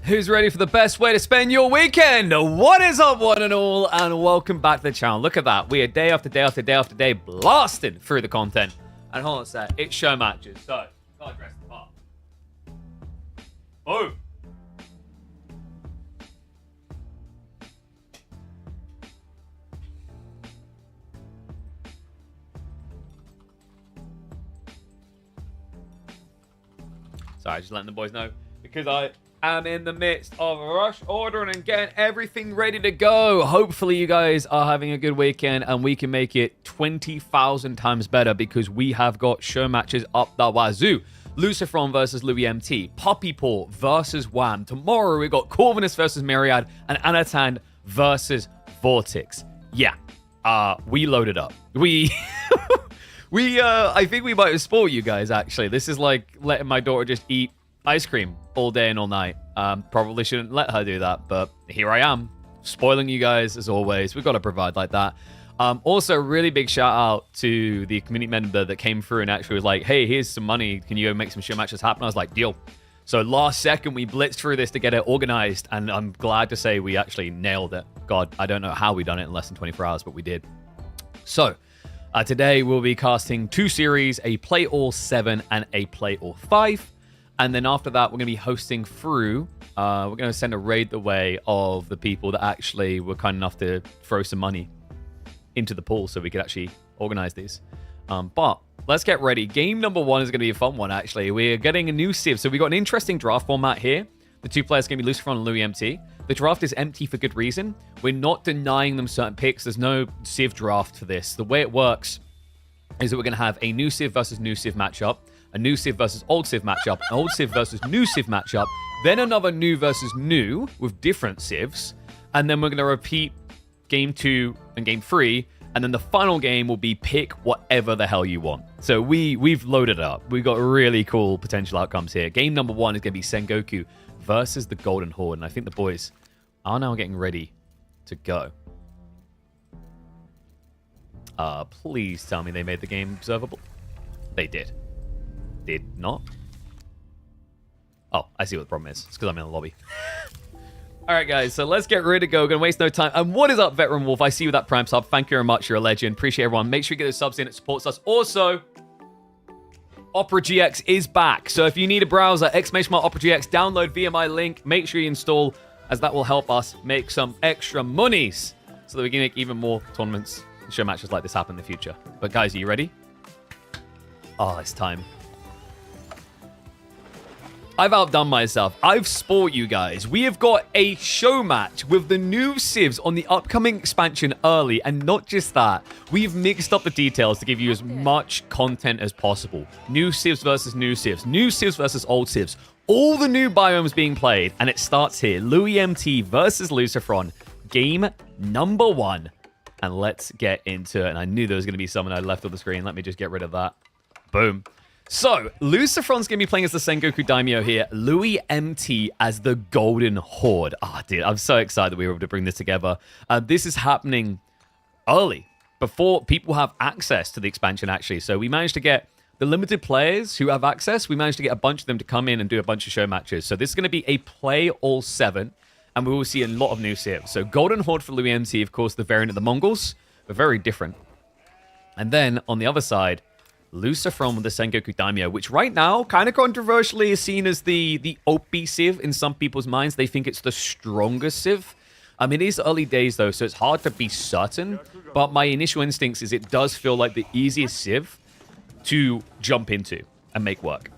Who's ready for the best way to spend your weekend? What is up, one and all, and welcome back to the channel. Look at that. We are day after day after day after day blasting through the content. And hold on a sec. It's show matches. So, gotta dress the part. Boom. Sorry, just letting the boys know. Because I am in the midst of rush ordering and getting everything ready to go. Hopefully you guys are having a good weekend and we can make it 20,000 times better because we have got show matches up the wazoo. Lucifer versus Louis MT, Poppy Paw versus Wham. Tomorrow we got Corvinus versus Myriad and Anatan versus Vortex. Yeah, we loaded up. I think we might have spoiled you guys, actually. This is like letting my daughter just eat ice cream all day and all night. Probably shouldn't let her do that, but here I am, spoiling you guys as always. We've got to provide like that. Also, really big shout out to the community member that came through and actually was like, hey, here's some money. Can you go make some show matches happen? I was like, deal. So last second, we blitzed through this to get it organized, and I'm glad to say we actually nailed it. God, I don't know how we done it in less than 24 hours, but we did. So, today we'll be casting 2 series, a Play All 7 and a Play All 5. And then after that, we're going to be hosting through, we're going to send a raid the way of the people that actually were kind enough to throw some money into the pool so we could actually organize these. But let's get ready. Game number 1 is going to be a fun one, actually. We're getting a new Civ. So we got an interesting draft format here. The 2 players are going to be Lucifer and Louis MT. The draft is empty for good reason. We're not denying them certain picks. There's no Civ draft for this. The way it works is that we're going to have a new Civ versus new Civ matchup, a new Civ versus old Civ matchup, an old Civ versus new Civ matchup, then another new versus new with different Civs, and then we're going to repeat game 2 and game 3, and then the final game will be pick whatever the hell you want. So we've loaded up. We've got really cool potential outcomes here. Game number 1 is going to be Sengoku versus the Golden Horde, and I think the boys are now getting ready to go. Please tell me they made the game observable. They did. Did not. Oh, I see what the problem is. It's because I'm in the lobby. All right, guys, so let's get ready to go. Gonna waste no time. And what is up, Veteran Wolf? I see you with that Prime sub. Thank you very much. You're a legend. Appreciate everyone. Make sure you get those subs in. It supports us. Also, Opera GX is back. So if you need a browser, !Opera GX, download via my link. Make sure you install, as that will help us make some extra monies so that we can make even more tournaments and show matches like this happen in the future. But guys, are you ready? Oh, it's time. I've outdone myself. I've spoiled you guys. We have got a show match with the new Civs on the upcoming expansion early, and not just that. We've mixed up the details to give you as much content as possible. New Civs versus new Civs. New Civs versus old Civs. All the new biomes being played, and it starts here. Louis MT versus Lucifer. Game number 1. And let's get into it. And I knew there was going to be someone I left on the screen. Let me just get rid of that. Boom. So, Lucifer's going to be playing as the Sengoku Daimyo here. Louis MT as the Golden Horde. Oh, dude, I'm so excited that we were able to bring this together. This is happening early, before people have access to the expansion, actually. So, we managed to get the limited players who have access. We managed to get a bunch of them to come in and do a bunch of show matches. So, this is going to be a Play All 7, and we will see a lot of new Civs. So, Golden Horde for Louis MT, of course, the variant of the Mongols, but very different. And then, on the other side, Lucifer with the Sengoku Daimyo, which right now, kind of controversially, is seen as the OP Civ in some people's minds. They think it's the strongest Civ. It is early days, though, so it's hard to be certain. But my initial instincts is it does feel like the easiest Civ to jump into and make work.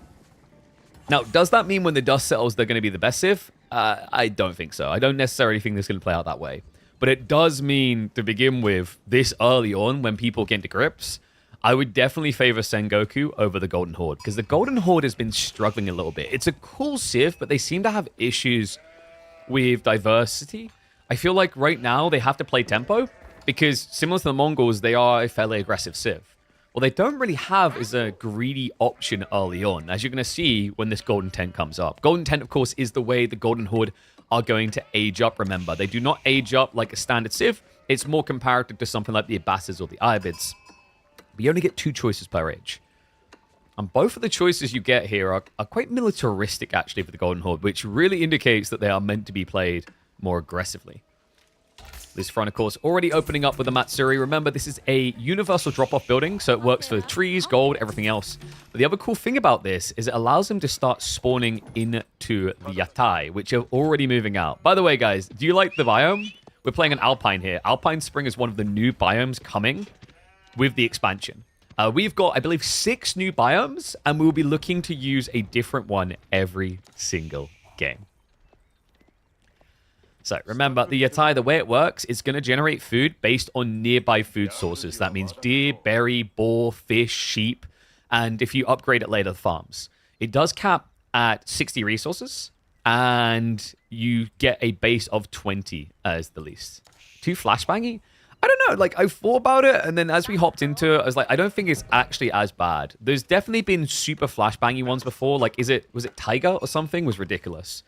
Now, does that mean when the dust settles, they're going to be the best Civ? I don't think so. I don't necessarily think this is going to play out that way. But it does mean, to begin with, this early on, when people get into grips, I would definitely favor Sengoku over the Golden Horde, because the Golden Horde has been struggling a little bit. It's a cool Civ, but they seem to have issues with diversity. I feel like right now they have to play tempo, because similar to the Mongols, they are a fairly aggressive Civ. What they don't really have is a greedy option early on, as you're going to see when this Golden Tent comes up. Golden Tent, of course, is the way the Golden Horde are going to age up, remember. They do not age up like a standard Civ. It's more comparative to something like the Abbasids or the Iabids. But you only get 2 choices per age. And both of the choices you get here are quite militaristic, actually, for the Golden Horde, which really indicates that they are meant to be played more aggressively. Lucifer, of course, already opening up with the Matsuri. Remember, this is a universal drop-off building, so it works for trees, gold, everything else. But the other cool thing about this is it allows them to start spawning into the Yatai, which are already moving out. By the way, guys, do you like the biome? We're playing an Alpine here. Alpine Spring is one of the new biomes coming with the expansion. We've got, I believe, 6 new biomes, and we'll be looking to use a different one every single game. So remember, the Yatai, the way it works, is going to generate food based on nearby food sources. That means deer, berry, boar, fish, sheep, and if you upgrade it later, farms. It does cap at 60 resources, and you get a base of 20 as the least. Too flashbangy? I don't know, like, I thought about it, and then as we hopped into it, I was like, I don't think it's actually as bad. There's definitely been super flashbangy ones before, like, was it Tiger or something? Was ridiculous.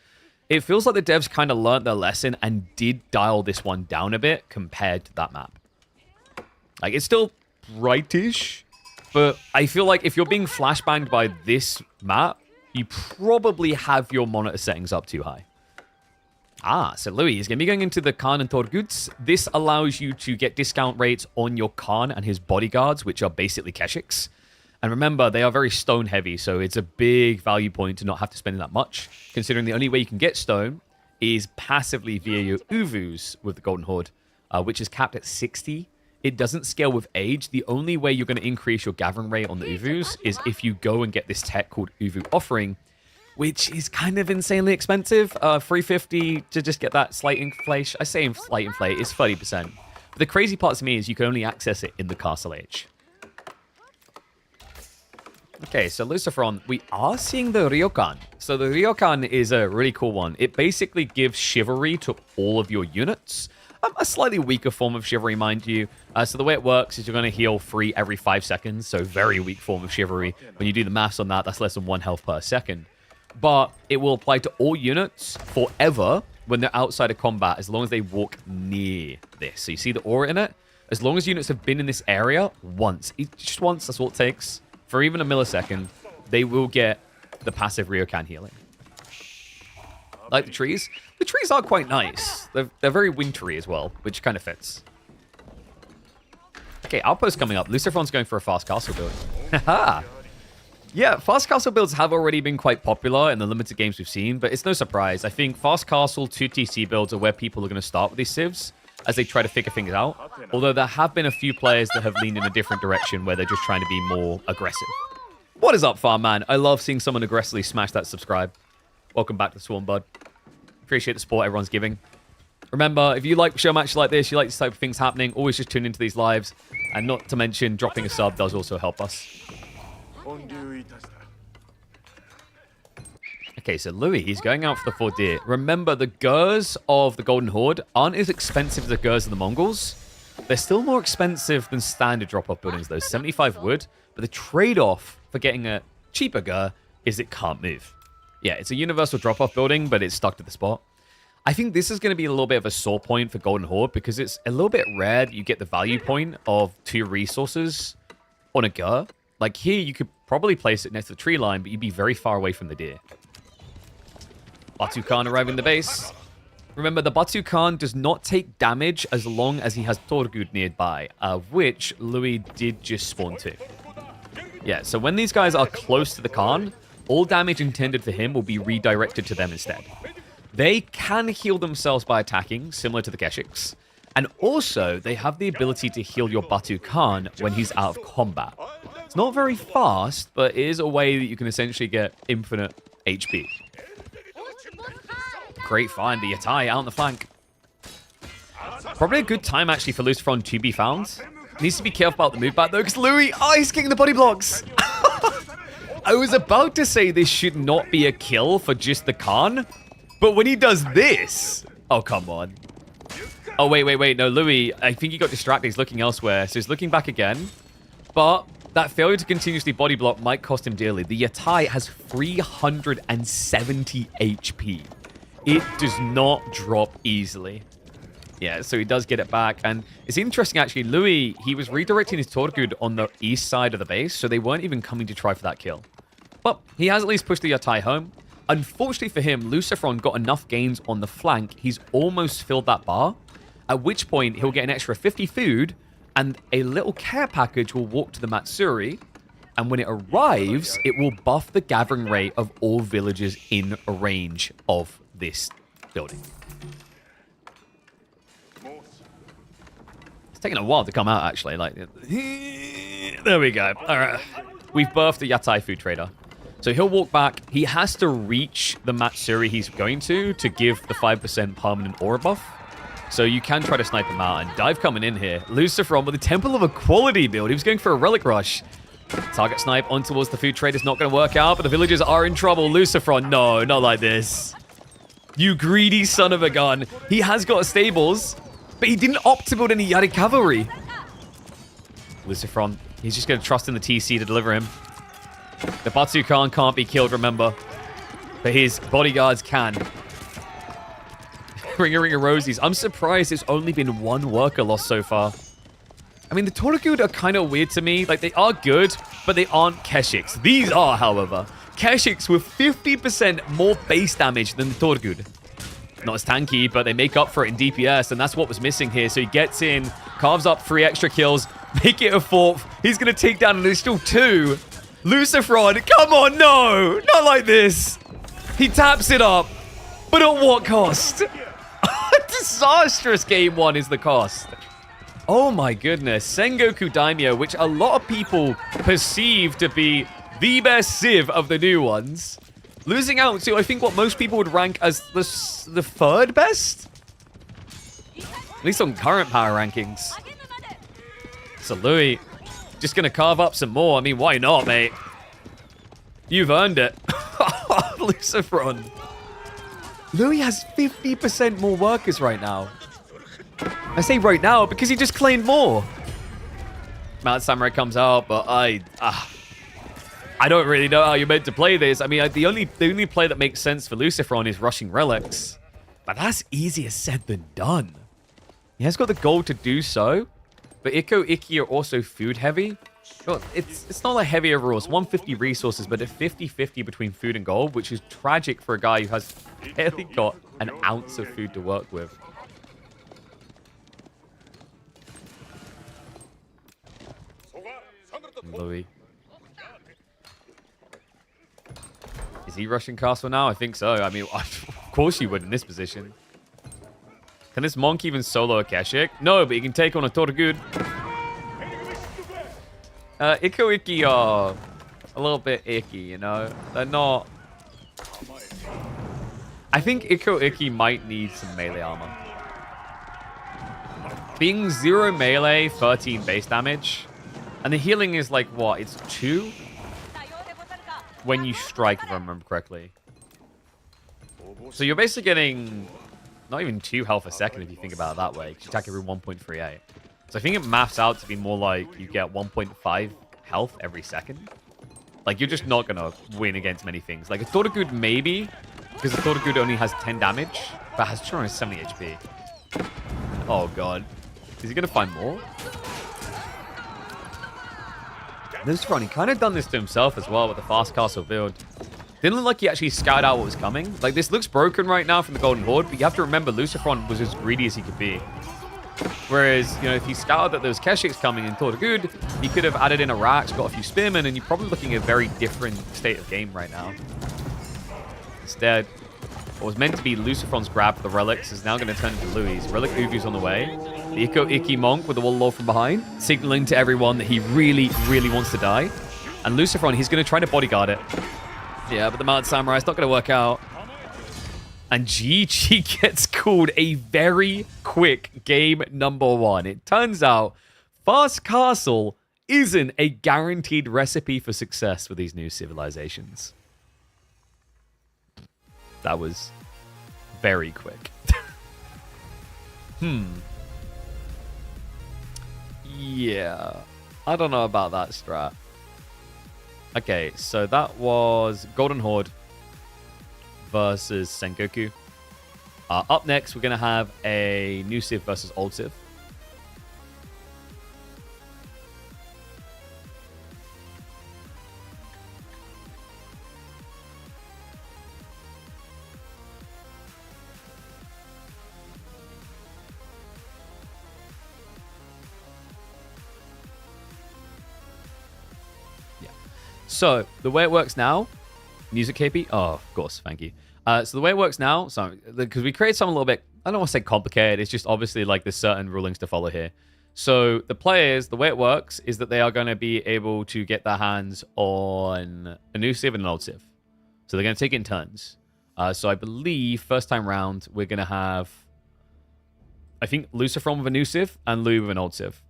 It feels like the devs kind of learned their lesson and did dial this one down a bit compared to that map. Like, it's still brightish, but I feel like if you're being flashbanged by this map, you probably have your monitor settings up too high. So Louis is going to be going into the Khan and Torguts. This allows you to get discount rates on your Khan and his bodyguards, which are basically Keshiks. And remember, they are very stone heavy, so it's a big value point to not have to spend that much, considering the only way you can get stone is passively via your Uvus with the Golden Horde, which is capped at 60. It doesn't scale with age. The only way you're going to increase your gathering rate on the Uvus is if you go and get this tech called Uvu Offering, which is kind of insanely expensive. 350 to just get that slight inflation. I say slight inflate, it's 30%. But the crazy part to me is you can only access it in the Castle Age. Okay, so Lucifer, we are seeing the Ryokan. So the Ryokan is a really cool one. It basically gives chivalry to all of your units. A slightly weaker form of chivalry, mind you. So the way it works is you're going to heal free every 5 seconds. So very weak form of chivalry. When you do the maths on that, that's less than 1 health per second. But it will apply to all units forever when they're outside of combat, as long as they walk near this. So you see the aura in it? As long as units have been in this area once, just once, that's all it takes. For even a millisecond, they will get the passive Ryokan healing. Like the trees. The trees are quite nice. They're very wintry as well, which kind of fits. Okay, Outpost coming up. Lucifer's going for a fast castle build. Haha. Yeah, fast castle builds have already been quite popular in the limited games we've seen, but it's no surprise. I think fast castle 2TC builds are where people are going to start with these civs as they try to figure things out. Although there have been a few players that have leaned in a different direction where they're just trying to be more aggressive. What is up, Farm Man? I love seeing someone aggressively smash that subscribe. Welcome back to the Swarm, bud. Appreciate the support everyone's giving. Remember, if you like show matches like this, you like this type of things happening, always just tune into these lives. And not to mention, dropping a sub does also help us. Okay, so Louis, he's going out for the 4 deer. Remember, the Gurs of the Golden Horde aren't as expensive as the Gurs of the Mongols. They're still more expensive than standard drop-off buildings, though. 75 wood, but the trade-off for getting a cheaper Gur is it can't move. Yeah, it's a universal drop-off building, but it's stuck to the spot. I think this is going to be a little bit of a sore point for Golden Horde because it's a little bit rare that you get the value point of 2 resources on a Gur. Like here, you could probably place it next to the tree line, but you'd be very far away from the deer. Batu Khan arriving in the base. Remember, the Batu Khan does not take damage as long as he has Torgud nearby, which Louis did just spawn to. Yeah, so when these guys are close to the Khan, all damage intended for him will be redirected to them instead. They can heal themselves by attacking, similar to the Keshiks. And also, they have the ability to heal your Batu Khan when he's out of combat. It's not very fast, but it is a way that you can essentially get infinite HP. Great find, the Yatai out on the flank. Probably a good time, actually, for Lucifer to be found. Needs to be careful about the move back, though, because Louis, he's getting the body blocks. I was about to say this should not be a kill for just the Khan, but when he does this... Oh, come on. Oh, wait. No, Louis, I think he got distracted. He's looking elsewhere, so he's looking back again. But that failure to continuously body block might cost him dearly. The Yatai has 370 HP. It does not drop easily. Yeah, so he does get it back. And it's interesting, actually. Louis, he was redirecting his Torgud on the east side of the base, so they weren't even coming to try for that kill. But he has at least pushed the Yatai home. Unfortunately for him, Lucifer got enough gains on the flank. He's almost filled that bar, at which point he'll get an extra 50 food, and a little care package will walk to the Matsuri. And when it arrives, it will buff the gathering rate of all villagers in range of this building. It's taking a while to come out, actually. Like, there we go. All right. We've birthed the Yatai food trader. So he'll walk back. He has to reach the Matsuri he's going to give the 5% permanent aura buff. So you can try to snipe him out. And Dive coming in here. Lucifer with the Temple of Equality build. He was going for a Relic Rush. Target snipe on towards the food trader is not going to work out, but the villagers are in trouble. Lucifer, no, not like this. You greedy son of a gun. He has got stables, but he didn't opt to build any Yari cavalry. Lucifer, he's just going to trust in the TC to deliver him. The Batsu Khan can't be killed, remember. But his bodyguards can. Ring a rosies. I'm surprised there's only been one worker lost so far. I mean, the Torgud are kind of weird to me. Like, they are good, but they aren't Keshiks. These are, however, Keshiks with 50% more base damage than the Torgud. Not as tanky, but they make up for it in DPS, and that's what was missing here. So he gets in, carves up 3 extra kills, make it a 4th. He's going to take down an additional 2. Lucifer, come on, no! Not like this! He taps it up, but at what cost? Disastrous game 1 is the cost. Oh my goodness, Sengoku Daimyo, which a lot of people perceive to be the best Civ of the new ones. Losing out to, I think, what most people would rank as the 3rd best? At least on current power rankings. So Louis, just going to carve up some more. I mean, why not, mate? You've earned it. Lucifer. Louis has 50% more workers right now. I say right now because he just claimed more. Mount Samurai comes out, but I don't really know how you're meant to play this. I mean, the only play that makes sense for Lucifer is rushing relics. But that's easier said than done. He has got the gold to do so. But Ikko Ikki are also food heavy. Well, it's not like heavy overall. It's 150 resources, but a 50-50 between food and gold, which is tragic for a guy who has barely got an ounce of food to work with. Louis. Is he rushing castle now? I think so. I mean, of course you would in this position. Can this monk even solo a Keshik? No, but he can take on a Torgud. Ikko Ikki are a little bit icky, you know? They're not... I think Ikko Ikki might need some melee armor. Being 0 melee, 13 base damage. And the healing is like, what? It's 2? When you strike, if I remember correctly. So you're basically getting not even 2 health a second if you think about it that way. Because you attack every 1.38. So I think it maps out to be more like you get 1.5 health every second. Like, you're just not going to win against many things. Like, a Torgud maybe, because the Torgud only has 10 damage, but has 270 HP. Oh, God. Is he going to find more? Lucifer, he kind of done this to himself as well with the fast castle build. Didn't look like he actually scouted out what was coming. Like, this looks broken right now from the Golden Horde, but you have to remember Lucifer was as greedy as he could be. Whereas, you know, if he scouted that there was Keshiks coming in Torgud, he could have added in a Rax, got a few Spearmen, and you're probably looking at a very different state of game right now. Instead, what was meant to be Lucifer's grab for the relics is now going to turn into Louis. Relic Uvu's on the way. The Ikko Ikki monk with the wall from behind, signaling to everyone that he really, really wants to die. And Lucifer, he's going to try to bodyguard it. Yeah, but the Mount Samurai is not going to work out. And GG gets called a very quick game number 1. It turns out Fast Castle isn't a guaranteed recipe for success for these new civilizations. That was very quick. Yeah. I don't know about that strat. Okay, so that was Golden Horde versus Sengoku. Up next, we're going to have a new Civ versus old Civ. So, the way it works now, music KP? Oh, of course, thank you. So the way it works now, so because we created something a little bit, I don't want to say complicated, it's just obviously like there's certain rulings to follow here. So the players, the way it works is that they are going to be able to get their hands on a new Civ and an old Civ. So they're going to take it in turns. So I believe first time round, we're going to have, I think, Lucifer with a new Civ and Lou with an old Civ.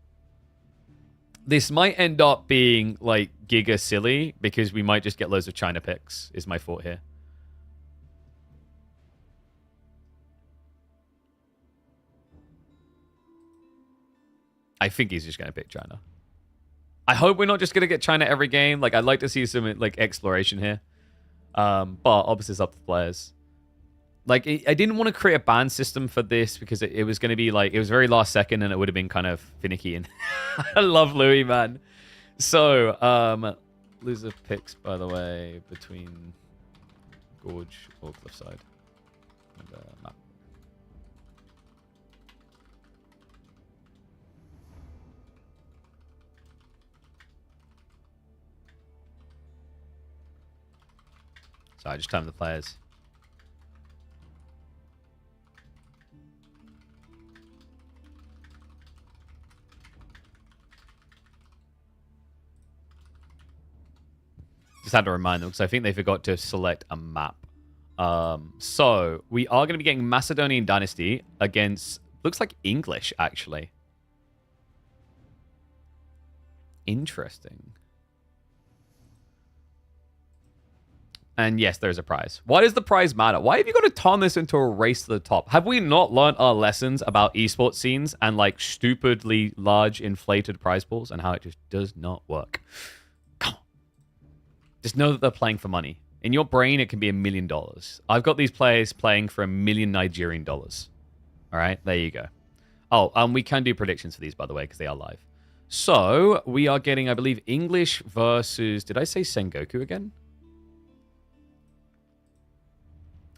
This might end up being like giga silly because we might just get loads of China picks, is my thought here. I think he's just going to pick China. I hope we're not just going to get China every game. Like, I'd like to see some like exploration here. But obviously it's up to the players. Like, I didn't want to create a ban system for this because it was going to be like, it was very last second and it would have been kind of finicky. And I love Louis, man. So, loser picks, by the way, between Gorge or Cliffside. And, map. So I just time the players. Just had to remind them because I think they forgot to select a map. So we are going to be getting Macedonian Dynasty against, looks like English, actually. Interesting. And yes, there's a prize. Why does the prize matter? Why have you got to turn this into a race to the top? Have we not learned our lessons about esports scenes and like stupidly large inflated prize pools and how it just does not work? Come on. Just know that they're playing for money. In your brain, it can be $1 million. I've got these players playing for $1 million Nigerian dollars. All right, there you go. Oh, we can do predictions for these, by the way, because they are live. So we are getting, I believe, English versus, did I say Sengoku again?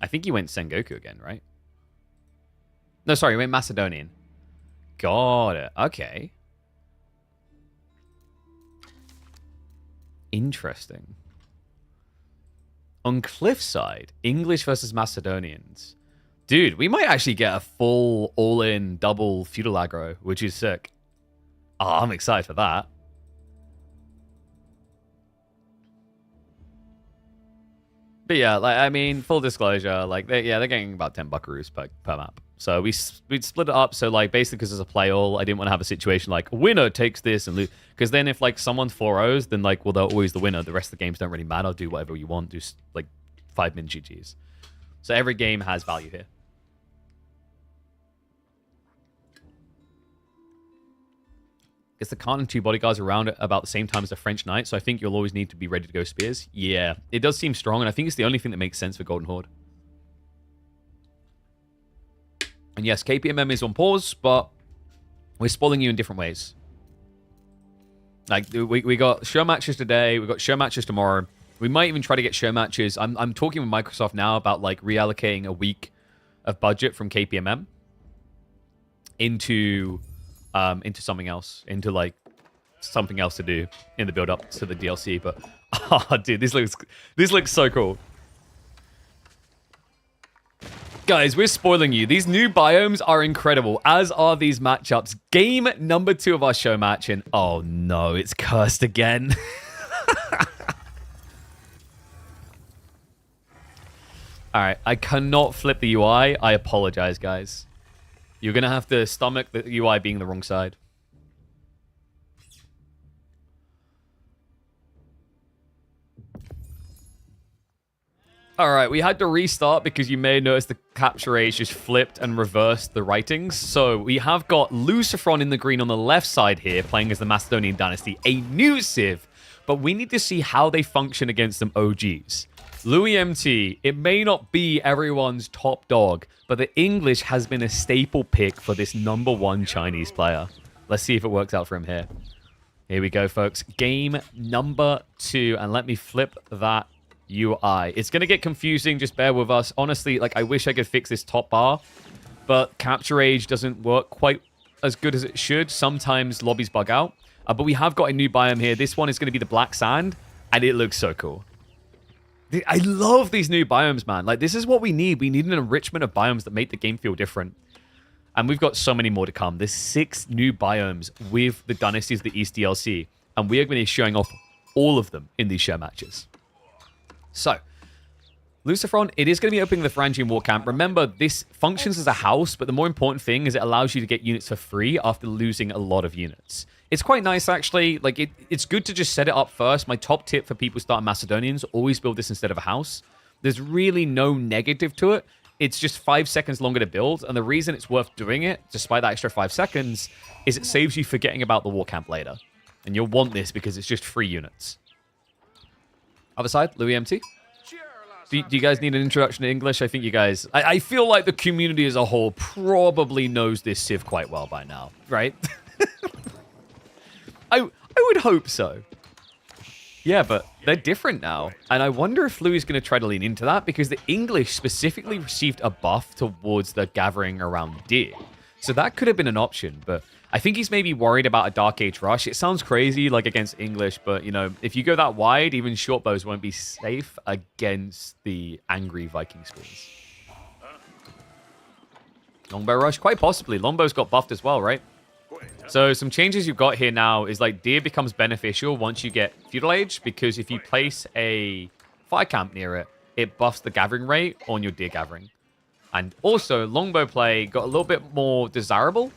I think he went Sengoku again, right? No, sorry, he went Macedonian. Got it. Okay. Interesting. On Cliffside, English versus Macedonians. Dude, we might actually get a full all-in double feudal aggro, which is sick. Oh, I'm excited for that. But yeah, like, I mean, full disclosure, like, they're getting about 10 buckaroos per map. So we'd split it up. So like, basically, because it's a play all, I didn't want to have a situation like winner takes this and lose. Because then if like someone 4-0s, then like, well, they're always the winner. The rest of the games don't really matter. Do whatever you want. Do like 5-min GGs. So every game has value here. Guess the Khan and 2 bodyguards around at about the same time as the French Knight, so I think you'll always need to be ready to go spears. Yeah, it does seem strong, and I think it's the only thing that makes sense for Golden Horde. And yes, KPMM is on pause, but we're spoiling you in different ways. Like, we got show matches today, we got show matches tomorrow. We might even try to get show matches. I'm talking with Microsoft now about, like, reallocating a week of budget from KPMM into something else, into like something else to do in the build up to the DLC. But oh, dude, this looks so cool. Guys, we're spoiling you. These new biomes are incredible, as are these matchups. Game number 2 of our show match, and oh no, it's cursed again. All right, I cannot flip the UI. I apologize, guys. You're going to have to stomach the UI being the wrong side. All right, we had to restart because you may notice the capture age just flipped and reversed the writings. So we have got Lucifer in the green on the left side here, playing as the Macedonian Dynasty, a new Civ. But we need to see how they function against some OGs. Louis MT, it may not be everyone's top dog, but the English has been a staple pick for this #1 Chinese player. Let's see if it works out for him here. Here we go, folks. Game number 2, and let me flip that UI. It's going to get confusing, just bear with us. Honestly, like, I wish I could fix this top bar, but capture age doesn't work quite as good as it should. Sometimes lobbies bug out, but we have got a new biome here. This one is going to be the black sand, and it looks so cool. I love these new biomes, man. Like, this is what we need. We need an enrichment of biomes that make the game feel different. And we've got so many more to come. There's 6 new biomes with the Dynasties of the East DLC, and we are going to be showing off all of them in these show matches. So, Lucifer, it is going to be opening the Varangian War Camp. Remember, this functions as a house, but the more important thing is it allows you to get units for free after losing a lot of units. It's quite nice, actually. Like, it's good to just set it up first. My top tip for people starting Macedonians, always build this instead of a house. There's really no negative to it. It's just 5 seconds longer to build, and the reason it's worth doing it, despite that extra 5 seconds, is it saves you forgetting about the war camp later. And you'll want this because it's just free units. Other side, Louis MT. Do you guys need an introduction to English? I think you guys... I feel like the community as a whole probably knows this civ quite well by now, right? I would hope so. Yeah, but they're different now. And I wonder if Louis is going to try to lean into that, because the English specifically received a buff towards the gathering around deer. So that could have been an option, but I think he's maybe worried about a Dark Age rush. It sounds crazy, like, against English, but, you know, if you go that wide, even short bows won't be safe against the angry Viking spears. Longbow rush? Quite possibly. Longbow's got buffed as well, right? So some changes you've got here now is, like, deer becomes beneficial once you get feudal age, because if you place a fire camp near it, it buffs the gathering rate on your deer gathering. And also, longbow play got a little bit more desirable.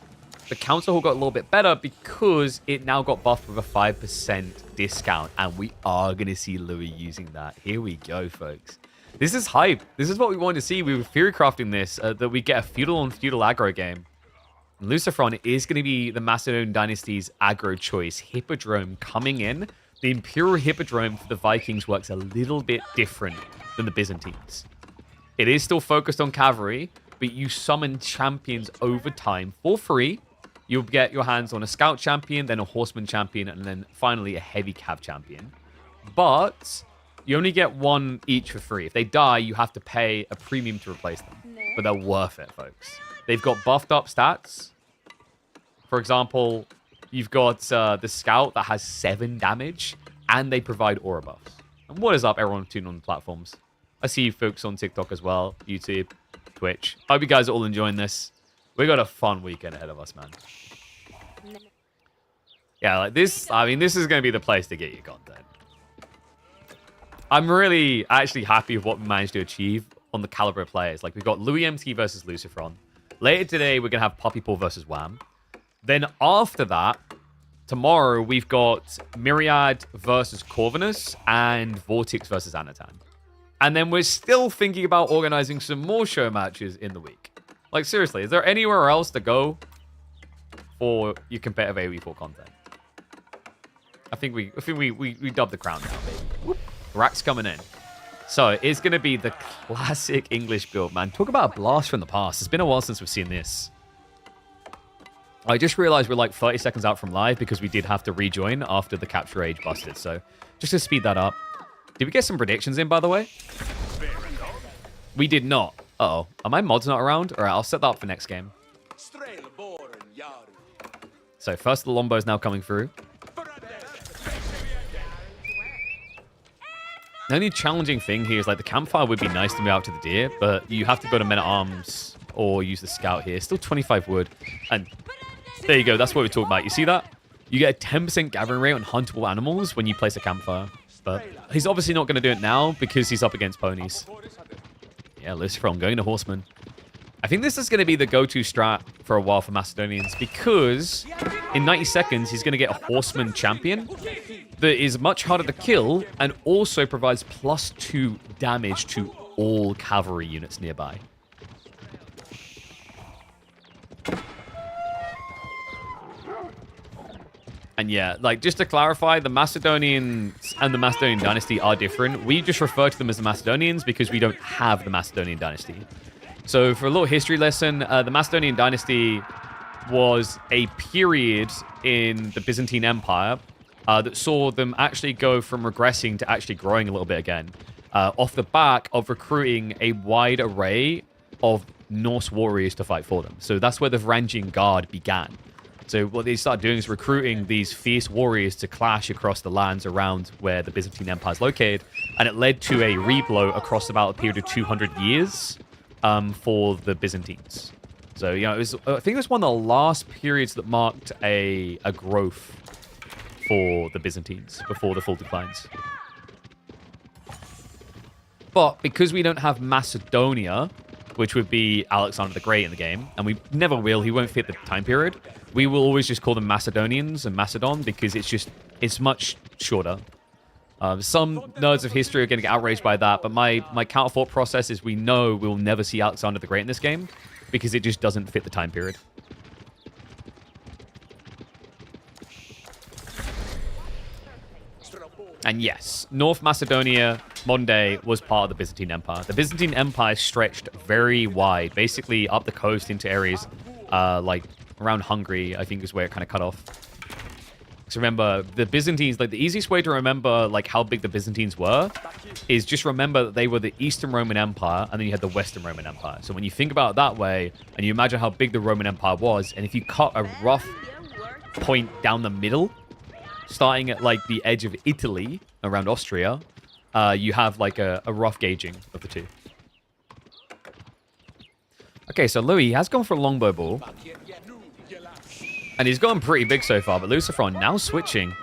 The counter haul got a little bit better because it now got buffed with a 5% discount, and we are going to see Louis using that. Here we go, folks. This is hype. This is what we wanted to see. We were theory crafting this, that we get a feudal on feudal aggro game. Lucifer is going to be the Macedonian Dynasty's aggro choice. Hippodrome coming in. The Imperial Hippodrome for the Vikings works a little bit different than the Byzantines. It is still focused on cavalry, but you summon champions over time for free. You'll get your hands on a scout champion, then a horseman champion, and then finally a heavy cav champion. But you only get one each for free. If they die, you have to pay a premium to replace them. But they're worth it, folks. They've got buffed up stats. For example, you've got the scout that has 7 damage, and they provide aura buffs. And what is up, everyone tuned on the platforms? I see you folks on TikTok as well, YouTube, Twitch. Hope you guys are all enjoying this. We got a fun weekend ahead of us, man. Yeah, like this, I mean, this is going to be the place to get your content. I'm really actually happy with what we managed to achieve on the caliber of players. Like, we've got Louis MT versus Lucifer. Later today, we're going to have Puppy Paw versus Wham. Then after that, tomorrow, we've got Myriad versus Corvinus and Vortex versus Anatan. And then we're still thinking about organizing some more show matches in the week. Like, seriously, is there anywhere else to go for your competitive AoE4 content? I think we dubbed the crown now, baby. Whoop. Rack's coming in. So it's going to be the classic English build, man. Talk about a blast from the past. It's been a while since we've seen this. I just realized we're like 30 seconds out from live because we did have to rejoin after the capture age busted. So just to speed that up. Did we get some predictions in, by the way? We did not. Uh-oh. Are my mods not around? All right, I'll set that up for next game. So first the longbow is now coming through. The only challenging thing here is, like, the campfire would be nice to move out to the deer, but you have to go to men-at-arms or use the scout here. Still 25 wood. And there you go. That's what we're talking about. You see that? You get a 10% gathering rate on huntable animals when you place a campfire. But he's obviously not going to do it now because he's up against ponies. Yeah, Lucifer, I'm going to horseman. I think this is going to be the go-to strat for a while for Macedonians because in 90 seconds, he's going to get a horseman champion that is much harder to kill and also provides +2 damage to all cavalry units nearby. And yeah, like, just to clarify, the Macedonians and the Macedonian dynasty are different. We just refer to them as the Macedonians because we don't have the Macedonian dynasty. So for a little history lesson, the Macedonian dynasty was a period in the Byzantine Empire that saw them actually go from regressing to actually growing a little bit again, off the back of recruiting a wide array of Norse warriors to fight for them. So that's where the Varangian Guard began. So what they started doing is recruiting these fierce warriors to clash across the lands around where the Byzantine Empire is located, and it led to a reblow across about a period of 200 years for the Byzantines. So, you know, I think it was one of the last periods that marked a growth for the Byzantines before the full declines. But because we don't have Macedonia, which would be Alexander the Great in the game, and we never will, he won't fit the time period, we will always just call them Macedonians and Macedon because it's much shorter. Some nerds of history are going to get outraged by that, but my counter thought process is we know we'll never see Alexander the Great in this game because it just doesn't fit the time period. And yes, North Macedonia, modern day, was part of the Byzantine Empire. The Byzantine Empire stretched very wide, basically up the coast into areas like around Hungary, I think is where it kind of cut off. So remember, the Byzantines, like the easiest way to remember like how big the Byzantines were is just remember that they were the Eastern Roman Empire and then you had the Western Roman Empire. So when you think about it that way and you imagine how big the Roman Empire was, and if you cut a rough point down the middle, starting at like the edge of Italy around Austria, you have like a rough gauging of the two. Okay, so Louis has gone for a longbow ball. And he's gone pretty big so far, but Lucifer now switching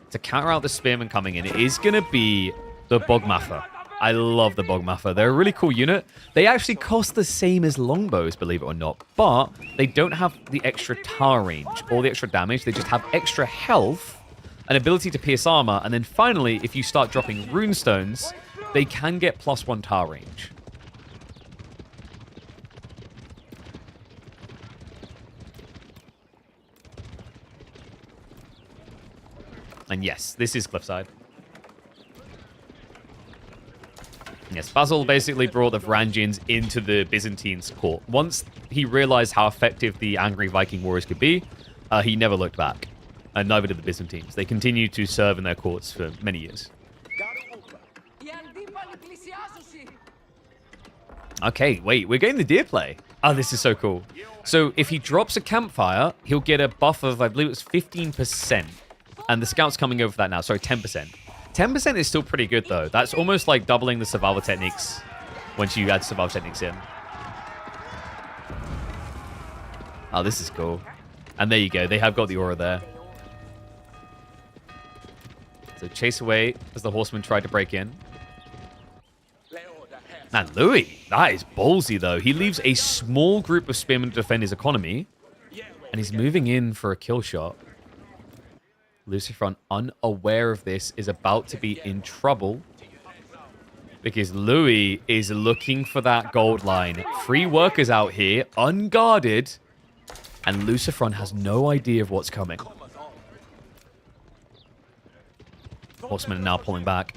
to counter out the Spearman coming in. It is going to be the Bogmather. I love the Bogmather. They're a really cool unit. They actually cost the same as longbows, believe it or not, but they don't have the extra tar range or the extra damage. They just have extra health, an ability to pierce armor, and then finally, if you start dropping runestones, they can get +1 tar range. And yes, this is Cliffside. Yes, Basil basically brought the Varangians into the Byzantines' court. Once he realized how effective the angry Viking warriors could be, he never looked back. And neither did the Byzantines. They continued to serve in their courts for many years. Okay, wait, we're getting the deer play. Oh, this is so cool. So if he drops a campfire, he'll get a buff of, I believe it's 15%. And the scout's coming over for that now. Sorry, 10%. 10% is still pretty good, though. That's almost like doubling the survival techniques once you add survival techniques in. Oh, this is cool. And there you go. They have got the aura there. So chase away as the horseman tried to break in. Man, Louis, that is ballsy, though. He leaves a small group of spearmen to defend his economy. And he's moving in for a kill shot. Lucifer, unaware of this, is about to be in trouble because Louis is looking for that gold line. Free workers out here, unguarded, and Lucifer has no idea of what's coming. Horsemen are now pulling back.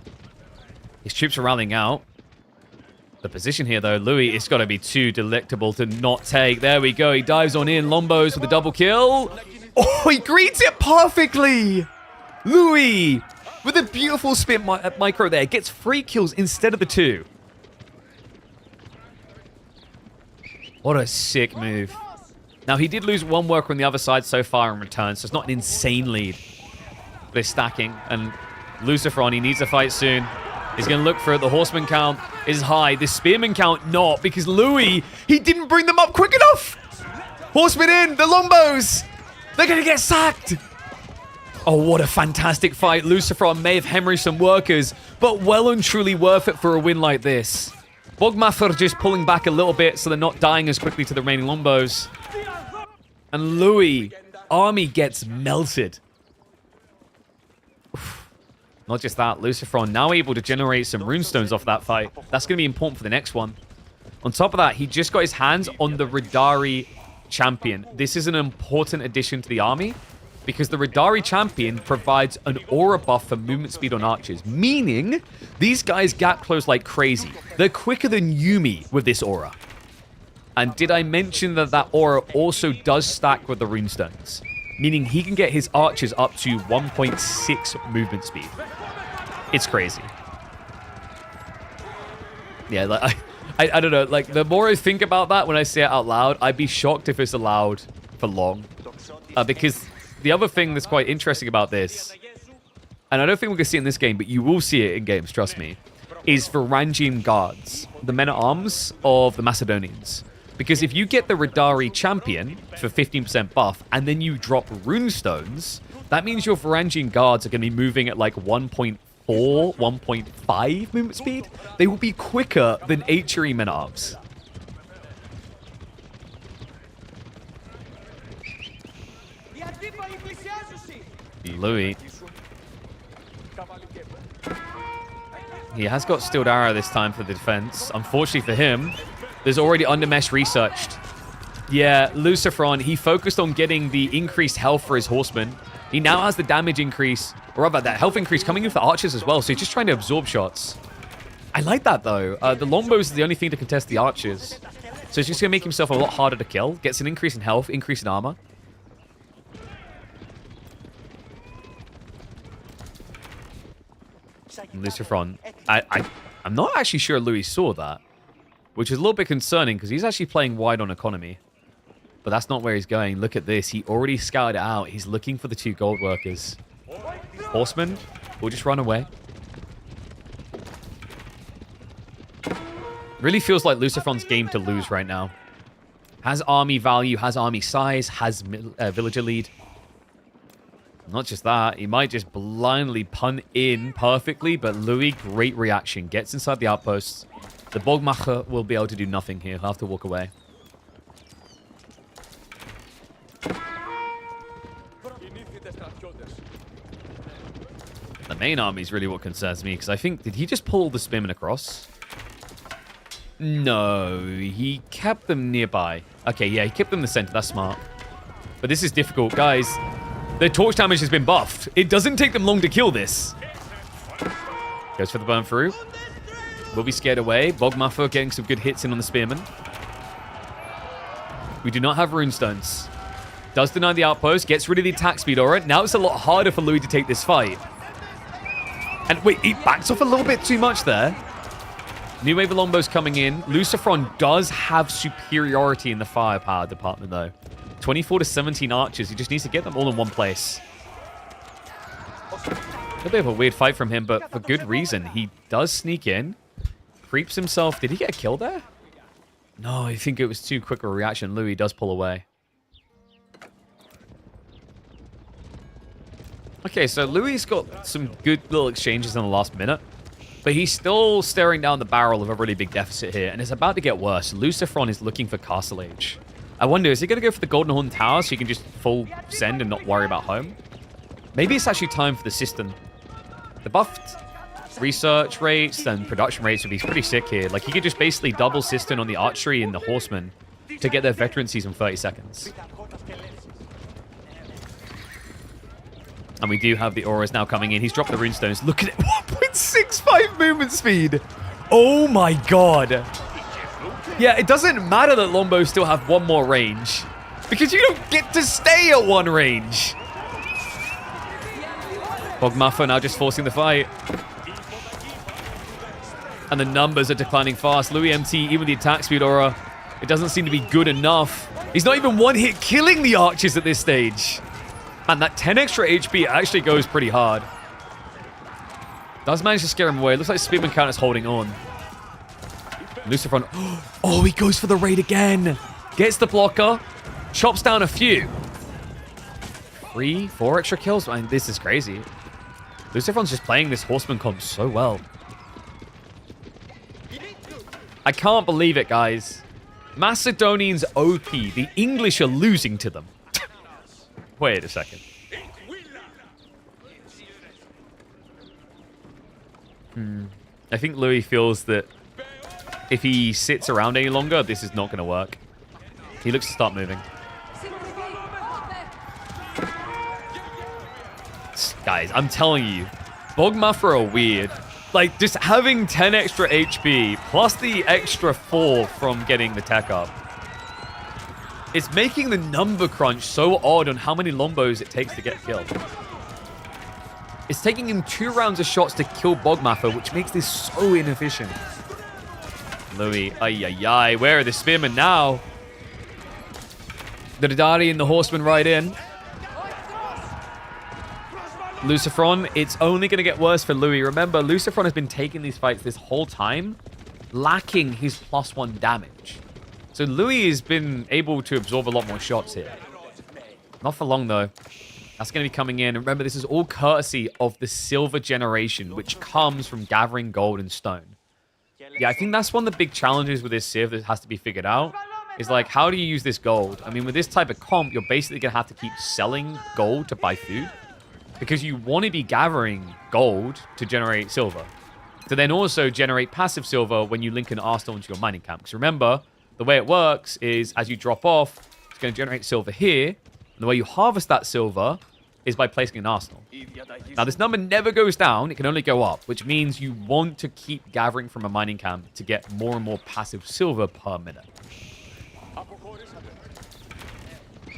His troops are rallying out. The position here, though, Louis, it's got to be too delectable to not take. There we go. He dives on in. Lombos with a double kill. Oh, he greets it perfectly! Louis, with a beautiful spin micro there, gets 3 kills instead of the 2. What a sick move. Now, he did lose 1 worker on the other side so far in return, so it's not an insane lead. They're stacking, and Lucifer, he needs a fight soon. He's going to look for it. The horseman count is high. The spearman count not, because Louis, he didn't bring them up quick enough! Horsemen in! The longbows! They're going to get sacked! Oh, what a fantastic fight. Lucifer may have hemorrhaged some workers, but well and truly worth it for a win like this. Bogmather just pulling back a little bit so they're not dying as quickly to the remaining longbows. And Louis, army gets melted. Oof. Not just that, Lucifer now able to generate some runestones off that fight. That's going to be important for the next one. On top of that, he just got his hands on the Radari champion. This is an important addition to the army because the Radari champion provides an aura buff for movement speed on archers, meaning these guys gap close like crazy. They're quicker than Yumi with this aura. And did I mention that that aura also does stack with the runestones, meaning he can get his archers up to 1.6 movement speed. It's crazy. Yeah, like, I don't know. Like, the more I think about that when I say it out loud, I'd be shocked if it's allowed for long. Because the other thing that's quite interesting about this, and I don't think we're going to see it in this game, but you will see it in games, trust me, is Varangian guards, the men-at-arms of the Macedonians. Because if you get the Radari champion for 15% buff, and then you drop runestones, that means your Varangian guards are going to be moving at like 1.4, 1.5 movement speed. They will be quicker than HRE men-at-arms. Louis. He has got Stilled Arrow this time for the defense. Unfortunately for him, there's already Undermesh researched. Yeah, Lucifer, he focused on getting the increased health for his horsemen. He now has the damage increase, or rather that health increase coming in for archers as well, so he's just trying to absorb shots. I like that though. The longbows is the only thing to contest the archers. So he's just going to make himself a lot harder to kill. Gets an increase in health, increase in armor. Lucifer, I'm not actually sure Louis saw that, which is a little bit concerning because he's actually playing wide on economy. But that's not where he's going. Look at this. He already scouted it out. He's looking for the 2 gold workers. Horseman will just run away. Really feels like Lucifer's game to lose right now. Has army value, has army size, has villager lead. Not just that, he might just blindly punt in perfectly, but Louis, great reaction. Gets inside the outposts. The Bogmacher will be able to do nothing here. He'll have to walk away. The main army is really what concerns me, because I think... Did he just pull all the spearmen across? No, he kept them nearby. Okay, yeah, he kept them in the center. That's smart. But this is difficult, guys. Their torch damage has been buffed. It doesn't take them long to kill this. Goes for the burn through. Will be scared away. Bogmuffer getting some good hits in on the spearmen. We do not have runestones. Does deny the outpost. Gets rid of the attack speed aura. Now it's a lot harder for Louis to take this fight. And wait, he backs off a little bit too much there. New wave of longbows coming in. Lucifer does have superiority in the firepower department, though. 24 to 17 archers. He just needs to get them all in one place. A bit of a weird fight from him, but for good reason. He does sneak in. Creeps himself. Did he get a kill there? No, I think it was too quick a reaction. Louis does pull away. Okay, so Louis got some good little exchanges in the last minute. But he's still staring down the barrel of a really big deficit here. And it's about to get worse. Lucifer is looking for Castle Age. I wonder, is he going to go for the Golden Horn Tower so he can just full send and not worry about home? Maybe it's actually time for the Cistern. The buffed research rates and production rates would be pretty sick here. Like, he could just basically double Cistern on the archery and the horsemen to get their veterancies in 30 seconds. And we do have the auras now coming in. He's dropped the runestones. Look at it, 1.65 movement speed. Oh my god. Yeah, it doesn't matter that longbows still have 1 more range, because you don't get to stay at 1 range. Bogmuffer now just forcing the fight. And the numbers are declining fast. Louis MT, even with the attack speed aura, it doesn't seem to be good enough. He's not even one hit killing the archers at this stage. And that 10 extra HP actually goes pretty hard. Does manage to scare him away. Looks like Spearman Count is holding on. Lucifer. Oh, he goes for the raid again. Gets the blocker. Chops down a few. 3, 4 extra kills. I mean, this is crazy. Lucifer's just playing this horseman comp so well. I can't believe it, guys. Macedonians OP. The English are losing to them. Wait a second. I think Louis feels that if he sits around any longer, this is not going to work. He looks to start moving. Guys, I'm telling you, Bogmafra are weird. Like, just having 10 extra HP, plus the extra 4 from getting the tech up. It's making the number crunch so odd on how many lombos it takes to get killed. It's taking him 2 rounds of shots to kill Bogmafra, which makes this so inefficient. Louis, ay. Where are the spearmen now? The Dadari and the horsemen ride in. Lucifer, it's only going to get worse for Louis. Remember, Lucifer has been taking these fights this whole time, lacking his +1 damage. So Louis has been able to absorb a lot more shots here. Not for long, though. That's going to be coming in. And remember, this is all courtesy of the silver generation, which comes from gathering gold and stone. Yeah, I think that's one of the big challenges with this Civ that has to be figured out. Is like, how do you use this gold? I mean, with this type of comp, you're basically going to have to keep selling gold to buy food. Because you want to be gathering gold to generate silver. To then also generate passive silver when you link an arsenal into your mining camp. Because remember, the way it works is as you drop off, it's going to generate silver here. And the way you harvest that silver is by placing an arsenal. Now, this number never goes down. It can only go up. Which means you want to keep gathering from a mining camp to get more and more passive silver per minute.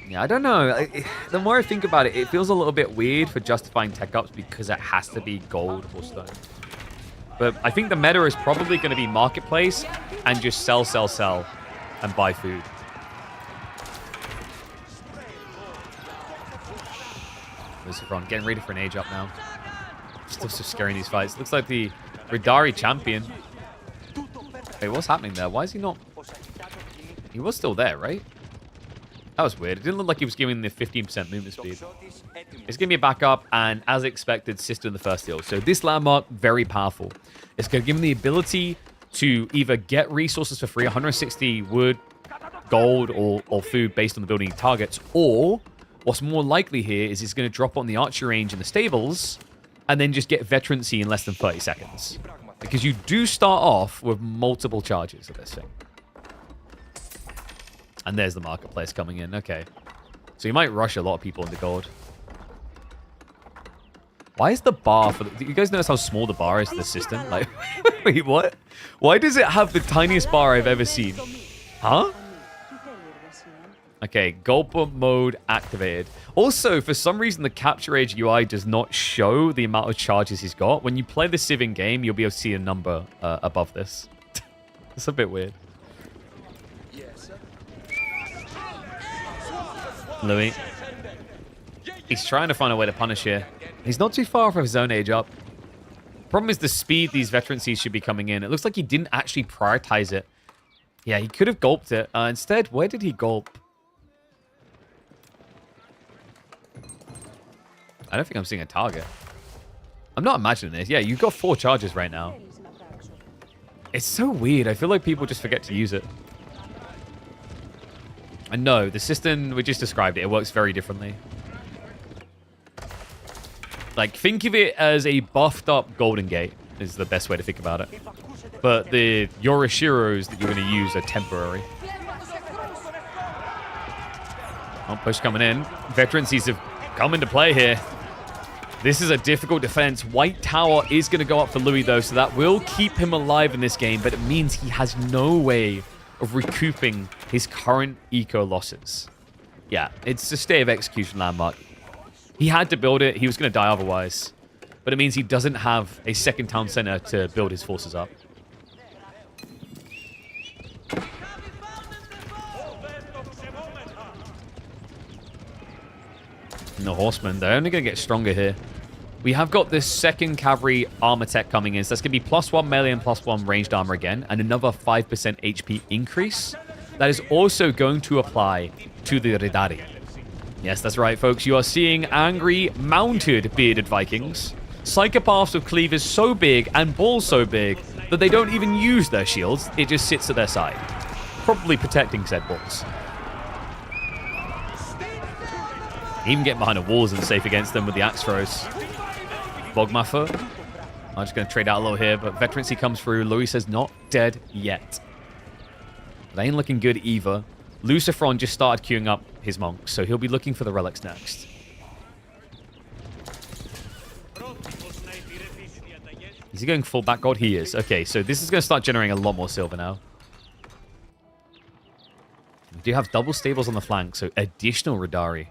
Yeah, I don't know. The more I think about it, it feels a little bit weird for justifying tech ups because it has to be gold or stone. But I think the meta is probably going to be marketplace and just sell, and buy food. Lucifer getting ready for an age up now. Still so scary in these fights. Looks like the Radari champion. Wait, what's happening there? Why is he not? He was still there, right? That was weird. It didn't look like he was giving the 15% movement speed. It's giving me a backup, and as expected, sister in the first heal. So this landmark, very powerful. It's going to give him the ability to either get resources for free, 160 wood, gold, or food based on the building he targets, or what's more likely here is he's going to drop on the archery range in the stables, and then just get veterancy in less than 30 seconds. Because you do start off with multiple charges of this thing. And there's the marketplace coming in. Okay. So you might rush a lot of people into gold. Why is the bar for do you guys notice how small the bar is for the system? Like, wait, what? Why does it have the tiniest bar I've ever seen? Huh? Okay, gold bump mode activated. Also, for some reason, the Capture Age UI does not show the amount of charges he's got. When you play the Civ in game, you'll be able to see a number above this. It's a bit weird. Louis. He's trying to find a way to punish here. He's not too far from his own age up. Problem is the speed these veterancies should be coming in. It looks like he didn't actually prioritize it. Yeah, he could have gulped it. Instead, where did he gulp? I don't think I'm seeing a target. I'm not imagining this. Yeah, you've got 4 charges right now. It's so weird. I feel like people just forget to use it. And no, the system, we just described it. It works very differently. Like, think of it as a buffed up Golden Gate is the best way to think about it. But the Yorishiros that you're going to use are temporary. Oh, push coming in. Veterancies have come into play here. This is a difficult defense. White Tower is going to go up for Louis, though, so that will keep him alive in this game, but it means he has no way of recouping his current eco losses. Yeah, it's a state of execution landmark. He had to build it. He was going to die otherwise. But it means he doesn't have a second town center to build his forces up. And the horsemen, they're only going to get stronger here. We have got this second cavalry armor tech coming in. So that's going to be +1 melee and +1 ranged armor again. And another 5% HP increase. That is also going to apply to the Redari. Yes, that's right, folks. You are seeing angry, mounted bearded Vikings. Psychopaths with cleavers so big and balls so big that they don't even use their shields. It just sits at their side. Probably protecting said balls. Even getting behind the walls and safe against them with the axe throws. Bogmafra. I'm just going to trade out a little here, but veterancy comes through. Louis says not dead yet. They ain't looking good either. Lucifer just started queuing up his monks, so he'll be looking for the relics next. Is he going full back god? He is. Okay, so this is going to start generating a lot more silver now. We do have double stables on the flank, so additional Radari.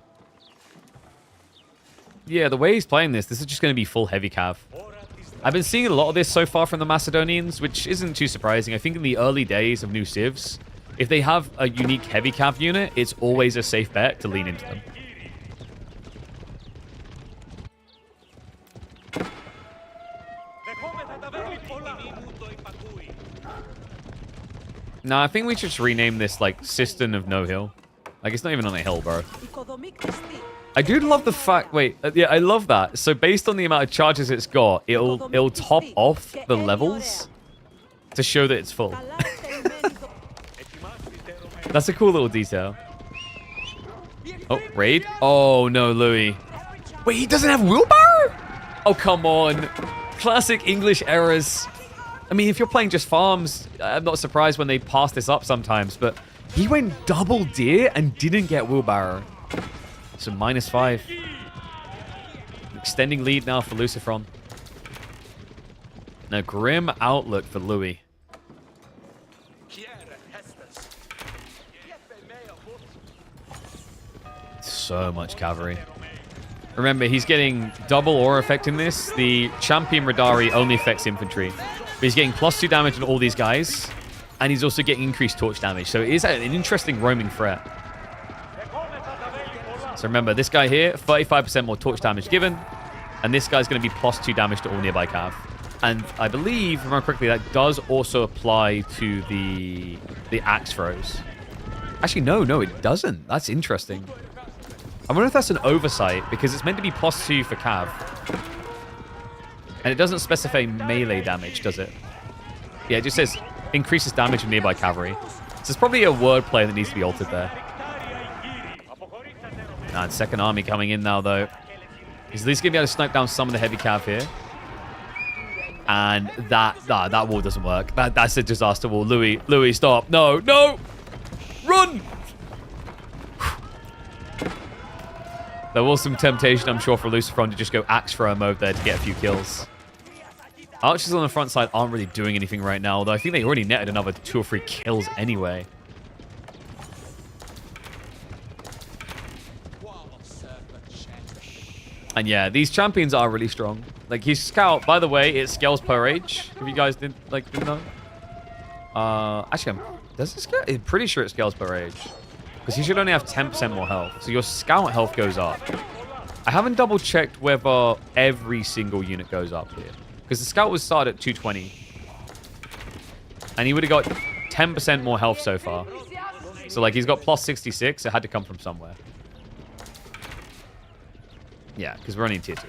Yeah, the way he's playing this is just going to be full heavy cav. I've been seeing a lot of this so far from the Macedonians, which isn't too surprising. I think in the early days of new civs, if they have a unique heavy cav unit, it's always a safe bet to lean into them. No, I think we should just rename this, like, Cistern of No Hill. Like, it's not even on a hill, bro. I do love the fact... Wait, yeah, I love that. So, based on the amount of charges it's got, it'll top off the levels to show that it's full. That's a cool little detail. Oh, raid? Oh, no, Louis. Wait, he doesn't have wheelbarrow? Oh, come on. Classic English errors. I mean, if you're playing just farms, I'm not surprised when they pass this up sometimes, but he went double deer and didn't get wheelbarrow. So -5. Extending lead now for Lucifer. A grim outlook for Louis. So much cavalry. Remember, he's getting double aura effect in this. The champion Radari only affects infantry. But he's getting +2 damage on all these guys. And he's also getting increased torch damage. So it is an interesting roaming threat. So remember, this guy here, 35% more torch damage given. And this guy's going to be +2 damage to all nearby cav. And I believe, if I remember correctly, that does also apply to the axe throws. Actually, no, it doesn't. That's interesting. I wonder if that's an oversight, because it's meant to be +2 for cav. And it doesn't specify melee damage, does it? Yeah, it just says increases damage of nearby cavalry. So there's probably a wordplay that needs to be altered there. And second army coming in now, though. He's at least going to be able to snipe down some of the heavy cav here. And that wall doesn't work. That's a disaster wall. Louis, stop. No. Run! There was some temptation, I'm sure, for Lucifer to just go axe thrower mode there to get a few kills. Archers on the front side aren't really doing anything right now, although I think they already netted another 2 or 3 kills anyway. And yeah, these champions are really strong. Like, his scout, by the way, it scales per age. If you guys didn't know. Actually, does it scale? I'm pretty sure it scales per age. Because he should only have 10% more health. So your scout health goes up. I haven't double checked whether every single unit goes up here. Because the scout was started at 220. And he would have got 10% more health so far. So like he's got +66. It had to come from somewhere. Yeah, because we're only in tier 2.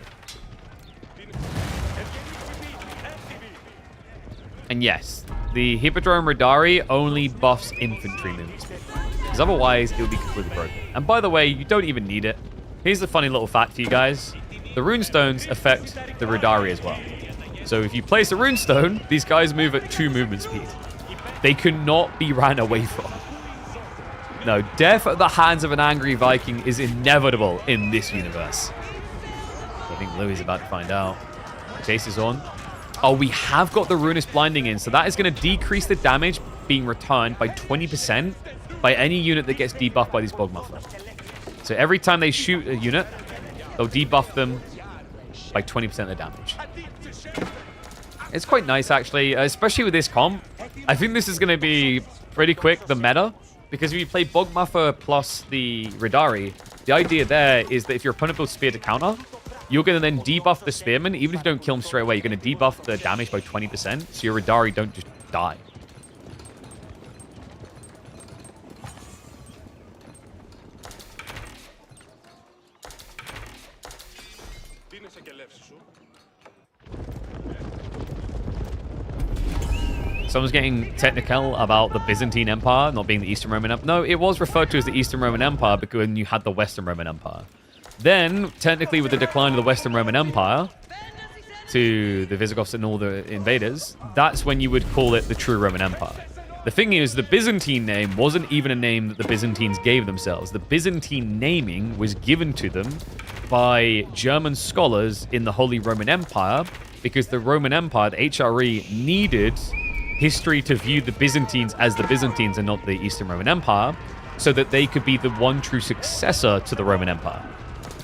And yes, the Hippodrome Radari only buffs infantry movement speed. Because otherwise, it would be completely broken. And by the way, you don't even need it. Here's a funny little fact for you guys. The runestones affect the Radari as well. So if you place a runestone, these guys move at 2 movement speed. They cannot be ran away from. No, death at the hands of an angry Viking is inevitable in this universe. I think Louis is about to find out. Chase is on. Oh, we have got the Runist Blinding in, so that is going to decrease the damage being returned by 20% by any unit that gets debuffed by these Bogmuffer. So every time they shoot a unit, they'll debuff them by 20% of the damage. It's quite nice, actually, especially with this comp. I think this is going to be pretty quick, the meta, because if you play Bogmuffer plus the Radari, the idea there is that if your opponent builds Spear to counter, you're going to then debuff the Spearman. Even if you don't kill him straight away, you're going to debuff the damage by 20%, so your Radari don't just die. Someone's getting technical about the Byzantine Empire not being the Eastern Roman Empire. No, it was referred to as the Eastern Roman Empire because when you had the Western Roman Empire. Then, technically, with the decline of the Western Roman Empire to the Visigoths and all the invaders, that's when you would call it the true Roman Empire. The thing is, the Byzantine name wasn't even a name that the Byzantines gave themselves. The Byzantine naming was given to them by German scholars in the Holy Roman Empire because the Roman Empire, the HRE, needed history to view the Byzantines as the Byzantines and not the Eastern Roman Empire, so that they could be the one true successor to the Roman Empire.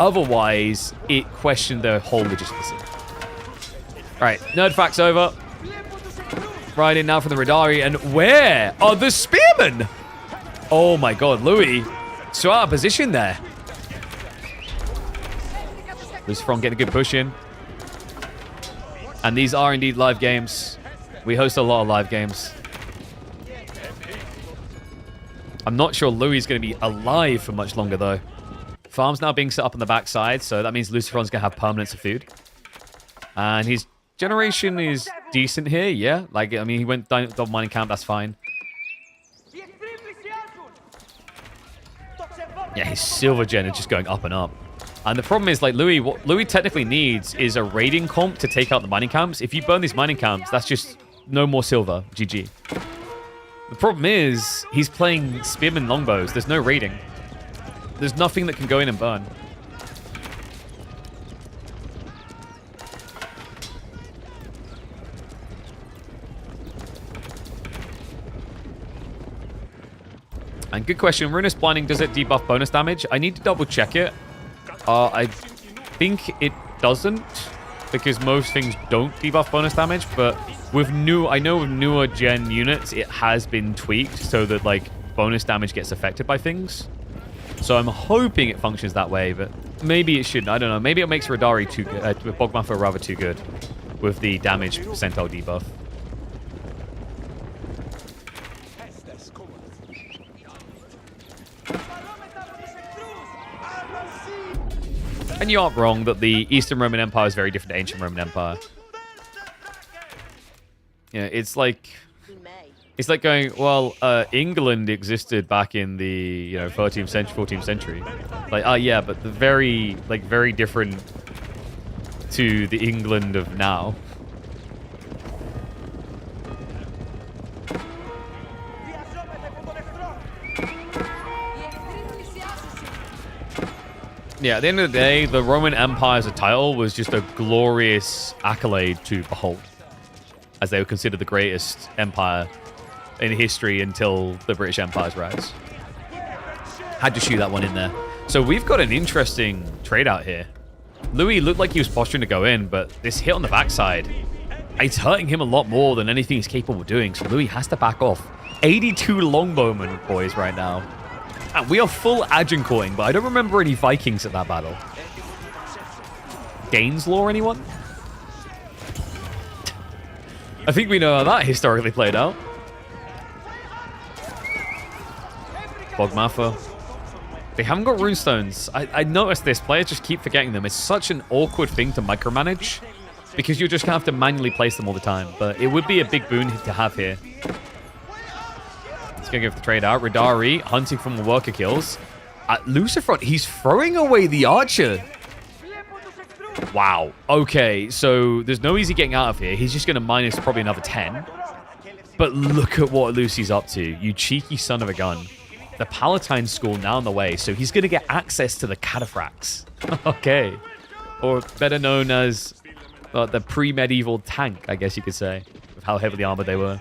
Otherwise, it questioned their whole legitimacy. All right, nerd facts over. Right in now from the Radari, and where are the spearmen? Oh my god, Louis, so out of position there. Lucifer getting a good push in. And these are indeed live games. We host a lot of live games. I'm not sure Louis is going to be alive for much longer, though. Farm's now being set up on the backside, so that means Lucifer's going to have permanence of food. And his generation is decent here, yeah. Like, I mean, he went down to mining camp, that's fine. Yeah, his silver gen is just going up and up. And the problem is, like, Louis, what Louis technically needs is a raiding comp to take out the mining camps. If you burn these mining camps, that's just no more silver. GG. The problem is, he's playing spearmen longbows. There's no raiding. There's nothing that can go in and burn. And good question, Ruinous Blinding, does it debuff bonus damage? I need to double check it. I think it doesn't, because most things don't debuff bonus damage, but with I know with newer gen units, it has been tweaked so that, like, bonus damage gets affected by things. So I'm hoping it functions that way, but maybe it shouldn't. I don't know. Maybe it makes Radari too good, Bogmaffer rather too good with the damage percentile debuff. And you aren't wrong that the Eastern Roman Empire is very different to Ancient Roman Empire. Yeah, it's like going, well, England existed back in the 13th century, 14th century. Like, yeah, but the very different to the England of now. Yeah, at the end of the day, the Roman Empire as a title was just a glorious accolade to behold, as they were considered the greatest empire in history until the British Empire's rise. Had to shoot that one in there. So we've got an interesting trade out here. Louis looked like he was posturing to go in, but this hit on the backside, it's hurting him a lot more than anything he's capable of doing, so Louis has to back off. 82 longbowmen, boys, right now. And we are full Agincourt, but I don't remember any Vikings at that battle. Danes lore, anyone? I think we know how that historically played out. Bogmaffer. They haven't got runestones. I noticed this. Players just keep forgetting them. It's such an awkward thing to micromanage because you're just going to have to manually place them all the time. But it would be a big boon to have here. Let's go give the trade out. Radari hunting for more worker kills. At Lucifer, he's throwing away the archer. Wow. Okay, so there's no easy getting out of here. He's just going to minus probably another 10. But look at what Lucy's up to. You cheeky son of a gun. The Palatine School now on the way, so he's going to get access to the cataphracts. Okay. Or better known as the pre-medieval tank, I guess you could say, with how heavily armored they were.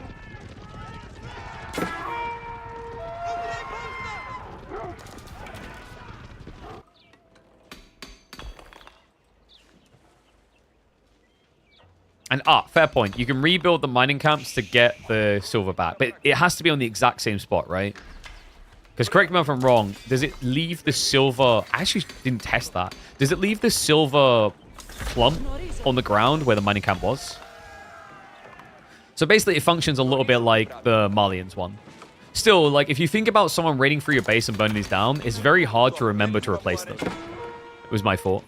And, fair point. You can rebuild the mining camps to get the silver back. But it has to be on the exact same spot, right? Because correct me if I'm wrong. Does it leave the silver... I actually didn't test that. Does it leave the silver clump on the ground where the mining camp was? So basically, it functions a little bit like the Malians one. Still, like, if you think about someone raiding through your base and burning these down, it's very hard to remember to replace them. It was my fault.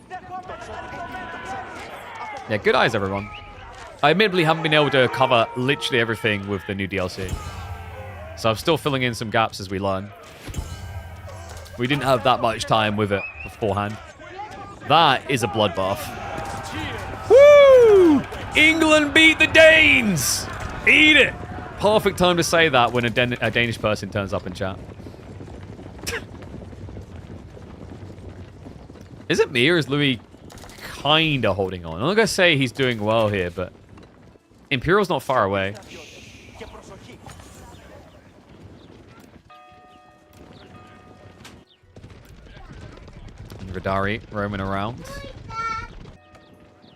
Yeah, good eyes, everyone. I admittedly haven't been able to cover literally everything with the new DLC. So I'm still filling in some gaps as we learn. We didn't have that much time with it beforehand. That is a bloodbath. Woo! England beat the Danes! Eat it! Perfect time to say that when a Danish person turns up in chat. Is it me or is Louis kind of holding on. I'm not going to say he's doing well here, but Imperial's not far away. Radari roaming around.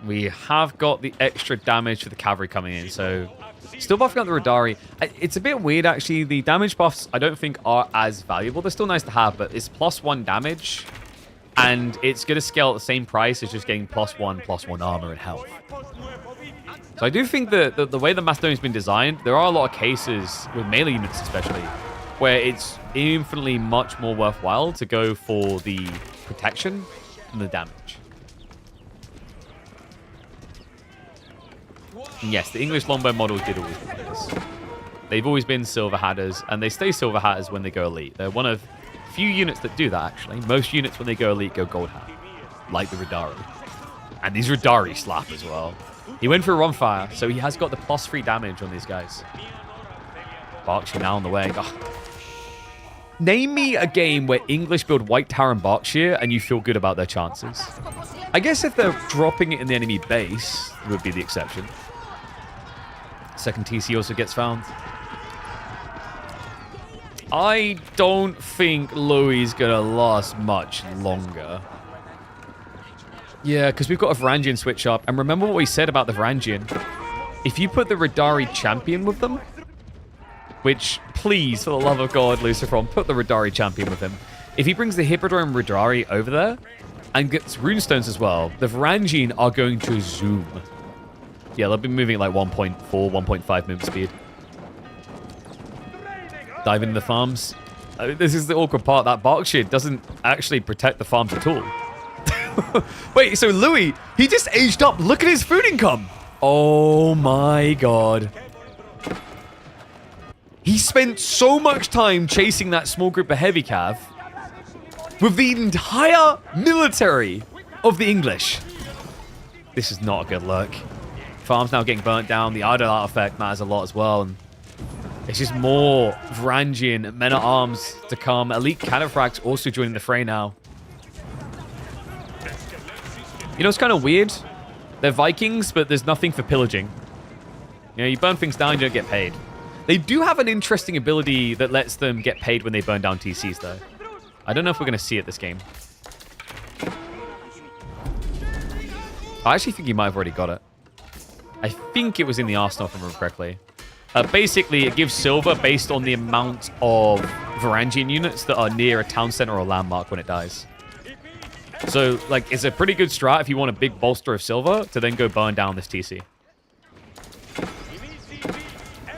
We have got the extra damage for the cavalry coming in, so still buffing up the Radari. It's a bit weird, actually. The damage buffs, I don't think, are as valuable. They're still nice to have, but it's +1 damage, and it's going to scale at the same price as just getting +1 armor and health. So I do think that the way the Macedonian's been designed, there are a lot of cases, with melee units especially, where it's infinitely much more worthwhile to go for the protection than the damage. And yes, the English longbow models did always do this. They've always been silver hatters, and they stay silver hatters when they go elite. They're one of few units that do that, actually. Most units, when they go elite, go gold hat, like the Radari. And these Radari slap as well. He went for a run fire, so he has got the +3 damage on these guys. Berkshire now on the way. Oh. Name me a game where English build White Tower and Berkshire and you feel good about their chances. I guess if they're dropping it in the enemy base, would be the exception. Second TC also gets found. I don't think Louis is going to last much longer. Yeah, because we've got a Varangian switch up. And remember what we said about the Varangian. If you put the Radari champion with them, which, please, for the love of God, Lucifer, put the Radari champion with him. If he brings the Hippodrome Radari over there and gets runestones as well, the Varangian are going to zoom. Yeah, they'll be moving at like 1.4, 1.5 movement speed. Dive into the farms. I mean, this is the awkward part. That Berkshire doesn't actually protect the farms at all. Wait, so Louis, he just aged up. Look at his food income. Oh my God. He spent so much time chasing that small group of heavy cav with the entire military of the English. This is not a good look. Farm's now getting burnt down. The idle artifact matters a lot as well. And it's just more Varangian men-at-arms to come. Elite Cataphracts also joining the fray now. You know, it's kind of weird. They're Vikings, but there's nothing for pillaging. You know, you burn things down, you don't get paid. They do have an interesting ability that lets them get paid when they burn down TCs, though. I don't know if we're going to see it this game. I actually think you might have already got it. I think it was in the arsenal, if I remember correctly. Basically, it gives silver based on the amount of Varangian units that are near a town center or landmark when it dies. So, like, it's a pretty good strat if you want a big bolster of silver to then go burn down this TC.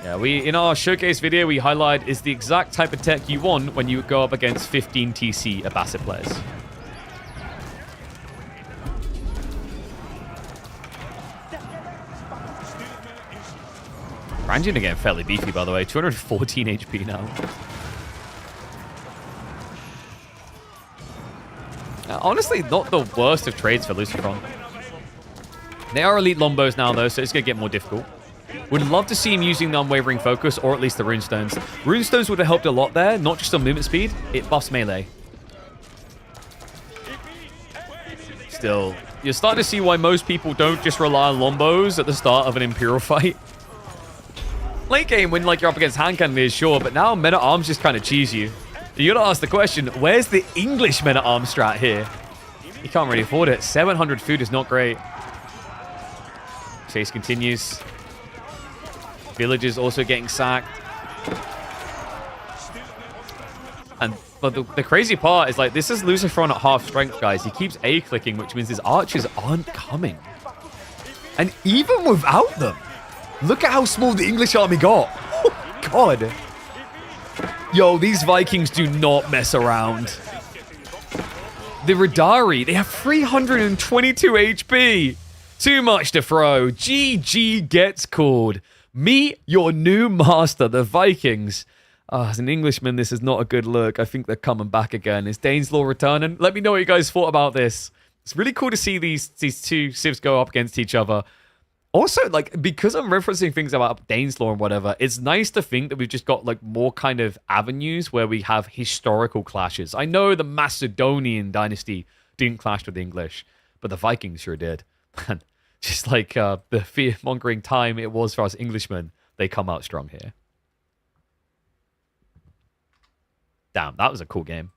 Yeah, in our showcase video, we highlight is the exact type of tech you want when you go up against 15 TC Abbasid players. Varangian again, fairly beefy, by the way. 214 HP now. Honestly, not the worst of trades for Lucifer. They are elite Lombos now, though, so it's going to get more difficult. Would love to see him using the Unwavering Focus, or at least the Runestones. Runestones would have helped a lot there, not just on movement speed. It buffs melee. Still, you're starting to see why most people don't just rely on Lombos at the start of an Imperial fight. Late game, when like you're up against hand cannoneers, sure, but now men-at-arms just kind of cheese you. You gotta ask the question, where's the English men-at-arms strat here? You can't really afford it. 700 food is not great. Chase continues. Villagers also getting sacked. But the crazy part is, like, this is Lucifer at half strength, guys. He keeps A-clicking, which means his archers aren't coming. And even without them, look at how small the English army got. Oh, God. Yo, these Vikings do not mess around. The Radari, they have 322 HP. Too much to throw. GG gets called. Meet your new master, the Vikings. As an Englishman, this is not a good look. I think they're coming back again. Is Dane's Law returning? Let me know what you guys thought about this. It's really cool to see these two civs go up against each other. Also, like, because I'm referencing things about Dane's Law and whatever, it's nice to think that we've just got, like, more kind of avenues where we have historical clashes. I know the Macedonian dynasty didn't clash with the English, but the Vikings sure did. And just like the fear-mongering time it was for us Englishmen, they come out strong here. Damn, that was a cool game.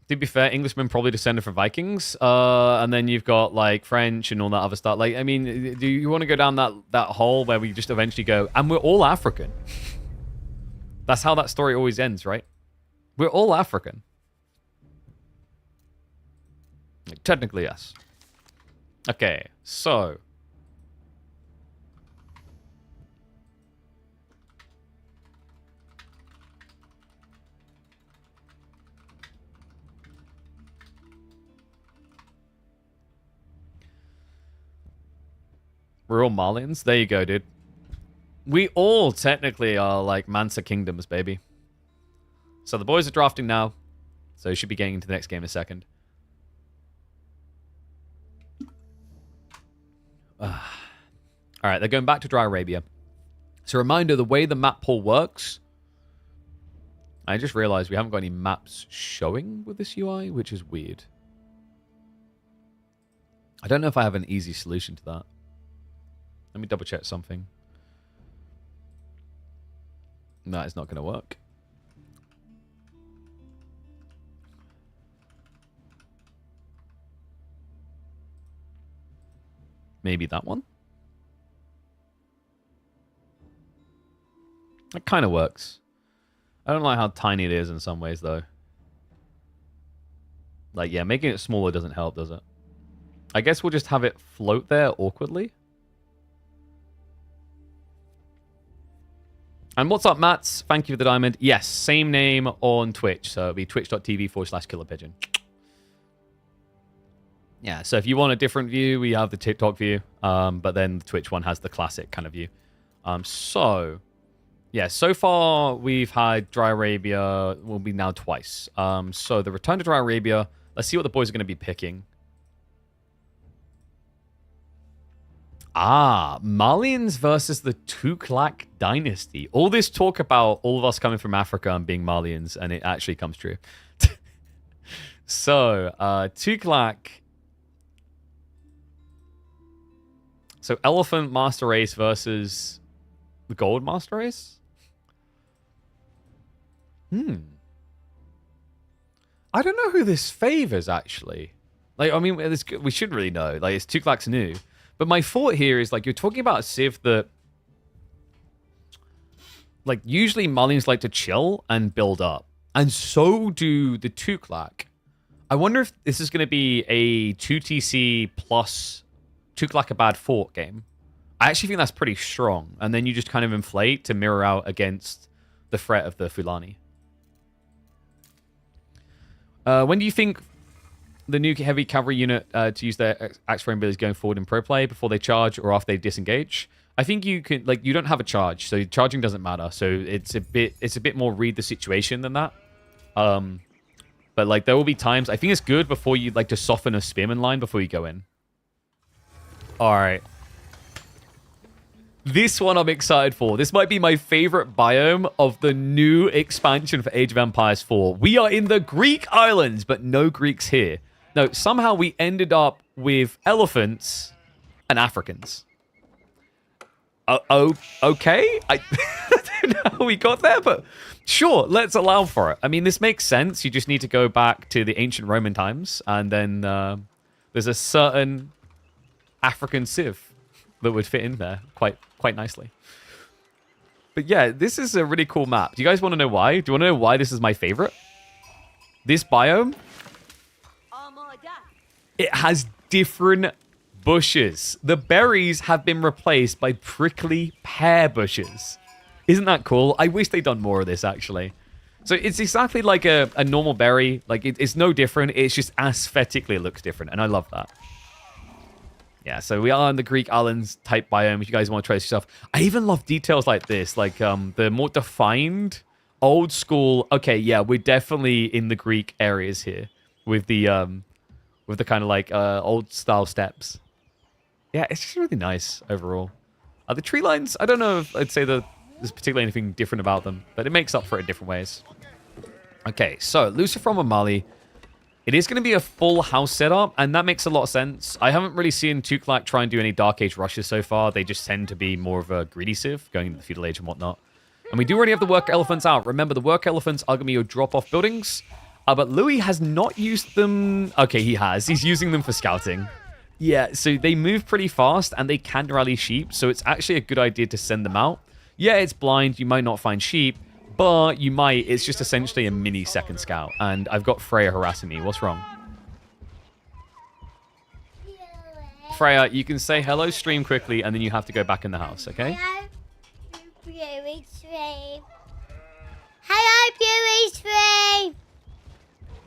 To be fair, Englishmen probably descended from Vikings, and then you've got like French and all that other stuff. Like, I mean, do you want to go down that hole where we just eventually go, and we're all African? That's how that story always ends, right? We're all African. Like, technically, yes. Okay, so we're all Malians. There you go, dude. We all technically are like Mansa Kingdoms, baby. So the boys are drafting now. So you should be getting into the next game in a second. Alright, they're going back to Dry Arabia. So a reminder, the way the map pool works... I just realized we haven't got any maps showing with this UI, which is weird. I don't know if I have an easy solution to that. Let me double check something. No, it's not going to work. Maybe that one? It kind of works. I don't like how tiny it is in some ways, though. Like, yeah, making it smaller doesn't help, does it? I guess we'll just have it float there awkwardly. And what's up, Mats? Thank you for the diamond. Yes, same name on Twitch. So it'll be twitch.tv/killerpigeon. Yeah, so if you want a different view, we have the TikTok view. But then the Twitch one has the classic kind of view. Yeah, so far we've had Dry Arabia, will be now twice. So the return to Dry Arabia, let's see what the boys are going to be picking. Malians versus the Tughlaq Dynasty. All this talk about all of us coming from Africa and being Malians, and it actually comes true. So, Tughlaq. So, Elephant Master Race versus the Gold Master Race? I don't know who this favors, actually. Like, I mean, we should really know. Like, it's Tughlaq's new. But my thought here is, like, you're talking about a civ that... Like, usually Malians like to chill and build up. And so do the Tughlaq. I wonder if this is going to be a 2TC plus Tughlaqabad fort game. I actually think that's pretty strong. And then you just kind of inflate to mirror out against the threat of the Fulani. When do you think the new heavy cavalry unit to use their axe throwing abilities going forward in pro play before they charge or after they disengage? I think you can, like, you don't have a charge, so charging doesn't matter. So it's a bit more read the situation than that. But like there will be times I think it's good before you like to soften a spearman line before you go in. All right. This one I'm excited for. This might be my favorite biome of the new expansion for Age of Empires 4. We are in the Greek islands, but no Greeks here. No, somehow we ended up with elephants and Africans. Okay? I don't know how we got there, but sure, let's allow for it. I mean, this makes sense. You just need to go back to the ancient Roman times, and then there's a certain African civ that would fit in there quite nicely. But yeah, this is a really cool map. Do you guys want to know why? Do you want to know why this is my favorite? This biome, it has different bushes. The berries have been replaced by prickly pear bushes. Isn't that cool? I wish they'd done more of this, actually. So it's exactly like a normal berry. Like, it's no different. It's just aesthetically it looks different, and I love that. Yeah, so we are in the Greek islands type biome. If you guys want to try this stuff, I even love details like this, like the more defined Old school. Okay, yeah, we're definitely in the Greek areas here with the kind of like old style steps. Yeah, it's just really nice overall. The tree lines, I don't know if I'd say that there's particularly anything different about them, but it makes up for it in different ways. Okay, so Lucifer and Mali. It is going to be a full house setup, and that makes a lot of sense. I haven't really seen Tuklak try and do any Dark Age rushes so far. They just tend to be more of a greedy civ, going into the Feudal Age and whatnot. And we do already have the Work Elephants out. Remember, the Work Elephants are going to be your drop-off buildings, but Louis has not used them. Okay, he has. He's using them for scouting. Yeah, so they move pretty fast, and they can rally sheep, so it's actually a good idea to send them out. Yeah, it's blind. You might not find sheep, but you might. It's just essentially a mini second scout. And I've got Freya harassing me. What's wrong? Freya, you can say hello stream quickly, and then you have to go back in the house, okay? Hello, viewing stream. Hello, viewing stream.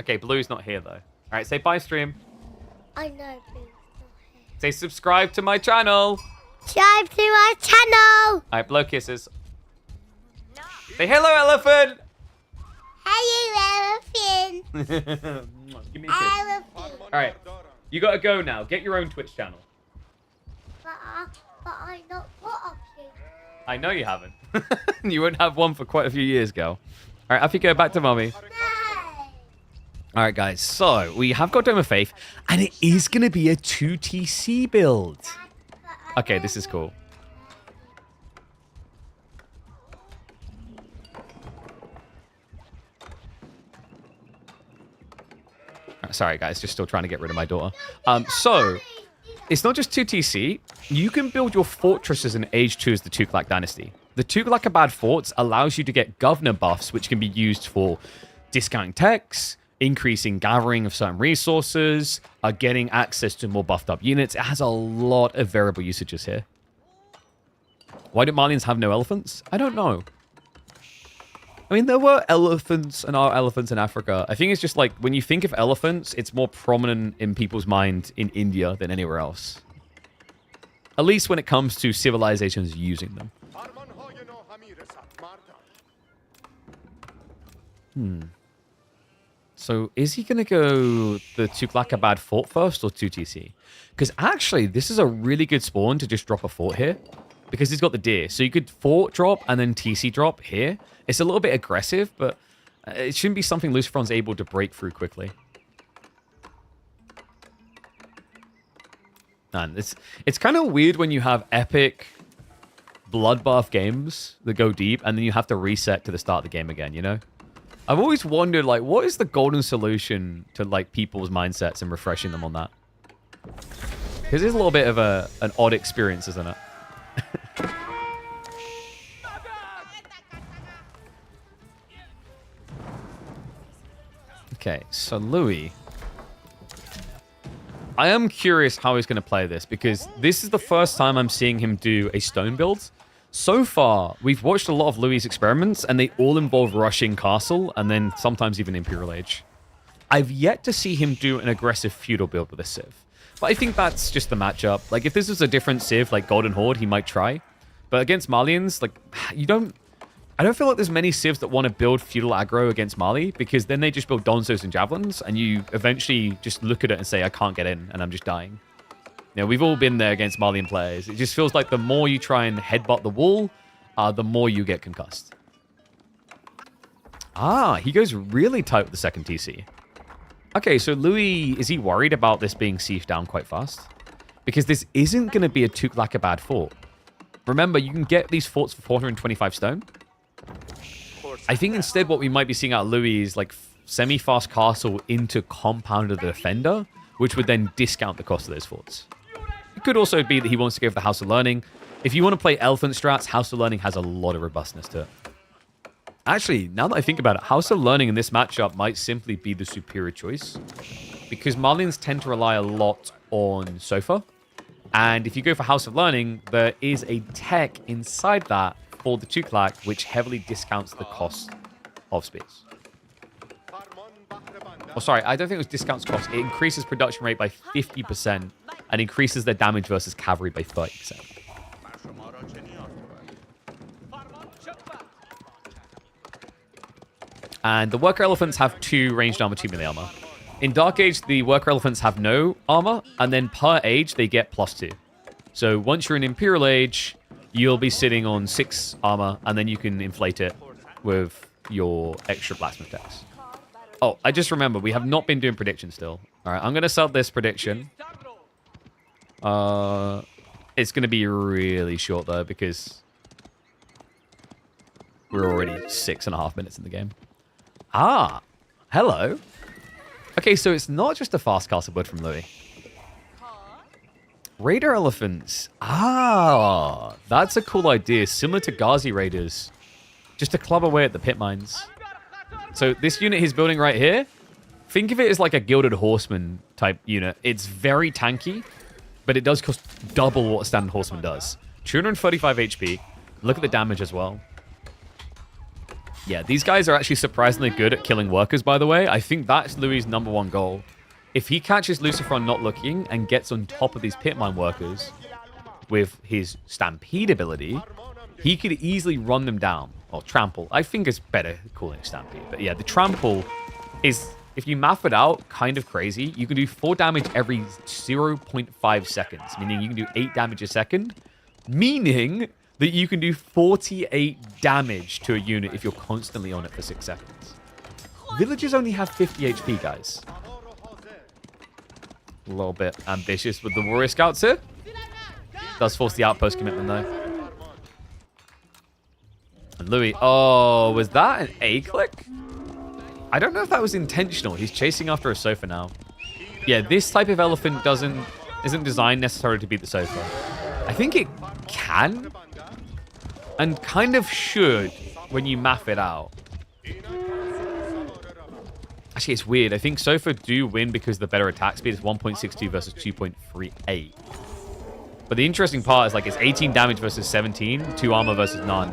Okay, Blue's not here, though. All right, say bye, stream. I know Blue's not here. Say subscribe to my channel. Subscribe to our channel. All right, blow kisses. Say hello, elephant. Hello, elephant. Give me a kiss. Elephant. All right, you gotta go now. Get your own Twitch channel. But I not put up you. I know you haven't. You won't have one for quite a few years, girl. All right, off you go back to mommy. No. All right, guys. So we have got Dome of Faith, and it is gonna be a 2TC build. Okay, this is cool. Sorry, guys, just still trying to get rid of my daughter. So, it's not just 2TC. You can build your fortresses in Age 2 as the Tuklak Dynasty. The Tuklakabad Forts allows you to get governor buffs, which can be used for discounting techs, increasing gathering of certain resources, getting access to more buffed up units. It has a lot of variable usages here. Why do Malians have no elephants? I don't know. I mean, there were elephants and are elephants in Africa. I think it's just like, when you think of elephants, it's more prominent in people's mind in India than anywhere else. At least when it comes to civilizations using them. So, is he going to go the Tuklakabad fort first or 2TC? Because actually, this is a really good spawn to just drop a fort here. Because he's got the deer. So you could fort drop and then TC drop here. It's a little bit aggressive, but it shouldn't be something Lucifer's able to break through quickly. Man, it's kind of weird when you have epic bloodbath games that go deep, and then you have to reset to the start of the game again, you know? I've always wondered, like, what is the golden solution to, like, people's mindsets and refreshing them on that? Because it's a little bit of an odd experience, isn't it? Okay, so Louis. I am curious how he's going to play this, because this is the first time I'm seeing him do a stone build. So far, we've watched a lot of Louis' experiments, and they all involve rushing castle, and then sometimes even Imperial Age. I've yet to see him do an aggressive feudal build with a civ. But I think that's just the matchup. Like, if this was a different civ, like Golden Horde, he might try. But against Malians, like, I don't feel like there's many civs that want to build feudal aggro against Mali, because then they just build Donzos and Javelins, and you eventually just look at it and say, I can't get in, and I'm just dying. You know, we've all been there against Malian players. It just feels like the more you try and headbutt the wall, the more you get concussed. Ah, he goes really tight with the second TC. Okay, so Louis, is he worried about this being sieged down quite fast? Because this isn't going to be a Tuklakabad fort. Remember, you can get these forts for 425 stone. I think instead what we might be seeing out of Louis is like semi-fast castle into Compound of the Defender, which would then discount the cost of those forts. It could also be that he wants to go for the House of Learning. If you want to play Elephant strats, House of Learning has a lot of robustness to it. Actually, now that I think about it, House of Learning in this matchup might simply be the superior choice, because Malians tend to rely a lot on Sofa. And if you go for House of Learning, there is a tech inside that for the Tuklak, which heavily discounts the cost of spears. Oh, sorry, I don't think it was discounts cost. It increases production rate by 50% and increases their damage versus cavalry by 30%. And the worker elephants have 2 ranged armor, 2 melee armor. In Dark Age, the worker elephants have no armor, and then per age, they get +2. So once you're in Imperial Age, you'll be sitting on 6 armor, and then you can inflate it with your extra blacksmith decks. Oh, I just remember, we have not been doing predictions still. All right, I'm going to sell this prediction. It's going to be really short, though, because we're already 6.5 minutes in the game. Ah, hello. Okay, so it's not just a fast castle bird from Louis. Raider elephants. Ah, that's a cool idea. Similar to Ghazi Raiders. Just to club away at the pit mines. So this unit he's building right here, think of it as like a Gilded Horseman type unit. It's very tanky, but it does cost double what a standard horseman does. 235 HP. Look at the damage as well. Yeah, these guys are actually surprisingly good at killing workers, by the way. I think that's Louis' #1 goal. If he catches Lucifer on not looking and gets on top of these pit mine workers with his Stampede ability, he could easily run them down. Or trample. I think it's better calling Stampede. But yeah, the trample is, if you math it out, kind of crazy. You can do 4 damage every 0.5 seconds, meaning you can do 8 damage a second, meaning that you can do 48 damage to a unit if you're constantly on it for 6 seconds. Villagers only have 50 HP, guys. A little bit ambitious with the warrior scouts here. Does force the outpost commitment, though. And Louis, oh, was that an A-click? I don't know if that was intentional. He's chasing after a sofa now. Yeah, this type of elephant isn't designed necessarily to beat the sofa. I think it can, and kind of should when you map it out. Actually, it's weird. I think sofa do win because the better attack speed is 1.62 versus 2.38. But the interesting part is, like, it's 18 damage versus 17, 2 armor versus none.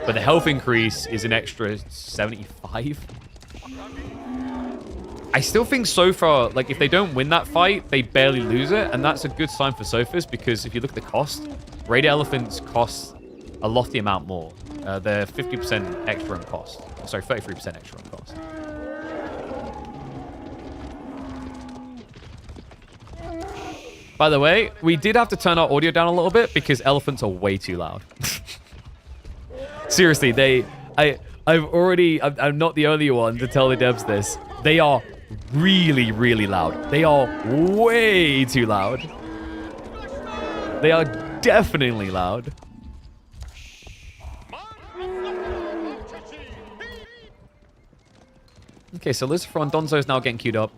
But the health increase is an extra 75. I still think Sofa, like, if they don't win that fight, they barely lose it. And that's a good sign for Sofas, because if you look at the cost, Raider Elephants cost a lofty amount more. They're 50% extra in cost. Sorry, 33% extra in cost. By the way, we did have to turn our audio down a little bit because elephants are way too loud. Seriously, I'm not the only one to tell the devs this. They are really, really loud. They are way too loud. They are definitely loud. Okay, so Lucifer and Donzo is now getting queued up.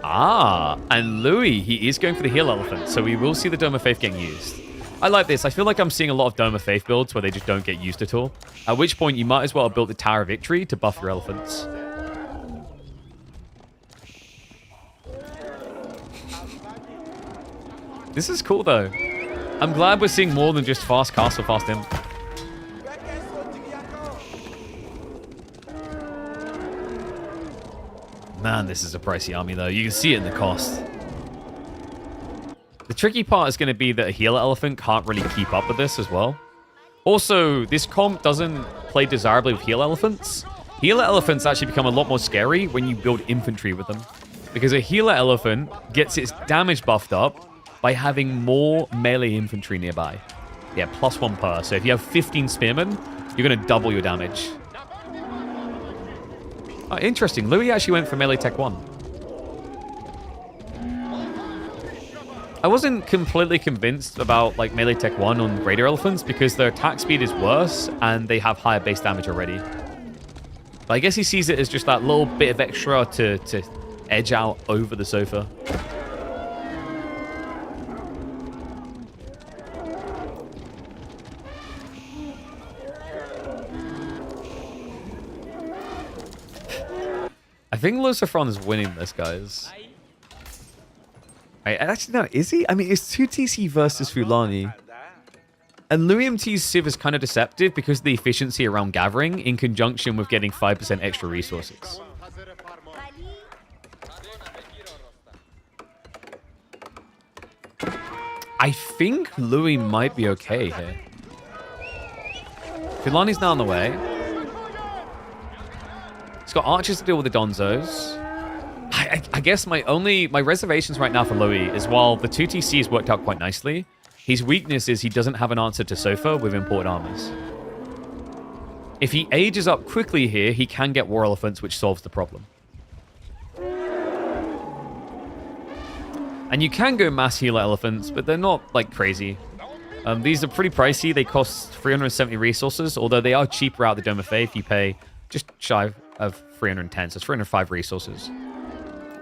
Ah, and Louis, he is going for the heal elephant, so we will see the Dome of Faith getting used. I like this. I feel like I'm seeing a lot of Dome of Faith builds where they just don't get used at all. At which point, you might as well have built the Tower of Victory to buff your elephants. This is cool, though. I'm glad we're seeing more than just fast castle, fast imp. Man, this is a pricey army, though. You can see it in the cost. The tricky part is going to be that a healer elephant can't really keep up with this as well. Also, this comp doesn't play desirably with healer elephants. Healer elephants actually become a lot more scary when you build infantry with them. Because a healer elephant gets its damage buffed up by having more melee infantry nearby. Yeah, +1 per. So if you have 15 spearmen, you're going to double your damage. Oh, interesting. Louis actually went for melee tech 1. I wasn't completely convinced about like melee tech 1 on Raider Elephants because their attack speed is worse and they have higher base damage already. But I guess he sees it as just that little bit of extra to edge out over the sofa. I think Lucifer is winning this, guys. Actually, no, is he? I mean, it's 2TC versus Fulani. And Louis MT's Civ is kind of deceptive because of the efficiency around gathering in conjunction with getting 5% extra resources. I think Louis might be okay here. Filani's now on the way. He's got archers to deal with the Donzos. I guess my reservations right now for Louis is while the 2TC has worked out quite nicely, his weakness is he doesn't have an answer to Sofa with imported armors. If he ages up quickly here, he can get War Elephants, which solves the problem. And you can go mass healer elephants, but they're not, like, crazy. These are pretty pricey. They cost 370 resources, although they are cheaper out the Dome of Fae if you pay just shy of 310, so it's 305 resources.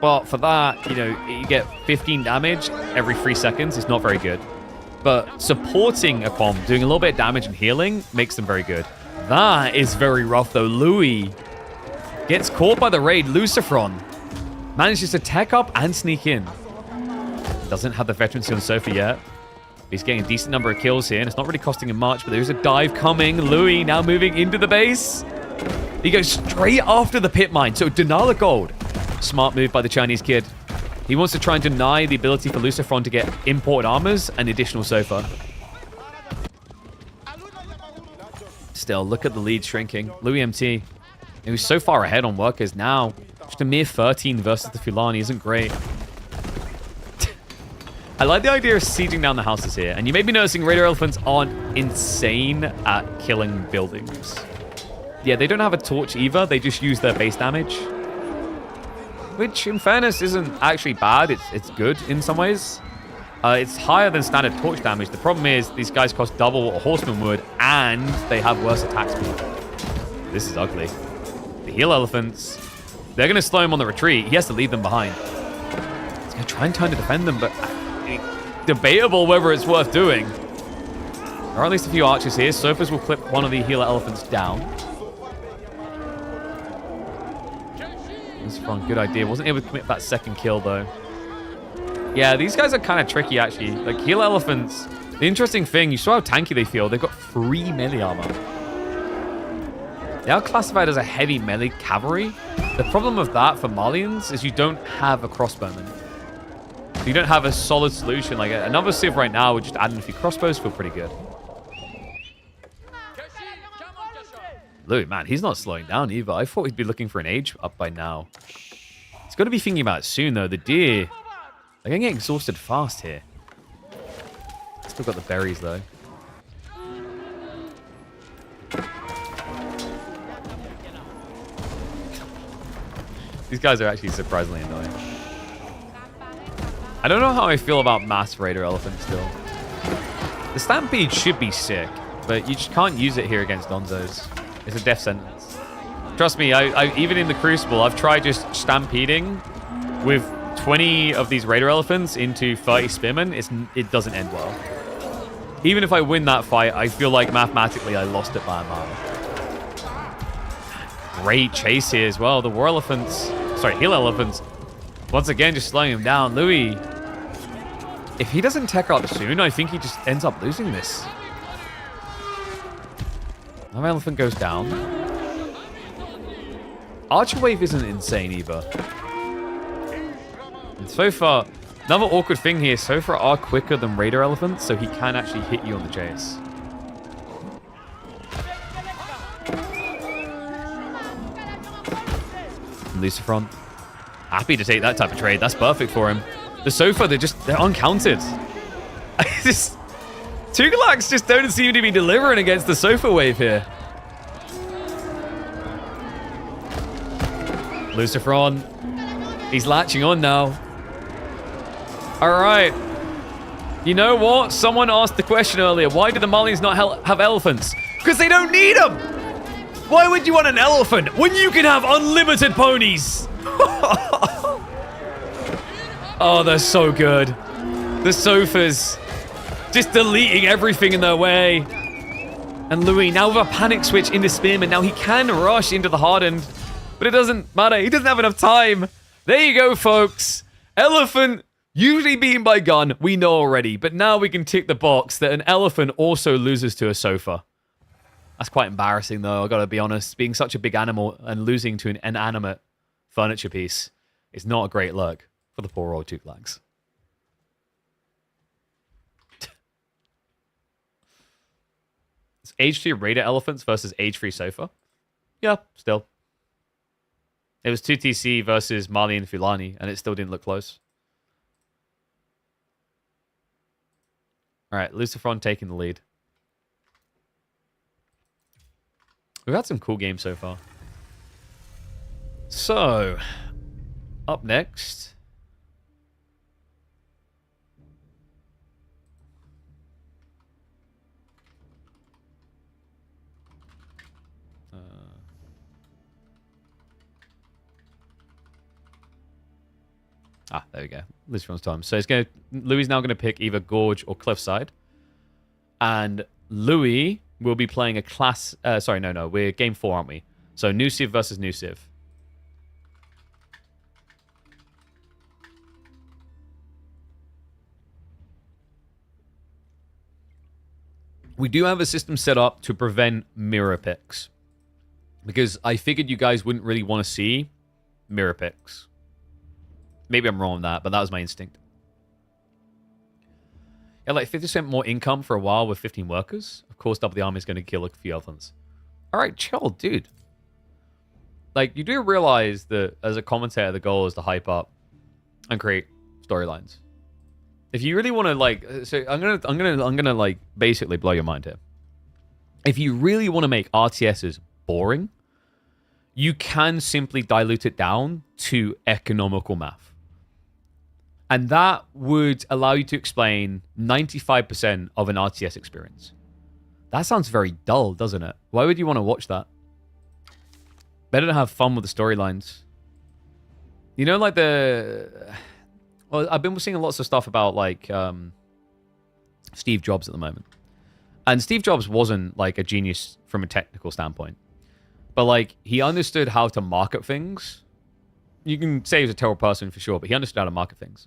But for that, you know, you get 15 damage every 3 seconds. It's not very good. But supporting a comp, doing a little bit of damage and healing, makes them very good. That is very rough, though. Louis gets caught by the raid. Lucifer manages to tech up and sneak in. Doesn't have the veterancy on Sofa yet. He's getting a decent number of kills here, and it's not really costing him much, but there's a dive coming. Louis now moving into the base. He goes straight after the pit mine, so Denala Gold. Smart move by the Chinese kid. He wants to try and deny the ability for Lucifer to get imported armors and additional Sofa. Still, look at the lead shrinking. Louis MT, he was so far ahead on workers now. Just a mere 13 versus the Fulani isn't great. I like the idea of sieging down the houses here. And you may be noticing Raider Elephants aren't insane at killing buildings. Yeah, they don't have a torch either. They just use their base damage. Which, in fairness, isn't actually bad. It's good in some ways. It's higher than standard torch damage. The problem is these guys cost double what a horseman would, and they have worse attack speed. This is ugly. The heal elephants, they're going to slow him on the retreat. He has to leave them behind. He's going to try and turn to defend them, but debatable whether it's worth doing. There are at least a few archers here. Surfers will clip one of the healer elephants down. That's fun. Good idea. Wasn't able to commit that second kill, though. Yeah, these guys are kind of tricky, actually. Like, healer elephants, the interesting thing, you saw how tanky they feel. They've got 3 melee armor. They are classified as a heavy melee cavalry. The problem with that for Malians is you don't have a crossbowman. You don't have a solid solution. Like, another civ right now would just add in a few crossbows, feel pretty good. Louis, man, he's not slowing down either. I thought he'd be looking for an age up by now. He's got to be thinking about it soon, though. The deer, they're going to get exhausted fast here. Still got the berries, though. These guys are actually surprisingly annoying. I don't know how I feel about mass Raider Elephant still. The Stampede should be sick, but you just can't use it here against Donzos. It's a death sentence. Trust me, I even in the Crucible, I've tried just stampeding with 20 of these Raider Elephants into 30 Spearmen. It doesn't end well. Even if I win that fight, I feel like mathematically I lost it by a mile. Great chase here as well. The War Elephants, sorry, Heal Elephants, once again just slowing him down. Louis, if he doesn't tech up soon, I think he just ends up losing this. Another elephant goes down. Archer Wave isn't insane either. And so far, another awkward thing here, so far are quicker than Raider Elephants, so he can actually hit you on the chase. Lucifer, happy to take that type of trade. That's perfect for him. The Sofa, they're uncounted. Tuglax just don't seem to be delivering against the Sofa wave here. Lucifer, he's latching on now. All right. You know what? Someone asked the question earlier. Why do the Malians not have elephants? Because they don't need them. Why would you want an elephant when you can have unlimited ponies? Oh, they're so good. The Sofas just deleting everything in their way. And Louis now with a panic switch into Spearman. Now he can rush into the Hardened, but it doesn't matter. He doesn't have enough time. There you go, folks. Elephant usually beaten by gun. We know already, but now we can tick the box that an elephant also loses to a Sofa. That's quite embarrassing, though, I gotta be honest. Being such a big animal and losing to an inanimate furniture piece is not a great look for the poor old Tuglax. elephants. Age 2 Raider elephants versus Age 3 Sofa. Yeah, still. It was 2TC versus Mali and Fulani, and it still didn't look close. All right, Lucifer taking the lead. We've had some cool games so far. So, up next. There we go. Lucifer's time. So Louis now going to pick either Gorge or Cliffside. And Louis will be playing a class... no. We're game 4, aren't we? So New Civ versus New Civ. We do have a system set up to prevent mirror picks. Because I figured you guys wouldn't really want to see mirror picks. Maybe I'm wrong on that, but that was my instinct. Yeah, like 50% more income for a while with 15 workers. Of course, Double the Army is going to kill a few elephants. All right, chill, dude. Like, you do realize that as a commentator, the goal is to hype up and create storylines. If you really want to, like, so I'm gonna like basically blow your mind here. If you really want to make RTSs boring, you can simply dilute it down to economical math. And that would allow you to explain 95% of an RTS experience. That sounds very dull, doesn't it? Why would you want to watch that? Better to have fun with the storylines. You know, like well, I've been seeing lots of stuff about, like, Steve Jobs at the moment. And Steve Jobs wasn't, like, a genius from a technical standpoint. But, like, he understood how to market things. You can say he was a terrible person for sure, but he understood how to market things.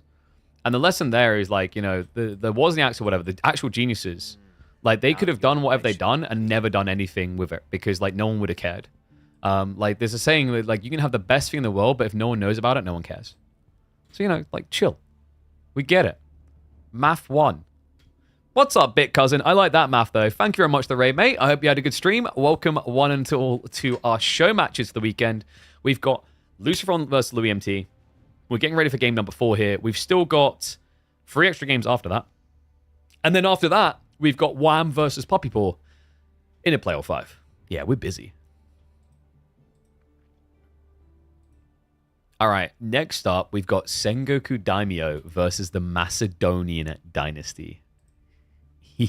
And the lesson there is, like, you know, the Wozniaks or whatever, the actual geniuses, like, they could have done whatever they'd done and never done anything with it because, like, no one would have cared. Like, there's a saying that, like, you can have the best thing in the world, but if no one knows about it, no one cares. So, you know, like, chill. We get it. Math 1. What's up, Bit Cousin? I like that math, though. Thank you very much, the raid, mate. I hope you had a good stream. Welcome, one and all, to our show matches for the weekend. We've got Lucifer versus Louis MT. We're getting ready for game number 4 here. We've still got 3 extra games after that. And then after that, we've got Wham versus Puppy Paw in a playoff 5. Yeah, we're busy. All right, next up, we've got Sengoku Daimyo versus the Macedonian Dynasty. All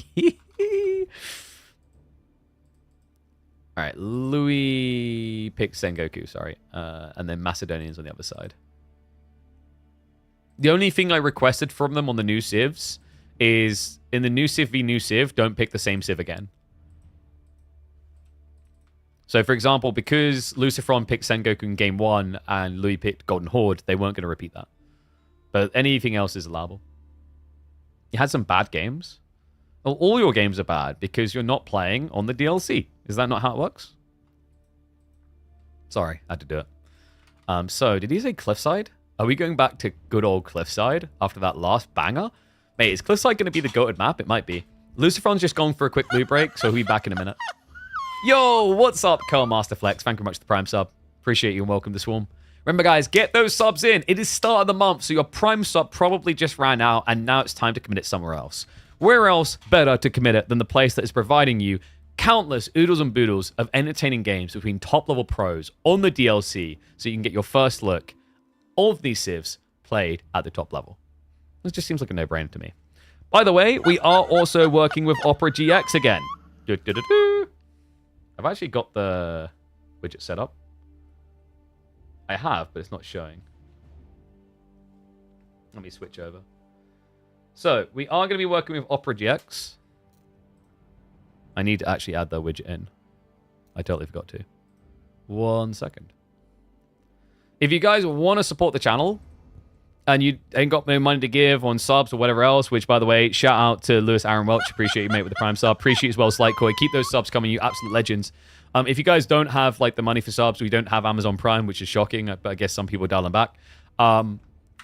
right, Louis picked Sengoku, sorry. And then Macedonians on the other side. The only thing I requested from them on the new civs is in the new civ v new civ, don't pick the same civ again. So, for example, because Lucifron picked Sengoku in game 1 and Louis picked Golden Horde, they weren't going to repeat that. But anything else is allowable. You had some bad games. Well, all your games are bad because you're not playing on the DLC. Is that not how it works? Sorry, I had to do it. So, did he say Cliffside? Are we going back to good old Cliffside after that last banger? Mate, is Cliffside going to be the goated map? It might be. Lucifron's just gone for a quick loo break, so he'll be back in a minute. Yo, what's up, Carl Masterflex? Thank you very much for the Prime sub. Appreciate you and welcome to Swarm. Remember, guys, get those subs in. It is start of the month, so your Prime sub probably just ran out, and now it's time to commit it somewhere else. Where else better to commit it than the place that is providing you countless oodles and boodles of entertaining games between top-level pros on the DLC, so you can get your first look of these civs played at the top level. This just seems like a no-brainer to me. By the way, we are also working with Opera GX again. I've actually got the widget set up. I have, but it's not showing. Let me switch over. So, we are going to be working with Opera GX. I need to actually add the widget in. I totally forgot to. 1 second. If you guys want to support the channel, and you ain't got no money to give on subs or whatever else, which, by the way, shout out to Lewis Aaron Welch. Appreciate you, mate, with the Prime sub. Appreciate you as well, Slightkoi. Keep those subs coming, you absolute legends. If you guys don't have, like, the money for subs, or you don't have Amazon Prime, which is shocking, but I guess some people dial them back.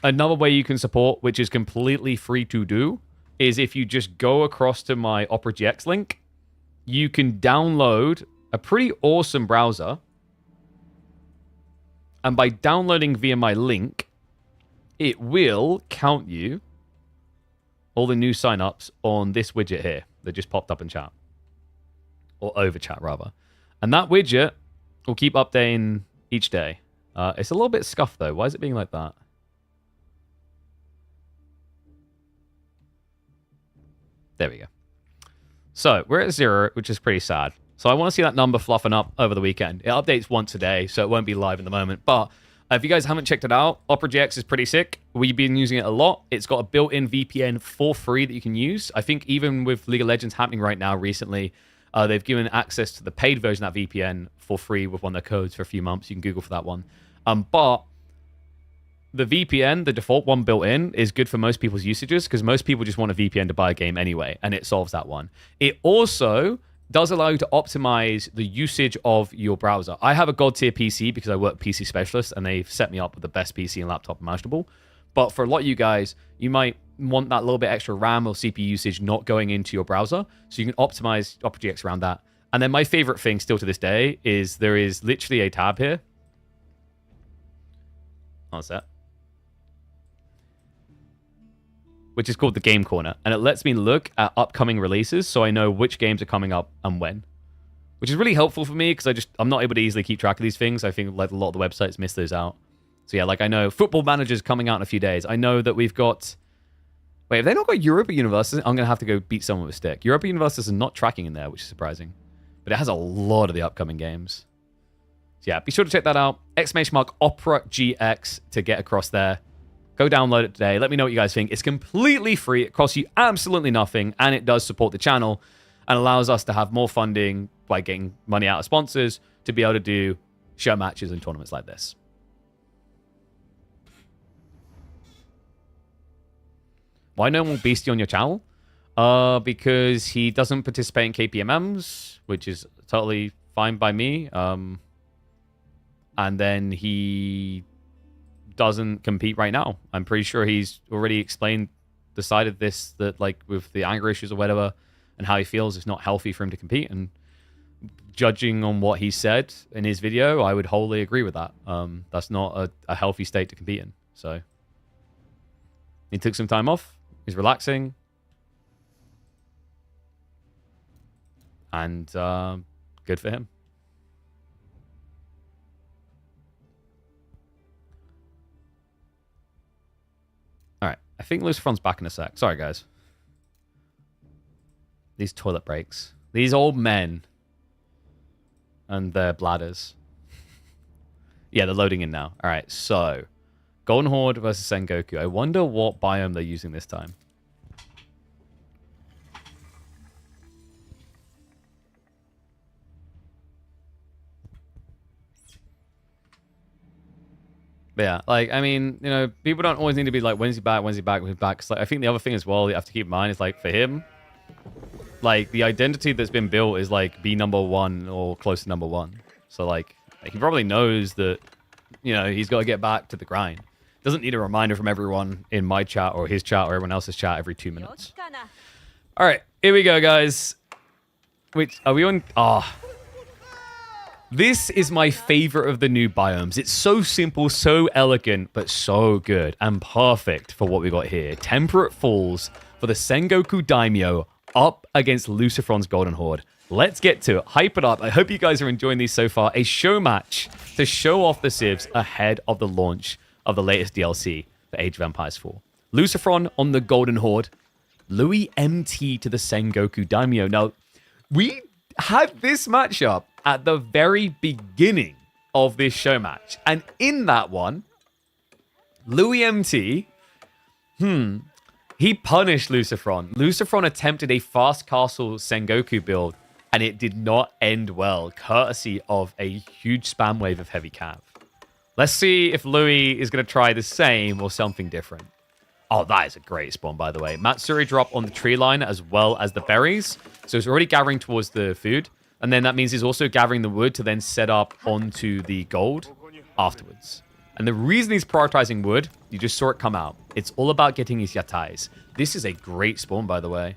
Another way you can support, which is completely free to do, is if you just go across to my Opera GX link, you can download a pretty awesome browser. And by downloading via my link, it will count you all the new signups on this widget here that just popped up in chat. Or over chat, rather. And that widget will keep updating each day. It's a little bit scuffed, though. Why is it being like that? There we go. So, we're at 0, which is pretty sad. So, I want to see that number fluffing up over the weekend. It updates once a day, so it won't be live in the moment. But if you guys haven't checked it out, Opera GX is pretty sick. We've been using it a lot. It's got a built-in VPN for free that you can use. I think even with League of Legends happening right now recently, they've given access to the paid version of that VPN for free with one of their codes for a few months. You can Google for that one. But the VPN, the default one built in, is good for most people's usages because most people just want a VPN to buy a game anyway, and it solves that one. It also does allow you to optimize the usage of your browser. I have a God tier PC because I work PC specialist, and they've set me up with the best PC and laptop imaginable. But for a lot of you guys, you might want that little bit extra RAM or CPU usage not going into your browser, so you can optimize Opera GX around that. And then my favorite thing still to this day is there is literally a tab here. What's that? Which is called the Game Corner. And it lets me look at upcoming releases so I know which games are coming up and when. Which is really helpful for me because I'm not able to easily keep track of these things. I think like a lot of the websites miss those out. So yeah, like I know Football Manager's coming out in a few days. I know that we've got... Wait, have they not got Europa Universes? I'm going to have to go beat someone with a stick. Europa Universes is not tracking in there, which is surprising. But it has a lot of the upcoming games. So yeah, be sure to check that out. !Opera GX to get across there. Go download it today. Let me know what you guys think. It's completely free. It costs you absolutely nothing, and it does support the channel and allows us to have more funding by getting money out of sponsors to be able to do show matches and tournaments like this. Why no more Beastie on your channel? Because he doesn't participate in KPMMs, which is totally fine by me. And then he doesn't compete right now. I'm pretty sure he's already decided this, that like with the anger issues or whatever, and how he feels it's not healthy for him to compete. And judging on what he said in his video, I would wholly agree with that. That's not a healthy state to compete in. So he took some time off. He's relaxing. And good for him. All right. I think Lucifer's back in a sec. Sorry, guys. These toilet breaks. These old men and their bladders. Yeah, they're loading in now. All right, so Golden Horde versus Sengoku. I wonder what biome they're using this time. But yeah, like, I mean, you know, people don't always need to be like, when's he back, when's he back, when's he back. Cause, like, I think the other thing as well you have to keep in mind is, like, for him, like, the identity that's been built is, like, be #1 or close to #1. So, like, he probably knows that, you know, he's got to get back to the grind. Doesn't need a reminder from everyone in my chat or his chat or everyone else's chat every 2 minutes. All right, here we go, guys. Which, are we on? Ah. This is my favorite of the new biomes. It's so simple, so elegant, but so good and perfect for what we got here. Temperate Falls for the Sengoku Daimyo up against Lucifer's Golden Horde. Let's get to it. Hype it up. I hope you guys are enjoying these so far. A show match to show off the civs ahead of the launch of the latest DLC for Age of Empires 4. Lucifer on the Golden Horde. Louis MT to the Sengoku Daimyo. Now, we had this matchup at the very beginning of this show match. And in that one, Louis MT, he punished Lucifer. Lucifer attempted a fast castle Sengoku build, and it did not end well, courtesy of a huge spam wave of heavy cav. Let's see if Louis is going to try the same or something different. Oh, that is a great spawn, by the way. Matsuri drop on the tree line as well as the berries. So it's already gathering towards the food. And then that means he's also gathering the wood to then set up onto the gold afterwards. And the reason he's prioritizing wood, you just saw it come out. It's all about getting his yatais. This is a great spawn, by the way.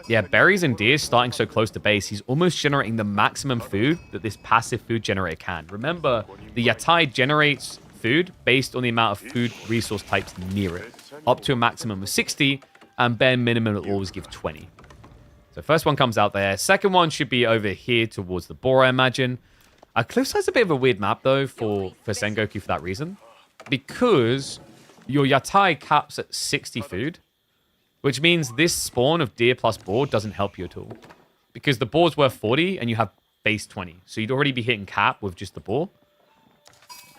Yeah, berries and deer starting so close to base, he's almost generating the maximum food that this passive food generator can. Remember, the Yatai generates food based on the amount of food resource types near it, up to a maximum of 60, and bare minimum will always give 20. So first one comes out there. Second one should be over here towards the boar, I imagine. Cliffside's a bit of a weird map, though, for Sengoku for that reason. Because your Yatai caps at 60 food, which means this spawn of deer plus boar doesn't help you at all. Because the boar's worth 40 and you have base 20. So you'd already be hitting cap with just the boar.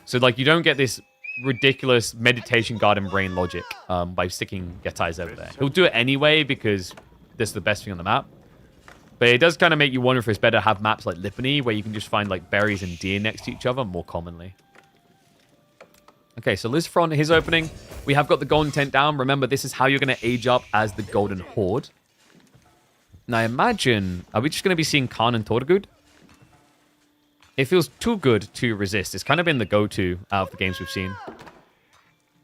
So, like, you don't get this ridiculous meditation garden brain logic by sticking Yatais over there. He'll do it anyway because this is the best thing on the map. But it does kind of make you wonder if it's better to have maps like Lipany where you can just find, like, berries and deer next to each other more commonly. Okay, so Lucifer on his opening. We have got the golden tent down. Remember, this is how you're going to age up as the golden horde. Now, imagine, are we just going to be seeing Khan and Tortugud? It feels too good to resist. It's kind of been the go-to out of the games we've seen.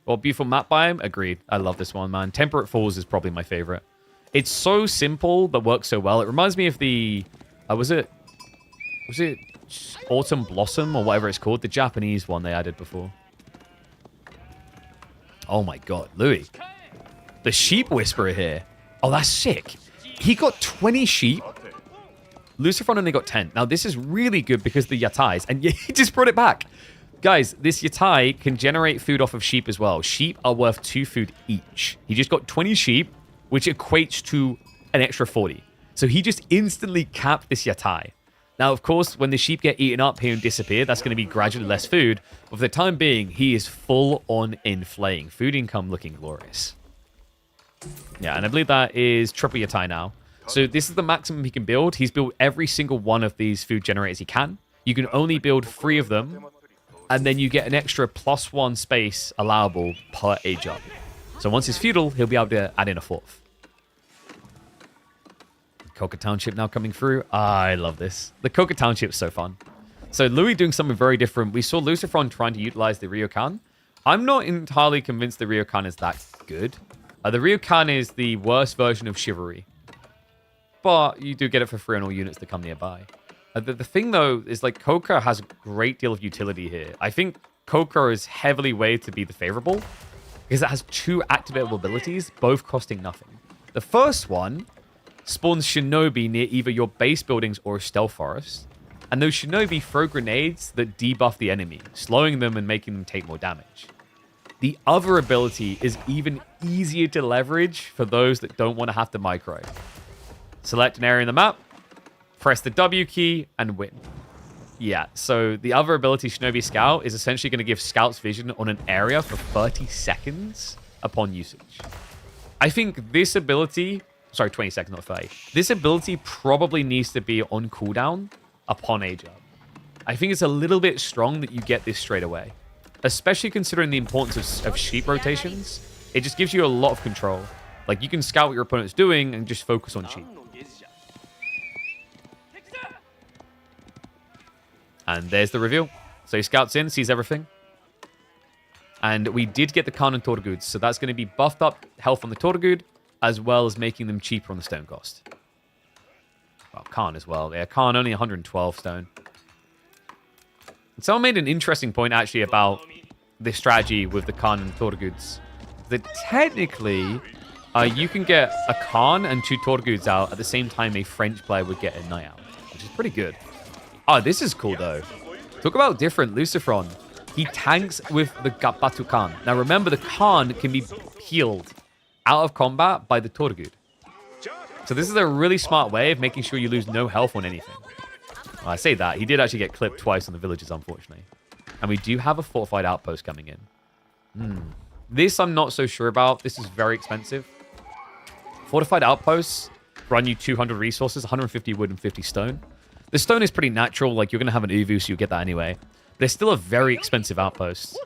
Well, beautiful map biome. Agreed. I love this one, man. Temperate Falls is probably my favorite. It's so simple, but works so well. It reminds me of the... was it Autumn Blossom or whatever it's called? The Japanese one they added before. Oh my god, Louis. The Sheep Whisperer here. Oh, that's sick. He got 20 sheep. Lucifer only got 10. Now, this is really good because the Yatais... And he just brought it back. Guys, this Yatai can generate food off of sheep as well. Sheep are worth 2 food each. He just got 20 sheep, which equates to an extra 40. So he just instantly capped this Yatai. Now, of course, when the sheep get eaten up here and disappear, that's going to be gradually less food. But for the time being, he is full on inflaying. Food income looking glorious. Yeah, and I believe that is triple Yatai now. So this is the maximum he can build. He's built every single one of these food generators he can. You can only build 3 of them. And then you get an extra +1 space allowable per age up. So once it's feudal, he'll be able to add in a 4th. Coca Township now coming through. I love this. The Coca Township is so fun. So Louis doing something very different. We saw Lucifer trying to utilize the Ryokan. I'm not entirely convinced the Ryokan is that good. The Ryokan is the worst version of Chivalry. But you do get it for free on all units that come nearby. The thing, though, is like Coca has a great deal of utility here. I think Coca is heavily weighted to be the favorable because it has 2 activatable abilities, both costing nothing. The first one spawns Shinobi near either your base buildings or a stealth forest. And those Shinobi throw grenades that debuff the enemy, slowing them and making them take more damage. The other ability is even easier to leverage for those that don't want to have to micro. Select an area in the map, press the W key, and win. Yeah, so the other ability, Shinobi Scout, is essentially going to give Scout's vision on an area for 30 seconds upon usage. I think this ability... Sorry, 20 seconds, not 30. This ability probably needs to be on cooldown upon age up. I think it's a little bit strong that you get this straight away. Especially considering the importance of sheep rotations. It just gives you a lot of control. Like, you can scout what your opponent's doing and just focus on sheep. And there's the reveal. So he scouts in, sees everything. And we did get the Khan and Tortugud, so that's going to be buffed up health on the Tortugud, as well as making them cheaper on the stone cost. Well, Khan as well. Yeah, Khan only 112 stone. And someone made an interesting point, actually, about this strategy with the Khan and Tortuguds. That technically, you can get a Khan and 2 Tortuguds out at the same time a French player would get a Knight out, which is pretty good. Oh, this is cool, though. Talk about different. Lucifron. He tanks with the Batu Khan. Now, remember, the Khan can be healed out of combat by the Tortugud. So this is a really smart way of making sure you lose no health on anything. Well, I say that. He did actually get clipped twice on the villages, unfortunately. And we do have a fortified outpost coming in. This I'm not so sure about. This is very expensive. Fortified outposts run you 200 resources, 150 wood and 50 stone. The stone is pretty natural. Like, you're going to have an Uvu, so you'll get that anyway. But it's still a very expensive outpost.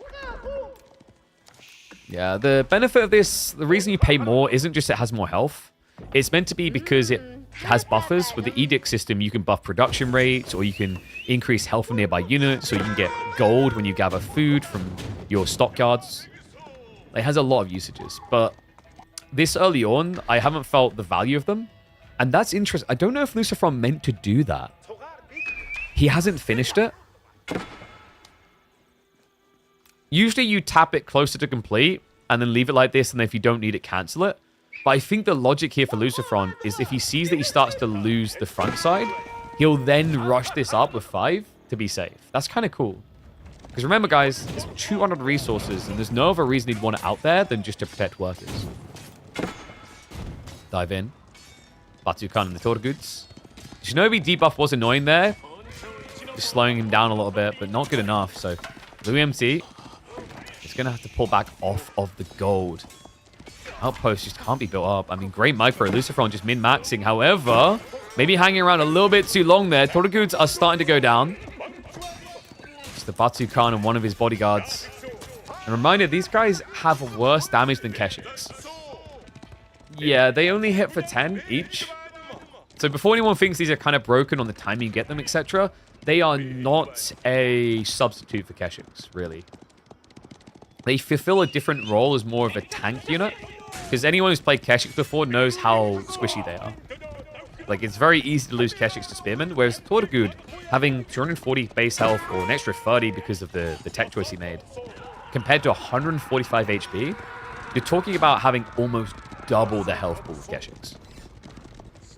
Yeah, the benefit of this, the reason you pay more isn't just it has more health. It's meant to be because it has buffers. With the Edict system, you can buff production rates, or you can increase health from nearby units, or you can get gold when you gather food from your stockyards. It has a lot of usages, but this early on, I haven't felt the value of them. And that's interesting. I don't know if Lucifer meant to do that. He hasn't finished it. Usually you tap it closer to complete and then leave it like this, and if you don't need it, cancel it. But I think the logic here for Lucifer is if he sees that he starts to lose the front side, he'll then rush this up with 5 to be safe. That's kind of cool. Because remember, guys, it's 200 resources, and there's no other reason he'd want it out there than just to protect workers. Dive in. Batukan and the Torguds. Shinobi debuff was annoying there. Just slowing him down a little bit, but not good enough. So, Louis MT is going to have to pull back off of the gold. Outpost just can't be built up. I mean, great micro. Lucifer just min-maxing. However, maybe hanging around a little bit too long there. Torguds are starting to go down. It's the Batukan and one of his bodyguards. And reminder, these guys have worse damage than Keshiks. Yeah, they only hit for 10 each. So before anyone thinks these are kind of broken on the time you get them, etc., they are not a substitute for Keshiks, really. They fulfill a different role as more of a tank unit. Because anyone who's played Keshiks before knows how squishy they are. Like, it's very easy to lose Keshiks to Spearmen, whereas Torgud, having 240 base health or an extra 30 because of the tech choice he made, compared to 145 HP, you're talking about having almost double the health pool with Keshiks.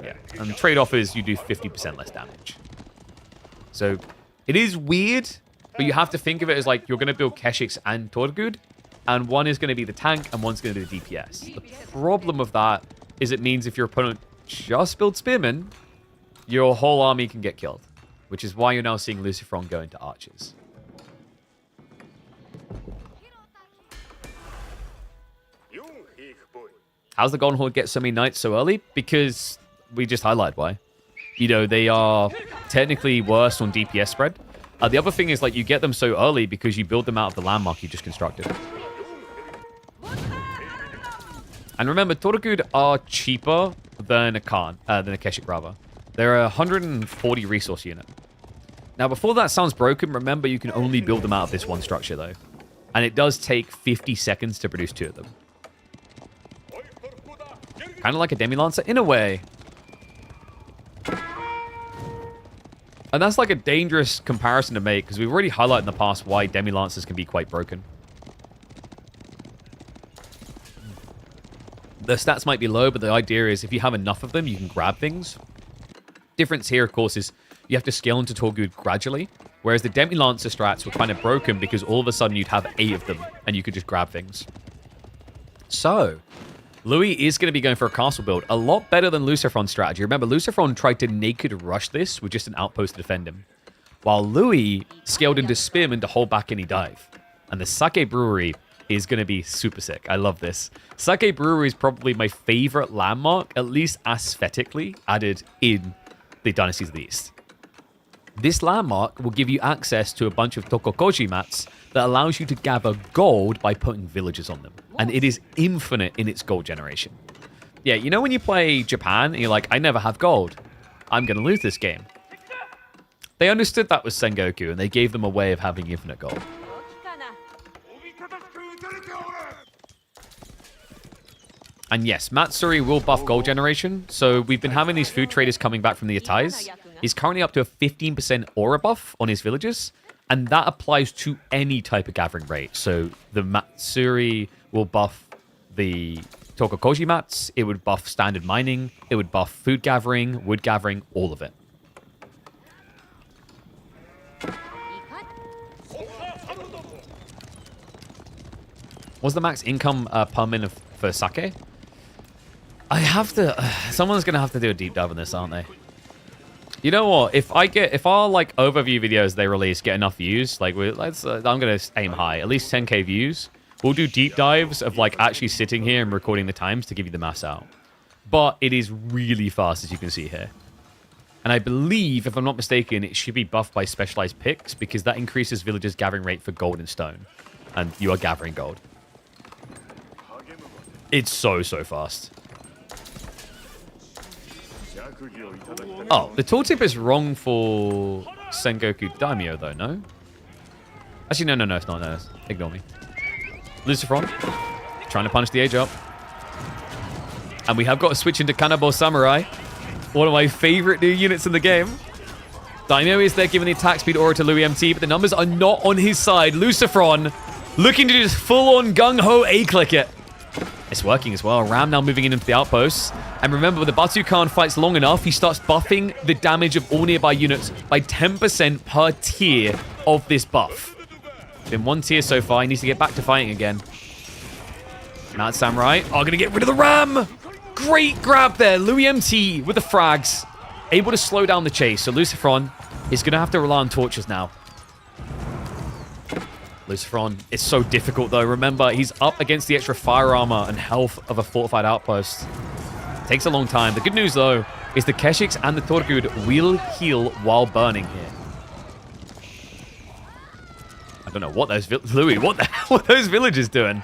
Yeah, and the trade-off is you do 50% less damage. So, it is weird, but you have to think of it as like you're going to build Keshiks and Torgud, and one is going to be the tank, and one's going to be the DPS. The problem with that is it means if your opponent just builds Spearmen, your whole army can get killed, which is why you're now seeing Lucifer go into archers. How's the Golden Horde get so many knights so early? Because we just highlighted why. You know, they are technically worse on DPS spread. The other thing is, like, you get them so early because you build them out of the landmark you just constructed. And remember, Torgud are cheaper than a Khan, than a Keshik, rather. They're a 140 resource unit. Now, before that sounds broken, remember you can only build them out of this one structure, though. And it does take 50 seconds to produce 2 of them. Kind of like a Demi-Lancer, in a way. And that's like a dangerous comparison to make, because we've already highlighted in the past why Demi-Lancers can be quite broken. The stats might be low, but the idea is if you have enough of them, you can grab things. Difference here, of course, is you have to scale into Torgud gradually, whereas the Demi-Lancer strats were kind of broken because all of a sudden you'd have 8 of them, and you could just grab things. So, Louis is going to be going for a castle build. A lot better than Lucifer's strategy. Remember, Lucifer tried to naked rush this with just an outpost to defend him, while Louis scaled into Spearman to hold back any dive. And the Sake Brewery is going to be super sick. I love this. Sake Brewery is probably my favorite landmark, at least aesthetically, added in the Dynasties of the East. This landmark will give you access to a bunch of Tokokoji mats that allows you to gather gold by putting villages on them. And it is infinite in its gold generation. Yeah, you know when you play Japan and you're like, I never have gold. I'm going to lose this game. They understood that was Sengoku and they gave them a way of having infinite gold. And yes, Matsuri will buff gold generation. So we've been having these food traders coming back from the Atais. He's currently up to a 15% aura buff on his villages. And that applies to any type of gathering rate. So the Matsuri will buff the Tokokoji mats. It would buff standard mining. It would buff food gathering, wood gathering, all of it. What's the max income per min for sake? I have to... someone's going to have to do a deep dive on this, aren't they? You know what? If our like overview videos they release get enough views, like I'm gonna aim high, at least 10k views. We'll do deep dives of like actually sitting here and recording the times to give you the maths out. But it is really fast, as you can see here. And I believe, if I'm not mistaken, it should be buffed by specialized picks because that increases villagers' gathering rate for gold and stone, and you are gathering gold. It's so fast. Oh, the tooltip is wrong for Sengoku Daimyo, though, no? Actually, no, it's not. No, ignore me. Lucifer, trying to punish the age up. And we have got to switch into Kanabo Samurai. One of my favorite new units in the game. Dino is there giving the attack speed aura to Louis MT, but the numbers are not on his side. Lucifer looking to just full-on gung-ho A-click it. It's working as well. Ram now moving in into the outposts. And remember, when the Batu Khan fights long enough, he starts buffing the damage of all nearby units by 10% per tier of this buff. Been one tier so far. He needs to get back to fighting again. Mad Samurai are going to get rid of the Ram. Great grab there. Louis MT with the frags. Able to slow down the chase. So Lucifer is going to have to rely on torches now. Lucifer, it's so difficult though. Remember, he's up against the extra fire armor and health of a fortified outpost. Takes a long time. The good news though is the Keshiks and the Torgud will heal while burning here. I don't know what those Louis, what the hell are those villagers doing?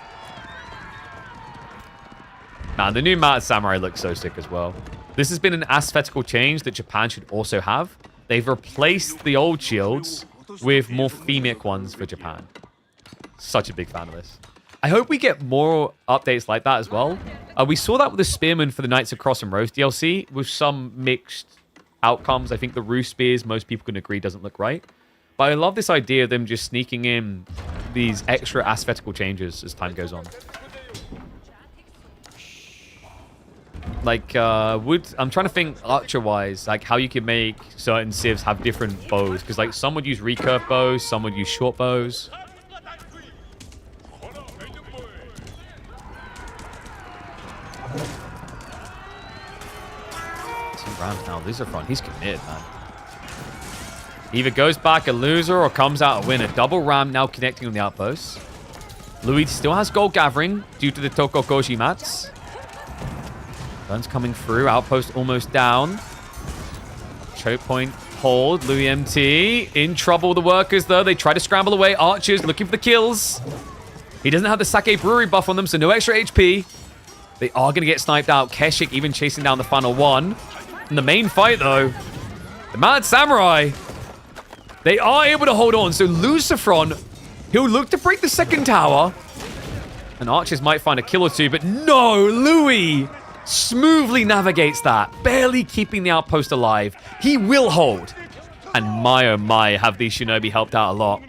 Man, the new Mad Samurai looks so sick as well. This has been an aesthetical change that Japan should also have. They've replaced the old shields with more themic ones for Japan. Such a big fan of this. I hope we get more updates like that as well. We saw that with the Spearmen for the Knights of Cross and Rose DLC with some mixed outcomes. I think the Roost Spears, most people can agree, doesn't look right. But I love this idea of them just sneaking in these extra aesthetical changes as time goes on. Like, I'm trying to think archer-wise, like how you can make certain civs have different bows. Because, like, some would use recurve bows, some would use short bows. Two rounds now. Lucifer, he's committed, man. Either goes back a loser or comes out a winner. Double ram now connecting on the outposts. Louis still has gold gathering due to the Tokokoshi mats. Guns coming through. Outpost almost down. Choke point hold. Louis MT in trouble. The workers, though. They try to scramble away. Archers looking for the kills. He doesn't have the Sake Brewery buff on them, so no extra HP. They are going to get sniped out. Keshik even chasing down the final one. In the main fight, though, the Mad Samurai, they are able to hold on. So Lucifer, he'll look to break the second tower. And Archers might find a kill or two, but no, Louis smoothly navigates that, barely keeping the outpost alive. He will hold. And my oh my, have these Shinobi helped out a lot.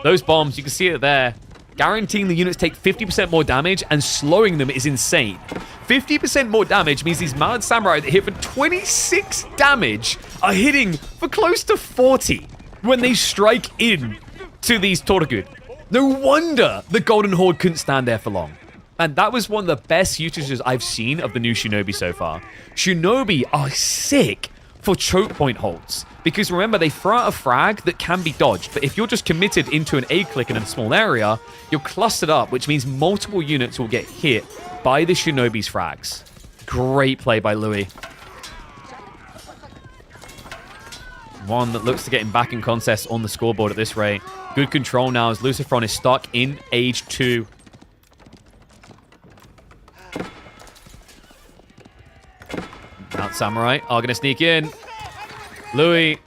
Those bombs, you can see it there. Guaranteeing the units take 50% more damage and slowing them is insane. 50% more damage means these Mad Samurai that hit for 26 damage are hitting for close to 40 when they strike in to these Torgud. No wonder the Golden Horde couldn't stand there for long. And that was one of the best usages I've seen of the new Shinobi so far. Shinobi are sick for choke point holds. Because remember, they throw out a frag that can be dodged. But if you're just committed into an A-click in a small area, you're clustered up, which means multiple units will get hit by the Shinobi's frags. Great play by Louis. One that looks to get him back in contest on the scoreboard at this rate. Good control now as Lucifer is stuck in Age 2. Mount Samurai are going to sneak in. Louis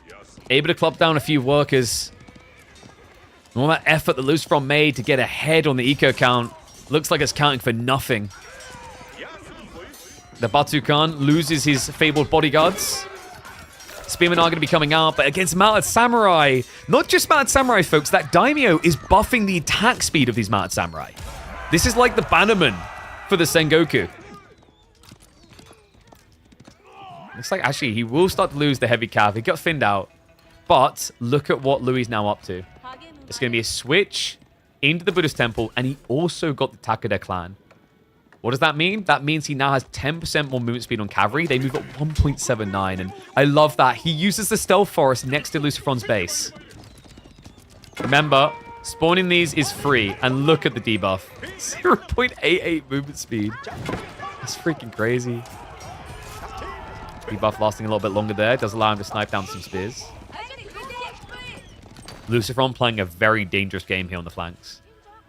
able to club down a few workers. All that effort that Lucifer made to get ahead on the eco count looks like it's counting for nothing. The Batu Khan loses his fabled bodyguards. Spearmen are going to be coming out, but against Mad Samurai, not just Mad Samurai, folks, that Daimyo is buffing the attack speed of these Mad Samurai. This is like the Bannerman for the Sengoku. Looks like actually he will start to lose the heavy cav. He got thinned out. But look at what Louis is now up to. It's going to be a switch into the Buddhist temple, and he also got the Takeda clan. What does that mean? That means he now has 10% more movement speed on cavalry. They move at 1.79, and I love that. He uses the stealth forest next to Lucifer's base. Remember, spawning these is free, and look at the debuff. 0.88 movement speed. That's freaking crazy. Debuff lasting a little bit longer there. Does allow him to snipe down some spears. Lucifer playing a very dangerous game here on the flanks.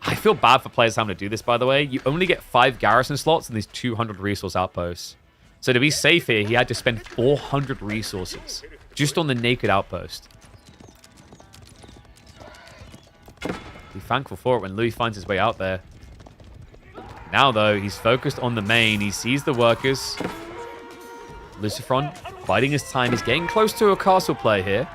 I feel bad for players having to do this, by the way. You only get 5 garrison slots in these 200 resource outposts. So to be safe here, he had to spend 400 resources just on the naked outpost. Be thankful for it when Louis finds his way out there. Now, though, he's focused on the main. He sees the workers. Lucifer biding his time. He's getting close to a castle play here.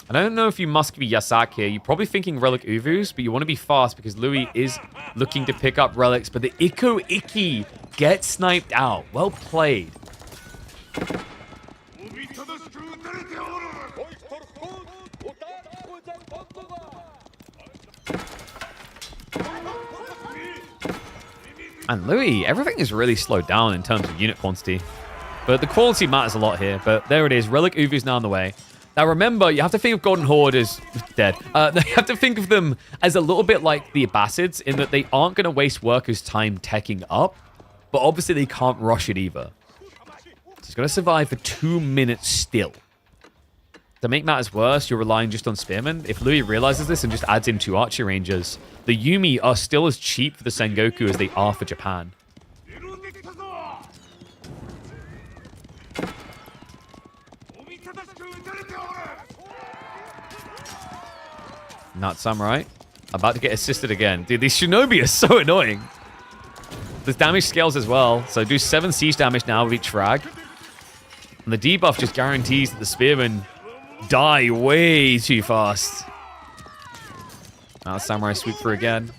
I don't know if you must be Yasak here. You're probably thinking Relic Uvus, but you want to be fast because Louis is looking to pick up relics. But the Iko Iki gets sniped out. Well played. And Louis, everything is really slowed down in terms of unit quantity. But the quality matters a lot here. But there it is. Relic Uvus now on the way. Now remember, you have to think of Golden Horde as dead. You have to think of them as a little bit like the Abbasids in that they aren't going to waste workers' time teching up. But obviously they can't rush it either. So he's going to survive for 2 minutes still. To make matters worse, you're relying just on Spearmen. If Louis realizes this and just adds in 2 Archer Rangers, the Yumi are still as cheap for the Sengoku as they are for Japan. Not Samurai. About to get assisted again. Dude, these Shinobi are so annoying. There's damage scales as well. So do 7 siege damage now with each frag. And the debuff just guarantees that the Spearmen die way too fast. Now Samurai sweep through again.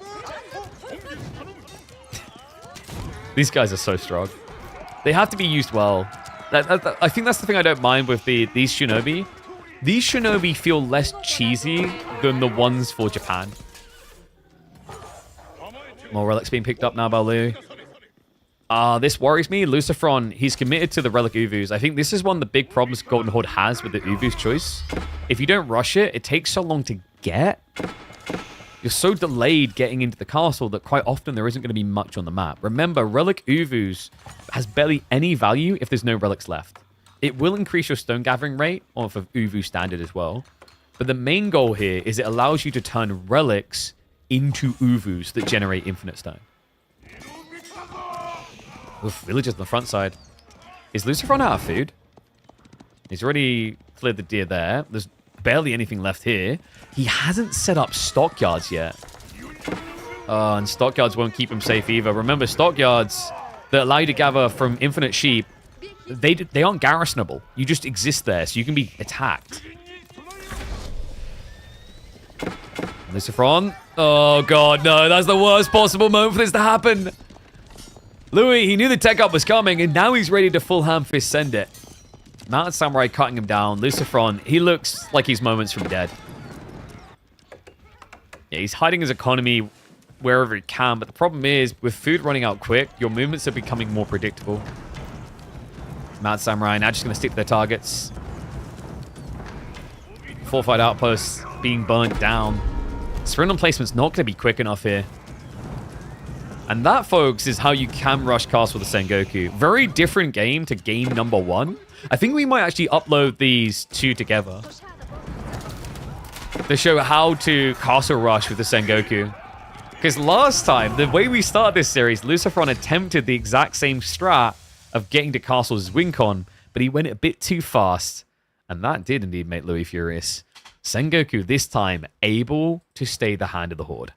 These guys are so strong. They have to be used well. I think that's the thing I don't mind with these Shinobi. These Shinobi feel less cheesy than the ones for Japan. More relics being picked up now by Liu. This worries me. Lucifer, he's committed to the Relic Uvus. I think this is one of the big problems Golden Horde has with the Uvus choice. If you don't rush it, it takes so long to get. You're so delayed getting into the castle that quite often there isn't going to be much on the map. Remember, Relic Uvus has barely any value if there's no relics left. It will increase your stone gathering rate off of Uvu standard as well. But the main goal here is it allows you to turn relics into Uvus that generate infinite stone. Oof, villagers on the front side. Is Lucifer out of food? He's already cleared the deer there. There's barely anything left here. He hasn't set up stockyards yet. And stockyards won't keep him safe either. Remember, stockyards that allow you to gather from infinite sheep, they aren't garrisonable. You just exist there, so you can be attacked. Lucifer. Oh, God, no. That's the worst possible moment for this to happen. Louis, he knew the tech up was coming, and now he's ready to full hand fist send it. Mounted Samurai cutting him down. Lucifer, he looks like he's moments from dead. Yeah, he's hiding his economy wherever he can, but the problem is, with food running out quick, your movements are becoming more predictable. Mounted Samurai now just going to stick to their targets. Fortified outposts being burnt down. Sprint placement's not going to be quick enough here. And that, folks, is how you can rush Castle the Sengoku. Very different game to game number 1. I think we might actually upload these 2 together to show how to castle rush with the Sengoku. Because last time, the way we started this series, Lucifer attempted the exact same strat of getting to castles as Wincon, but he went a bit too fast. And that did indeed make Louis furious. Sengoku, this time, able to stay the hand of the Horde.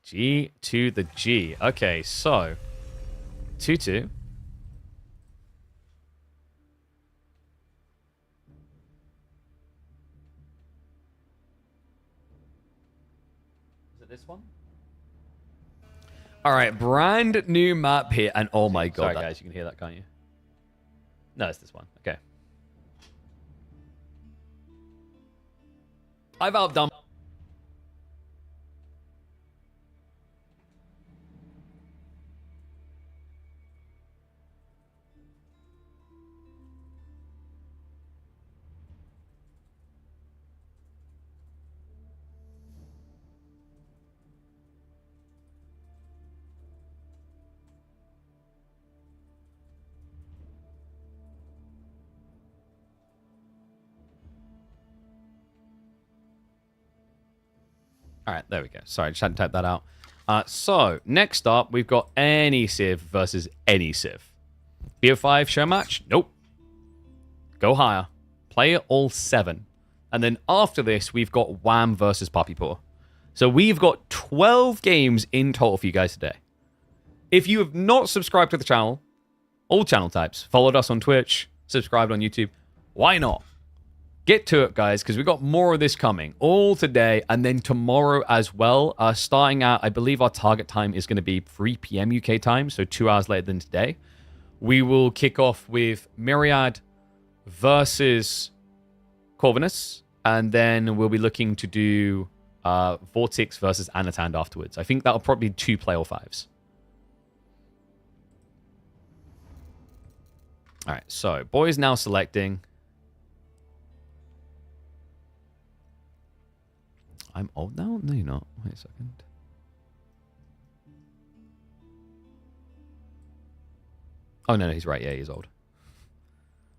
G to the G. Okay, so 2-2. Is it this one? All right, brand new map here, and oh my god. Sorry, guys, you can hear that, can't you? No, it's this one. Okay. I've outdone. All right, there we go. Sorry, I just hadn't typed that out. So, next up, we've got any Civ versus any Civ. BO5 show match? Nope. Go higher. Play all 7. And then after this, we've got Wham versus Puppy Paw. So we've got 12 games in total for you guys today. If you have not subscribed to the channel, all channel types, followed us on Twitch, subscribed on YouTube, why not? Get to it, guys, because we've got more of this coming all today and then tomorrow as well. Starting out, I believe our target time is going to be 3 p.m. UK time, so 2 hours later than today. We will kick off with Myriad versus Corvinus, and then we'll be looking to do Vortex versus Anatand afterwards. I think that'll probably be 2 playoff 5s. All right, so boys now selecting. I'm old now? No, you're not. Wait a second. Oh, no, he's right. Yeah, he's old.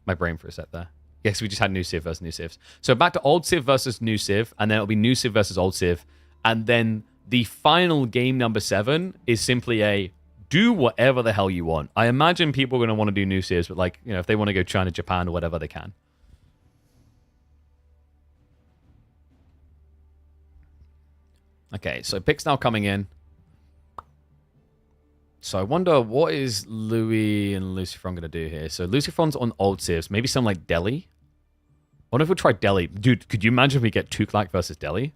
My brain for a sec there. Yes, we just had new Civ versus new Civs. So back to old Civ versus new Civ, and then it'll be new Civ versus old Civ. And then the final game number 7 is simply a do whatever the hell you want. I imagine people are going to want to do new Civs, but like, you know, if they want to go China, Japan, or whatever, they can. Okay, so picks now coming in. So I wonder what is Louis and Lucifer going to do here. So Lucifer's on old Civs. Maybe something like Delhi. I wonder if we try Delhi. Dude, could you imagine if we get Tuklak versus Delhi?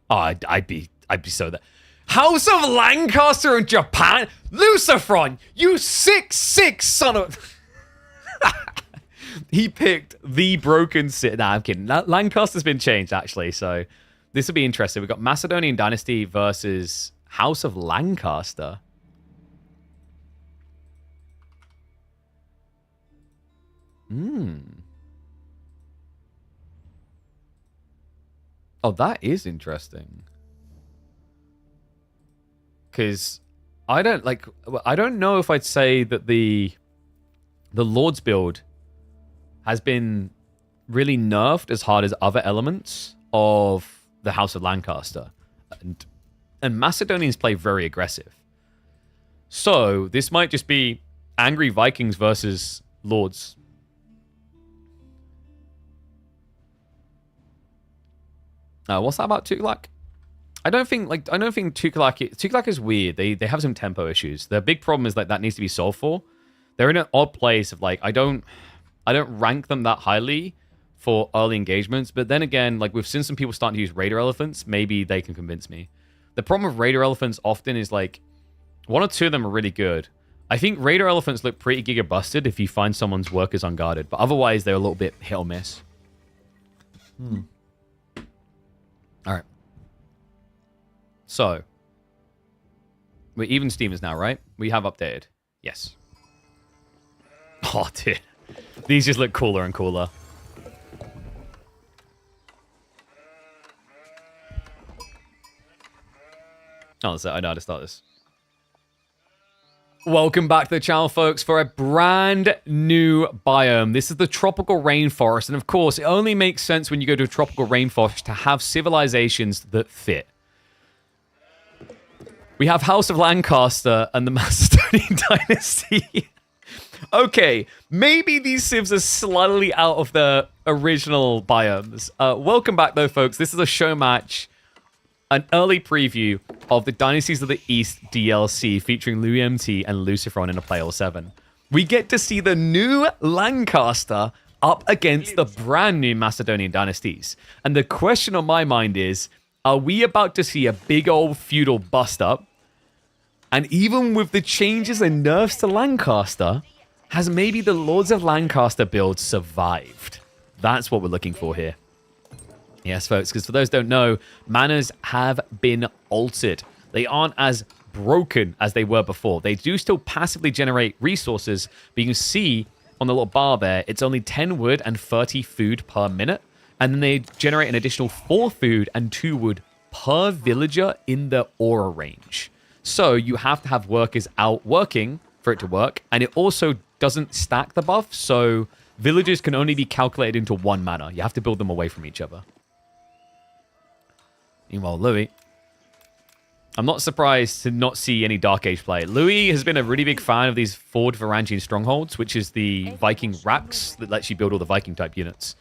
Oh, I'd be so that. House of Lancaster in Japan? Lucifron, you 6'6" son of... He picked the broken city. Nah, I'm kidding. Lancaster's been changed, actually, so... This will be interesting. We've got Macedonian Dynasty versus House of Lancaster. Oh, that is interesting. Because I don't know if I'd say that the Lord's build has been really nerfed as hard as other elements of the House of Lancaster. And Macedonians play very aggressive. So this might just be angry Vikings versus Lords. What's that about Tuklak? I don't think Tuklak is weird. They have some tempo issues. The big problem is like that needs to be solved for. They're in an odd place of like I don't rank them that highly for early engagements, but then again, like we've seen some people starting to use Raider Elephants, maybe they can convince me. The problem with Raider Elephants often is like 1 or 2 of them are really good. I think Raider Elephants look pretty giga busted if you find someone's work is unguarded, but otherwise they're a little bit hit or miss. Alright. So, we're even Steamers now, right? We have updated. Yes. Oh, dude. These just look cooler and cooler. Oh, so I know how to start this. Welcome back to the channel, folks, for a brand new biome. This is the tropical rainforest, and of course, it only makes sense when you go to a tropical rainforest to have civilizations that fit. We have House of Lancaster and the Macedonian Dynasty. Okay, maybe these civs are slightly out of the original biomes. Welcome back, though, folks. This is a show match. An early preview of the Dynasties of the East DLC featuring Louis MT and Lucifer in a Playoff 7. We get to see the new Lancaster up against the brand new Macedonian Dynasties. And the question on my mind is, are we about to see a big old feudal bust up? And even with the changes and nerfs to Lancaster, has maybe the Lords of Lancaster build survived? That's what we're looking for here. Yes, folks, because for those who don't know, manors have been altered. They aren't as broken as they were before. They do still passively generate resources, but you can see on the little bar there, it's only 10 wood and 30 food per minute. And then they generate an additional 4 food and 2 wood per villager in the aura range. So you have to have workers out working for it to work. And it also doesn't stack the buff, so villagers can only be calculated into 1 mana. You have to build them away from each other. Meanwhile, Louis, I'm not surprised to not see any Dark Age play. Louis has been a really big fan of these Ford Varangian Strongholds, which is the Viking racks that lets you build all the Viking-type units.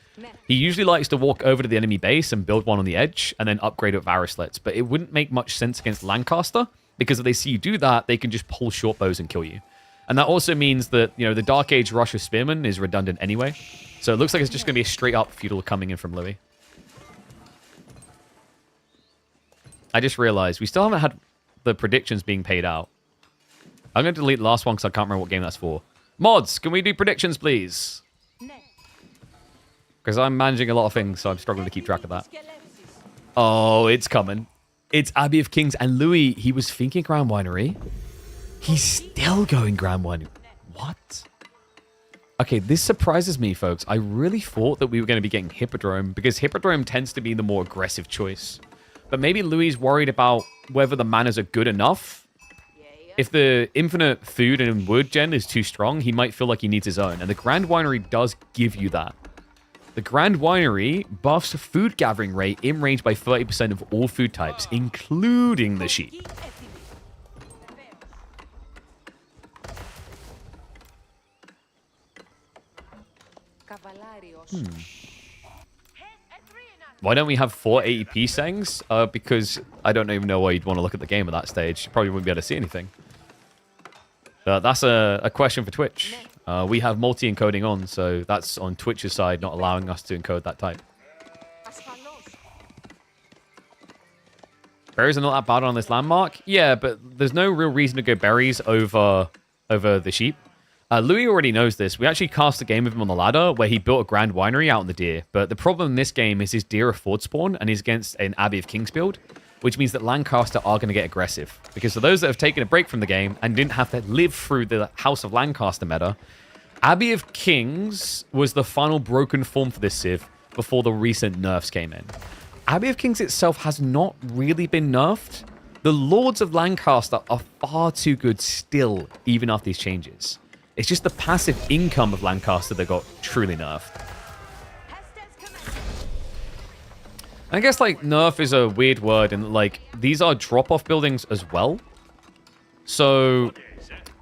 He usually likes to walk over to the enemy base and build one on the edge and then upgrade it with arrow slits. But it wouldn't make much sense against Lancaster because if they see you do that, they can just pull short bows and kill you. And that also means that, you know, the Dark Age rush of Spearman is redundant anyway. So it looks like it's just going to be a straight up feudal coming in from Louis. I just realized we still haven't had the predictions being paid out. I'm going to delete the last one because I can't remember what game that's for. Mods, can we do predictions, please? Because I'm managing a lot of things, so I'm struggling to keep track of that. Oh, it's coming. It's Abbey of Kings. And Louis, he was thinking Grand Winery. He's still going Grand Winery. What? Okay, this surprises me, folks. I really thought that we were going to be getting Hippodrome, because Hippodrome tends to be the more aggressive choice. But maybe Louis is worried about whether the manners are good enough. If the infinite food and wood gen is too strong, he might feel like he needs his own. And the Grand Winery does give you that. The Grand Winery buffs food gathering rate in range by 30% of all food types, including the sheep. Why don't we have 4 AEP sayings? Because I don't even know why you'd want to look at the game at that stage. You probably wouldn't be able to see anything. That's a question for Twitch. We have multi-encoding on, so that's on Twitch's side, not allowing us to encode that type. Berries are not that bad on this landmark? Yeah, but there's no real reason to go berries over the sheep. Louis already knows this. We actually cast a game with him on the ladder where he built a Grand Winery out in the deer. But the problem in this game is his deer are forward spawn and he's against an Abbey of Kings build, which means that Lancaster are going to get aggressive. Because for those that have taken a break from the game and didn't have to live through the House of Lancaster meta, Abbey of Kings was the final broken form for this Civ before the recent nerfs came in. Abbey of Kings itself has not really been nerfed. The Lords of Lancaster are far too good still, even after these changes. It's just the passive income of Lancaster that got truly nerfed. I guess, like, nerf is a weird word, and, like, these are drop-off buildings as well. So,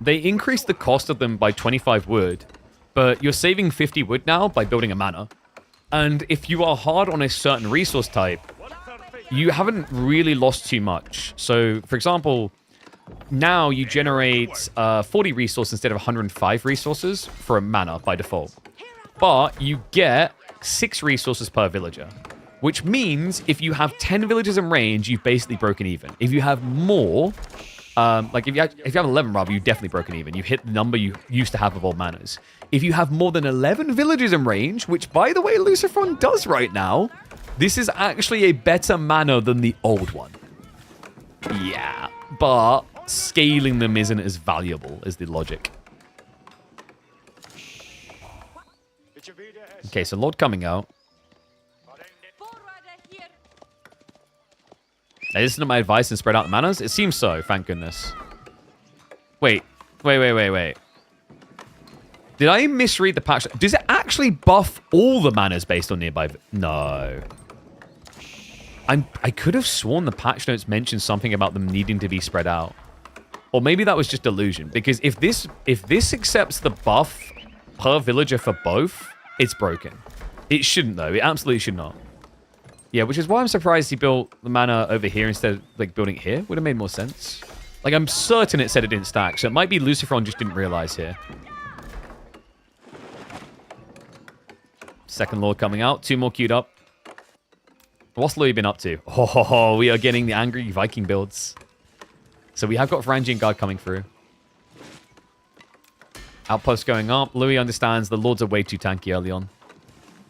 they increased the cost of them by 25 wood, but you're saving 50 wood now by building a manor. And if you are hard on a certain resource type, you haven't really lost too much. So, for example, now you generate 40 resources instead of 105 resources for a manor by default. But you get 6 resources per villager. Which means if you have 10 villagers in range, you've basically broken even. If you have more, like if you have 11 rather, you've definitely broken even. You've hit the number you used to have of old manors. If you have more than 11 villagers in range, which by the way Lucifer does right now, this is actually a better manor than the old one. Yeah, but scaling them isn't as valuable as the logic. Okay, so Lord coming out. Now, listen to my advice and spread out the manors? It seems so, thank goodness. Wait. Did I misread the patch? Does it actually buff all the manors based on nearby? No. I could have sworn the patch notes mentioned something about them needing to be spread out. Or maybe that was just illusion. Because if this accepts the buff per villager for both, it's broken. It shouldn't, though. It absolutely should not. Yeah, which is why I'm surprised he built the manor over here instead of, like, building it here. Would have made more sense. Like, I'm certain it said it didn't stack, so it might be Lucifer just didn't realize here. Second Lord coming out. 2 more queued up. What's Louis been up to? Oh, we are getting the angry Viking builds. So we have got Varangian Guard coming through. Outpost going up. Louis understands the Lords are way too tanky early on.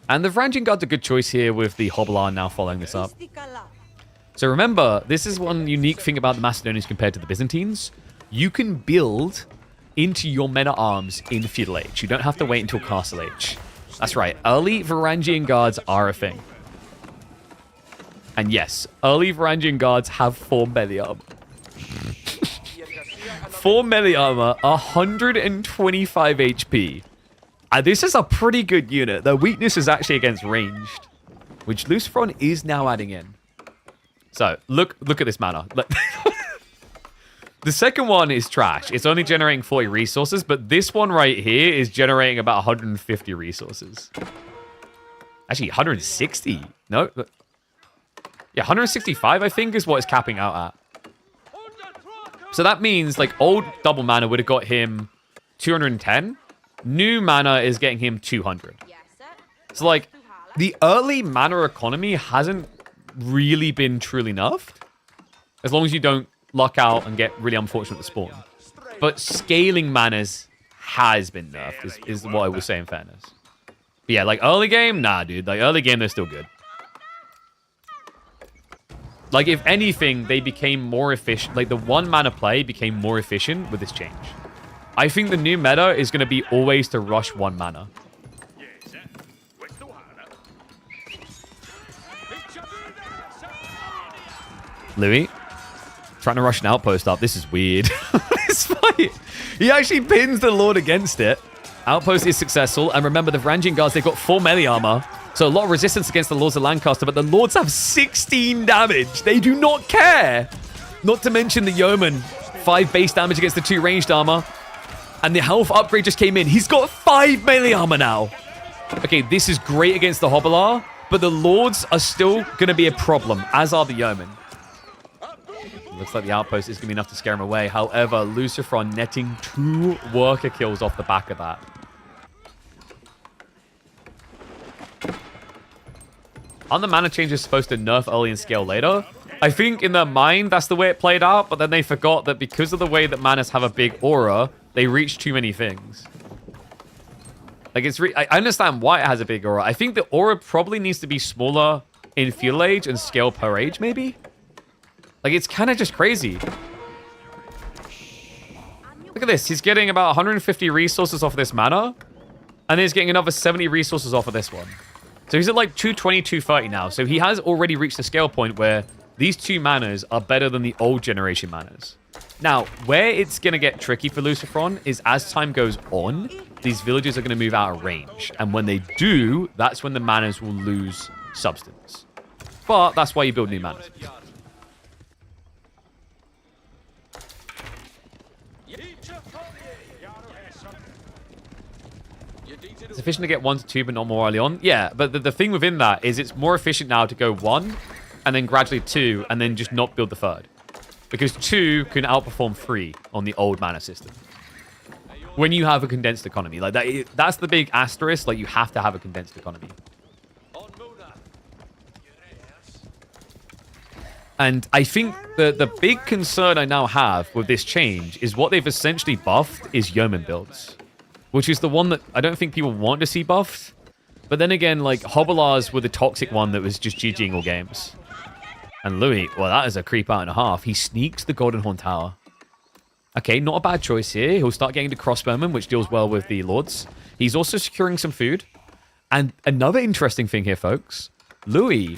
And the Varangian Guard's a good choice here with the Hobbler now following this up. So remember, this is one unique thing about the Macedonians compared to the Byzantines. You can build into your men at arms in Feudal Age. You don't have to wait until Castle Age. That's right, early Varangian Guards are a thing. And yes, early Varangian Guards have 4 melee armor. 4 melee armor, 125 HP. This is a pretty good unit. The weakness is actually against ranged, which Lucifer is now adding in. So, look at this manor. The second one is trash. It's only generating 40 resources, but this one right here is generating about 150 resources. Actually, 160. No. Yeah, 165, I think, is what it's capping out at. So that means, like, old double mana would have got him 210. New mana is getting him 200. So, like, the early mana economy hasn't really been truly nerfed. As long as you don't luck out and get really unfortunate with spawn. But scaling manas has been nerfed, is what I will say in fairness. But yeah, like, early game? Nah, dude. Like, early game, they're still good. Like, if anything, they became more efficient. Like, the one mana play became more efficient with this change. I think the new meta is going to be always to rush one mana. Louis, trying to rush an outpost up. This is weird. This fight. He actually pins the Lord against it. Outpost is successful. And remember, the Varangian guards, they've got 4 melee armor. So a lot of resistance against the Lords of Lancaster, but the Lords have 16 damage. They do not care. Not to mention the Yeoman. 5 base damage against the 2 ranged armor. And the health upgrade just came in. He's got 5 melee armor now. Okay, this is great against the Hobbler, but the Lords are still going to be a problem, as are the Yeomen. Looks like the outpost is going to be enough to scare him away. However, Lucifer netting 2 worker kills off the back of that. Aren't the mana changes supposed to nerf early and scale later? I think in their mind, that's the way it played out, but then they forgot that because of the way that manas have a big aura, they reach too many things. Like, I understand why it has a big aura. I think the aura probably needs to be smaller in field age and scale per age, maybe? Like, it's kind of just crazy. Look at this. He's getting about 150 resources off of this mana. And then he's getting another 70 resources off of this one. So he's at like 220, 230 now. So he has already reached the scale point where these 2 manas are better than the old generation manas. Now, where it's going to get tricky for Lucifer is as time goes on, these villages are going to move out of range. And when they do, that's when the manas will lose substance. But that's why you build new manas. It's efficient to get 1 to 2, but not more early on. Yeah, but the thing within that is it's more efficient now to go 1, and then gradually 2, and then just not build the 3rd. Because 2 can outperform 3 on the old mana system. When you have a condensed economy. Like, that's the big asterisk. Like, you have to have a condensed economy. And I think the big concern I now have with this change is what they've essentially buffed is Yeoman builds. Which is the one that I don't think people want to see buffed. But then again, like, Hobblars were the toxic one that was just GGing all games. And Louis, well, that is a creep out and a half. He sneaks the Golden Horn Tower. Okay, not a bad choice here. He'll start getting the Crossbowman, which deals well with the Lords. He's also securing some food. And another interesting thing here, folks. Louis,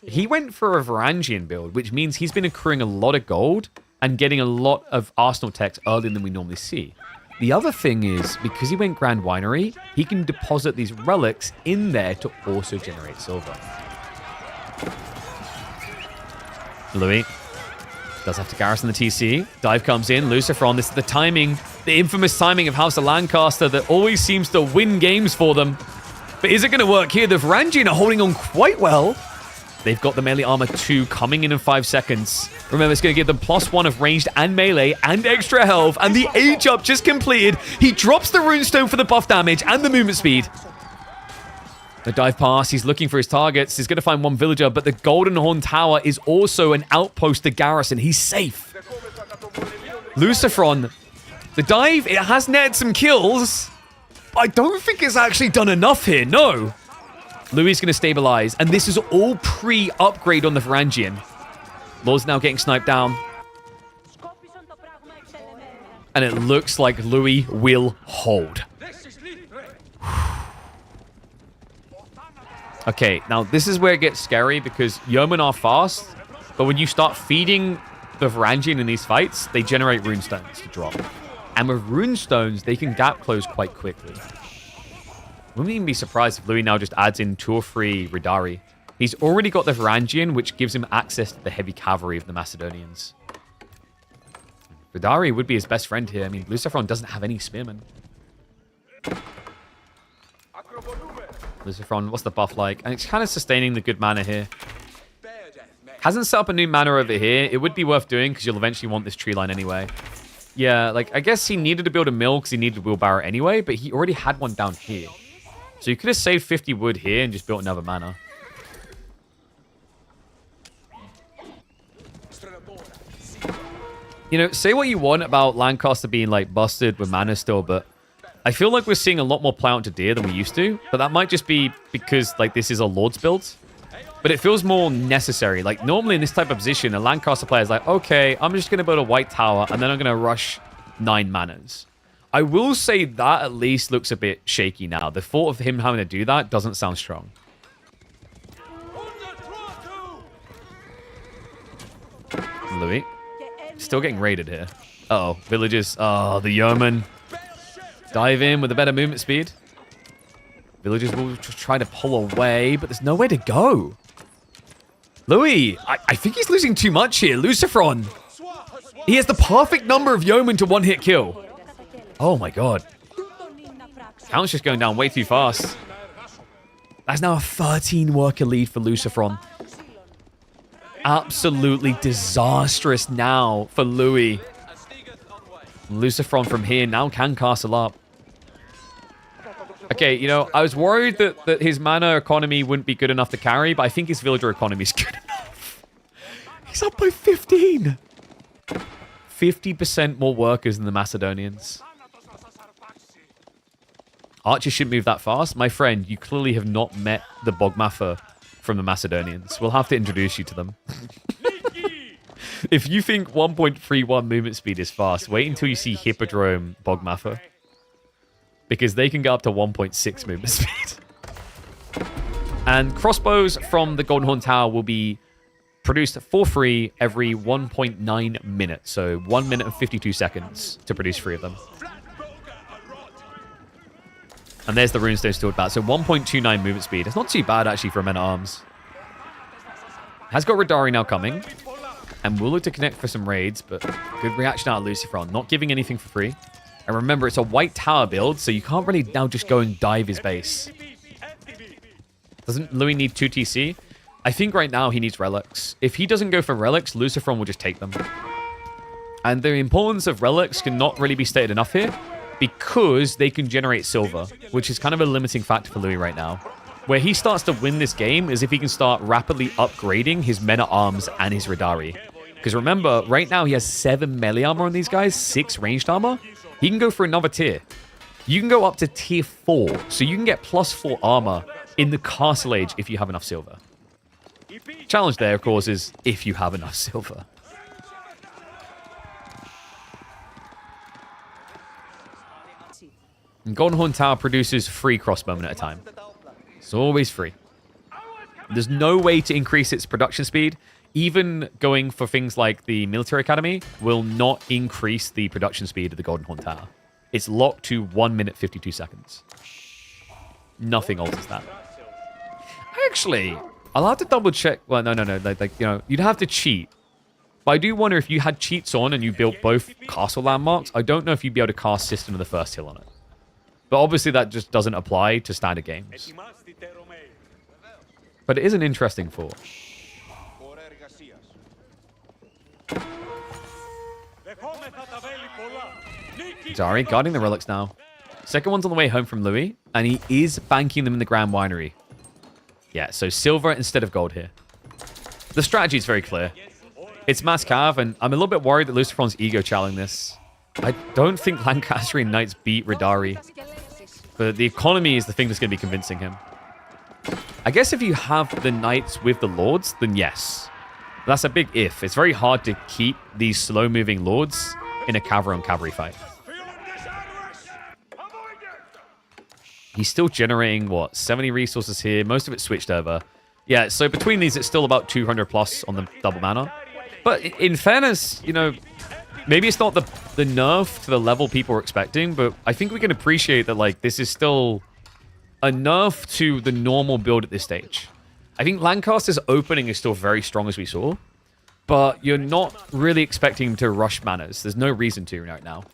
he went for a Varangian build, which means he's been accruing a lot of gold and getting a lot of Arsenal techs earlier than we normally see. The other thing is, because he went Grand Winery, he can deposit these relics in there to also generate silver. Louis does have to garrison the TC. Dive comes in. Lucifer on. This is the timing, the infamous timing of House of Lancaster that always seems to win games for them. But is it going to work here? The Varangian are holding on quite well. They've got the melee armor 2 coming in 5 seconds. Remember, it's going to give them +1 of ranged and melee and extra health. And the age up just completed. He drops the runestone for the buff damage and the movement speed. The dive pass, he's looking for his targets. He's going to find 1 villager, but the Golden Horn Tower is also an outpost to garrison. He's safe. Lucifer, the dive, it has netted some kills. But I don't think it's actually done enough here, no. Louis is going to stabilize, and this is all pre-upgrade on the Varangian. Lord's now getting sniped down. And it looks like Louis will hold. Okay, now this is where it gets scary because Yeomen are fast, but when you start feeding the Varangian in these fights, they generate runestones to drop. And with runestones, they can gap close quite quickly. Wouldn't even be surprised if Louis now just adds in 2 or 3 Ridari. He's already got the Varangian, which gives him access to the heavy cavalry of the Macedonians. Ridari would be his best friend here. I mean, Lucifer doesn't have any spearmen. Lucifer, what's the buff like? And it's kind of sustaining the good mana here. Hasn't set up a new mana over here. It would be worth doing because you'll eventually want this tree line anyway. Yeah, like, I guess he needed to build a mill because he needed a wheelbarrow anyway, but he already had one down here. So you could have saved 50 wood here and just built another mana. You know, say what you want about Lancaster being, like, busted with mana still, but I feel like we're seeing a lot more play out to deer than we used to. But that might just be because, like, this is a Lord's build. But it feels more necessary. Like, normally in this type of position, a Lancaster player is like, okay, I'm just going to build a white tower, and then I'm going to rush 9 manas. I will say that at least looks a bit shaky now. The thought of him having to do that doesn't sound strong. Louis. Still getting raided here. Uh-oh. Villagers. Oh, the yeoman. Dive in with a better movement speed. Villagers will try to pull away, but there's nowhere to go. Louis, I think he's losing too much here. Lucifer. He has the perfect number of yeomen to one-hit kill. Oh my god. Count's just going down way too fast. That's now a 13 worker lead for Lucifer. Absolutely disastrous now for Louis. Lucifer from here now can castle up. Okay, you know, I was worried that his mana economy wouldn't be good enough to carry, but I think his villager economy is good enough. He's up by 15. 50% more workers than the Macedonians. Archers shouldn't move that fast. My friend, you clearly have not met the Bogmather from the Macedonians. We'll have to introduce you to them. If you think 1.31 movement speed is fast, wait until you see Hippodrome Bogmather. Because they can get up to 1.6 movement speed. And crossbows from the Golden Horn Tower will be produced for free every 1.9 minutes. So 1 minute and 52 seconds to produce 3 of them. And there's the runestone stored back. So 1.29 movement speed. It's not too bad, actually, for a men-at-arms. Has got Radari now coming. And we'll look to connect for some raids, but good reaction out of Lucifer. Not giving anything for free. And remember, it's a white tower build, so you can't really now just go and dive his base. Doesn't Louis need 2 TC? I think right now he needs relics. If he doesn't go for relics, Lucifer will just take them. And the importance of relics cannot really be stated enough here, because they can generate silver, which is kind of a limiting factor for Louis right now. Where he starts to win this game is if he can start rapidly upgrading his men-at-arms and his Radari. Because remember, right now he has 7 melee armor on these guys, 6 ranged armor. He can go for another tier. You can go up to tier 4, so you can get +4 armor in the Castle Age if you have enough silver. Challenge there, of course, is if you have enough silver. And Golden Horn Tower produces 3 crossbowmen at a time. It's always free. There's no way to increase its production speed. Even going for things like the Military Academy will not increase the production speed of the Golden Horn Tower. It's locked to 1 minute 52 seconds. Nothing alters that. Actually, I'll have to double check. Well, no. Like, you know, you'd have to cheat. But I do wonder if you had cheats on and you built both castle landmarks, I don't know if you'd be able to cast System of the First Hill on it. But obviously that just doesn't apply to standard games. But it is an interesting thought. Dari guarding the relics now. Second one's on the way home from Louis, and he is banking them in the Grand Winery. Yeah, so silver instead of gold here. The strategy is very clear. It's mass cav, and I'm a little bit worried that Lucifer's ego challenging this. I don't think Lancastrian Knights beat Radari, but the economy is the thing that's going to be convincing him. I guess if you have the Knights with the Lords, then yes. But that's a big if. It's very hard to keep these slow-moving Lords in a cavalry-on-cavalry fight. He's still generating, what, 70 resources here. Most of it switched over. Yeah, so between these, it's still about 200 plus on the double mana. But in fairness, you know, maybe it's not the nerf to the level people were expecting, but I think we can appreciate that, like, this is still a nerf to the normal build at this stage. I think Lancaster's opening is still very strong, as we saw, but you're not really expecting him to rush manas. There's no reason to right now.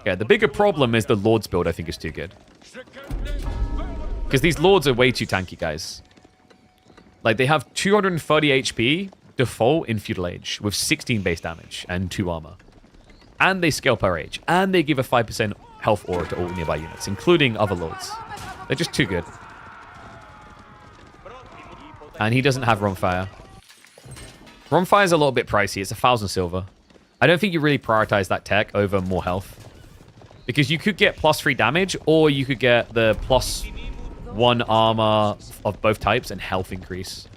Yeah, the bigger problem is the Lord's build, I think, is too good. Because these lords are way too tanky, guys. Like, they have 230 HP default in Feudal Age with 16 base damage and 2 armor. And they scale per age. And they give a 5% health aura to all nearby units, including other lords. They're just too good. And he doesn't have Rumfire. Rumfire is a little bit pricey. It's 1,000 silver. I don't think you really prioritize that tech over more health. Because you could get +3 damage, or you could get the +1 armor of both types and health increase.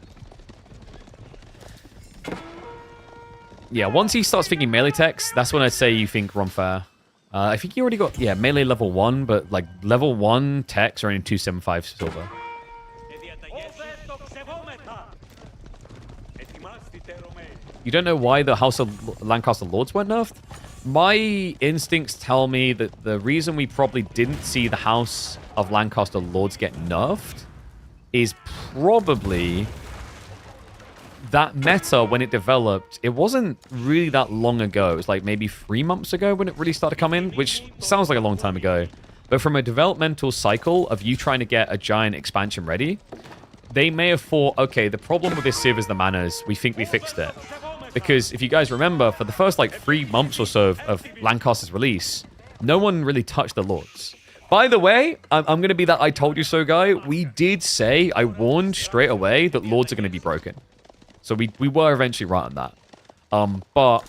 Yeah, once he starts thinking melee techs, that's when I'd say you think Rumfire. I think you already got, yeah, melee level 1, but like level 1 techs are only 275 silver. You don't know why the House of Lancaster Lords weren't nerfed? My instincts tell me that the reason we probably didn't see the House of Lancaster Lords get nerfed is probably that meta when it developed. It wasn't really that long ago. It was like maybe 3 months ago when it really started to come in, which sounds like a long time ago. But from a developmental cycle of you trying to get a giant expansion ready, they may have thought, okay, the problem with this Civ is the manners. We think we fixed it. Because if you guys remember, for the first like 3 months or so of Lancaster's release, no one really touched the Lords. By the way, I'm going to be that I told you so guy. We did say, I warned straight away that Lords are going to be broken. So we were eventually right on that. But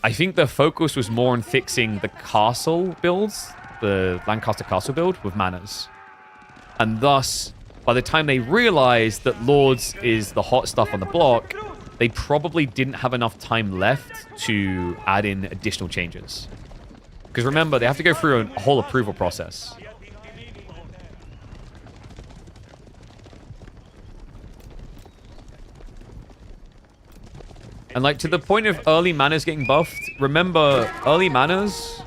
I think the focus was more on fixing the castle builds, the Lancaster castle build with manners. And thus, by the time they realized that Lords is the hot stuff on the block, they probably didn't have enough time left to add in additional changes. Because remember, they have to go through a whole approval process. And like to the point of early manners getting buffed, remember, early manners,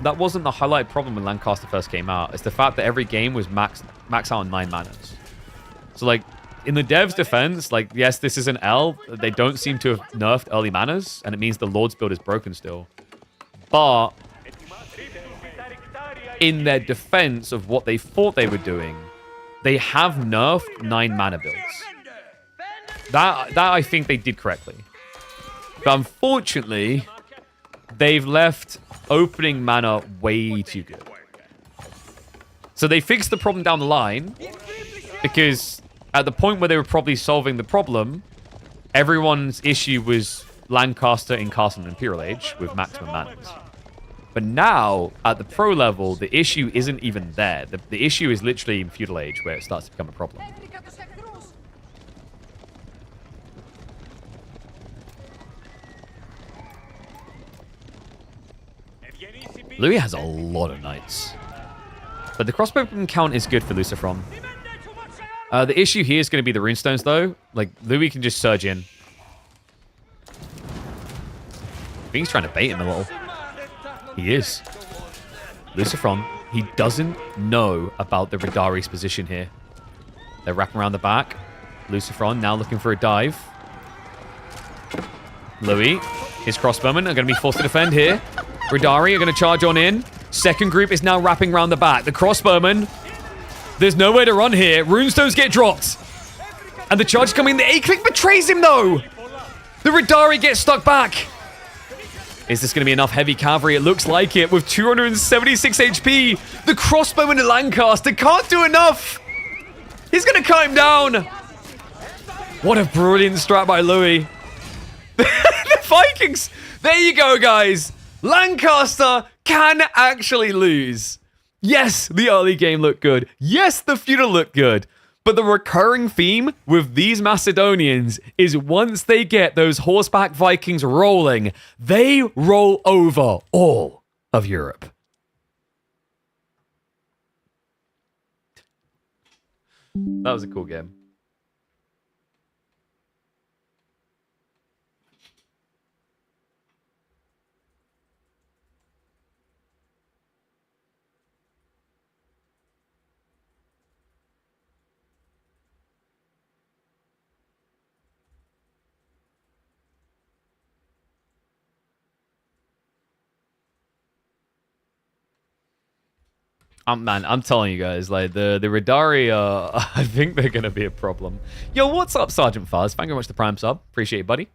that wasn't the highlight problem when Lancaster first came out. It's the fact that every game was max out on 9 manners. So like, in the devs' defense, like, yes, this is an L. They don't seem to have nerfed early manners, and it means the Lord's build is broken still. But in their defense of what they thought they were doing, they have nerfed 9 mana builds. That I think they did correctly. But unfortunately, they've left opening mana way too good. So they fixed the problem down the line, because at the point where they were probably solving the problem, everyone's issue was Lancaster in Castle and Imperial Age with maximum manners. But now, at the pro level, the issue isn't even there. The issue is literally in Feudal Age where it starts to become a problem. Louis has a lot of knights. But the crossbow count is good for Lucifer. The issue here is going to be the runestones, though. Like, Louis can just surge in. I think he's trying to bait him a little. He is. Lucifer, he doesn't know about the Radari's position here. They're wrapping around the back. Lucifer now looking for a dive. Louis, his crossbowmen are going to be forced to defend here. Radari are going to charge on in. Second group is now wrapping around the back. The crossbowmen, there's nowhere to run here. Runestones get dropped. And the charge coming. The A-click betrays him, though. The Radari gets stuck back. Is this going to be enough heavy cavalry? It looks like it. With 276 HP, the crossbowman in Lancaster can't do enough. He's going to cut him down. What a brilliant strat by Louis. The Vikings. There you go, guys. Lancaster can actually lose. Yes, the early game looked good. Yes, the feudal looked good. But the recurring theme with these Macedonians is once they get those horseback Vikings rolling, they roll over all of Europe. That was a cool game. Man, I'm telling you guys, like, the Radari, I think they're going to be a problem. Yo, what's up, Sergeant Fuzz? Thank you very much for the Prime sub. Appreciate it, buddy.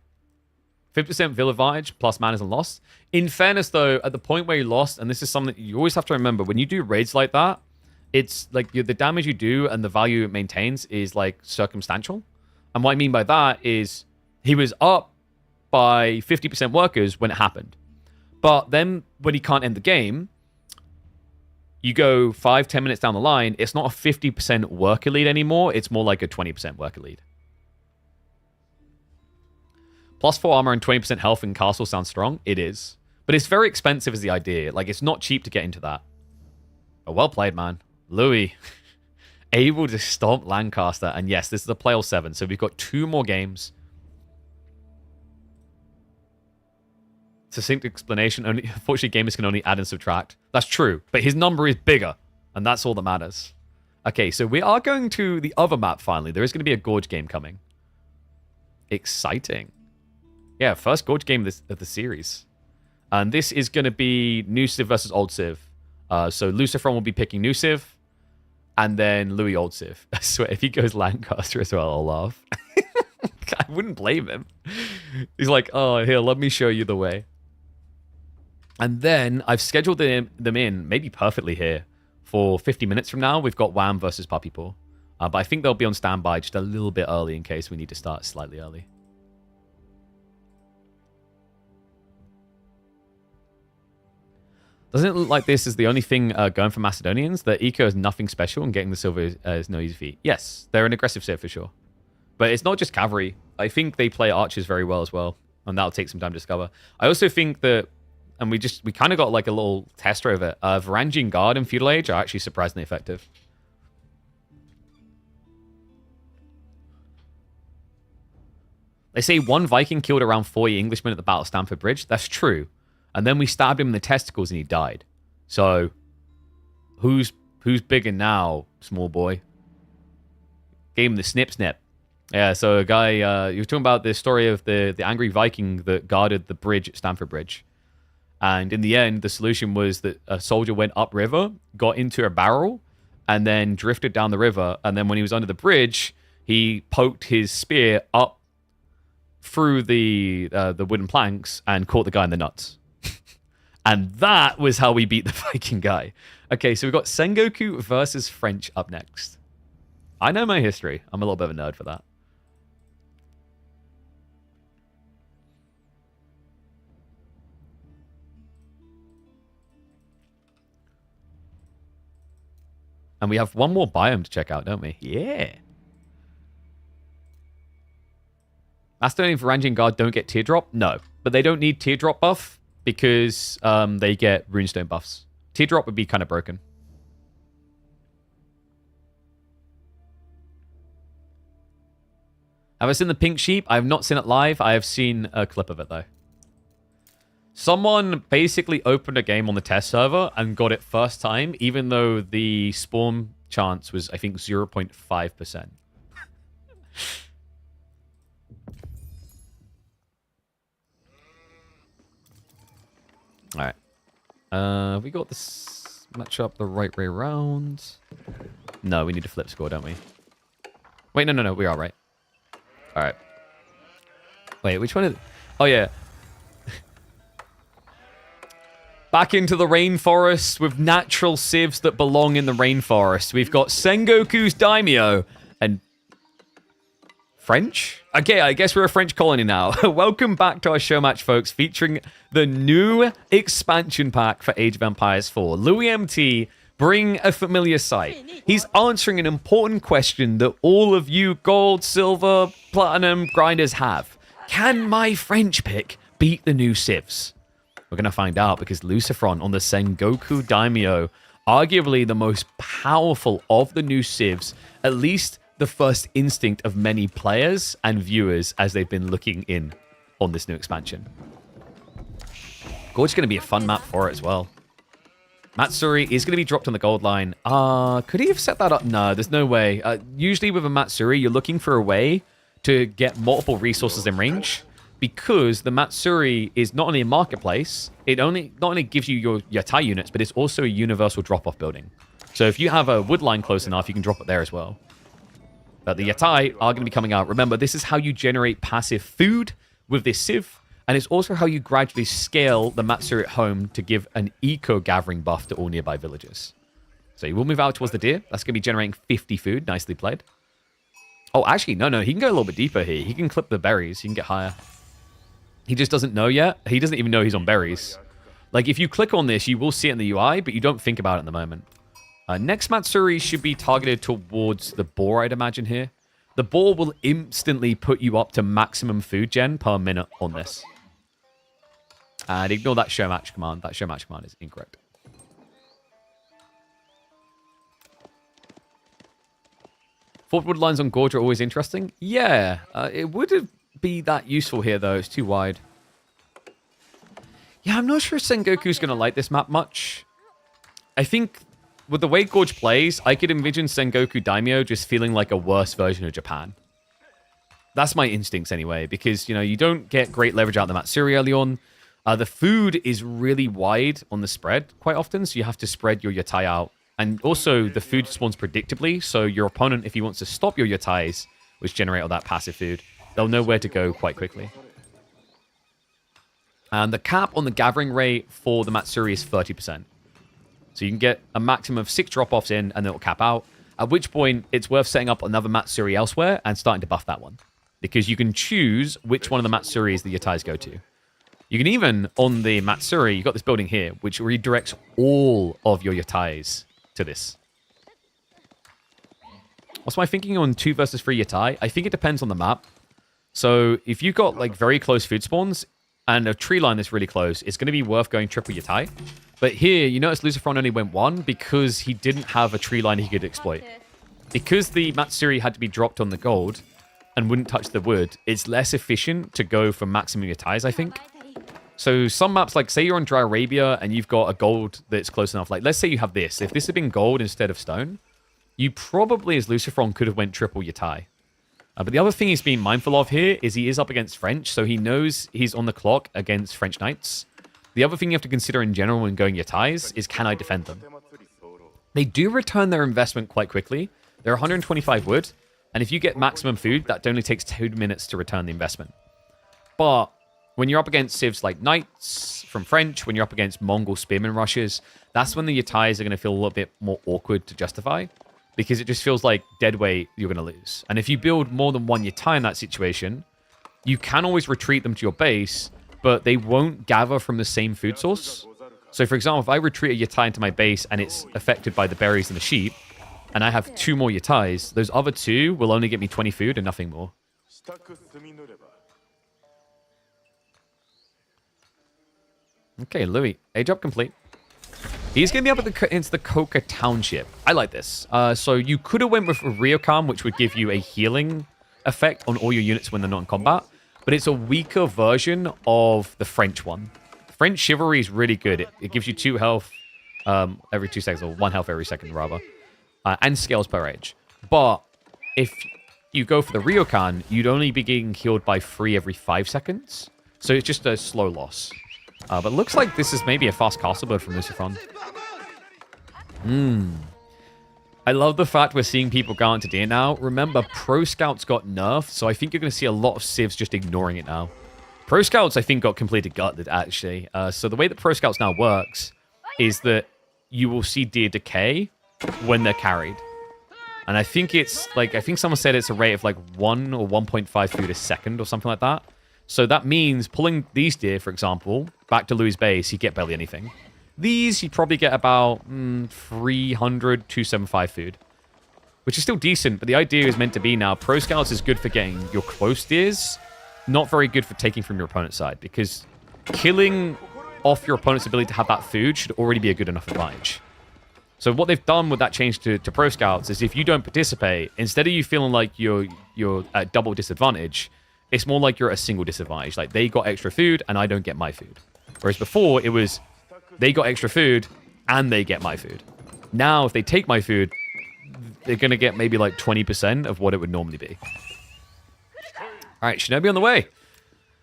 50% Vill advantage, plus man isn't lost. In fairness, though, at the point where you lost, and this is something that you always have to remember, when you do raids like that, it's like the damage you do and the value it maintains is, like, circumstantial. And what I mean by that is he was up by 50% workers when it happened. But then when he can't end the game, you go 5-10 minutes down the line, it's not a 50% worker lead anymore. It's more like a 20% worker lead. Plus 4 armor and 20% health in castle sounds strong. It is. But it's very expensive is the idea. Like, it's not cheap to get into that. But well played, man. Louis, able to stomp Lancaster. And yes, this is a play all 7. So we've got 2 more games. Succinct explanation. Unfortunately, gamers can only add and subtract. That's true. But his number is bigger. And that's all that matters. Okay, so we are going to the other map finally. There is going to be a Gorge game coming. Exciting. Yeah, first Gorge game of the series. And this is going to be new Civ versus old Civ. So Lucifer will be picking new Civ. And then Louis old Civ. I swear, if he goes Lancaster as well, I'll laugh. I wouldn't blame him. He's like, oh, here, let me show you the way. And then I've scheduled them in, maybe perfectly here, for 50 minutes from now. We've got Wham versus Puppy Paw. But I think they'll be on standby just a little bit early in case we need to start slightly early. Doesn't it look like this is the only thing going for Macedonians? The eco is nothing special and getting the silver is no easy feat. Yes, they're an aggressive Civ for sure. But it's not just cavalry. I think they play archers very well as well. And that'll take some time to discover. I also think that, and we kind of got like a little tester of it. Varangian Guard in Feudal Age are actually surprisingly effective. They say one Viking killed around 40 Englishmen at the Battle of Stamford Bridge. That's true. And then we stabbed him in the testicles and he died. So, who's bigger now, small boy? Gave him the snip. Yeah, so a guy, you were talking about the story of the angry Viking that guarded the bridge at Stamford Bridge. And in the end, the solution was that a soldier went upriver, got into a barrel, and then drifted down the river. And then when he was under the bridge, he poked his spear up through the wooden planks and caught the guy in the nuts. And that was how we beat the Viking guy. Okay, so we've got Sengoku versus French up next. I know my history. I'm a little bit of a nerd for that. And we have one more biome to check out, don't we? Yeah. Macedonian Varangian Guard don't get teardrop? No. But they don't need teardrop buff because they get runestone buffs. Teardrop would be kind of broken. Have I seen the pink sheep? I have not seen it live. I have seen a clip of it, though. Someone basically opened a game on the test server and got it first time, even though the spawn chance was, I think, 0.5%. All right. We got this match up the right way around. No, we need to flip score, don't we? Wait, no. We are right. All right. Wait, which one is... Oh, yeah. Back into the rainforest with natural civs that belong in the rainforest. We've got Sengoku's Daimyo and... French? Okay, I guess we're a French colony now. Welcome back to our show match, folks, featuring the new expansion pack for Age of Empires 4. Louis MT, bring a familiar sight. He's answering an important question that all of you gold, silver, platinum grinders have. Can my French pick beat the new civs? We're going to find out because Lucifer on the Sengoku Daimyo, arguably the most powerful of the new civs, at least the first instinct of many players and viewers as they've been looking in on this new expansion. Gorge is going to be a fun map for it as well. Matsuri is going to be dropped on the gold line. Could he have set that up? No, there's no way. Usually with a Matsuri, you're looking for a way to get multiple resources in range because the Matsuri is not only a marketplace, it not only gives you your TIE units, but it's also a universal drop-off building. So if you have a wood line close enough, you can drop it there as well. But the yatai are going to be coming out. Remember, this is how you generate passive food with this sieve. And it's also how you gradually scale the Matsuri at home to give an eco-gathering buff to all nearby villages. So you will move out towards the deer. That's going to be generating 50 food. Nicely played. Oh, actually, no. He can go a little bit deeper here. He can clip the berries. He can get higher. He just doesn't know yet. He doesn't even know he's on berries. Like, if you click on this, you will see it in the UI, but you don't think about it in the moment. Next Matsuri should be targeted towards the boar, I'd imagine here. The boar will instantly put you up to maximum food gen per minute on this. And ignore that show match command. That show match command is incorrect. Forward wood lines on Gorge are always interesting. Yeah, it wouldn't be that useful here, though. It's too wide. Yeah, I'm not sure Sengoku's going to like this map much. I think with the way Gorge plays, I could envision Sengoku Daimyo just feeling like a worse version of Japan. That's my instincts anyway, because, you know, you don't get great leverage out of the Matsuri early on. The food is really wide on the spread quite often, so you have to spread your yatai out. And also, the food spawns predictably, so your opponent, if he wants to stop your yatais, which generate all that passive food, they'll know where to go quite quickly. And the cap on the gathering rate for the Matsuri is 30%. So you can get a maximum of 6 drop-offs in, and then it'll cap out. At which point, it's worth setting up another Matsuri elsewhere and starting to buff that one. Because you can choose which one of the Matsuris the yatais go to. You can even, on the Matsuri, you've got this building here, which redirects all of your yatais to this. What's my thinking on 2 versus 3 yatai? I think it depends on the map. So if you've got like very close food spawns and a tree line that's really close, it's going to be worth going triple yatai. But here, you notice Lucifer only went 1 because he didn't have a tree line he could exploit. Because the Matsuri had to be dropped on the gold and wouldn't touch the wood, it's less efficient to go for maximum yatais, I think. So some maps, like say you're on Dry Arabia and you've got a gold that's close enough. Like let's say you have this. If this had been gold instead of stone, you probably as Lucifer could have went triple yatai. But the other thing he's being mindful of here is he is up against French, so he knows he's on the clock against French Knights. The other thing you have to consider in general when going yatais is, can I defend them? They do return their investment quite quickly. They're 125 wood, and if you get maximum food, that only takes 2 minutes to return the investment. But when you're up against civs like Knights from French, when you're up against Mongol spearman rushes, that's when the yatais are going to feel a little bit more awkward to justify, because it just feels like dead weight you're going to lose. And if you build more than 1 yatai in that situation, you can always retreat them to your base, but they won't gather from the same food source. So for example, if I retreat a yatai into my base and it's affected by the berries and the sheep, and I have 2 more yatais, those other 2 will only get me 20 food and nothing more. Okay, Louis, age up complete. He's going to be up into the Coca Township. I like this. So you could have went with a Ryokan, which would give you a healing effect on all your units when they're not in combat. But it's a weaker version of the French one. French Chivalry is really good. It gives you 2 health every 2 seconds, or 1 health every second, rather. And scales per age. But if you go for the Ryokan, you'd only be getting healed by 3 every 5 seconds. So it's just a slow loss. But it looks like this is maybe a fast castle build from Lucifer. I love the fact we're seeing people go into deer now. Remember, Pro Scouts got nerfed, so I think you're going to see a lot of civs just ignoring it now. Pro Scouts, I think, got completely gutted, actually. So the way that Pro Scouts now works is that you will see deer decay when they're carried. And I think it's, like, I think someone said it's a rate of, like, 1 or 1.5 food a second or something like that. So that means pulling these deer, for example, back to Louis' base, you get barely anything. These, you probably get about 300, 275 food, which is still decent, but the idea is meant to be now, Pro Scouts is good for getting your close deers, not very good for taking from your opponent's side, because killing off your opponent's ability to have that food should already be a good enough advantage. So what they've done with that change to Pro Scouts is if you don't participate, instead of you feeling like you're at double disadvantage, it's more like you're at a single disadvantage. Like, they got extra food, and I don't get my food. Whereas before, it was, they got extra food, and they get my food. Now, if they take my food, they're going to get maybe like 20% of what it would normally be. All right, Shinobi on the way.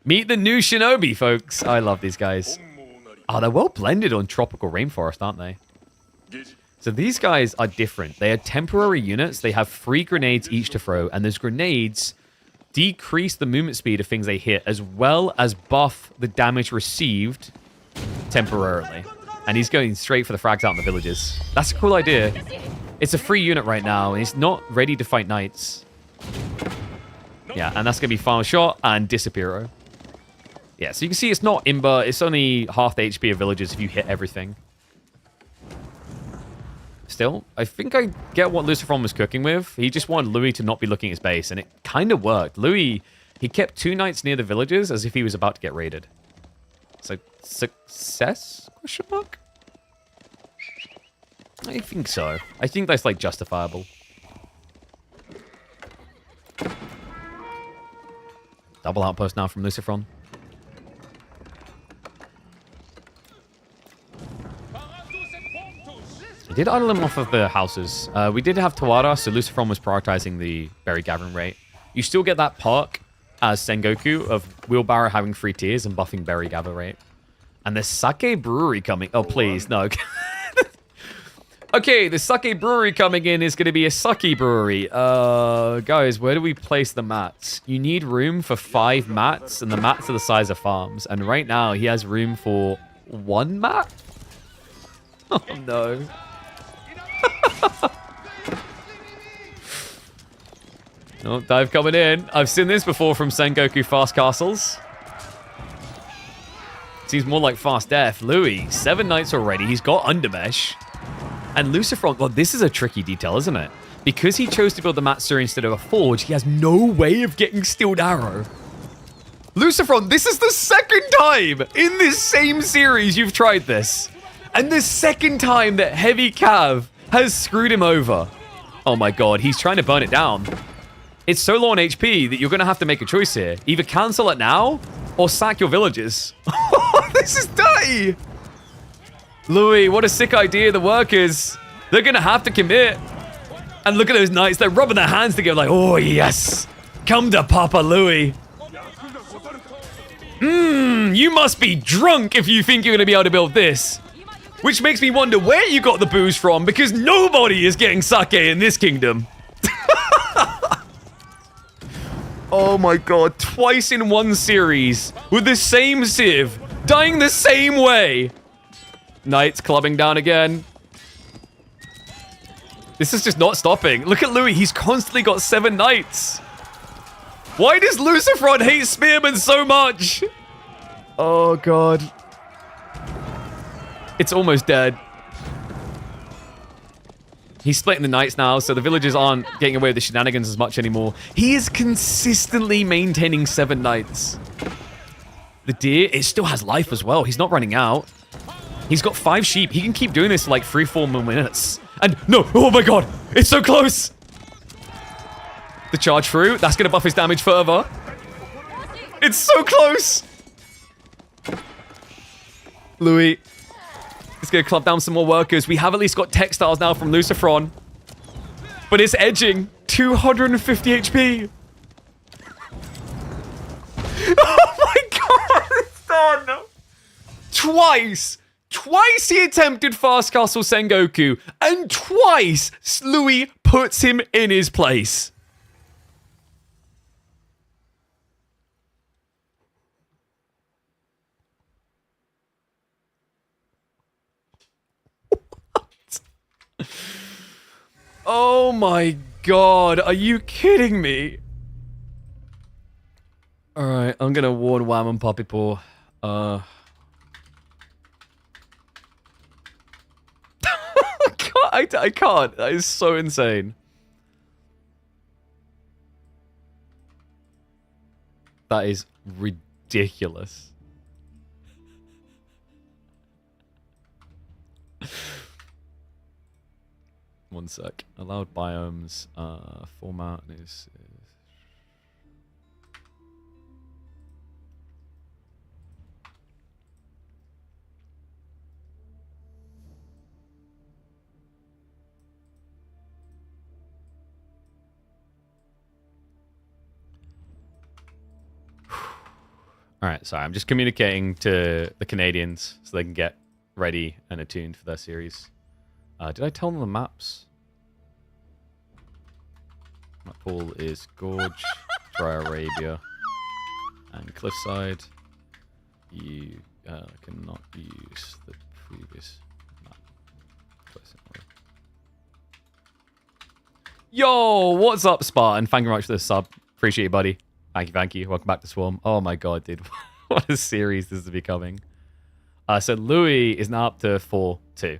Meet the new Shinobi, folks. I love these guys. Oh, they're well blended on tropical rainforest, aren't they? So these guys are different. They are temporary units. They have 3 grenades each to throw, and those grenades decrease the movement speed of things they hit, as well as buff the damage received temporarily. And he's going straight for the frags out in the villages. That's a cool idea. It's a free unit right now, and he's not ready to fight knights. Yeah, and that's going to be final shot and disappear. Yeah, so you can see it's not Imba. It's only half the HP of villages if you hit everything. Still, I think I get what Lucifer was cooking with. He just wanted Louis to not be looking at his base, and it kind of worked. Louis, he kept 2 knights near the villages as if he was about to get raided. So, success? Question mark? I think so. I think that's, like, justifiable. Double outpost now from Lucifer. I did idle him off of the houses. We did have Tawara, so Lucifer was prioritizing the berry gathering rate. You still get that perk as Sengoku of Wheelbarrow having 3 tiers and buffing berry gather rate. And the sake brewery coming... Oh, please, no. Okay, the sake brewery coming in is going to be a sake brewery. Guys, where do we place the mats? You need room for 5 mats, and the mats are the size of farms. And right now, he has room for 1 mat? Oh, no. Oh, dive coming in. I've seen this before from Sengoku Fast Castles. Seems more like Fast Death. Louis, 7 knights already. He's got Undermesh. And Lucifer, well, this is a tricky detail, isn't it? Because he chose to build the Matsuri instead of a forge, he has no way of getting Steeled Arrow. Lucifer, this is the 2nd time in this same series you've tried this. And the 2nd time that Heavy Cav has screwed him over. Oh my god, he's trying to burn it down. It's so low on HP that you're going to have to make a choice here. Either cancel it now, or sack your villages. This is dirty! Louis, what a sick idea, the workers. They're going to have to commit. And look at those knights, they're rubbing their hands together like, oh yes, come to Papa Louis. You must be drunk if you think you're going to be able to build this. Which makes me wonder where you got the booze from, because nobody is getting sake in this kingdom. Oh my god, twice in one series, with the same Civ, dying the same way. Knights clubbing down again. This is just not stopping. Look at Louis, he's constantly got 7 knights. Why does Lucifer hate spearmen so much? Oh god. It's almost dead. He's splitting the knights now, so the villagers aren't getting away with the shenanigans as much anymore. He is consistently maintaining 7 knights. The deer, it still has life as well. He's not running out. He's got 5 sheep. He can keep doing this for like 3-4 more minutes. And no, oh my god, it's so close. The charge through, that's going to buff his damage further. It's so close. Louis is going to club down some more workers. We have at least got textiles now from Lucifer. But it's edging. 250 HP. Oh my god, it's done. Twice he attempted Fast Castle Sengoku, and twice Louis puts him in his place. Oh my god, are you kidding me? Alright, I'm gonna warn Wham and Poppy Paw. I can't. That is so insane. That is ridiculous. One sec. Allowed biomes. Format is... Alright, sorry, I'm just communicating to the Canadians so they can get ready and attuned for their series. Did I tell them the maps? Map pool is Gorge, Dry Arabia, and Cliffside. You cannot use the previous map. Yo, what's up, Spartan? Thank you very much for the sub. Appreciate you, buddy. Thank you. Welcome back to Swarm. Oh my god, dude. What a series this is becoming. So Louis is now up to 4-2.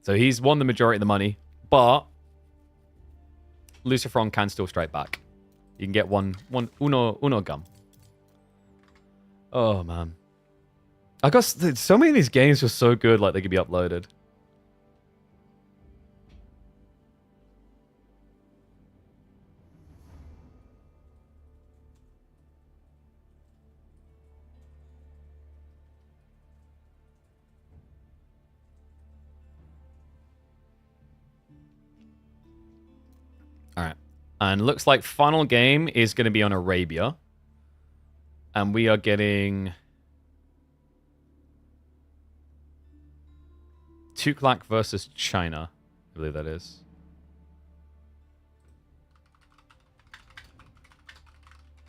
So he's won the majority of the money, but Lucifer can still strike back. You can get uno gum. Oh man. I got so many of these games were so good, like they could be uploaded. All right. And looks like final game is going to be on Arabia. And we are getting Tuklak versus China. I believe that is.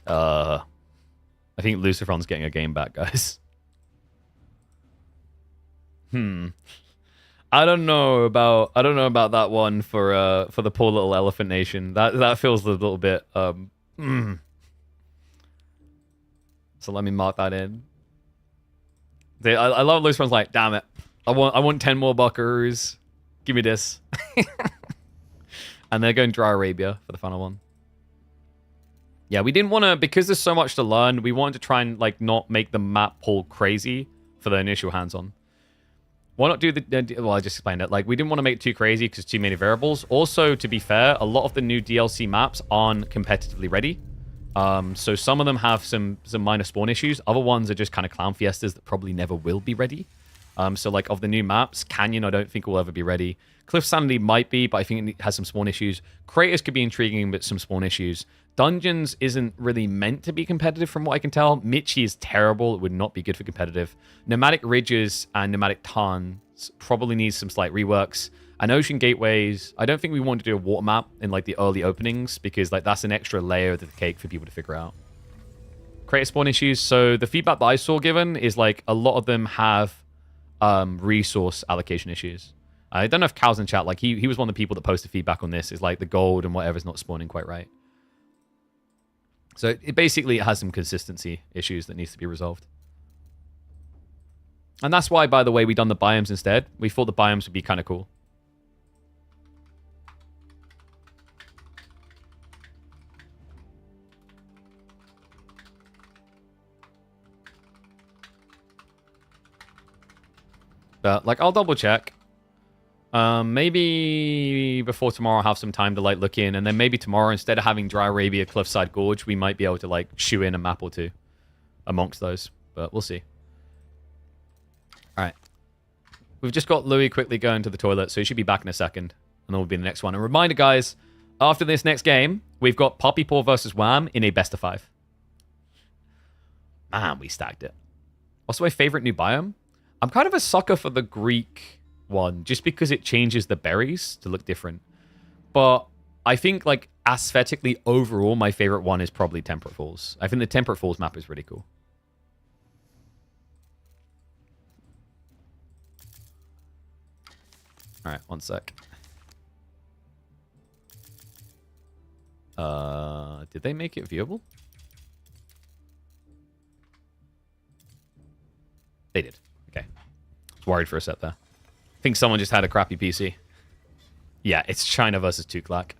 I think Lucifer's getting a game back, guys. I don't know about that one for the poor little elephant nation. That feels a little bit So let me mark that in. I love Lucifer's like, damn it. I want 10 more buckers. Give me this. And they're going Dry Arabia for the final one. Yeah, we didn't want to, because there's so much to learn, we wanted to try and like not make the map pool crazy for the initial hands-on. Why not do well, I just explained it. Like, we didn't want to make it too crazy because too many variables. Also, to be fair, a lot of the new DLC maps aren't competitively ready. So some of them have some minor spawn issues. Other ones are just kind of clown fiestas that probably never will be ready. So like of the new maps, Canyon I don't think will ever be ready. Cliff Sanity might be, but I think it has some spawn issues. Craters could be intriguing, but some spawn issues. Dungeons isn't really meant to be competitive from what I can tell. Michi is terrible. It would not be good for competitive. Nomadic Ridges and Nomadic Tarns probably need some slight reworks. And Ocean Gateways, I don't think we want to do a water map in like the early openings because like that's an extra layer of the cake for people to figure out. Crater spawn issues. So the feedback that I saw given is like a lot of them have resource allocation issues. I don't know if Cal's in chat, like he was one of the people that posted feedback on this, is like the gold and whatever's not spawning quite right. So it basically has some consistency issues that needs to be resolved. And that's why, by the way, we done the biomes instead. We thought the biomes would be kind of cool. But like, I'll double check. Maybe before tomorrow I'll have some time to like look in, and then maybe tomorrow, instead of having Dry Arabia Cliffside Gorge, we might be able to like shoe in a map or two amongst those, but we'll see. All right. We've just got Louis quickly going to the toilet, so he should be back in a second, and then we'll be in the next one. And reminder, guys, after this next game, we've got Poppy Paw versus Wham in a best of 5. Man, we stacked it. Also, my favorite new biome. I'm kind of a sucker for the Greek one, just because it changes the berries to look different. But I think, like, aesthetically, overall, my favorite one is probably Temperate Falls. I think the Temperate Falls map is really cool. All right, one sec. Did they make it viewable? They did. Okay. I was worried for a sec there. I think someone just had a crappy PC. Yeah, it's China versus Tuklak.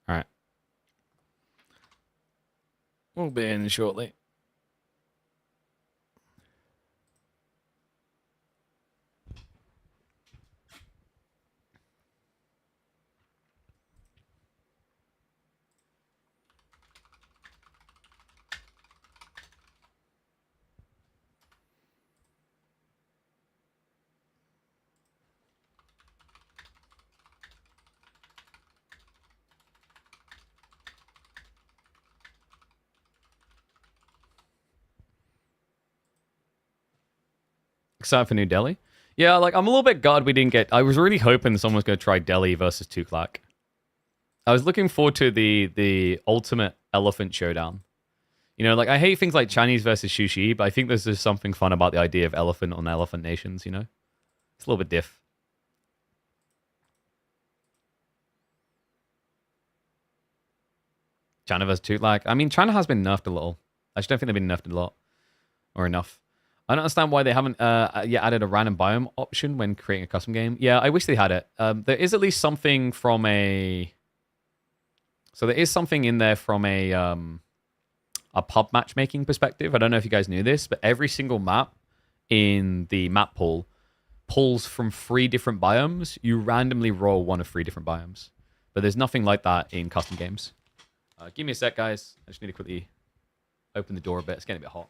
All right. We'll be in shortly. Excited for New Delhi? Yeah, like, I'm a little bit gutted we didn't get... I was really hoping someone was going to try Delhi versus Tuklak. I was looking forward to the ultimate elephant showdown. You know, like, I hate things like Chinese versus Sushi, but I think there's just something fun about the idea of elephant on elephant nations, you know? It's a little bit diff. China versus Tuklak. I mean, China has been nerfed a little. I just don't think they've been nerfed a lot. Or enough. I don't understand why they haven't yet added a random biome option when creating a custom game. Yeah, I wish they had it. There is at least something from a... So there is something in there from a pub matchmaking perspective. I don't know if you guys knew this, but every single map in the map pool pulls from 3 different biomes. You randomly roll one of 3 different biomes. But there's nothing like that in custom games. Give me a sec, guys. I just need to quickly open the door a bit. It's getting a bit hot.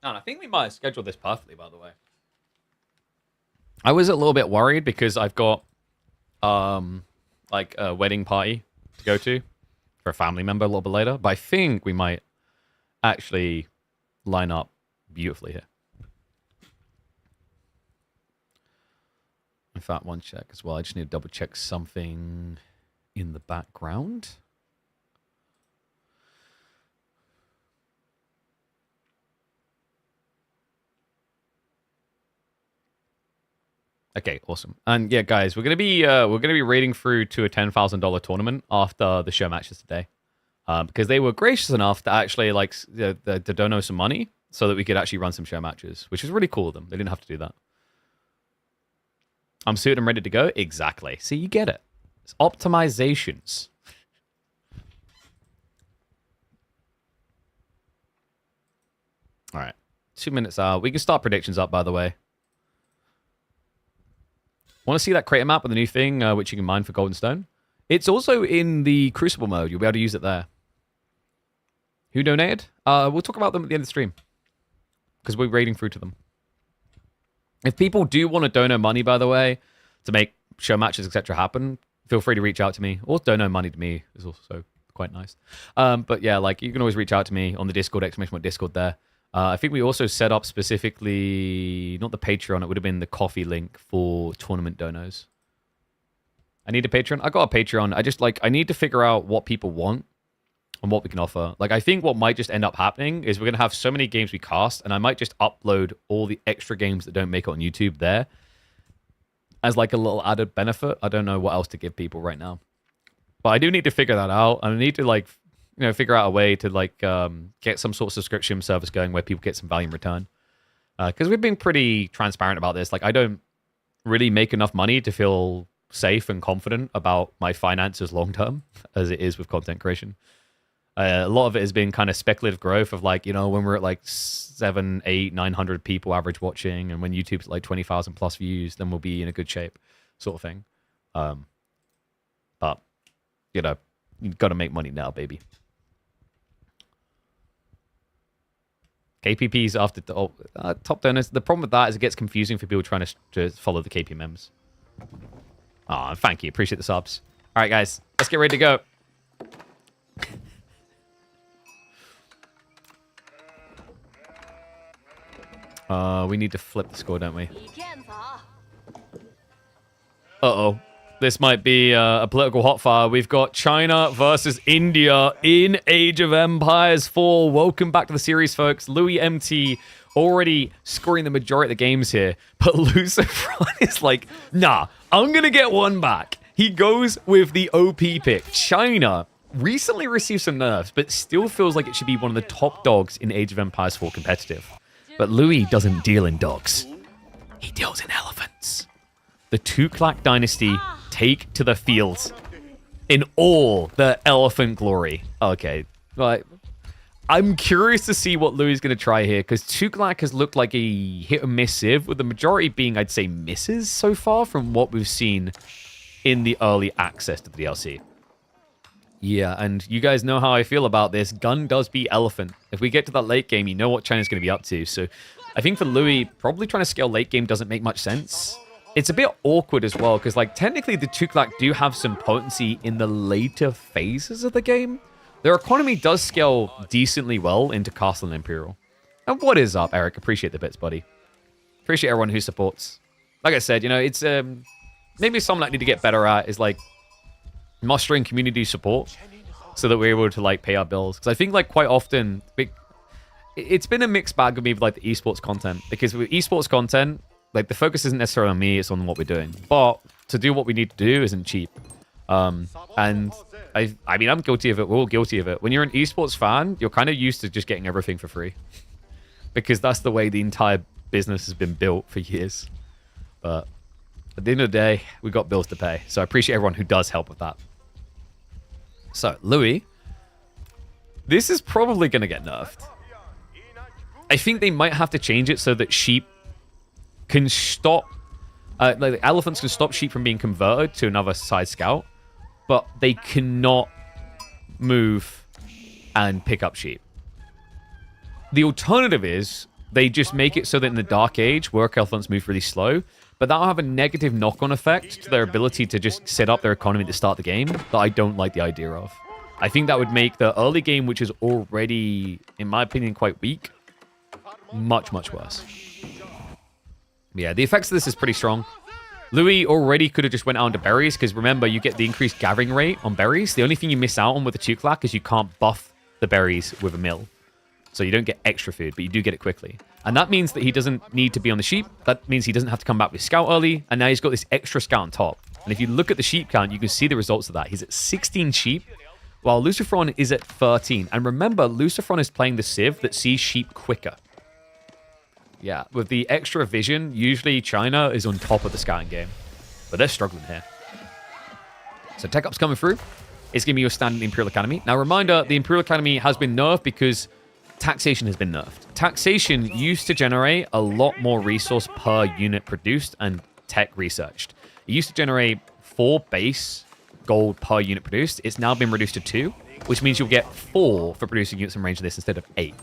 And I think we might have scheduled this perfectly, by the way. I was a little bit worried because I've got like a wedding party to go to for a family member a little bit later. But I think we might actually line up beautifully here. In fact, one check as well. I just need to double check something in the background. Okay, awesome. And yeah, guys, we're gonna be raiding through to a $10,000 tournament after the show matches today, because they were gracious enough to actually like to donate some money so that we could actually run some show matches, which is really cool of them. They didn't have to do that. I'm suited and ready to go. Exactly. See, you get it. It's optimizations. All right, 2 minutes out. We can start predictions up, by the way. Want to see that creator map with the new thing, which you can mine for Golden Stone? It's also in the Crucible mode. You'll be able to use it there. Who donated? We'll talk about them at the end of the stream, because we're raiding through to them. If people do want to donate money, by the way, to make show matches, etc. happen, feel free to reach out to me. Or donate money to me is also quite nice. But yeah, like, you can always reach out to me on the Discord, !Discord there. I think we also set up specifically, not the Patreon, it would have been the coffee link for tournament donos. I need a Patreon. I got a Patreon. I need to figure out what people want and what we can offer. Like, I think what might just end up happening is we're going to have so many games we cast, and I might just upload all the extra games that don't make it on YouTube there as like a little added benefit. I don't know what else to give people right now. But I do need to figure that out. I need to, like, you know, figure out a way to, like, get some sort of subscription service going where people get some value in return. Because we've been pretty transparent about this. Like, I don't really make enough money to feel safe and confident about my finances long term, as it is with content creation. A lot of it has been kind of speculative growth of, like, you know, when we're at like 700, 800, 900 people average watching, and when YouTube's at like 20,000 plus views, then we'll be in a good shape, sort of thing. But, you know, you've got to make money now, baby. KPPs after top donors. The problem with that is it gets confusing for people trying to follow the KPMs. Oh, thank you. Appreciate the subs. All right, guys. Let's get ready to go. We need to flip the score, don't we? Uh-oh. This might be a political hotfire. We've got China versus India in Age of Empires 4. Welcome back to the series, folks. Louis MT already scoring the majority of the games here. But Lucifer is like, nah, I'm going to get one back. He goes with the OP pick. China recently received some nerfs, but still feels like it should be one of the top dogs in Age of Empires 4 competitive. But Louis doesn't deal in dogs. He deals in elephants. The Tuklak Dynasty take to the field in all the elephant glory. Okay, like, I'm curious to see what Louis is going to try here, because Tuklak has looked like a hit or miss Civ, with the majority being, I'd say, misses so far from what we've seen in the early access to the DLC. Yeah, and you guys know how I feel about this. Gun does beat elephant. If we get to that late game, you know what China's going to be up to. So I think for Louis, probably trying to scale late game doesn't make much sense. it's a bit awkward as well, because like technically the Tuklak do have some potency in the later phases of the game. Their economy does scale decently well into Castle and Imperial. And what is up, Eric? Appreciate the bits, buddy. Appreciate everyone who supports. Like I said, you know, it's maybe something I need to get better at is like mustering community support so that we're able to like pay our bills. Because I think like quite often it's been a mixed bag with me with like the esports content, because with esports content, like the focus isn't necessarily on me, it's on what we're doing. But to do what we need to do isn't cheap. And I mean, I'm guilty of it. We're all guilty of it. When you're an esports fan, you're kind of used to just getting everything for free, because that's the way the entire business has been built for years. But at the end of the day, we've got bills to pay. So I appreciate everyone who does help with that. So, Louis, this is probably going to get nerfed. I think they might have to change it so that sheep can stop, like elephants can stop sheep from being converted to another side scout, but they cannot move and pick up sheep. The alternative is they just make it so that in the Dark Age, work elephants move really slow, but that'll have a negative knock-on effect to their ability to just set up their economy to start the game that I don't like the idea of. I think that would make the early game, which is already, in my opinion, quite weak, much, much worse. Yeah, the effects of this is pretty strong. Louis already could have just went out into berries, because remember, you get the increased gathering rate on berries. The only thing you miss out on with the Tuklak is you can't buff the berries with a mill. So you don't get extra food, but you do get it quickly. And that means that he doesn't need to be on the sheep. That means he doesn't have to come back with scout early. And now he's got this extra scout on top. And if you look at the sheep count, you can see the results of that. He's at 16 sheep, while Lucifer is at 13. And remember, Lucifer is playing the Civ that sees sheep quicker. Yeah, with the extra vision, usually China is on top of the scouting game. But they're struggling here. So Tech Up's coming through. It's going to be your standard Imperial Academy. Now, reminder, the Imperial Academy has been nerfed because taxation has been nerfed. Taxation used to generate a lot more resource per unit produced and tech researched. It used to generate 4 base gold per unit produced. It's now been reduced to 2, which means you'll get 4 for producing units in range of this instead of 8.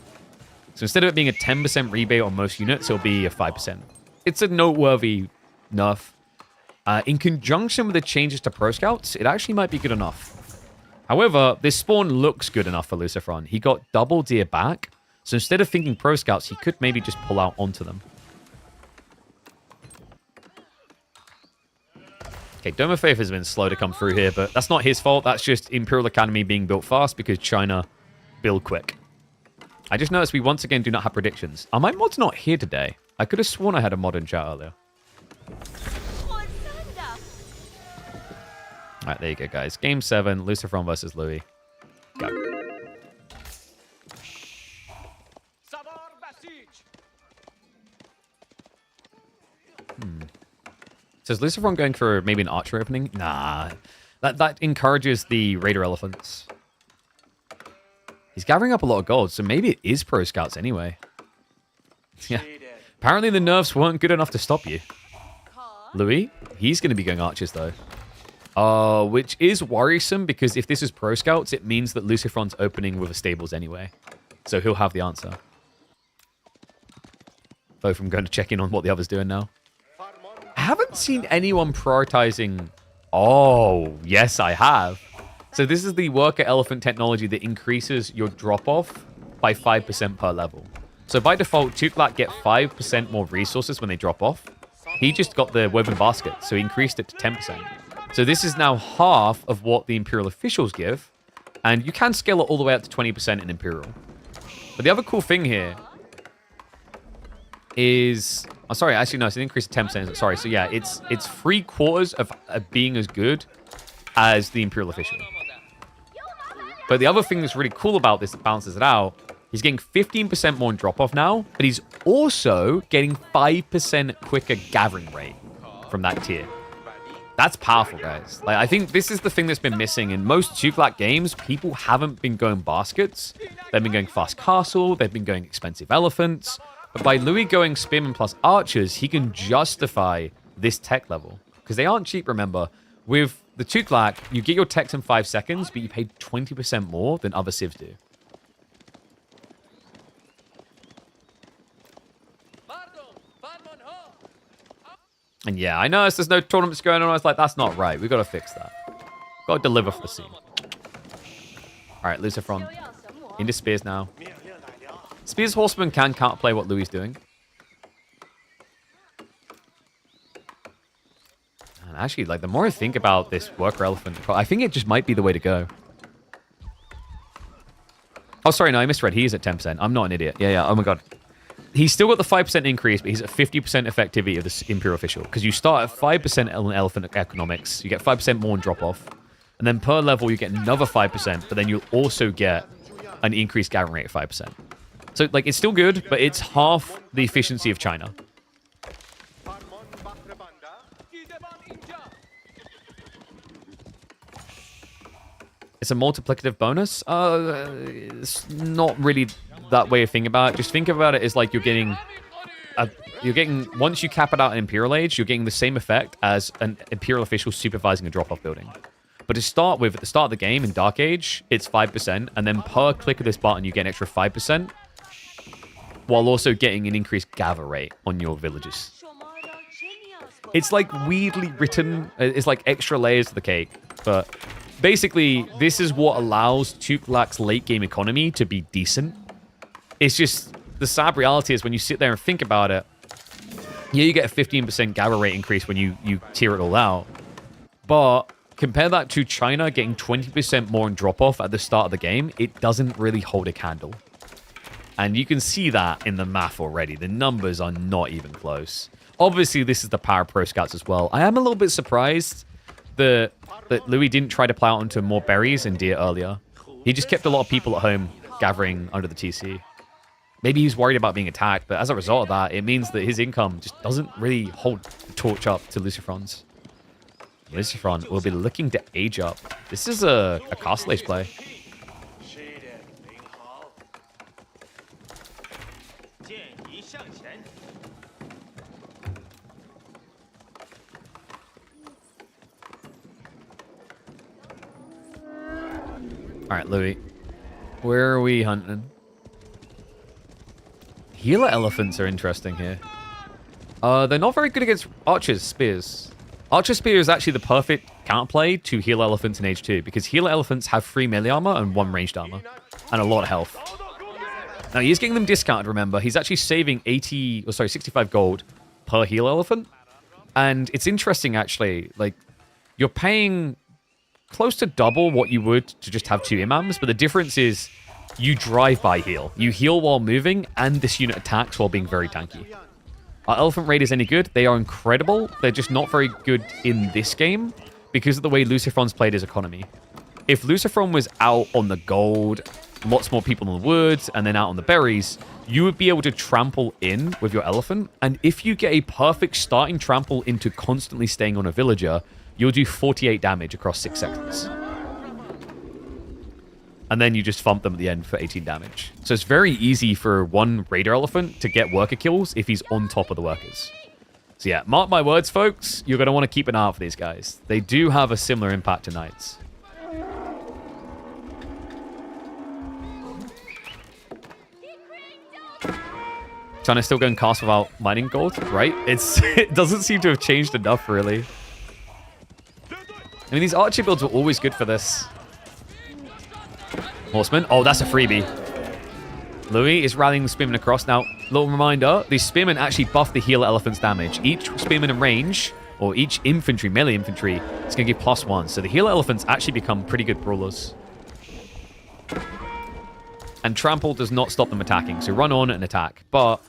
So instead of it being a 10% rebate on most units, it'll be a 5%. It's a noteworthy nerf. In conjunction with the changes to Pro Scouts, it actually might be good enough. However, this spawn looks good enough for Lucifer. He got double deer back, so instead of thinking Pro Scouts, he could maybe just pull out onto them. Okay, Dome of Faith has been slow to come through here, but that's not his fault. That's just Imperial Academy being built fast because China build quick. I just noticed we once again do not have predictions. Are my mods not here today? I could have sworn I had a mod in chat earlier. Alright, there you go, guys. Game 7, Lucifer versus Louis. Go. So is Lucifer going for maybe an archer opening? Nah. That encourages the Raider Elephants. He's gathering up a lot of gold, so maybe it is Pro Scouts anyway. Yeah. Apparently the nerfs weren't good enough to stop you. Louis, he's going to be going archers, though. Which is worrisome, because if this is Pro Scouts, it means that Lucifer's opening with a stables anyway. So he'll have the answer. Both I'm going to check in on what the other's doing now. I haven't seen anyone prioritizing... Oh, yes, I have. So this is the worker elephant technology that increases your drop-off by 5% per level. So by default, Tuklak get 5% more resources when they drop off. He just got the woven basket, so he increased it to 10%. So this is now half of what the Imperial officials give, and you can scale it all the way up to 20% in Imperial. But the other cool thing here is... Oh, sorry, actually, no, it's an increase of 10%. Sorry, so yeah, it's 3/4 of being as good as the Imperial official. But the other thing that's really cool about this that balances it out, he's getting 15% more in drop-off now, but he's also getting 5% quicker gathering rate from that tier. That's powerful, guys. Like, I think this is the thing that's been missing. In most Tuklak games, people haven't been going baskets. They've been going fast castle. They've been going expensive elephants. But by Louis going spearmen plus archers, he can justify this tech level. Because they aren't cheap, remember. With the Tuklak, you get your techs in 5 seconds, but you pay 20% more than other civs do. And yeah, I noticed there's no tournaments going on. I was like, that's not right. We got to fix that. Got to deliver for the scene. All right, Lucifer into Spears now. Spears Horseman can counterplay what Louis doing. And actually, like, the more I think about this Worker Elephant, I think it just might be the way to go. Oh, sorry, no, I misread. He is at 10%. I'm not an idiot. Yeah, oh my god. He's still got the 5% increase, but he's at 50% effectivity of the Imperial Official. Because you start at 5% on Elephant economics, you get 5% more in drop-off. And then per level, you get another 5%, but then you'll also get an increased gathering rate of 5%. So, like, it's still good, but it's half the efficiency of China. It's a multiplicative bonus. It's not really that way of thinking about it. Just think about it as like you're getting once you cap it out in Imperial Age, you're getting the same effect as an Imperial official supervising a drop-off building. But to start with, at the start of the game in Dark Age, it's 5%, and then per click of this button, you get an extra 5%, while also getting an increased gather rate on your villages. It's like weirdly written. It's like extra layers to the cake, but basically, this is what allows Tuklak's late-game economy to be decent. It's just, the sad reality is when you sit there and think about it, yeah, you get a 15% gather rate increase when you tier it all out. But compare that to China getting 20% more in drop-off at the start of the game, it doesn't really hold a candle. And you can see that in the math already. The numbers are not even close. Obviously, this is the power of Pro Scouts as well. I am a little bit surprised that Louis didn't try to plow out onto more berries and deer earlier. He just kept a lot of people at home gathering under the TC. Maybe he's worried about being attacked, but as a result of that, it means that his income just doesn't really hold the torch up to Lucifer's. Lucifer will be looking to age up. This is a Castle Age play. All right, Louis. Where are we hunting? Healer elephants are interesting here. They're not very good against archers, spears. Archer spear is actually the perfect counterplay to healer elephants in Age 2 because healer elephants have 3 melee armor and 1 ranged armor and a lot of health. Now, he is getting them discounted, remember. He's actually saving 65 gold per healer elephant. And it's interesting, actually. Like, you're paying close to double what you would to just have 2 imams, but the difference is you drive-by heal. You heal while moving, and this unit attacks while being very tanky. Are Elephant Raiders any good? They are incredible. They're just not very good in this game because of the way Lucifer's played his economy. If Lucifer was out on the gold, lots more people in the woods, and then out on the berries, you would be able to trample in with your elephant, and if you get a perfect starting trample into constantly staying on a villager, you'll do 48 damage across 6 seconds. And then you just thump them at the end for 18 damage. So it's very easy for one Raider Elephant to get worker kills if he's on top of the workers. So yeah, mark my words, folks. You're going to want to keep an eye out for these guys. They do have a similar impact to Knights. China's still going cast without mining gold, right? It doesn't seem to have changed enough, really. I mean, these archer builds were always good for this. Horseman. Oh, that's a freebie. Louis is rallying the spearmen across. Now, little reminder, these spearmen actually buff the healer elephant's damage. Each spearman in range, or each infantry, melee infantry, is going to give +1. So the healer elephants actually become pretty good brawlers. And trample does not stop them attacking. So run on and attack. But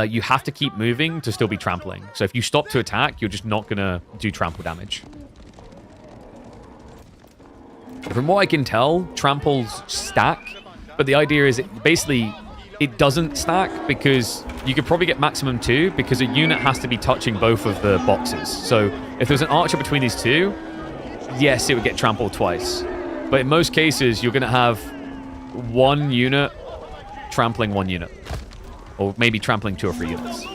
you have to keep moving to still be trampling. So if you stop to attack, you're just not going to do trample damage. From what I can tell, tramples stack, but the idea is it doesn't stack because you could probably get maximum 2 because a unit has to be touching both of the boxes. So if there's an archer between these two, yes, it would get trampled twice. But in most cases, you're going to have one unit trampling one unit. Or maybe trampling 2 or 3 units.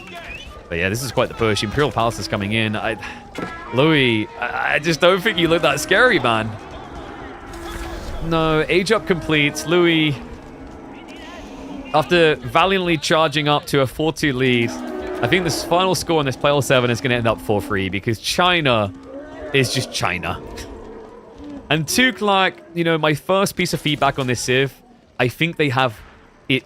But yeah, this is quite the push. Imperial Palace is coming in. Louis, I just don't think you look that scary, man. No, age up completes. Louis, after valiantly charging up to a 4-2 lead, I think this final score in this playoff 7 is going to end up 4-3 because China is just China. And Tuklak, you know, my first piece of feedback on this Civ, I think they have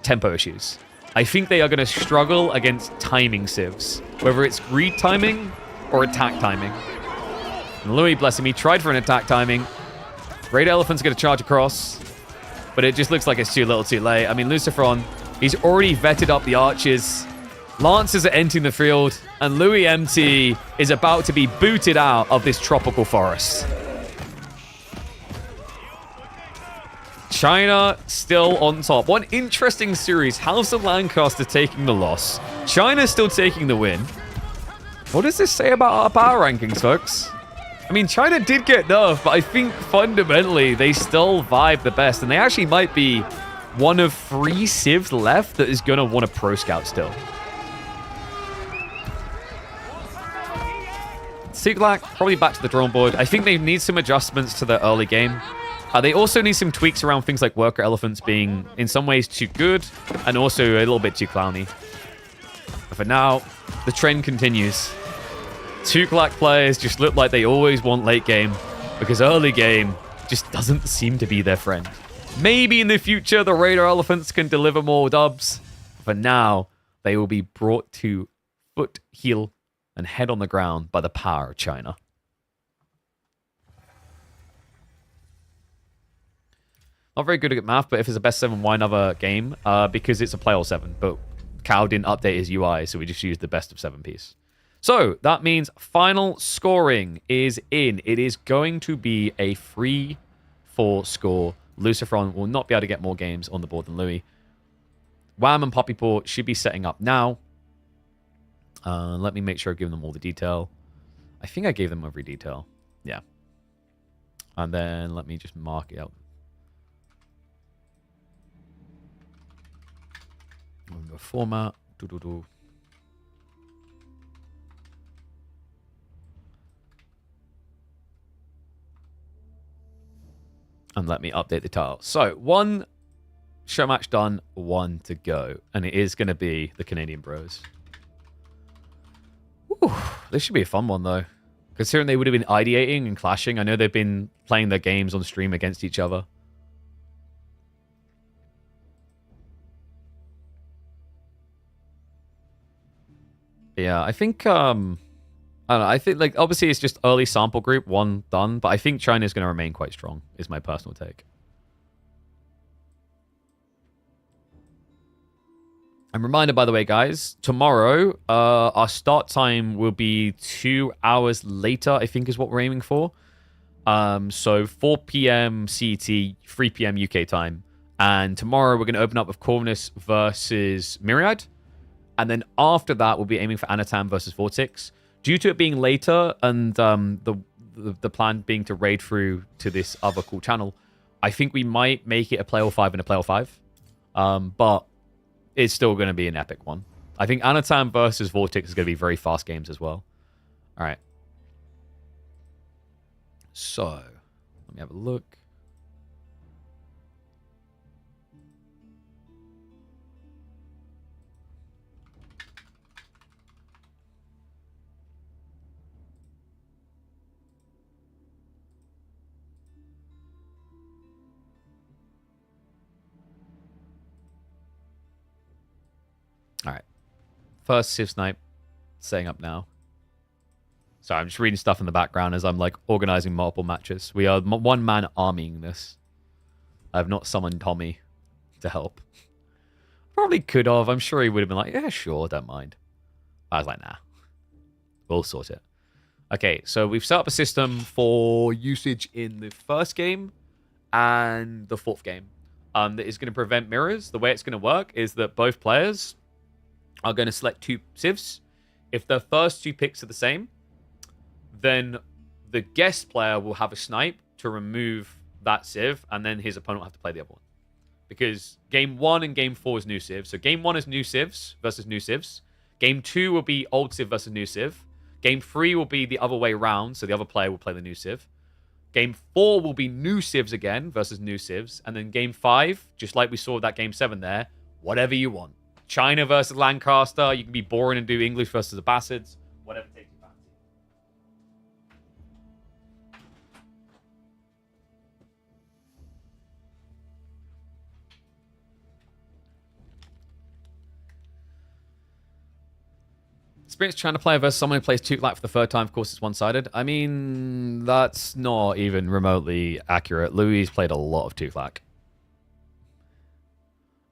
tempo issues. I think they are going to struggle against timing Civs, whether it's read timing or attack timing. And Louis, blessing me, tried for an attack timing. Great Elephant's going to charge across, but it just looks like it's too little too late. I mean, Lucifer, he's already vetted up the archers. Lancers are entering the field, and Louis MT is about to be booted out of this tropical forest. China still on top. One interesting series. House of Lancaster taking the loss. China still taking the win. What does this say about our power rankings, folks? I mean, China did get nerfed, but I think fundamentally they still vibe the best, and they actually might be one of 3 civs left that is going to want a pro scout still. Tuklak, probably back to the drawing board. I think they need some adjustments to their early game. They also need some tweaks around things like worker elephants being, in some ways, too good, and also a little bit too clowny. But for now, the trend continues. Tuklak players just look like they always want late game, because early game just doesn't seem to be their friend. Maybe in the future, the Raider Elephants can deliver more dubs. For now, they will be brought to foot, heel, and head on the ground by the power of China. Not very good at math, but if it's a best 7, why another game? Because it's a playoff 7, but Cal didn't update his UI, so we just used the best of 7 piece. So that means final scoring is in. It is going to be a 3-4 score. Lucifer will not be able to get more games on the board than Louis. Wham and Poppypaw should be setting up now. Let me make sure I give them all the detail. I think I gave them every detail. Yeah. And then let me just mark it out. Format. And let me update the title. So, 1 show match done, 1 to go. And it is going to be the Canadian Bros. Ooh, this should be a fun one, though. Considering they would have been ideating and clashing. I know they've been playing their games on stream against each other. Yeah, I think, I don't know, I think, like, obviously it's just early sample group, 1 done, but I think China's going to remain quite strong, is my personal take. I'm reminded, by the way, guys, tomorrow, our start time will be 2 hours later, I think is what we're aiming for. So 4 p.m. CET, 3 p.m. UK time. And tomorrow we're going to open up with Corvinus versus Myriad. And then after that, we'll be aiming for Anatam versus Vortex. Due to it being later and the plan being to raid through to this other cool channel, I think we might make it a playoff 5 and a playoff 5. But it's still going to be an epic one. I think Anatam versus Vortex is going to be very fast games as well. All right. So, let me have a look. All right. First Civ Snipe setting up now. Sorry, I'm just reading stuff in the background as I'm like organizing multiple matches. We are one-man armying this. I have not summoned Tommy to help. Probably could have. I'm sure he would have been like, yeah, sure, don't mind. I was like, nah. We'll sort it. Okay, so we've set up a system for usage in the first game and the fourth game. That is going to prevent mirrors. The way it's going to work is that both players are going to select 2 civs. If the first 2 picks are the same, then the guest player will have a snipe to remove that civ, and then his opponent will have to play the other one. Because game 1 and game 4 is new civs. So game 1 is new civs versus new civs. Game 2 will be old civ versus new civ. Game 3 will be the other way around, so the other player will play the new civ. Game 4 will be new civs again versus new civs. And then game 5, just like we saw with that game 7 there, whatever you want. China versus Lancaster. You can be boring and do English versus Abbasids. Whatever takes your fancy. Experience trying to play versus someone who plays Tuklat for the third time. Of course, it's one-sided. I mean, that's not even remotely accurate. Louis played a lot of Tuklat.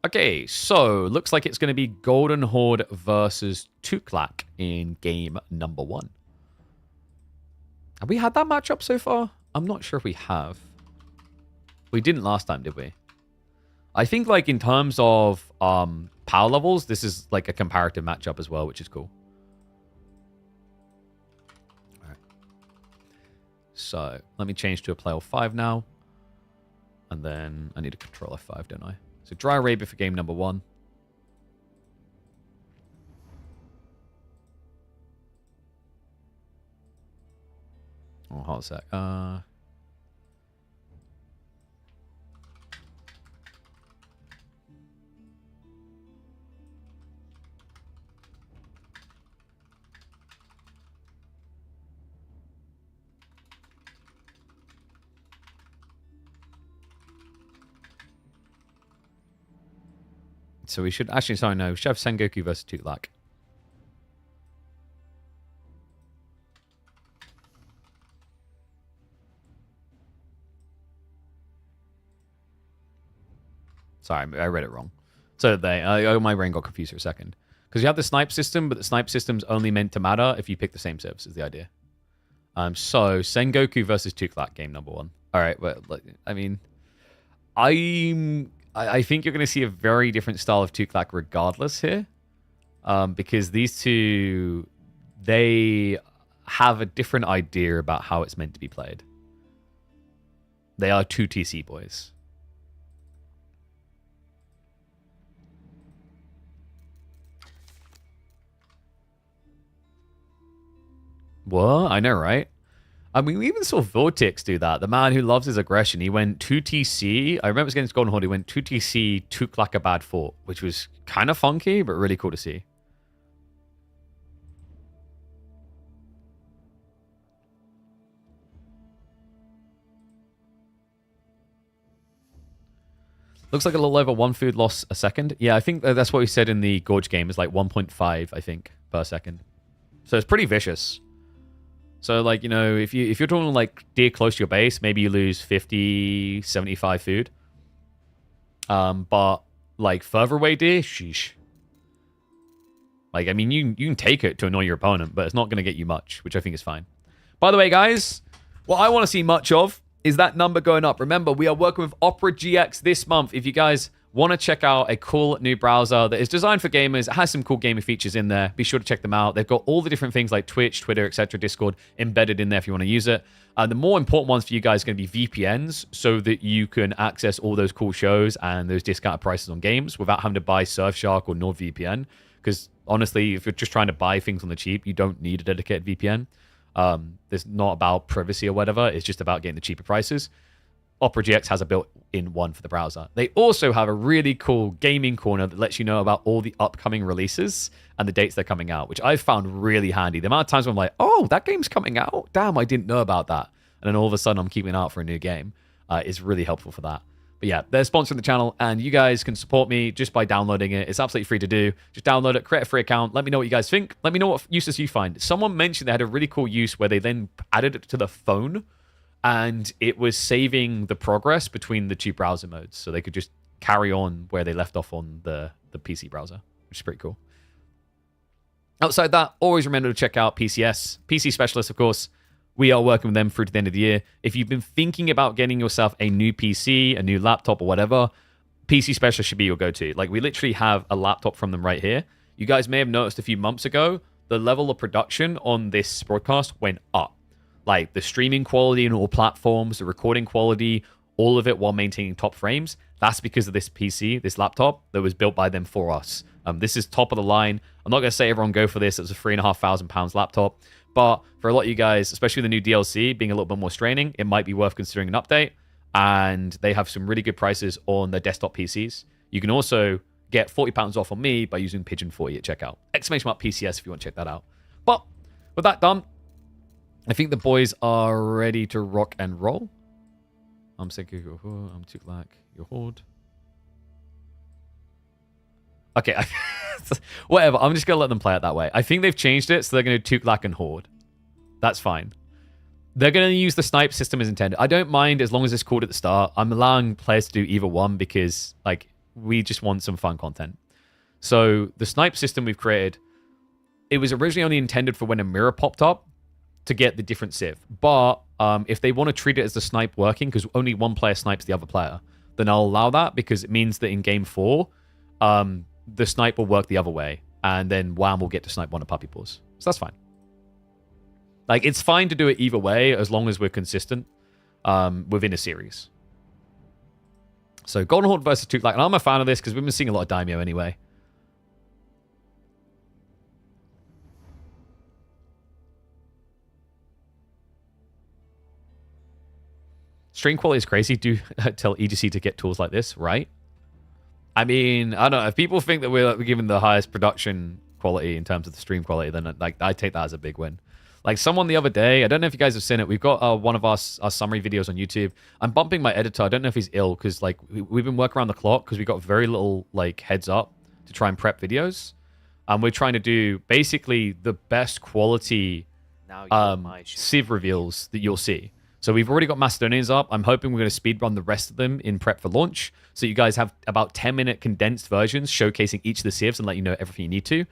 Okay, so looks like it's going to be Golden Horde versus Tuklat in game number 1. Have we had that matchup so far? I'm not sure if we have. We didn't last time, did we? I think, like, in terms of power levels, this is like a comparative matchup as well, which is cool. All right. So let me change to a player 5 now. And then I need a controller 5, don't I? So Dry Arabia for game number 1. Oh, hold on a sec. So we should actually, sorry, no, we should have Sengoku versus Tuklat. Sorry, I read it wrong. So my brain got confused for a second. Because you have the snipe system, but the snipe system's only meant to matter if you pick the same civs, is the idea. So Sengoku versus Tuklat, game number 1. All right, but I mean, I think you're going to see a very different style of Tuklat regardless here. Because these two, they have a different idea about how it's meant to be played. They are 2 TC boys. What? I know, right? I mean, we even saw Vortex do that. The man who loves his aggression. He went 2 TC. I remember it was against Golden Horde. He went 2 TC, Tuklat a bad fort, which was kind of funky, but really cool to see. Looks like a little over 1 food loss a second. Yeah, I think that's what we said in the Gorge game. Is like 1.5, I think, per second. So it's pretty vicious. So, like, you know, if you're talking, like, deer close to your base, maybe you lose 50, 75 food. But, like, further away deer, sheesh. Like, I mean, you can take it to annoy your opponent, but it's not going to get you much, which I think is fine. By the way, guys, what I want to see much of is that number going up. Remember, we are working with Opera GX this month. If you guys want to check out a cool new browser that is designed for gamers, it has some cool gaming features in there, be sure to check them out. They've got all the different things like Twitch, Twitter, etc., Discord embedded in there if you want to use it. The more important ones for you guys are going to be VPNs, so that you can access all those cool shows and those discounted prices on games without having to buy Surfshark or NordVPN. Because honestly, if you're just trying to buy things on the cheap, you don't need a dedicated VPN. It's not about privacy or whatever. It's just about getting the cheaper prices. Opera GX has a built-in one for the browser. They also have a really cool gaming corner that lets you know about all the upcoming releases and the dates they're coming out, which I've found really handy. The amount of times when I'm like, oh, that game's coming out? Damn, I didn't know about that. And then all of a sudden I'm keeping an eye out for a new game. Is really helpful for that. But yeah, they're sponsoring the channel, and you guys can support me just by downloading it. It's absolutely free to do. Just download it, create a free account. Let me know what you guys think. Let me know what uses you find. Someone mentioned they had a really cool use where they then added it to the phone, and it was saving the progress between the 2 browser modes. So they could just carry on where they left off on the PC browser, which is pretty cool. Outside that, always remember to check out PCS. PC Specialists, of course. We are working with them through to the end of the year. If you've been thinking about getting yourself a new PC, a new laptop, or whatever, PC Specialist should be your go-to. Like, we literally have a laptop from them right here. You guys may have noticed a few months ago, the level of production on this broadcast went up. Like, the streaming quality in all platforms, the recording quality, all of it while maintaining top frames. That's because of this PC, this laptop, that was built by them for us. This is top of the line. I'm not going to say everyone go for this. It's a £3,500 laptop. But for a lot of you guys, especially the new DLC being a little bit more straining, it might be worth considering an update. And they have some really good prices on their desktop PCs. You can also get £40 off on me by using Pigeon40 at checkout. Exclamation mark PCS if you want to check that out. But with that done, I think the boys are ready to rock and roll. I'm Sengoku, I'm Tuklak, your Horde. Okay, whatever. I'm just going to let them play it that way. I think they've changed it, so they're going to Tuklak and Horde. That's fine. They're going to use the snipe system as intended. I don't mind as long as it's called at the start. I'm allowing players to do either one because, like, we just want some fun content. So the snipe system we've created, it was originally only intended for when a mirror popped up to get the different civ. But if they want to treat it as the snipe working, because only one player snipes the other player, then I'll allow that because it means that in game 4, the snipe will work the other way. And then Wham will get to snipe one of Puppy Paws. So that's fine. Like, it's fine to do it either way as long as we're consistent within a series. So Golden Horde versus Tuklak. And I'm a fan of this because we've been seeing a lot of Daimyo anyway. Stream quality is crazy. Do tell EGC to get tools like this, right? I mean, I don't know. If people think that we're giving the highest production quality in terms of the stream quality, then like I take that as a big win. Like someone the other day, I don't know if you guys have seen it. We've got one of our summary videos on YouTube. I'm bumping my editor. I don't know if he's ill because like we've been working around the clock because we got very little like heads up to try and prep videos. We're trying to do basically the best quality Civ reveals that you'll see. So we've already got Macedonians up. I'm hoping we're going to speedrun the rest of them in prep for launch. So you guys have about 10-minute condensed versions showcasing each of the civs and let you know everything you need to.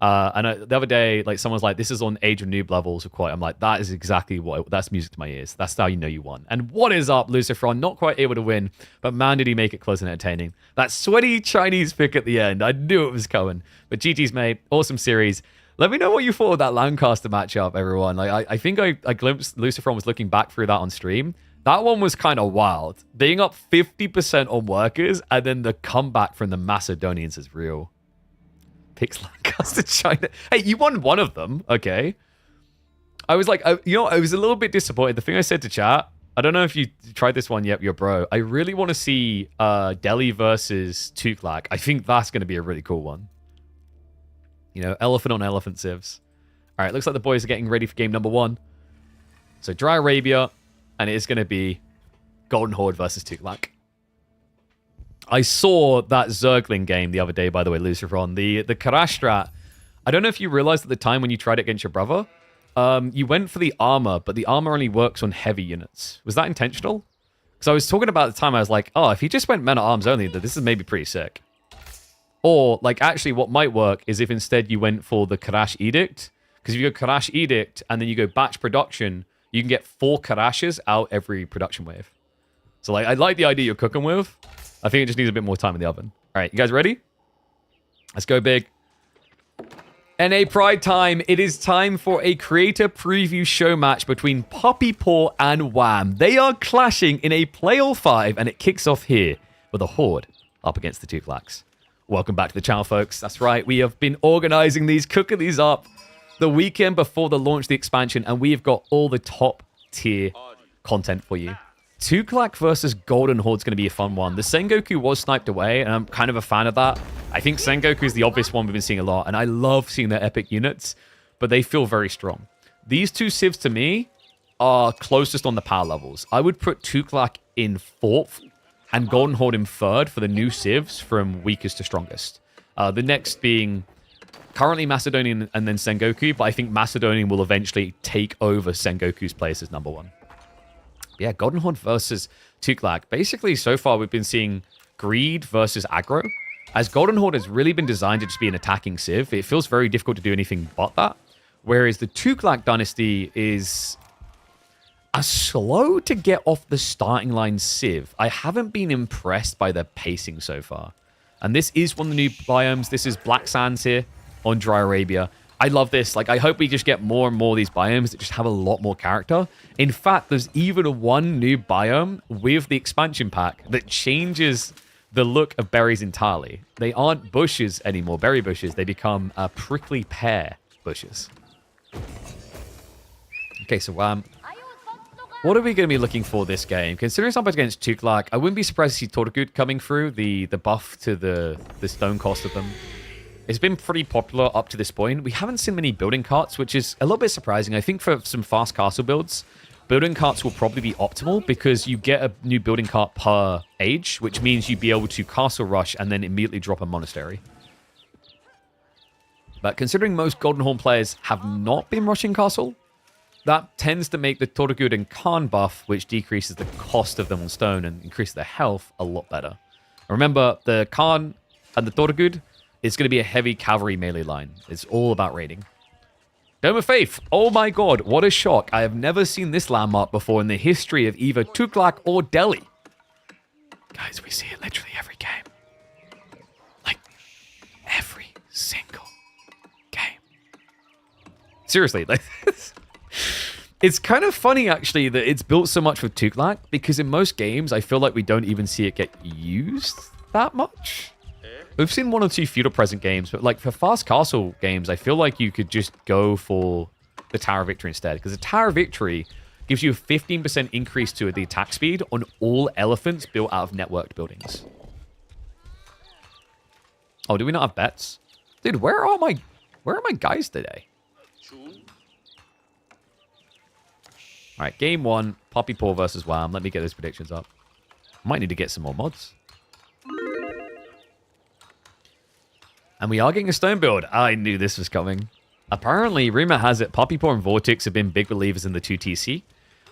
And the other day, like someone's like, this is on Age of Noob levels. I'm like, that is exactly that's music to my ears. That's how you know you won. And what is up, Lucifer? Not quite able to win, but man, did he make it close and entertaining. That sweaty Chinese pick at the end. I knew it was coming. But GG's, mate. Awesome series. Let me know what you thought of that Lancaster matchup, everyone. Like, I think I glimpsed Lucifer was looking back through that on stream. That one was kind of wild. Being up 50% on workers, and then the comeback from the Macedonians is real. Picks Lancaster China. Hey, you won one of them, okay? I was like, I was a little bit disappointed. The thing I said to chat, I don't know if you tried this one yet, your bro. I really want to see Delhi versus Tuklak. I think that's going to be a really cool one. You know, elephant on elephant civs. All right, looks like the boys are getting ready for game number 1. So Dry Arabia, and it is going to be Golden Horde versus Tuklak. I saw that Zergling game the other day, by the way, Lucifer, on the Karash strat. I don't know if you realized at the time when you tried it against your brother, you went for the armor, but the armor only works on heavy units. Was that intentional? Because I was talking about at the time, I was like, oh, if he just went men at arms only, this is maybe pretty sick. Or, like, actually what might work is if instead you went for the Karash Edict. Because if you go Karash Edict and then you go batch production, you can get 4 Karashes out every production wave. So, like, I like the idea you're cooking with. I think it just needs a bit more time in the oven. All right, you guys ready? Let's go big. NA Pride time. It is time for a creator preview show match between Puppy Paw and Wham. They are clashing in a playoff 5, and it kicks off here with a Horde up against the Tuklaks. Welcome back to the channel, folks. That's right. We have been organizing these, cooking these up the weekend before the launch of the expansion, and we have got all the top tier content for you. Tuklak versus Golden Horde is going to be a fun one. The Sengoku was sniped away, and I'm kind of a fan of that. I think Sengoku is the obvious one we've been seeing a lot, and I love seeing their epic units, but they feel very strong. These two civs, to me, are closest on the power levels. I would put Tuklak in 4th, and Golden Horde in 3rd for the new civs from weakest to strongest. The next being currently Macedonian and then Sengoku, but I think Macedonian will eventually take over Sengoku's place as number 1. Yeah, Golden Horde versus Tuklak. Basically, so far we've been seeing greed versus aggro. As Golden Horde has really been designed to just be an attacking civ, it feels very difficult to do anything but that. Whereas the Tuklak dynasty is a slow to get off the starting line civ. I haven't been impressed by their pacing so far. And this is one of the new biomes. This is Black Sands here on Dry Arabia. I love this. Like, I hope we just get more and more of these biomes that just have a lot more character. In fact, there's even one new biome with the expansion pack that changes the look of berries entirely. They aren't bushes anymore, berry bushes. They become prickly pear bushes. Okay, so What are we going to be looking for this game? Considering something against Tuklak, I wouldn't be surprised to see Tortugud coming through, the buff to the stone cost of them. It's been pretty popular up to this point. We haven't seen many building carts, which is a little bit surprising. I think for some fast castle builds, building carts will probably be optimal because you get a new building cart per age, which means you'd be able to castle rush and then immediately drop a monastery. But considering most Golden Horn players have not been rushing castle, that tends to make the Tortugud and Khan buff, which decreases the cost of them on stone and increases their health, a lot better. And remember, the Khan and the Tortugud is going to be a heavy cavalry melee line. It's all about raiding. Dome of Faith. Oh my god, what a shock. I have never seen this landmark before in the history of either Tuklak or Delhi. Guys, we see it literally every game. Like, every single game. Seriously, like this. It's kind of funny, actually, that it's built so much with Tuklak, because in most games, I feel like we don't even see it get used that much. We've seen one or two feudal present games, but like for fast castle games, I feel like you could just go for the Tower of Victory instead, because the Tower of Victory gives you a 15% increase to the attack speed on all elephants built out of networked buildings. Oh, do we not have bets? Dude, where are my guys today? All right, game one, Poppy Paw versus Wham. Let me get those predictions up. Might need to get some more mods. And we are getting a stone build. I knew this was coming. Apparently, rumor has it, Poppy Paw and Vortex have been big believers in the 2TC.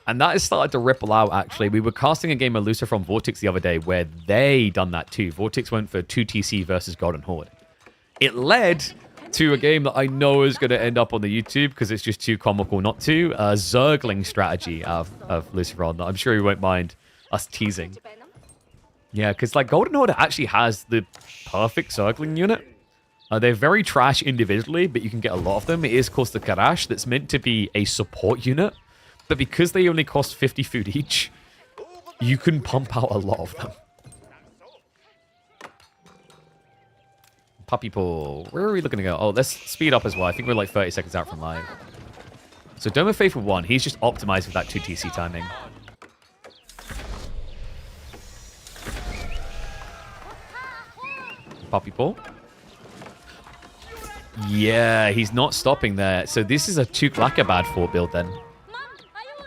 And that has started to ripple out, actually. We were casting a game of Lucifer from Vortex the other day where they done that too. Vortex went for 2TC versus Golden Horde. It led to a game that I know is going to end up on the YouTube because it's just too comical not to. A Zergling strategy of Lucifer. I'm sure he won't mind us teasing. Yeah, because like Golden Horde actually has the perfect Zergling unit. They're very trash individually, but you can get a lot of them. It is, of course, the Karash that's meant to be a support unit. But because they only cost 50 food each, you can pump out a lot of them. Puppy Paw. Where are we looking to go? Oh, let's speed up as well. I think we're like 30 seconds out from live. So Dome of Faith for 1. He's just optimized with that 2TC timing. Puppy Paw. Yeah, he's not stopping there. So this is a Tuklakabad 4 build then.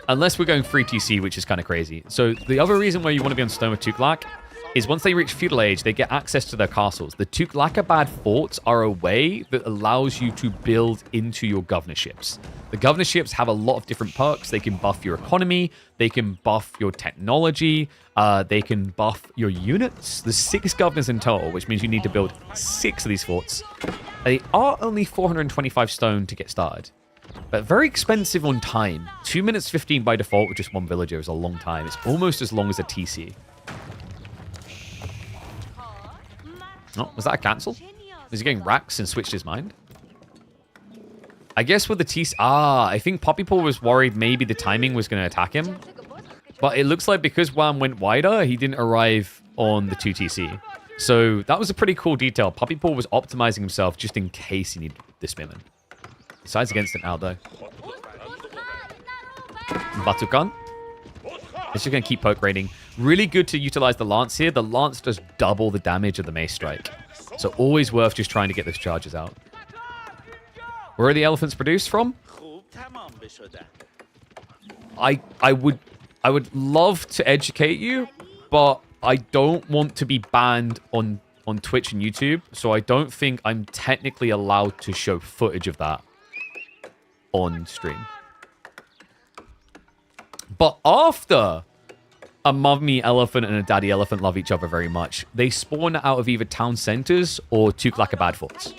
Unless we're going 3TC, which is kind of crazy. So the other reason why you want to be on Stone with Tuklak is once they reach feudal age, they get access to their castles. The Tuklakabad forts are a way that allows you to build into your governorships. The governorships have a lot of different perks. They can buff your economy. They can buff your technology. They can buff your units. There's 6 governors in total, which means you need to build 6 of these forts. They are only 425 stone to get started, but very expensive on time. 2 minutes 15 by default with just 1 villager is a long time. It's almost as long as a TC. Oh, was that a cancel? Is he getting racks and switched his mind? I guess with the TC... I think Poppy Paw was worried maybe the timing was going to attack him. But it looks like because Wham went wider, he didn't arrive on the 2TC. So that was a pretty cool detail. Poppy Paw was optimizing himself just in case he needed the spearman. Besides against it now, though. Batukan. It's just going to keep poke raiding. Really good to utilize the Lance here. The Lance does double the damage of the Mace Strike. So always worth just trying to get those charges out. Where are the elephants produced from? I would love to educate you, but I don't want to be banned on Twitch and YouTube. So I don't think I'm technically allowed to show footage of that on stream. But after a mummy elephant and a daddy elephant love each other very much, they spawn out of either town centers or Tuklakabad forts.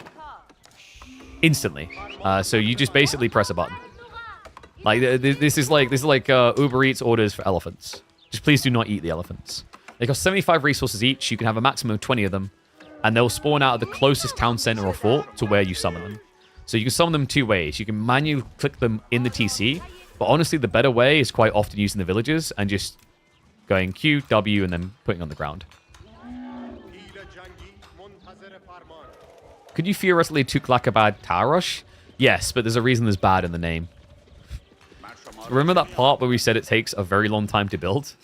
Instantly. So you just basically press a button. Like this is like Uber Eats orders for elephants. Just please do not eat the elephants. They cost 75 resources each. You can have a maximum of 20 of them, and they'll spawn out of the closest town center or fort to where you summon them. So you can summon them 2 ways. You can manually click them in the TC, but honestly, the better way is quite often using the villages and just going Q, W, and then putting on the ground. Could you theoretically Tuklakabad Tower Rush? Yes, but there's a reason there's bad in the name. Remember that part where we said it takes a very long time to build?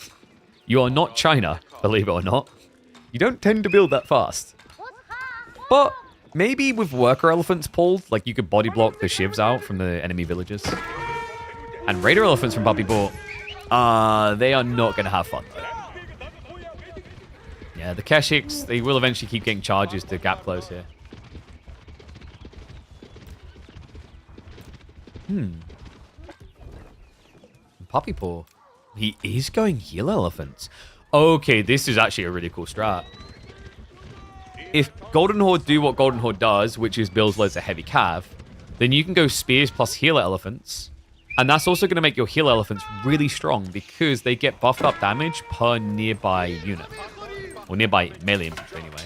You are not China, believe it or not. You don't tend to build that fast. But maybe with worker elephants pulled, like you could body block the shivs out from the enemy villages. And raider elephants from Puppy Paw, they are not going to have fun though. Yeah, the Keshiks, they will eventually keep getting charges to gap close here. Puppy Paw. He is going heal elephants. Okay, this is actually a really cool strat. If Golden Horde do what Golden Horde does, which is builds loads of heavy cav, then you can go spears plus healer elephants. And that's also going to make your healer elephants really strong because they get buffed up damage per nearby unit. Or nearby melee infantry anyway.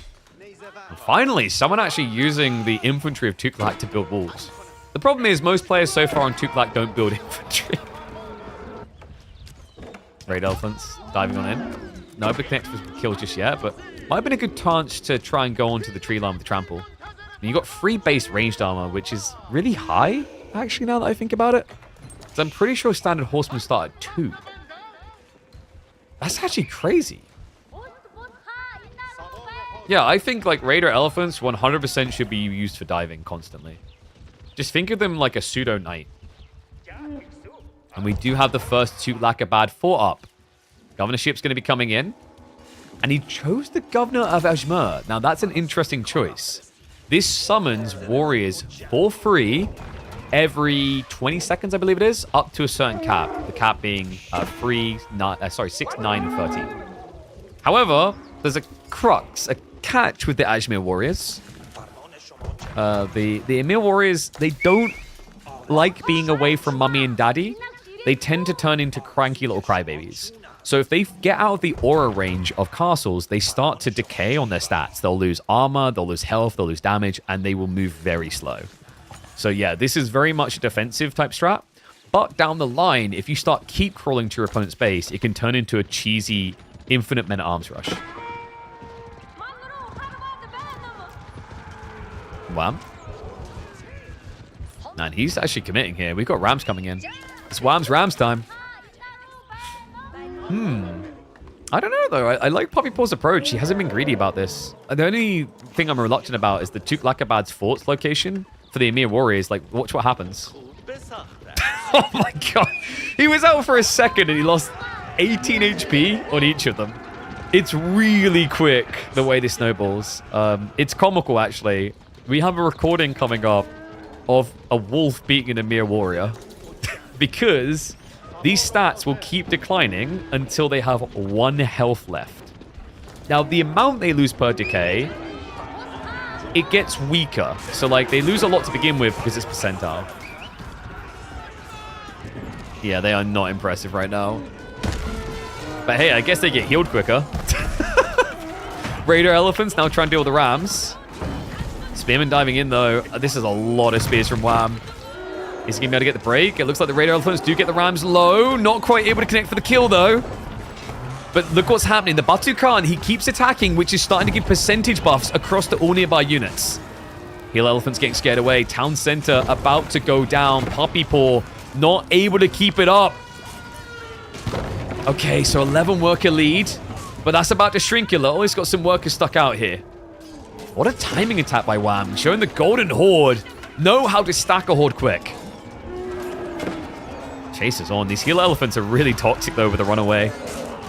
And finally, someone actually using the infantry of Tuklak to build walls. The problem is most players so far on Tuklak don't build infantry. Raid elephants diving on in. No big connect was killed just yet, but might have been a good chance to try and go onto the tree line with the trample. And you got 3 base ranged armor, which is really high, actually, now that I think about it. So I'm pretty sure standard horsemen start at 2. That's actually crazy. Yeah, I think like raider elephants 100% should be used for diving constantly. Just think of them like a pseudo knight. And we do have the first Tuklakabad 4 up. Governorship's going to be coming in. And he chose the Governor of Ajmer. Now, that's an interesting choice. This summons warriors for free every 20 seconds, I believe it is, up to a certain cap. The cap being 6, 9, and 13. However, there's a crux, a catch with the Ajmer warriors. The Emir warriors, they don't like being away from mummy and daddy. They tend to turn into cranky little crybabies. So if they get out of the aura range of castles, they start to decay on their stats. They'll lose armor, they'll lose health, they'll lose damage, and they will move very slow. So yeah, this is very much a defensive type strat. But down the line, if you start keep crawling to your opponent's base, it can turn into a cheesy infinite men-at-arms rush. Wham. Man, he's actually committing here. We've got Rams coming in. It's Wham's Rams time. I don't know, though. I like Puppy Paw's approach. He hasn't been greedy about this. The only thing I'm reluctant about is the Tuklakabad's forts location for the Emir warriors. Like, watch what happens. Oh my god. He was out for a second and he lost 18 HP on each of them. It's really quick, the way this snowballs. It's comical, actually. We have a recording coming up of a wolf beating an Emir warrior. Because these stats will keep declining until they have 1 health left. Now, the amount they lose per decay, it gets weaker. So, like, they lose a lot to begin with because it's percentile. Yeah, they are not impressive right now. But hey, I guess they get healed quicker. Raider elephants now trying to deal with the Rams. Spearman diving in, though. This is a lot of spears from Wham. Is he going to be able to get the break? It looks like the Raider elephants do get the Rams low. Not quite able to connect for the kill, though. But look what's happening. The Batu Khan, he keeps attacking, which is starting to give percentage buffs across to all nearby units. Heal elephants getting scared away. Town center about to go down. Puppy Paw not able to keep it up. Okay, so 11 worker lead. But that's about to shrink a little. He's got some workers stuck out here. What a timing attack by Wham. Showing the Golden Horde know how to stack a horde quick. Chase is on. These heal elephants are really toxic, though, with the runaway.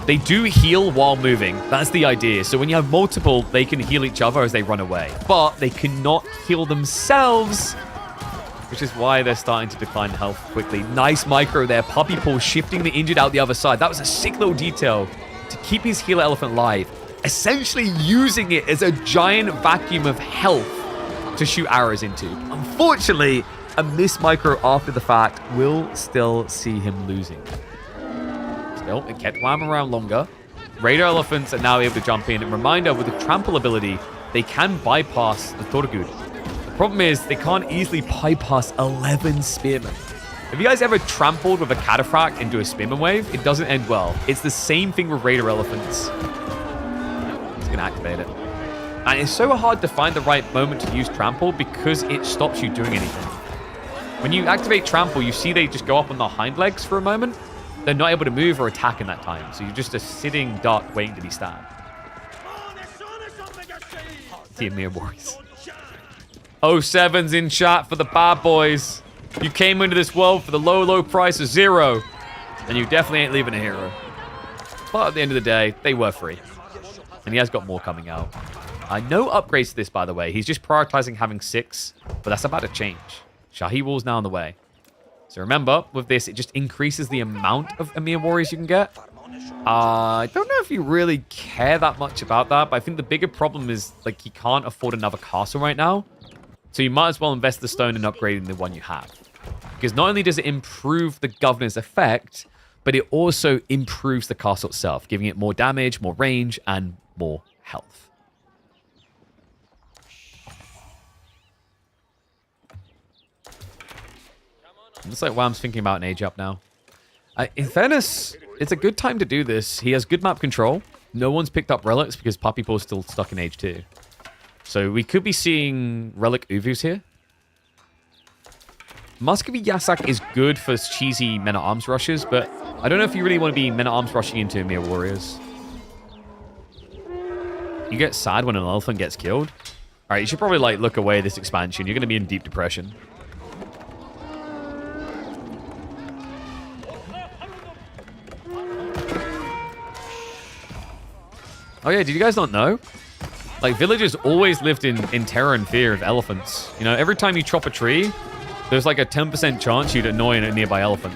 They do heal while moving. That's the idea. So when you have multiple, they can heal each other as they run away. But they cannot heal themselves, which is why they're starting to decline health quickly. Nice micro there. Puppy Paw shifting the injured out the other side. That was a sick little detail to keep his healer elephant live. Essentially using it as a giant vacuum of health to shoot arrows into. Unfortunately, a missed micro after the fact will still see him losing. Still, it kept Wham around longer. Raider elephants are now able to jump in. And reminder, with the trample ability, they can bypass the Torgud. The problem is, they can't easily bypass 11 spearmen. Have you guys ever trampled with a cataphract into a spearman wave? It doesn't end well. It's the same thing with Raider elephants. He's going to activate it. And it's so hard to find the right moment to use trample because it stops you doing anything. When you activate Trample, you see they just go up on their hind legs for a moment. They're not able to move or attack in that time. So you're just a sitting duck waiting to be stabbed. The Emir Warriors. 07's in chat for the bad boys. You came into this world for the low, low price of 0. And you definitely ain't leaving a hero. But at the end of the day, they were free. And he has got more coming out. No upgrades to this, by the way. He's just prioritizing having 6. But that's about to change. Shahi Wall's now on the way. So remember, with this, it just increases the amount of Emir Warriors you can get. I don't know if you really care that much about that, but I think the bigger problem is, like, he can't afford another castle right now. So you might as well invest the stone in upgrading the one you have. Because not only does it improve the governor's effect, but it also improves the castle itself, giving it more damage, more range, and more health. Looks like Wham's thinking about an age up now. In fairness, it's a good time to do this. He has good map control. No one's picked up relics because Puppy Paw's still stuck in age 2. So we could be seeing relic Uvus here. Muscovy Yasak is good for cheesy men-at-arms rushes, but I don't know if you really want to be men-at-arms rushing into Emir Warriors. You get sad when an elephant gets killed. Alright, you should probably like look away this expansion. You're going to be in deep depression. Oh yeah, did you guys not know? Like, villagers always lived in terror and fear of elephants. You know, every time you chop a tree, there's like a 10% chance you'd annoy a nearby elephant.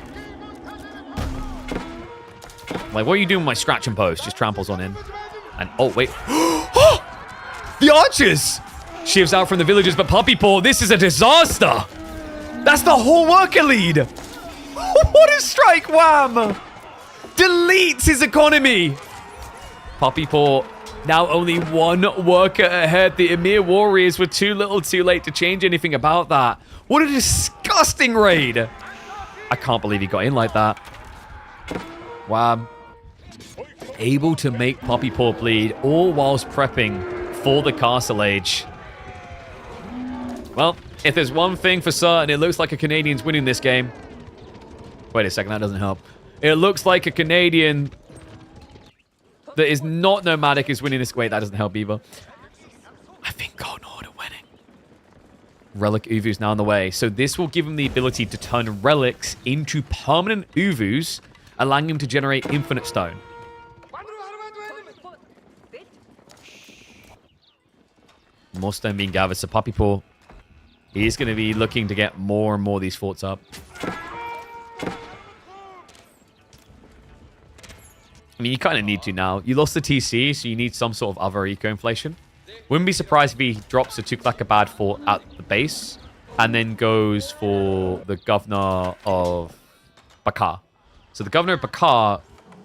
Like, what are you doing with my scratch and post? Just tramples on in. And, oh, wait. The archers! Shivs out from the villagers, but Puppy Paw, this is a disaster! That's the whole worker lead! What a strike, Wham! Deletes his economy! Puppy Paw, now only 1 worker ahead. The Emir Warriors were too little too late to change anything about that. What a disgusting raid. I can't believe he got in like that. Wow. Able to make Puppy Paw bleed, all whilst prepping for the castle age. Well, if there's one thing for certain, it looks like a Canadian's winning this game. Wait a second, that doesn't help. It looks like a Canadian that is not nomadic is winning this. Wait, that doesn't help either. I think Golden Horde are winning. Relic Uvus now on the way. So this will give him the ability to turn relics into permanent Uvus, allowing him to generate infinite stone. More stone being gathered. So Puppy Paw, he's going to be looking to get more and more of these forts up. I mean, you kind of need to now. You lost the TC, so you need some sort of other eco-inflation. Wouldn't be surprised if he drops a Tuklakabad fort at the base and then goes for the governor of Bakar. So the governor of Bakar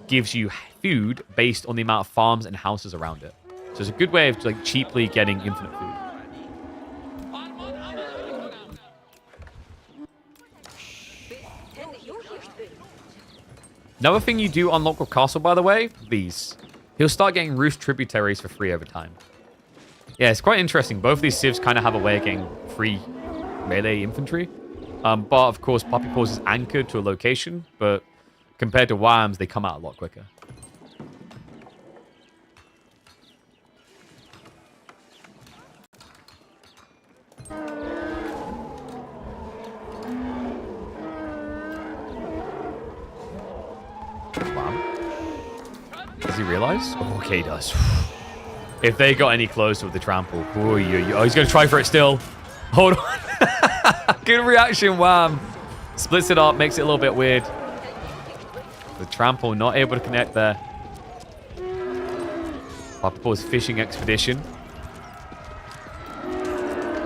gives you food based on the amount of farms and houses around it. So it's a good way of like cheaply getting infinite food. Another thing you do unlock with Castle, by the way, these. He'll start getting roof tributaries for free over time. Yeah, it's quite interesting. Both of these civs kind of have a way of getting free melee infantry. But, of course, Puppy Paws is anchored to a location. But compared to Wham's, they come out a lot quicker. Does he realize? Oh, okay, he does. If they got any closer with the trample. Oh, he's going to try for it still. Hold on. Good reaction, Wham. Splits it up, makes it a little bit weird. The trample not able to connect there. Puppy Paw's fishing expedition.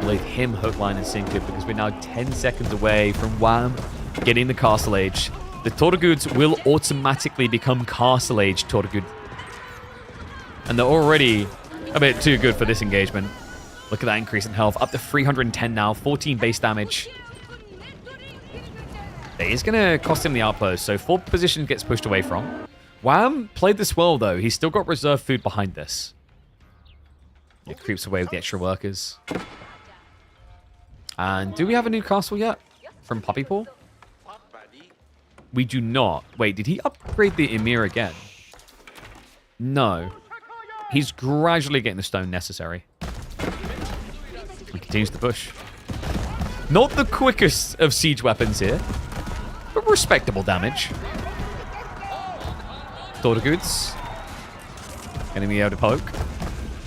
Leave him hook, line, and sinker because we're now 10 seconds away from Wham getting the Castle Age. The Tortugoods will automatically become Castle Age Tortugood. And they're already a bit too good for this engagement. Look at that increase in health. Up to 310 now. 14 base damage. It is going to cost him the outpost. So 4th position gets pushed away from. Wham played this well, though. He's still got reserve food behind this. It creeps away with the extra workers. And do we have a new castle yet? from Puppy Paw? We do not. Wait, did he upgrade the Emir again? No. He's gradually getting the stone necessary. He continues to push. Not the quickest of siege weapons here, but respectable damage. Daughter goods. Getting me able to poke.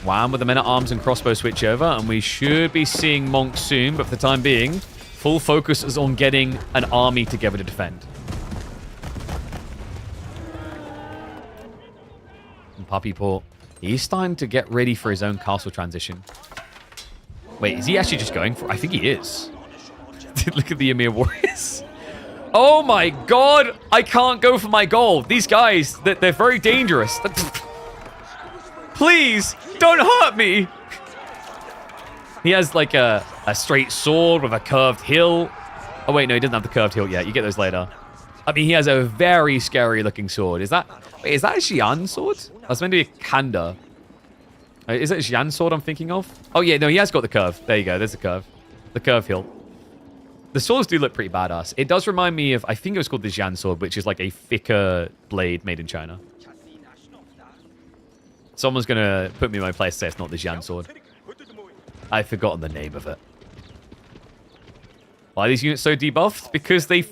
Wham with the men-at-arms and crossbow switch over, and we should be seeing Monk soon, but for the time being, full focus is on getting an army together to defend. And Puppy Paw, he's starting to get ready for his own castle transition. Wait, is he actually just going for it? I think he is. Look at the Emir Warriors. Oh my god! I can't go for my gold. These guys, they're very dangerous. Please, don't hurt me! He has like a straight sword with a curved hilt. Oh wait, no, he doesn't have the curved hilt yet. You get those later. I mean, he has a very scary looking sword. Is that a Xian sword? That's meant to be a Kanda. Is it a Xian sword I'm thinking of? Oh yeah, no, he has got the curve. There you go, there's the curve. The curved hilt. The swords do look pretty badass. It does remind me of, I think it was called the Xian sword, which is like a thicker blade made in China. Someone's going to put me in my place and say it's not the Xian sword. I've forgotten the name of it. Why are these units so debuffed? Because they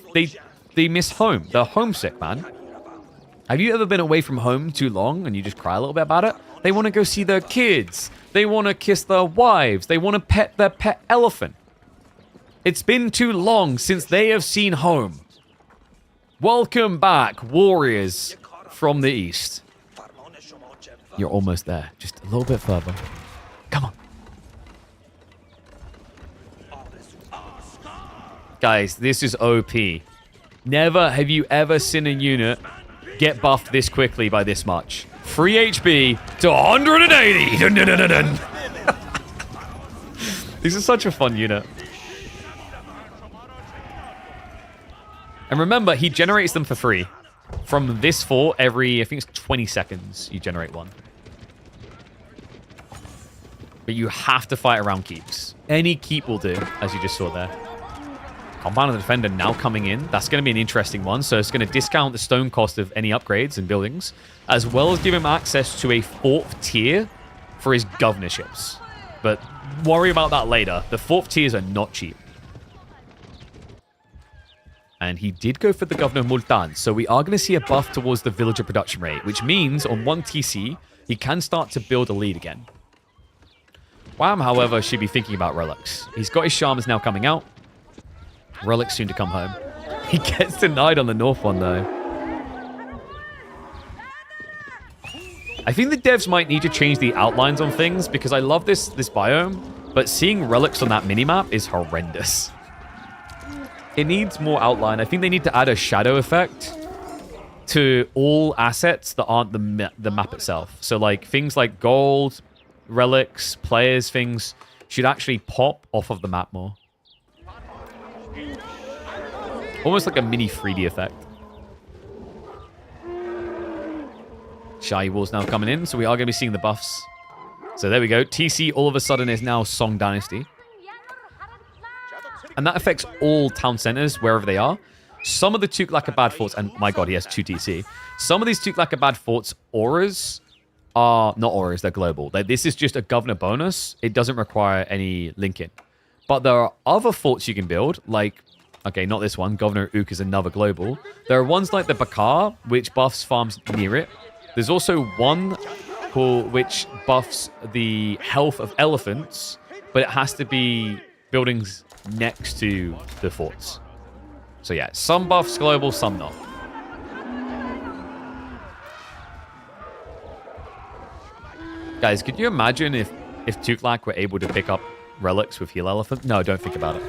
miss home. They're homesick, man. Have you ever been away from home too long and you just cry a little bit about it? They want to go see their kids. They want to kiss their wives. They want to pet their pet elephant. It's been too long since they have seen home. Welcome back, warriors from the east. You're almost there. Just a little bit further. Come on. Guys, this is OP. Never have you ever seen a unit get buffed this quickly by this much. Free HP to 180. Dun, dun, dun, dun, dun. This is such a fun unit. And remember, he generates them for free. From this fort, every, I think it's 20 seconds, you generate one. But you have to fight around keeps. Any keep will do, as you just saw there. Compound of the Defender now coming in. That's going to be an interesting one. So it's going to discount the stone cost of any upgrades and buildings, as well as give him access to a 4th tier for his governorships. But worry about that later. The 4th tiers are not cheap. And he did go for the Governor Multan, so we are going to see a buff towards the villager production rate, which means on 1 TC, he can start to build a lead again. Wham, however, should be thinking about relics. He's got his shamans now coming out. Relics soon to come home. He gets denied on the north one, though. I think the devs might need to change the outlines on things, because I love this biome, but seeing relics on that minimap is horrendous. It needs more outline. I think they need to add a shadow effect to all assets that aren't the map itself. So like things like gold, relics, players, things should actually pop off of the map more. Almost like a mini 3D effect. Shy Walls now coming in, so we are going to be seeing the buffs. So there we go. TC all of a sudden is now Song Dynasty. And that affects all town centers, wherever they are. Some of the Tuklakabad forts, and my god, he has 2 TC. Some of these Tuklakabad forts, auras, are not auras, they're global. This is just a governor bonus. It doesn't require any linking. But there are other forts you can build, like, okay, not this one. Governor Ook is another global. There are ones like the Bakar, which buffs farms near it. There's also one which buffs the health of elephants, but it has to be buildings next to the forts. So yeah, some buffs global, some not. Guys, could you imagine if Tuklak were able to pick up relics with heal elephant? No, don't think about it.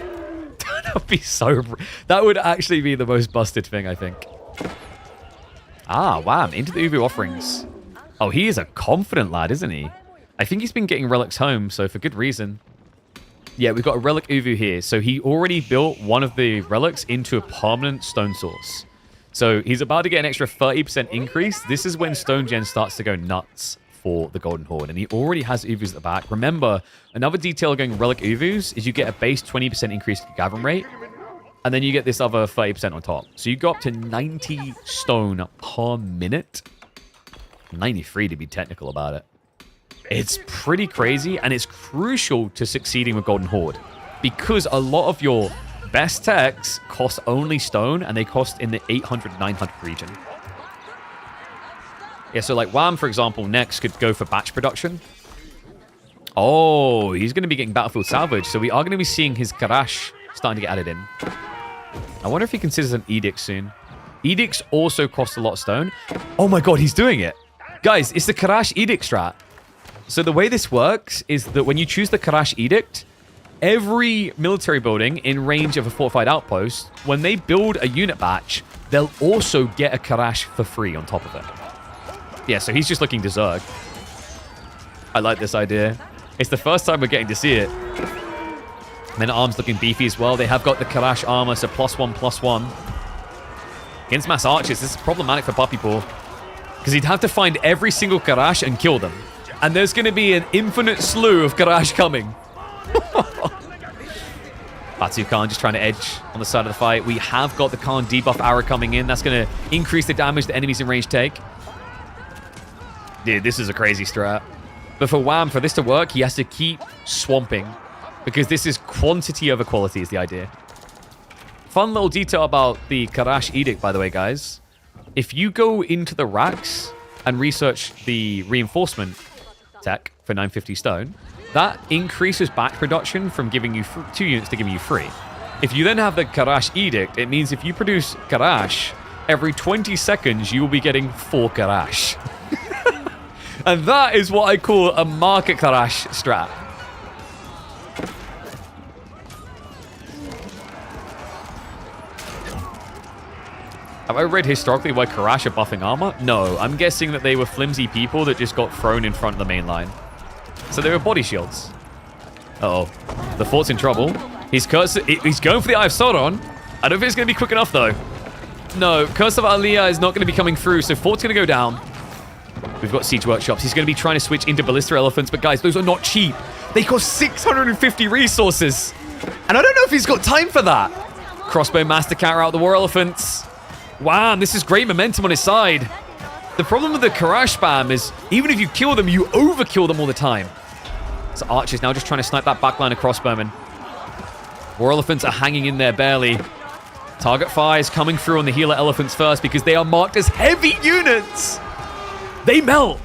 That would be so... That would actually be the most busted thing, I think. Ah, wow, into the Uvu offerings. Oh, he is a confident lad, isn't he? I think he's been getting relics home, so for good reason. Yeah, we've got a relic Uvu here. So he already built one of the relics into a permanent stone source. So he's about to get an extra 30% increase. This is when Stone Gen starts to go nuts for the Golden Horde. And he already has Uvus at the back. Remember, another detail going relic Uvus is you get a base 20% increase to gathering rate. And then you get this other 30% on top. So you go up to 90 stone per minute. 93 to be technical about it. It's pretty crazy, and it's crucial to succeeding with Golden Horde. Because a lot of your best techs cost only stone, and they cost in the 800, 900 region. Yeah, so like Wham, for example, next could go for batch production. Oh, he's going to be getting Battlefield Salvage, so we are going to be seeing his Karash starting to get added in. I wonder if he considers an Edict soon. Edicts also cost a lot of stone. Oh my god, he's doing it. Guys, it's the Karash Edict strat. So the way this works is that when you choose the Karash Edict, every military building in range of a fortified outpost, when they build a unit batch, they'll also get a Karash for free on top of it. Yeah, so he's just looking to Zerg. I like this idea. It's the first time we're getting to see it. Men at Arms looking beefy as well. They have got the Karash armor, so +1/+1. Against mass archers, this is problematic for Puppy Paw. Because he'd have to find every single Karash and kill them. And there's going to be an infinite slew of Karash coming. Batu Khan just trying to edge on the side of the fight. We have got the Khan debuff arrow coming in. That's going to increase the damage the enemies in range take. Dude, this is a crazy strat. But for Wham, for this to work, he has to keep swamping. Because this is quantity over quality is the idea. Fun little detail about the Karash Edict, by the way, guys. If you go into the racks and research the reinforcement tech for 950 stone, that increases batch production from giving you 2 units to giving you 3. If you then have the Karash Edict, it means if you produce Karash, every 20 seconds you will be getting 4 Karash. And that is what I call a market Karash strat. Have I read historically why Karash are buffing armor? No, I'm guessing that they were flimsy people that just got thrown in front of the main line. So they were body shields. Uh-oh. The fort's in trouble. He's going for the Eye of Sauron. I don't think it's going to be quick enough, though. No, Curse of Aliyah is not going to be coming through, so fort's going to go down. We've got Siege Workshops. He's going to be trying to switch into Ballista Elephants, but guys, those are not cheap. They cost 650 resources. And I don't know if he's got time for that. Crossbow Master counter out the War Elephants. Wow, this is great momentum on his side. The problem with the Karash spam is, even if you kill them, you overkill them all the time. So Archer's now just trying to snipe that backline of crossbowmen. War Elephants are hanging in there barely. Target fire is coming through on the Healer Elephants first because they are marked as heavy units. They melt.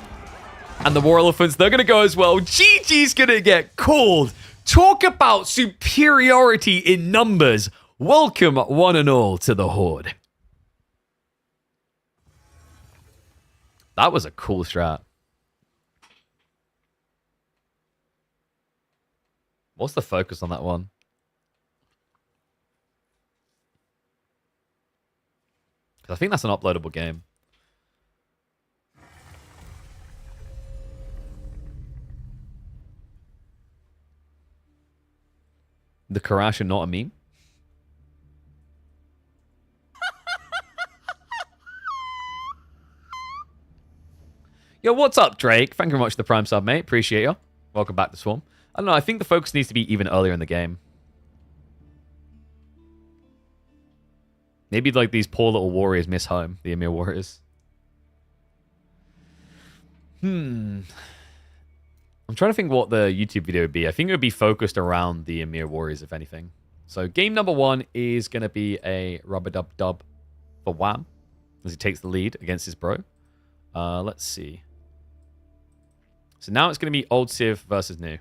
And the War Elephants, they're going to go as well. GG's going to get called. Talk about superiority in numbers. Welcome, one and all, to the Horde. That was a cool strat. What's the focus on that one? I think that's an uploadable game. The Karash are not a meme? Yo, what's up, Drake? Thank you very much for the Prime sub, mate. Appreciate you. Welcome back to Swarm. I don't know, I think the focus needs to be even earlier in the game. Maybe like these poor little warriors miss home, the Emir warriors. I'm trying to think what the YouTube video would be. I think it would be focused around the Emir warriors, if anything. So game number 1 is going to be a rub-a-dub-dub for Wham, as he takes the lead against his bro. Let's see. So now it's going to be old Civ versus new.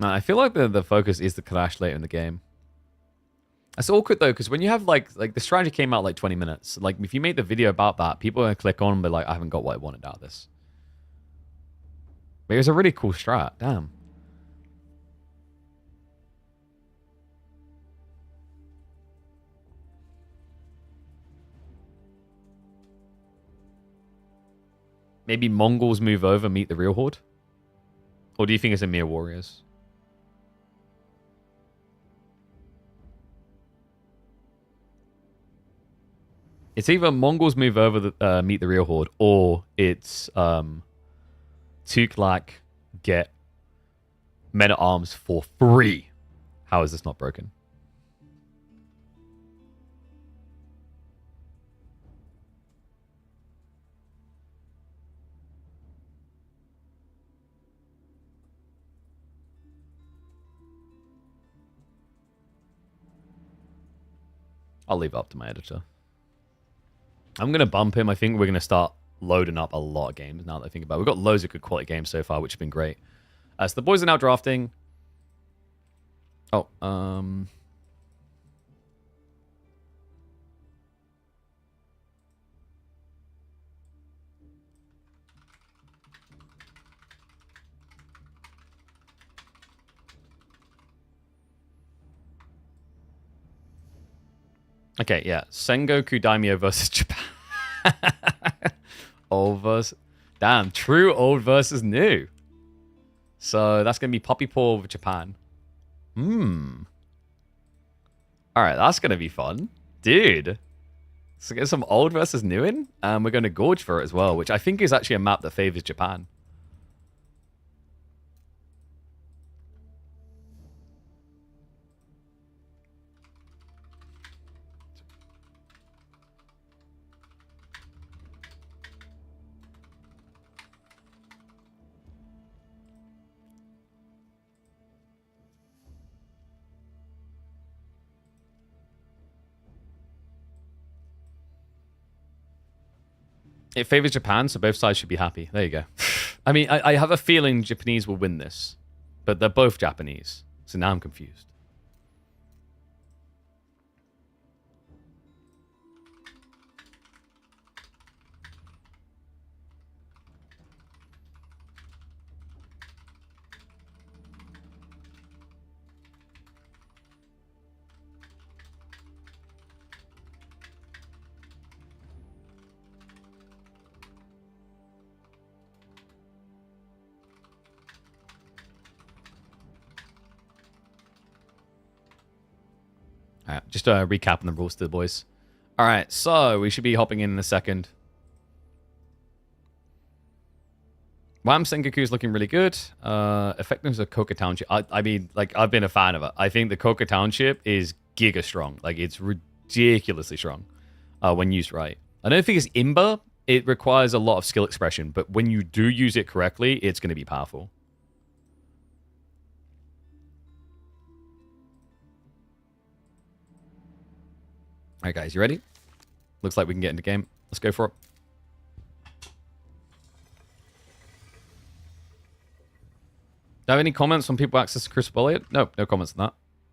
I feel like the focus is the Karash later in the game. That's awkward though, because when you have like the strategy came out like 20 minutes. Like if you made the video about that, people are gonna click on and be like, I haven't got what I wanted out of this. But it was a really cool strat. Damn. Maybe Mongols move over, meet the real Horde. Or do you think it's a mere Warriors? It's either Mongols move over the meet the real horde, or it's Tuklak get men at arms for free. How is this not broken? I'll leave it up to my editor. I'm going to bump him. I think we're going to start loading up a lot of games now that I think about it. We've got loads of good quality games so far, which have been great. So the boys are now drafting. Oh, okay, yeah. Sengoku Daimyo versus Japan. Old versus... Damn, true old versus new. So that's going to be Puppy Paw with Japan. Alright, that's going to be fun. Dude. So get some old versus new in. And we're going to Gorge for it as well, which I think is actually a map that favors Japan. It favors Japan, so both sides should be happy. There you go. I mean, I have a feeling Japanese will win this, but they're both Japanese, so now I'm confused. All right, just recapping the rules to the boys. All right, so we should be hopping in a second. Wham Sengoku is looking really good. Effectiveness of Koka Township. I mean, like, I've been a fan of it. I think the Koka Township is giga strong. Like, it's ridiculously strong when used right. I don't think it's Imba. It requires a lot of skill expression, but when you do use it correctly, it's going to be powerful. All right, guys, you ready? Looks like we can get into game. Let's go for it. Do you have any comments on people accessing Crucible Elliot? No comments on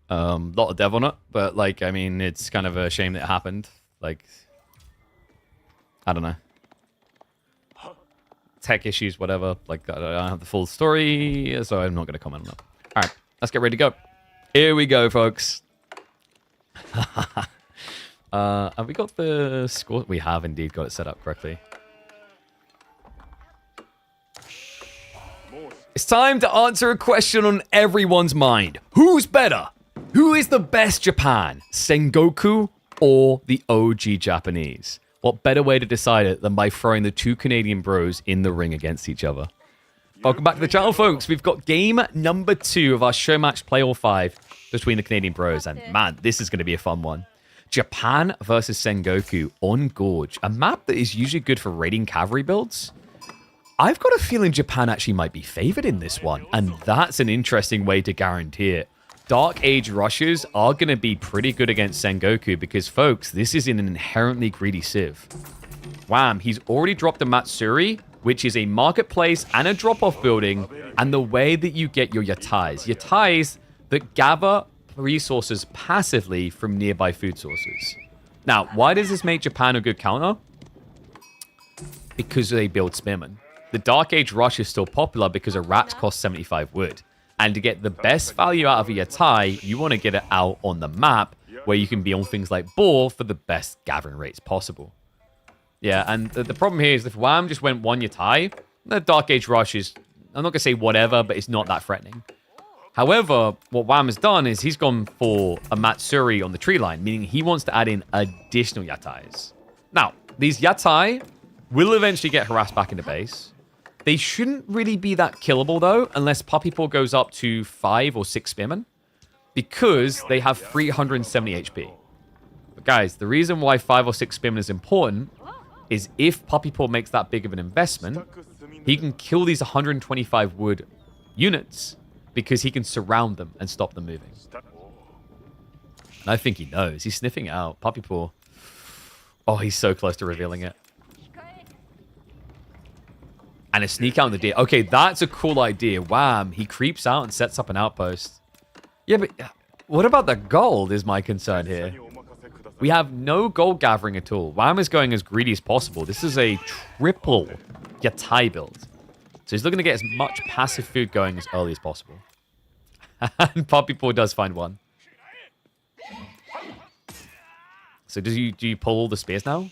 that. Lot of dev on it, but, like, I mean, it's kind of a shame that it happened. Like, I don't know. Tech issues, whatever. Like, I don't have the full story, so I'm not going to comment on it. All right, let's get ready to go. Here we go, folks. Have we got the score? We have indeed got it set up correctly. It's time to answer a question on everyone's mind. Who's better? Who is the best Japan? Sengoku or the OG Japanese? What better way to decide it than by throwing the two Canadian bros in the ring against each other? Welcome back to the channel, folks. We've got game number 2 of our show match play all 5 between the Canadian bros. And man, this is going to be a fun one. Japan versus Sengoku on Gorge, a map that is usually good for raiding cavalry builds. I've got a feeling Japan actually might be favored in this one, and that's an interesting way to guarantee it. Dark Age rushes are going to be pretty good against Sengoku because, folks, this is in an inherently greedy civ. Wham, he's already dropped a Matsuri, which is a marketplace and a drop-off building, and the way that you get your yatais that gather resources passively from nearby food sources. Now, why does this make Japan a good counter? Because they build spearmen. The Dark Age rush is still popular because a rat costs 75 wood. And to get the best value out of a yatai, you want to get it out on the map where you can be on things like boar for the best gathering rates possible. Yeah, and the problem here is if Wham just went one yatai, the Dark Age rush is I'm not going to say whatever, but it's not that threatening. However, what Wham has done is he's gone for a Matsuri on the tree line, meaning he wants to add in additional Yatais. Now, these Yatai will eventually get harassed back into base. They shouldn't really be that killable, though, unless Puppy Paw goes up to 5 or 6 Spearmen, because they have 370 HP. But guys, the reason why 5 or 6 Spearmen is important is if Puppy Paw makes that big of an investment, he can kill these 125 wood units because he can surround them and stop them moving. And I think he knows. He's sniffing it out. Puppy Paw. Oh, he's so close to revealing it. And a sneak out in the deer. Okay, that's a cool idea. Wham. He creeps out and sets up an outpost. Yeah, but what about the gold is my concern here. We have no gold gathering at all. Wham is going as greedy as possible. This is a triple Yatai build. So he's looking to get as much passive food going as early as possible. And Puppy Paw does find one. So do you pull all the spears now?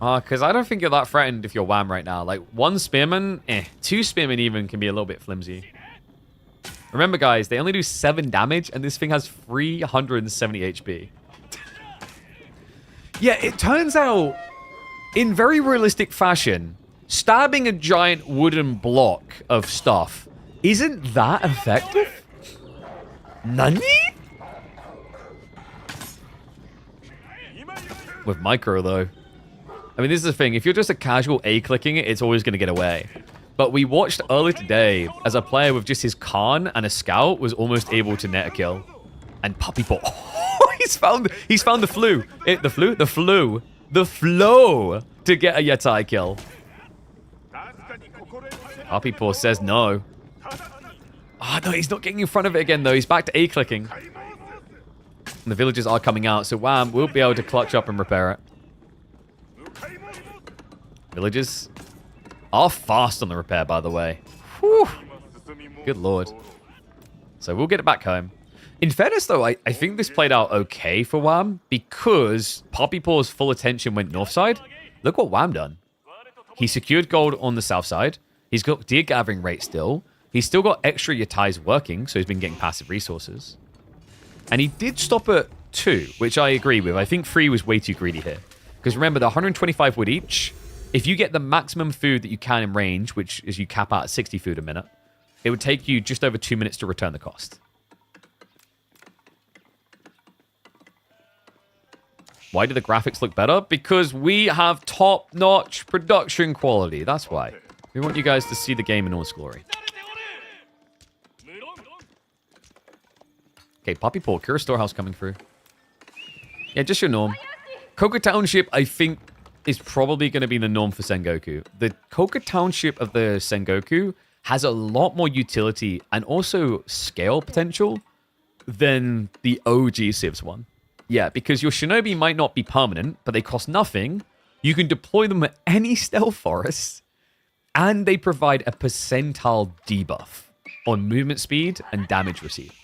Because I don't think you're that threatened if you're Wham right now. Like, 1 Spearman, 2 Spearmen even can be a little bit flimsy. Remember, guys, they only do 7 damage, and this thing has 370 HP. Yeah, it turns out, in very realistic fashion, stabbing a giant wooden block of stuff isn't that effective? Nani? With micro, though. I mean, this is the thing. If you're just a casual A-clicking it, it's always going to get away. But we watched earlier today as a player with just his Khan and a Scout was almost able to net a kill. And Puppy Paw. Oh, he's found the flu. The flow to get a Yatai kill. Puppy Paw says no. Oh, no, he's not getting in front of it again, though. He's back to A-clicking. And the villagers are coming out, so Wham will be able to clutch up and repair it. Villagers are fast on the repair, by the way. Whew. Good lord. So we'll get it back home. In fairness, though, I think this played out okay for Wham because Puppy Paw's full attention went north side. Look what Wham done. He secured gold on the south side. He's got deer gathering rate still. He's still got extra Yatais working, so he's been getting passive resources. And he did stop at 2, which I agree with. I think 3 was way too greedy here. Because remember, the 125 wood each, if you get the maximum food that you can in range, which is you cap out at 60 food a minute, it would take you just over 2 minutes to return the cost. Why do the graphics look better? Because we have top-notch production quality. That's why. We want you guys to see the game in all its glory. Okay, Puppy Paw, Kura Storehouse coming through. Yeah, just your norm. Koka Township, I think, is probably going to be the norm for Sengoku. The Koka Township of the Sengoku has a lot more utility and also scale potential than the OG Civs one. Yeah, because your Shinobi might not be permanent, but they cost nothing. You can deploy them at any stealth forest, and they provide a percentile debuff on movement speed and damage received.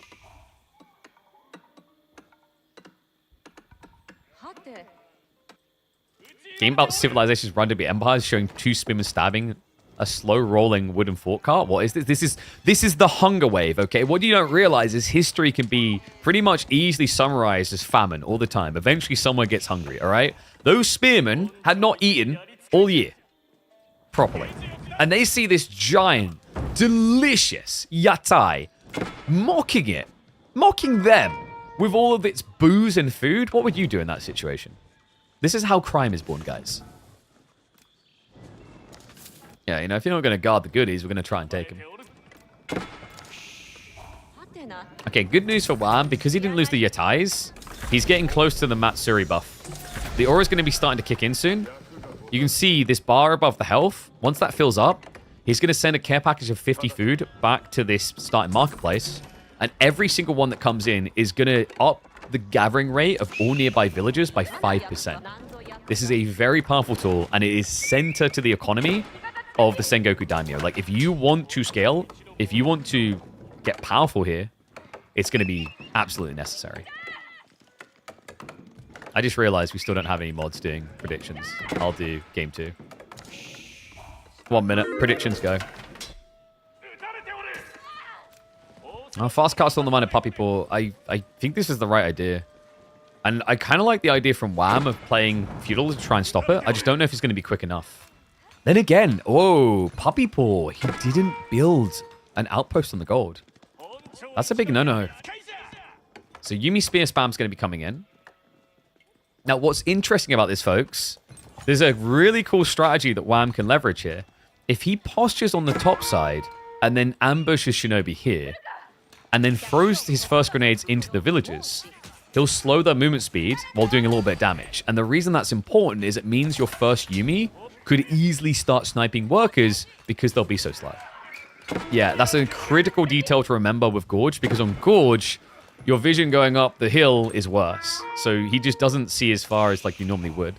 Game about civilizations run to be empires, showing 2 Spearmen stabbing a slow-rolling wooden fort cart. What is this? This is the hunger wave, okay? What you don't realize is history can be pretty much easily summarized as famine all the time. Eventually, someone gets hungry, all right? Those spearmen had not eaten all year properly. And they see this giant, delicious Yatai mocking it, mocking them with all of its booze and food. What would you do in that situation? This is how crime is born, guys. Yeah, you know, if you're not going to guard the goodies, we're going to try and take them. Okay, good news for Wham. Because he didn't lose the Yatais, he's getting close to the Matsuri buff. The aura's going to be starting to kick in soon. You can see this bar above the health. Once that fills up, he's going to send a care package of 50 food back to this starting marketplace. And every single one that comes in is going to up the gathering rate of all nearby villages by 5%. This is a very powerful tool, and it is center to the economy of the Sengoku Daimyo. Like, if you want to scale, if you want to get powerful here, it's going to be absolutely necessary. I just realized we still don't have any mods doing predictions. I'll do game 2. 1 minute. Predictions go. Fast castle on the minor puppy paw. I think this is the right idea. And I kind of like the idea from Wham of playing feudal to try and stop it. I just don't know if he's going to be quick enough. Then again, whoa, puppy paw. He didn't build an outpost on the gold. That's a big no-no. So Yumi Spear Spam's going to be coming in. Now, what's interesting about this, folks, there's a really cool strategy that Wham can leverage here. If he postures on the top side and then ambushes Shinobi here, and then throws his first grenades into the villagers, he'll slow their movement speed while doing a little bit of damage. And the reason that's important is it means your first Yumi could easily start sniping workers because they'll be so slow. Yeah, that's a critical detail to remember with Gorge, because on Gorge, your vision going up the hill is worse. So he just doesn't see as far as like you normally would.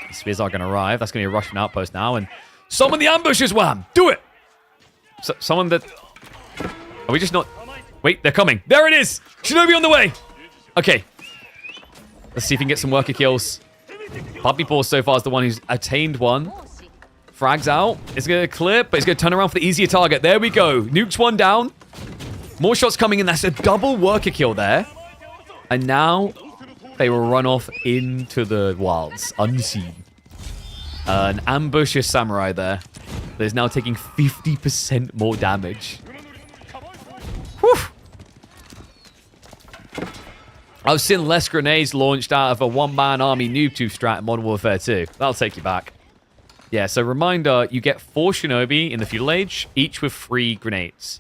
The spears are going to arrive. That's going to be a Russian outpost now. And summon the ambushes, Wham! Do it! So, someone that... Are we just not... Wait, they're coming. There it is! Shinobi on the way! Okay. Let's see if we can get some worker kills. Puppy Paw so far is the one who's attained one. Frags out. It's going to clip, but it's going to turn around for the easier target. There we go. Nukes one down. More shots coming in. That's a double worker kill there. And now they will run off into the wilds, unseen. An ambusher samurai there that is now taking 50% more damage. Whew. I've seen less grenades launched out of a one-man army noob tube strat in Modern Warfare 2. That'll take you back. Yeah, so reminder, you get 4 Shinobi in the Feudal Age, each with 3 grenades.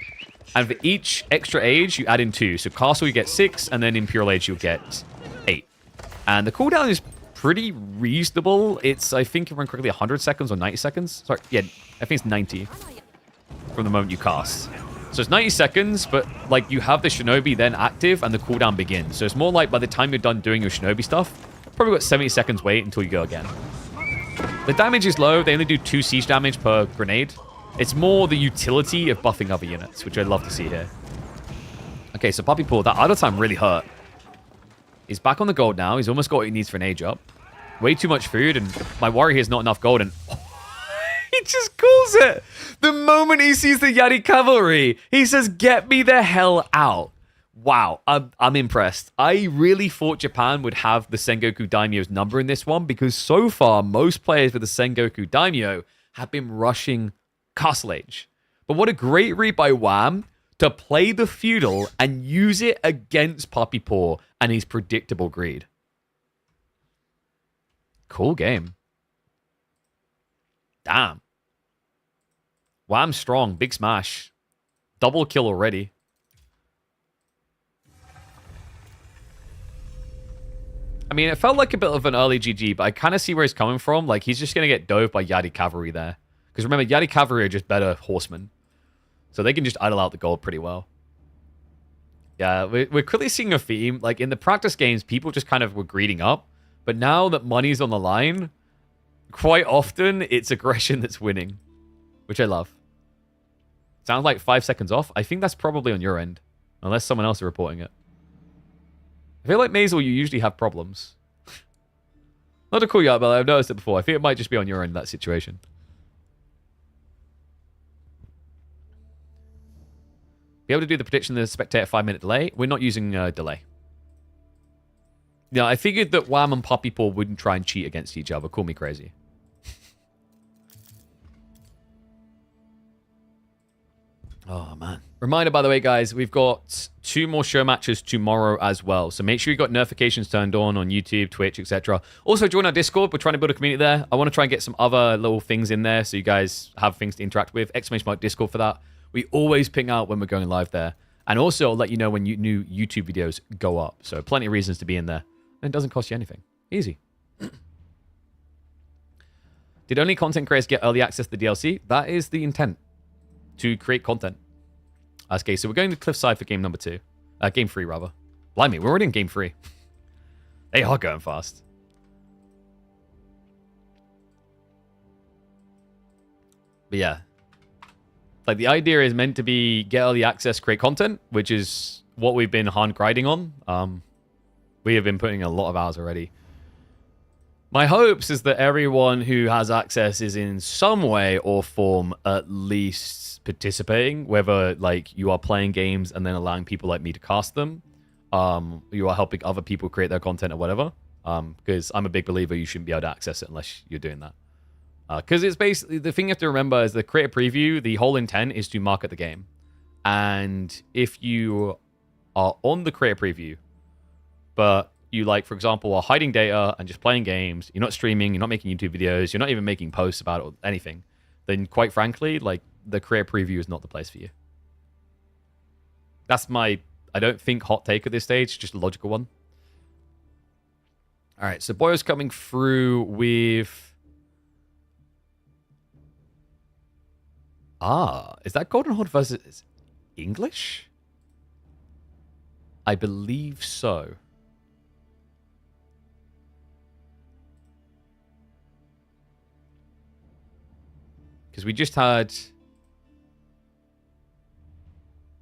And for each extra age, you add in 2. So Castle, you get 6, and then Imperial Age, you'll get 8. And the cooldown is pretty reasonable. It's, I think, if I remember correctly, 100 seconds or 90 seconds. Sorry, yeah, I think it's 90 from the moment you cast. So it's 90 seconds, but like you have the Shinobi then active and the cooldown begins. So it's more like by the time you're done doing your Shinobi stuff, probably got 70 seconds wait until you go again. The damage is low. They only do 2 siege damage per grenade. It's more the utility of buffing other units, which I'd love to see here. Okay, so Puppy Paw, that idle time really hurt. He's back on the gold now. He's almost got what he needs for an age up. Way too much food, and my worry here is not enough gold, and he just calls it. The moment he sees the Yari cavalry, he says, get me the hell out. Wow, I'm impressed. I really thought Japan would have the Sengoku Daimyo's number in this one, because so far, most players with the Sengoku Daimyo have been rushing Castle Age. But what a great read by Wham to play the feudal and use it against Puppy Paw and his predictable greed. Cool game. Damn. Wham strong. Big smash. Double kill already. I mean, it felt like a bit of an early GG, but I kind of see where he's coming from. Like, he's just going to get dove by Yadi Cavalry there. Because remember, Yadi Cavalry are just better horsemen. So they can just idle out the gold pretty well. Yeah, we're clearly seeing a theme. Like, in the practice games, people just kind of were greeding up. But now that money's on the line, quite often, it's aggression that's winning. Which I love. Sounds like 5 seconds off. I think that's probably on your end. Unless someone else is reporting it. I feel like Maisel, you usually have problems. Not to call you out, but I've noticed it before. I think it might just be on your end, that situation. Be able to do the prediction of the spectator 5-minute delay. We're not using delay. Yeah, I figured that Wham and Puppy Paw wouldn't try and cheat against each other. Call me crazy. Oh, man. Reminder, by the way, guys, we've got 2 more show matches tomorrow as well. So make sure you've got notifications turned on YouTube, Twitch, etc. Also, join our Discord. We're trying to build a community there. I want to try and get some other little things in there so you guys have things to interact with. !mark Discord for that. We always ping out when we're going live there. And also, I'll let you know when new YouTube videos go up. So plenty of reasons to be in there. And it doesn't cost you anything. Easy. Did only content creators get early access to the DLC? That is the intent. To create content. Okay, so we're going to Cliffside for game number 2. Game 3, rather. Blimey, we're already in game 3. They are going fast. But yeah. Like, the idea is meant to be get early access, create content, which is what we've been hard grinding on. We have been putting a lot of hours already. My hopes is that everyone who has access is in some way or form at least participating, whether like you are playing games and then allowing people like me to cast them, you are helping other people create their content or whatever, because I'm a big believer you shouldn't be able to access it unless you're doing that. Because it's basically, the thing you have to remember is the create a preview, the whole intent is to market the game. And if you are on the create a preview, but you, like, for example, are hiding data and just playing games, you're not streaming, you're not making YouTube videos, you're not even making posts about it or anything, then quite frankly, like, the create a preview is not the place for you. That's my, I don't think, hot take at this stage, just a logical one. All right, so Boyo's coming through with... is that Golden Horde versus English? I believe so. Because we just had...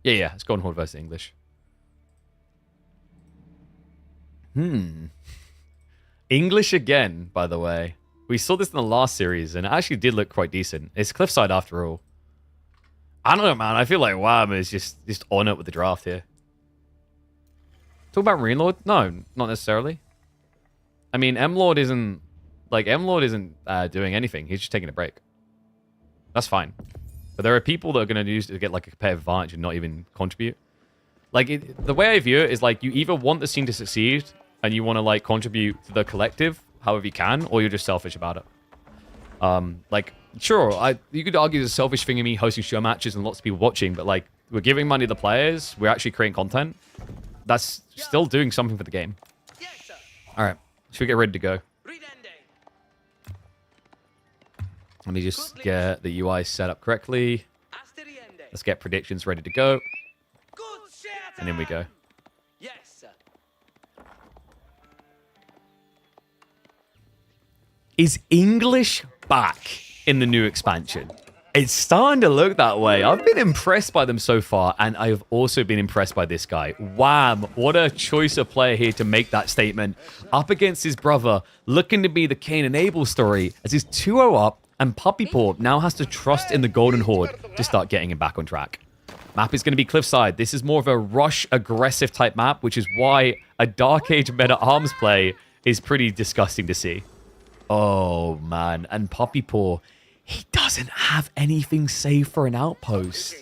Yeah, it's Golden Horde versus English. English again, by the way. We saw this in the last series, and it actually did look quite decent. It's Cliffside after all. I don't know, man. I feel like WAM is just on it with the draft here. Talk about Marine Lord? No, not necessarily. I mean, M-Lord isn't... Like, M-Lord isn't doing anything. He's just taking a break. That's fine. But there are people that are going to use it to get, like, a competitive advantage and not even contribute. Like, the way I view it is, like, you either want the scene to succeed and you want to, like, contribute to the collective however you can, or you're just selfish about it. Like... Sure, you could argue there's a selfish thing in me hosting show matches and lots of people watching, but like, we're giving money to the players, we're actually creating content. That's still doing something for the game. Alright, should we get ready to go? Let me just get the UI set up correctly. Let's get predictions ready to go. And in we go. Is English back in the new expansion? It's starting to look that way. I've been impressed by them so far, and I've also been impressed by this guy. Wham! What a choice of player here to make that statement. Up against his brother, looking to be the Cain and Abel story, as he's 2-0 up, and Puppy Paw now has to trust in the Golden Horde to start getting him back on track. Map is going to be Cliffside. This is more of a rush, aggressive type map, which is why a Dark Age meta arms play is pretty disgusting to see. Oh, man. And Puppy Paw... He doesn't have anything saved for an outpost.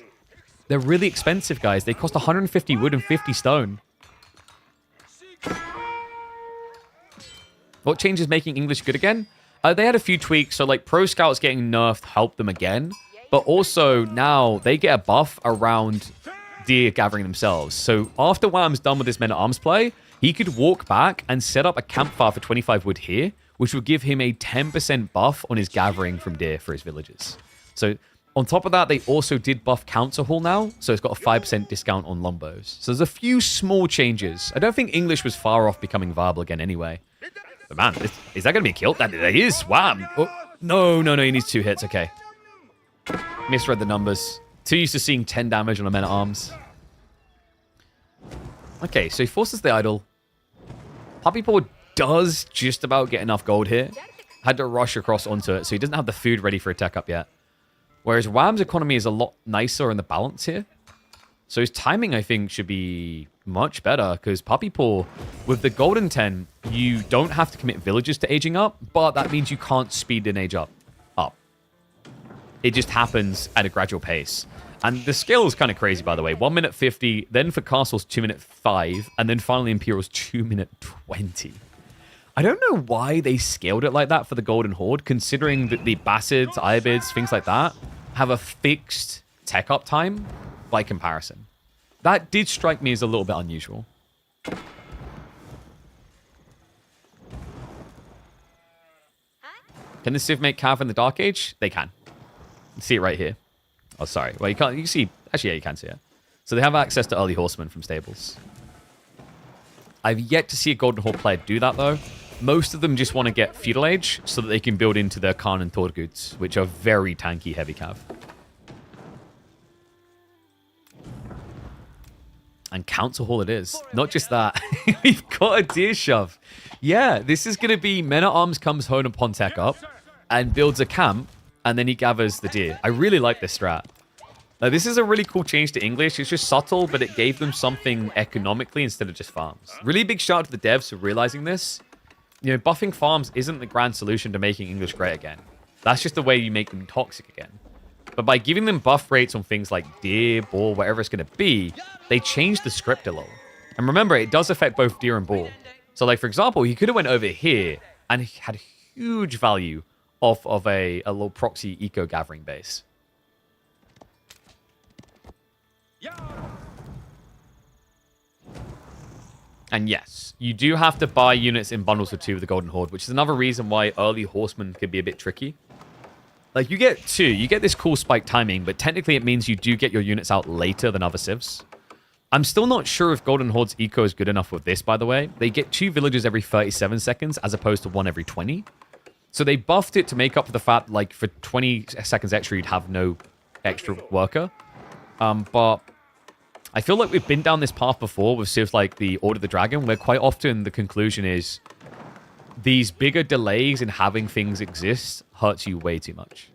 They're really expensive, guys. They cost 150 wood and 50 stone. What change is making English good again? They had a few tweaks. So, like, Pro Scouts getting nerfed helped them again. But also, now they get a buff around deer gathering themselves. So, after Wham's done with this men-at-arms play, he could walk back and set up a campfire for 25 wood here, which will give him a 10% buff on his gathering from deer for his villages. So on top of that, they also did buff Council Hall now, so it's got a 5% discount on Lombos. So there's a few small changes. I don't think English was far off becoming viable again anyway. But man, is that going to be a kill? That is. Wham! Oh, no, he needs 2 hits. Okay. Misread the numbers. Too used to seeing 10 damage on a men-at-arms. Okay, so he forces the idol. Puppy Paw does just about get enough gold here. Had to rush across onto it, so he doesn't have the food ready for a tech up yet. Whereas Wham's economy is a lot nicer in the balance here. So his timing, I think, should be much better, because Puppy Paw, with the Golden 10, you don't have to commit villagers to aging up, but that means you can't speed an age up. It just happens at a gradual pace. And the scale is kind of crazy, by the way. 1 minute 50, then for Castles, 2 minute 5, and then finally Imperials, 2 minute 20. I don't know why they scaled it like that for the Golden Horde, considering that the Bassids, Ibids, things like that, have a fixed tech up time by comparison. That did strike me as a little bit unusual. Can the Civ make Cav in the Dark Age? They can. See it right here. Oh, sorry. Well, you can't. You can see. Actually, yeah, you can see it. So they have access to early horsemen from stables. I've yet to see a Golden Horde player do that, though. Most of them just want to get Feudal Age so that they can build into their Khan and Torguds, which are very tanky heavy cav. And council hall it is. Not just that. We've got a deer shove. Yeah, this is going to be men-at-arms comes home upon tech up and builds a camp, and then he gathers the deer. I really like this strat. Now, this is a really cool change to English. It's just subtle, but it gave them something economically instead of just farms. Really big shout out to the devs for realizing this. You know, buffing farms isn't the grand solution to making English great again. That's just the way you make them toxic again. But by giving them buff rates on things like deer, boar, whatever it's going to be, they change the script a little. And remember, it does affect both deer and boar. So, like, for example, he could have went over here and had huge value off of a little proxy eco-gathering base. And yes, you do have to buy units in bundles of 2 with the Golden Horde, which is another reason why early horsemen could be a bit tricky. Like, you get 2, you get this cool spike timing, but technically it means you do get your units out later than other civs. I'm still not sure if Golden Horde's eco is good enough with this, by the way. They get 2 villages every 37 seconds as opposed to 1 every 20. So they buffed it to make up for the fact, like, for 20 seconds extra, you'd have no extra worker. But I feel like we've been down this path before with civs like the Order of the Dragon, where quite often the conclusion is these bigger delays in having things exist hurts you way too much.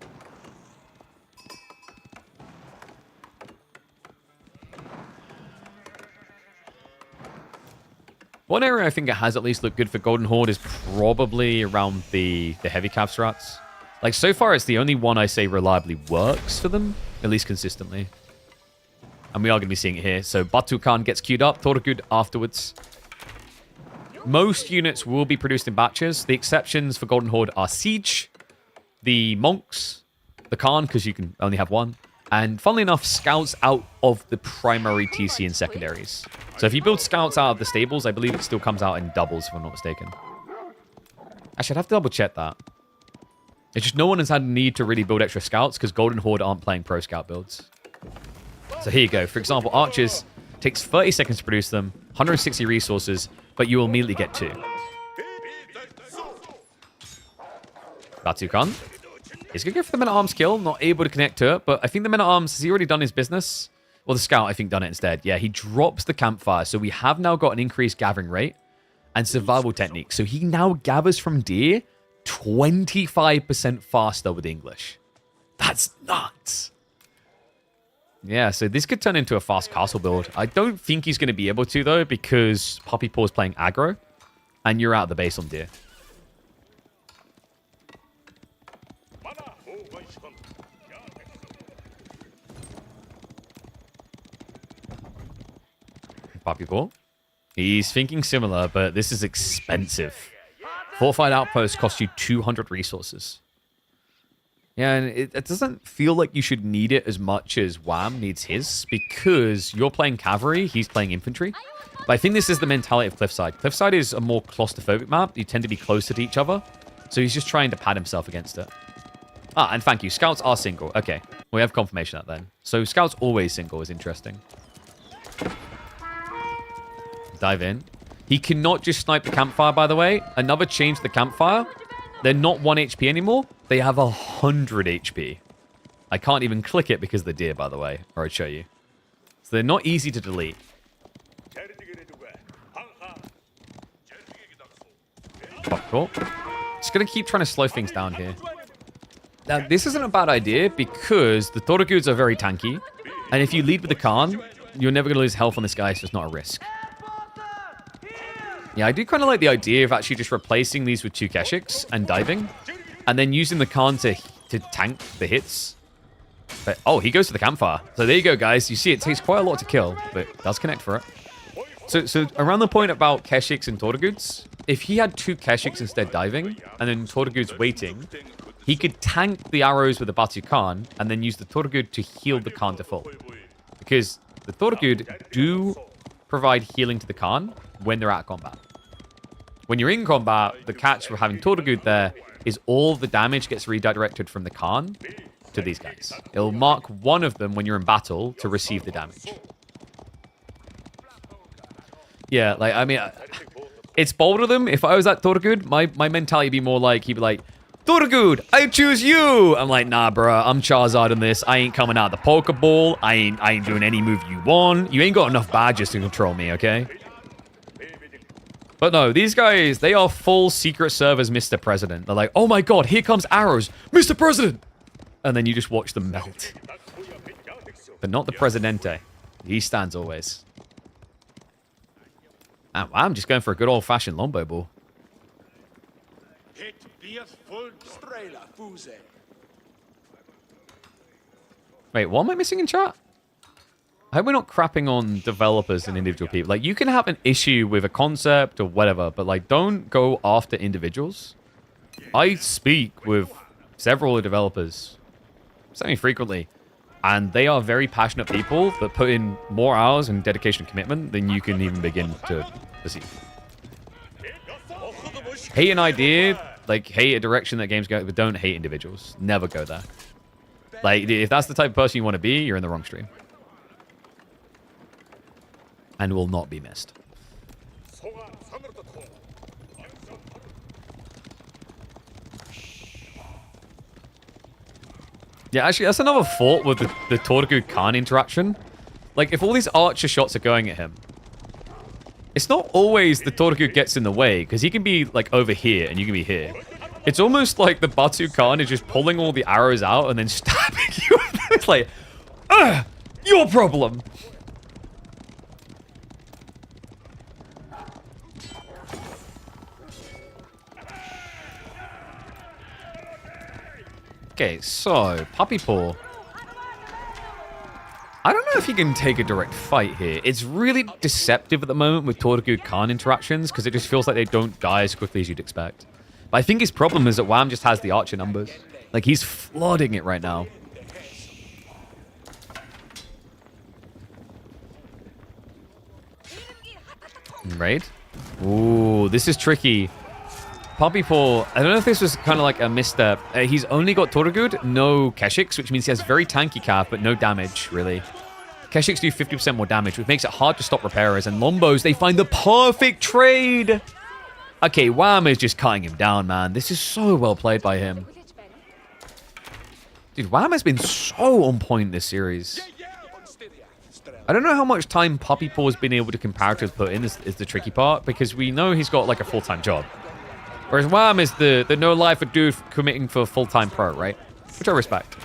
One area I think it has at least looked good for Golden Horde is probably around the heavy cap strats. Like, so far, it's the only one I say reliably works for them, at least consistently. And we are going to be seeing it here. So Batu Khan gets queued up, Thoragud afterwards. Most units will be produced in batches. The exceptions for Golden Horde are Siege, the Monks, the Khan, because you can only have one, and funnily enough, Scouts out of the primary TC and secondaries. So if you build Scouts out of the stables, I believe it still comes out in doubles, if I'm not mistaken. Actually, I'd have to double check that. It's just no one has had a need to really build extra Scouts because Golden Horde aren't playing pro Scout builds. So here you go. For example, Archers takes 30 seconds to produce them, 160 resources, but you will immediately get 2. Batu Khan. He's going to go for the Men-at-Arms kill, not able to connect to it, but I think the Men-at-Arms, has he already done his business? Well, the Scout, I think, done it instead. Yeah, he drops the campfire, so we have now got an increased gathering rate and survival technique. So he now gathers from deer 25% faster with English. That's nuts. Yeah, so this could turn into a fast castle build. I don't think he's going to be able to, though, because Puppy Paw is playing aggro, and you're out of the base on deer. Puppy Paw. He's thinking similar, but this is expensive. Fortified outposts cost you 200 resources. Yeah, and it doesn't feel like you should need it as much as Wham needs his, because you're playing cavalry, he's playing infantry. But I think this is the mentality of Cliffside. Cliffside is a more claustrophobic map. You tend to be closer to each other. So he's just trying to pad himself against it. Ah, and thank you. Scouts are single. Okay, we have confirmation of that then. So Scouts always single is interesting. Dive in. He cannot just snipe the campfire, by the way. Another change to the campfire. They're not 1 HP anymore. They have 100 HP. I can't even click it because of the deer, by the way. Or I'd show you. So they're not easy to delete. Cool. Just going to keep trying to slow things down here. Now, this isn't a bad idea because the Thoraguds are very tanky. And if you lead with the Khan, you're never going to lose health on this guy, so it's not a risk. Yeah, I do kind of like the idea of actually just replacing these with 2 Keshiks and diving. And then using the Khan to tank the hits. But, oh, he goes to the campfire. So there you go, guys. You see, it takes quite a lot to kill, but it does connect for it. So around the point about Keshiks and Tortaguds, if he had 2 Keshiks instead diving, and then Tortaguds waiting, he could tank the arrows with the Batu Khan, and then use the Tortagud to heal the Khan to full. Because the Tortagud do provide healing to the Khan when they're out of combat. When you're in combat, the catch for having Tortagud there is all the damage gets redirected from the Khan to these guys. It'll mark one of them when you're in battle to receive the damage. Yeah, like, I mean, it's bold of them. If I was that Tortagud, my mentality would be more like, he'd be like, Torgood, I choose you. I'm like, nah, bro. I'm Charizard in this. I ain't coming out of the Pokeball. I ain't doing any move you want. You ain't got enough badges to control me, okay? But no, these guys, they are full Secret Service Mr. President. They're like, oh my god, here comes arrows. Mr. President! And then you just watch them melt. But not the Presidente. He stands always. And I'm just going for a good old-fashioned Lombo ball. Wait, what am I missing in chat? I hope we're not crapping on developers and individual people. Like, you can have an issue with a concept or whatever, but, like, don't go after individuals. I speak with several developers semi-frequently, and they are very passionate people that put in more hours and dedication and commitment than you can even begin to perceive. Hate an idea, like, hate a direction that games go, but don't hate individuals. Never go there. Like, if that's the type of person you want to be, you're in the wrong stream. And will not be missed. Yeah, actually, that's another fault with the Torgood-Khan interaction. Like, if all these archer shots are going at him, it's not always the Torgood gets in the way, because he can be, like, over here, and you can be here. It's almost like the Batu-Khan is just pulling all the arrows out and then stabbing you. It's like, your problem. Okay, so, Puppy Paw. I don't know if you can take a direct fight here. It's really deceptive at the moment with Torgood-Khan interactions, because it just feels like they don't die as quickly as you'd expect. But I think his problem is that Wham just has the archer numbers. Like, he's flooding it right now. Raid? Ooh, this is tricky. Puppy Paw, I don't know if this was kind of like a misstep. He's only got Torgood, no Keshiks, which means he has very tanky calf, but no damage, really. Keshiks do 50% more damage, which makes it hard to stop repairers. And Lombos, they find the perfect trade. Okay, Wham is just cutting him down, man. This is so well played by him. Dude, Wham has been so on point this series. I don't know how much time Puppy Paw has been able to comparatively put in is the tricky part, because we know he's got like a full-time job. Whereas Wham is the no-lifer dude committing for full-time pro, right? Which I respect.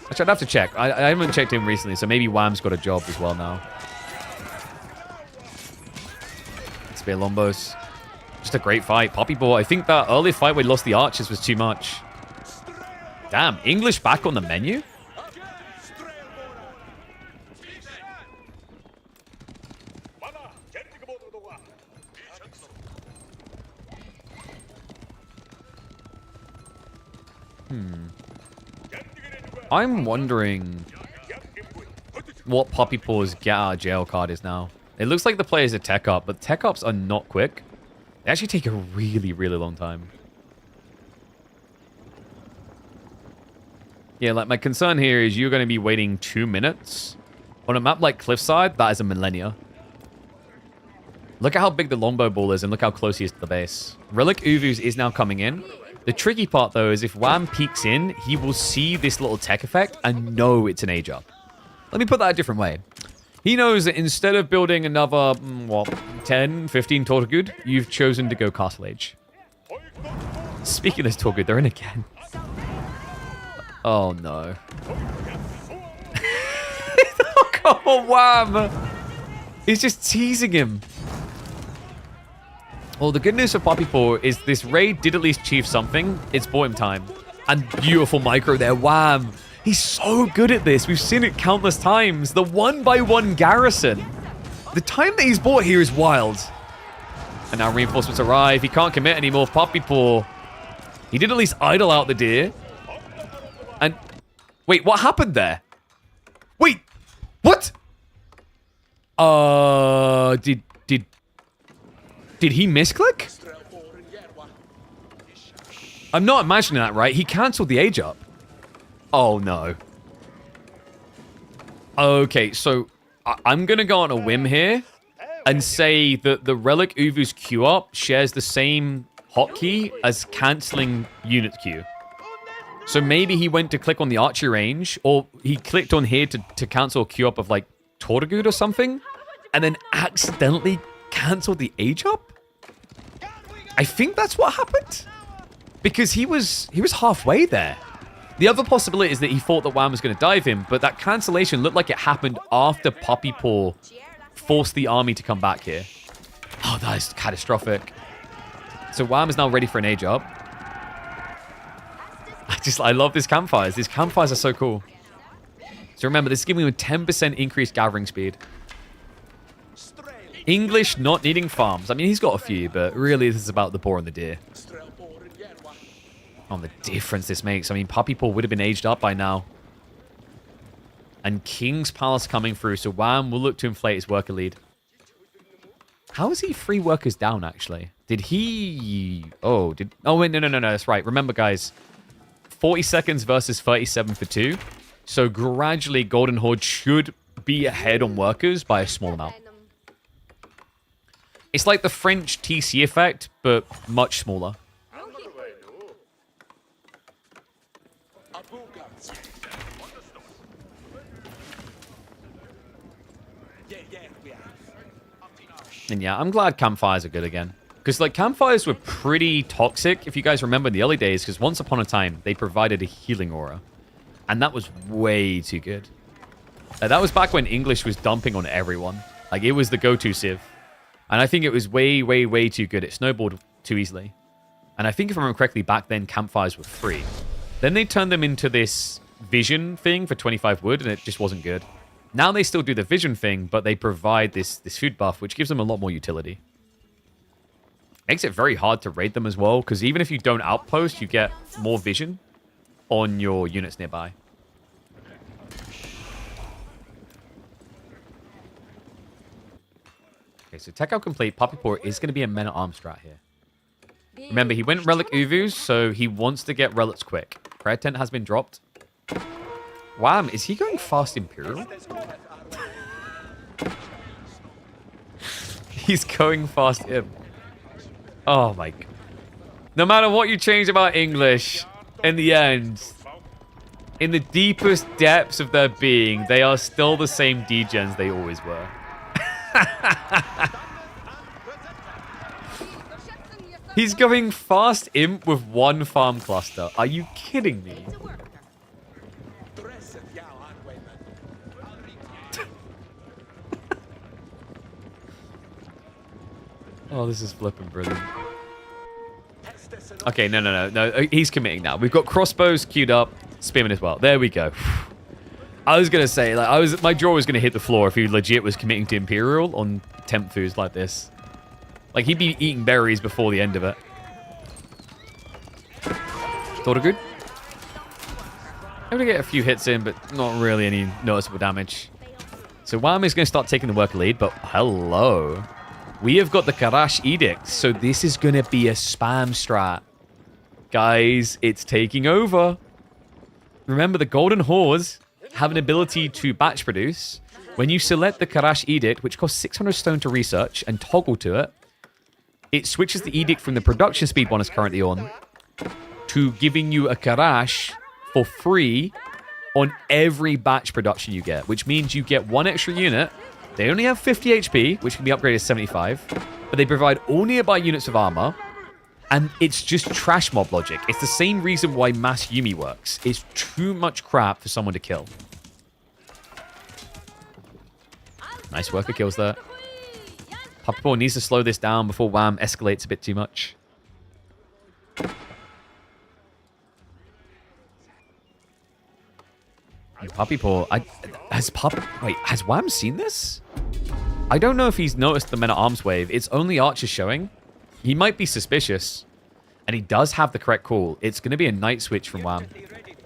Actually, I'd have to check. I haven't checked him recently, so maybe Wham's got a job as well now. Spear Lombos. Just a great fight. Puppy Paw, I think that early fight where he lost the archers was too much. Damn, English back on the menu? I'm wondering what Puppy Paw's get out of jail card is now. It looks like the players are tech up, but tech ups are not quick. They actually take a really, really long time. Yeah, like my concern here is you're going to be waiting 2 minutes. On a map like Cliffside, that is a millennia. Look at how big the longbow ball is and look how close he is to the base. Relic Uvus is now coming in. The tricky part, though, is if Wham peeks in, he will see this little tech effect and know it's an age up. Let me put that a different way. He knows that instead of building another, 10, 15 Torgood, you've chosen to go Castle Age. Speaking of this Torgood, they're in again. Oh, no. Oh, come on, Wham! He's just teasing him. Well, the good news for Puppy Paw is this raid did at least achieve something. It's bought him time. And beautiful micro there. Wham! He's so good at this. We've seen it countless times. The 1x1 garrison. The time that he's bought here is wild. And now reinforcements arrive. He can't commit anymore. Puppy Paw. He did at least idle out the deer. And... wait, what happened there? Wait! What? Did he misclick? I'm not imagining that right. He cancelled the age up. Oh, no. Okay, so I'm going to go on a whim here and say that the Relic Uvu's Q up shares the same hotkey as canceling unit queue. So maybe he went to click on the archery range, or he clicked on here to cancel a queue up of like Tortugud or something, and then accidentally canceled the age up? I think that's what happened. Because he was halfway there. The other possibility is that he thought that Wham was going to dive him, but that cancellation looked like it happened after Puppy Paw forced the army to come back here. Oh, that is catastrophic. So Wham is now ready for an age up. I love these campfires. These campfires are so cool. So remember, this is giving him a 10% increased gathering speed. English not needing farms. I mean, he's got a few, but really this is about the boar and the deer. Oh, the difference this makes. I mean, Puppy Paw would have been aged up by now. And King's Palace coming through, so Wham will look to inflate his worker lead. How is he 3 workers down, actually? Did he... Oh, wait, no, that's right. Remember, guys, 40 seconds versus 37 for 2. So gradually, Golden Horde should be ahead on workers by a small amount. It's like the French TC effect, but much smaller. And yeah, I'm glad campfires are good again. Because, like, campfires were pretty toxic, if you guys remember in the early days, because once upon a time, they provided a healing aura. And that was way too good. That was back when English was dumping on everyone. Like, it was the go-to civ. And I think it was way, way, way too good. It snowballed too easily. And I think if I remember correctly, back then, campfires were free. Then they turned them into this vision thing for 25 wood, and it just wasn't good. Now they still do the vision thing, but they provide this food buff, which gives them a lot more utility. Makes it very hard to raid them as well, because even if you don't outpost, you get more vision on your units nearby. Okay, so tech out complete. Puppy Paw is going to be a men-at-arms strat here. Remember, he went Relic Uvus, so he wants to get relics quick. Prayer Tent has been dropped. Wham, is he going fast Imperial? He's going fast Imp. Oh my god. No matter what you change about English, in the end, in the deepest depths of their being, they are still the same degens they always were. He's going fast Imp with 1 farm cluster. Are you kidding me? Oh, this is flipping brilliant. Okay, no. He's committing now. We've got crossbows queued up, spearmen as well. There we go. I was gonna say, like, my jaw was gonna hit the floor if he legit was committing to Imperial on temp foods like this. Like, he'd be eating berries before the end of it. Thought of good. I'm gonna get a few hits in, but not really any noticeable damage. So Wham is gonna start taking the worker lead, but hello. We have got the Karash Edict, so this is going to be a spam strat. Guys, it's taking over. Remember, the Golden Hordes have an ability to batch produce. When you select the Karash Edict, which costs 600 stone to research, and toggle to it, it switches the Edict from the production speed one is currently on to giving you a Karash for free on every batch production you get, which means you get 1 extra unit. They only have 50 HP, which can be upgraded to 75, but they provide all nearby units of armor, and it's just trash mob logic. It's the same reason why Mass Yumi works. It's too much crap for someone to kill. Nice worker kills there. Puppy Paw needs to slow this down before Wham escalates a bit too much. Puppy Paw, has Wham seen this? I don't know if he's noticed the men-at-arms wave. It's only Archer showing. He might be suspicious. And he does have the correct call. It's going to be a Knight switch from Wham.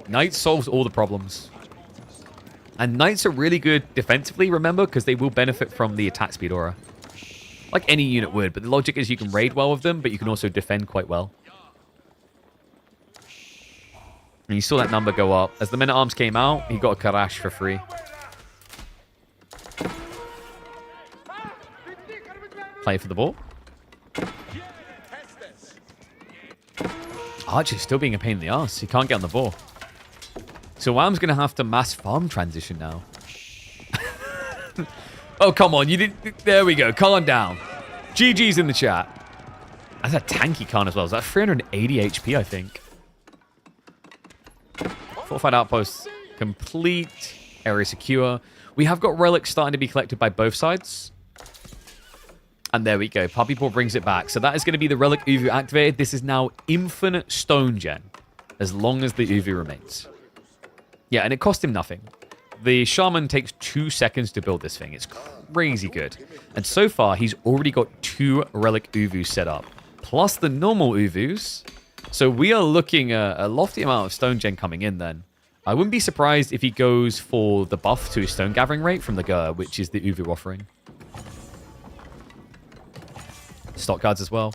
Knight solves all the problems. And Knights are really good defensively, remember, because they will benefit from the attack speed aura. Like any unit would, but the logic is you can raid well with them, but you can also defend quite well. And you saw that number go up. As the men-at-arms came out, he got a Karash for free. Play for the ball. Archer's still being a pain in the ass. He can't get on the ball. So Wham's going to have to mass farm transition now. Oh, come on. You did. There we go. Calm down. GG's in the chat. That's a tanky Khan as well. Is that 380 HP, I think? Fortified outposts complete. Area secure. We have got relics starting to be collected by both sides. And there we go. Puppy Paw brings it back. So that is going to be the relic Uvu activated. This is now infinite stone gen. As long as the Uvu remains. Yeah, and it cost him nothing. The Shaman takes 2 seconds to build this thing. It's crazy good. And so far, he's already got 2 relic Uvus set up. Plus the normal Uvus. So we are looking at a lofty amount of stone gen coming in then. I wouldn't be surprised if he goes for the buff to his stone gathering rate from the Gur, which is the Uvu offering. Stockyards as well.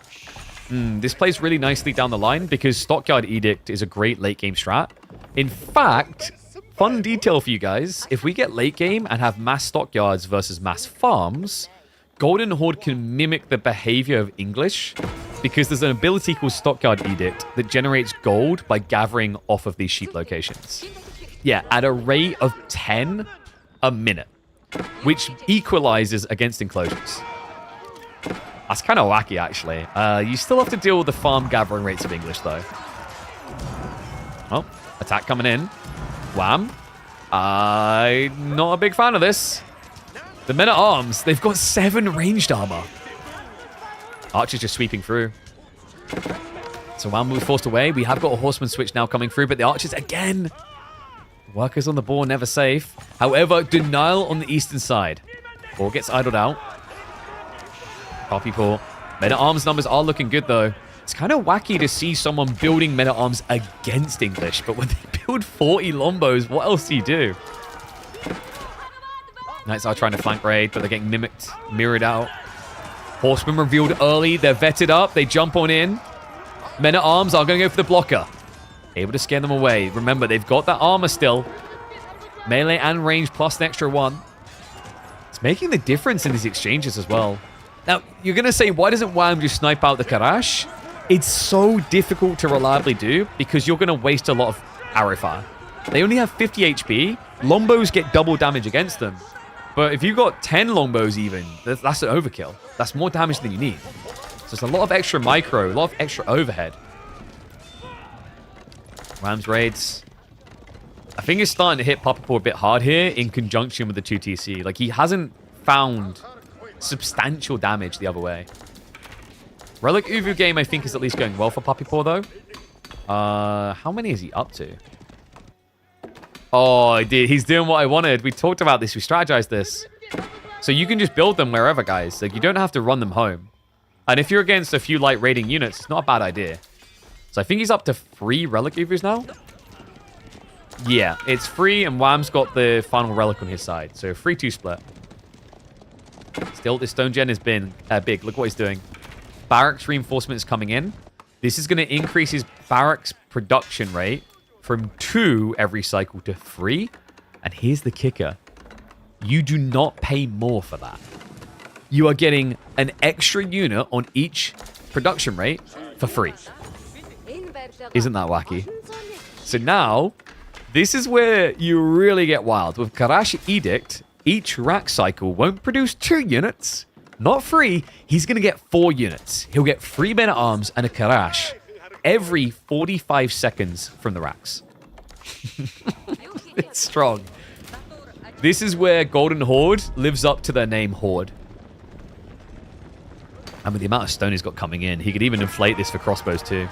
This plays really nicely down the line because Stockyard Edict is a great late game strat. In fact, fun detail for you guys, if we get late game and have mass stockyards versus mass farms, Golden Horde can mimic the behavior of English because there's an ability called Stockyard Edict that generates gold by gathering off of these sheep locations. Yeah, at a rate of 10 a minute, which equalizes against enclosures. That's kind of wacky, actually. You still have to deal with the farm gathering rates of English, though. Oh, attack coming in. Wham. I'm not a big fan of this. The men-at-arms, they've got 7 ranged armor. Archer's just sweeping through. So Wham will be forced away. We have got a horseman switch now coming through, but the archers again. Workers on the ball, never safe. However, denial on the eastern side. Ball gets idled out. Puppy Paw. Men-at-arms numbers are looking good, though. It's kind of wacky to see someone building men-at-arms against English, but when they build 40 Lombos, what else do you do? Knights are trying to flank raid, but they're getting mimicked, mirrored out. Horsemen revealed early. They're vetted up. They jump on in. Men-at-arms are going to go for the blocker. Able to scare them away. Remember, they've got that armor still. Melee and range plus an extra 1. It's making the difference in these exchanges as well. Now, you're going to say, why doesn't Wham just snipe out the Karash? It's so difficult to reliably do because you're going to waste a lot of arrow fire. They only have 50 HP. Lombos get double damage against them. But if you've got 10 Lombos even, that's an overkill. That's more damage than you need. So it's a lot of extra micro, a lot of extra overhead. Wham's raids. I think it's starting to hit Puppy Paw a bit hard here in conjunction with the 2TC. Like, he hasn't found substantial damage the other way. Relic Uvu game, I think, is at least going well for Puppy Paw, though. How many is he up to? Oh, I did. He's doing what I wanted. We talked about this. We strategized this. So you can just build them wherever, guys. Like, you don't have to run them home. And if you're against a few light raiding units, it's not a bad idea. So I think he's up to 3 Relic Uvus now. Yeah, it's 3, and Wham's got the final Relic on his side. So 3-2 split. Still, this stone gen has been big. Look what he's doing. Barracks reinforcement is coming in. This is going to increase his barracks production rate from 2 every cycle to 3. And here's the kicker. You do not pay more for that. You are getting an extra unit on each production rate for free. Isn't that wacky? So now, this is where you really get wild. With Karash Edict, each rack cycle won't produce 2 units. Not 3. He's going to get 4 units. He'll get 3 men-at-arms and a Karash every 45 seconds from the racks. It's strong. This is where Golden Horde lives up to their name, Horde. I mean, the amount of stone he's got coming in, he could even inflate this for crossbows too.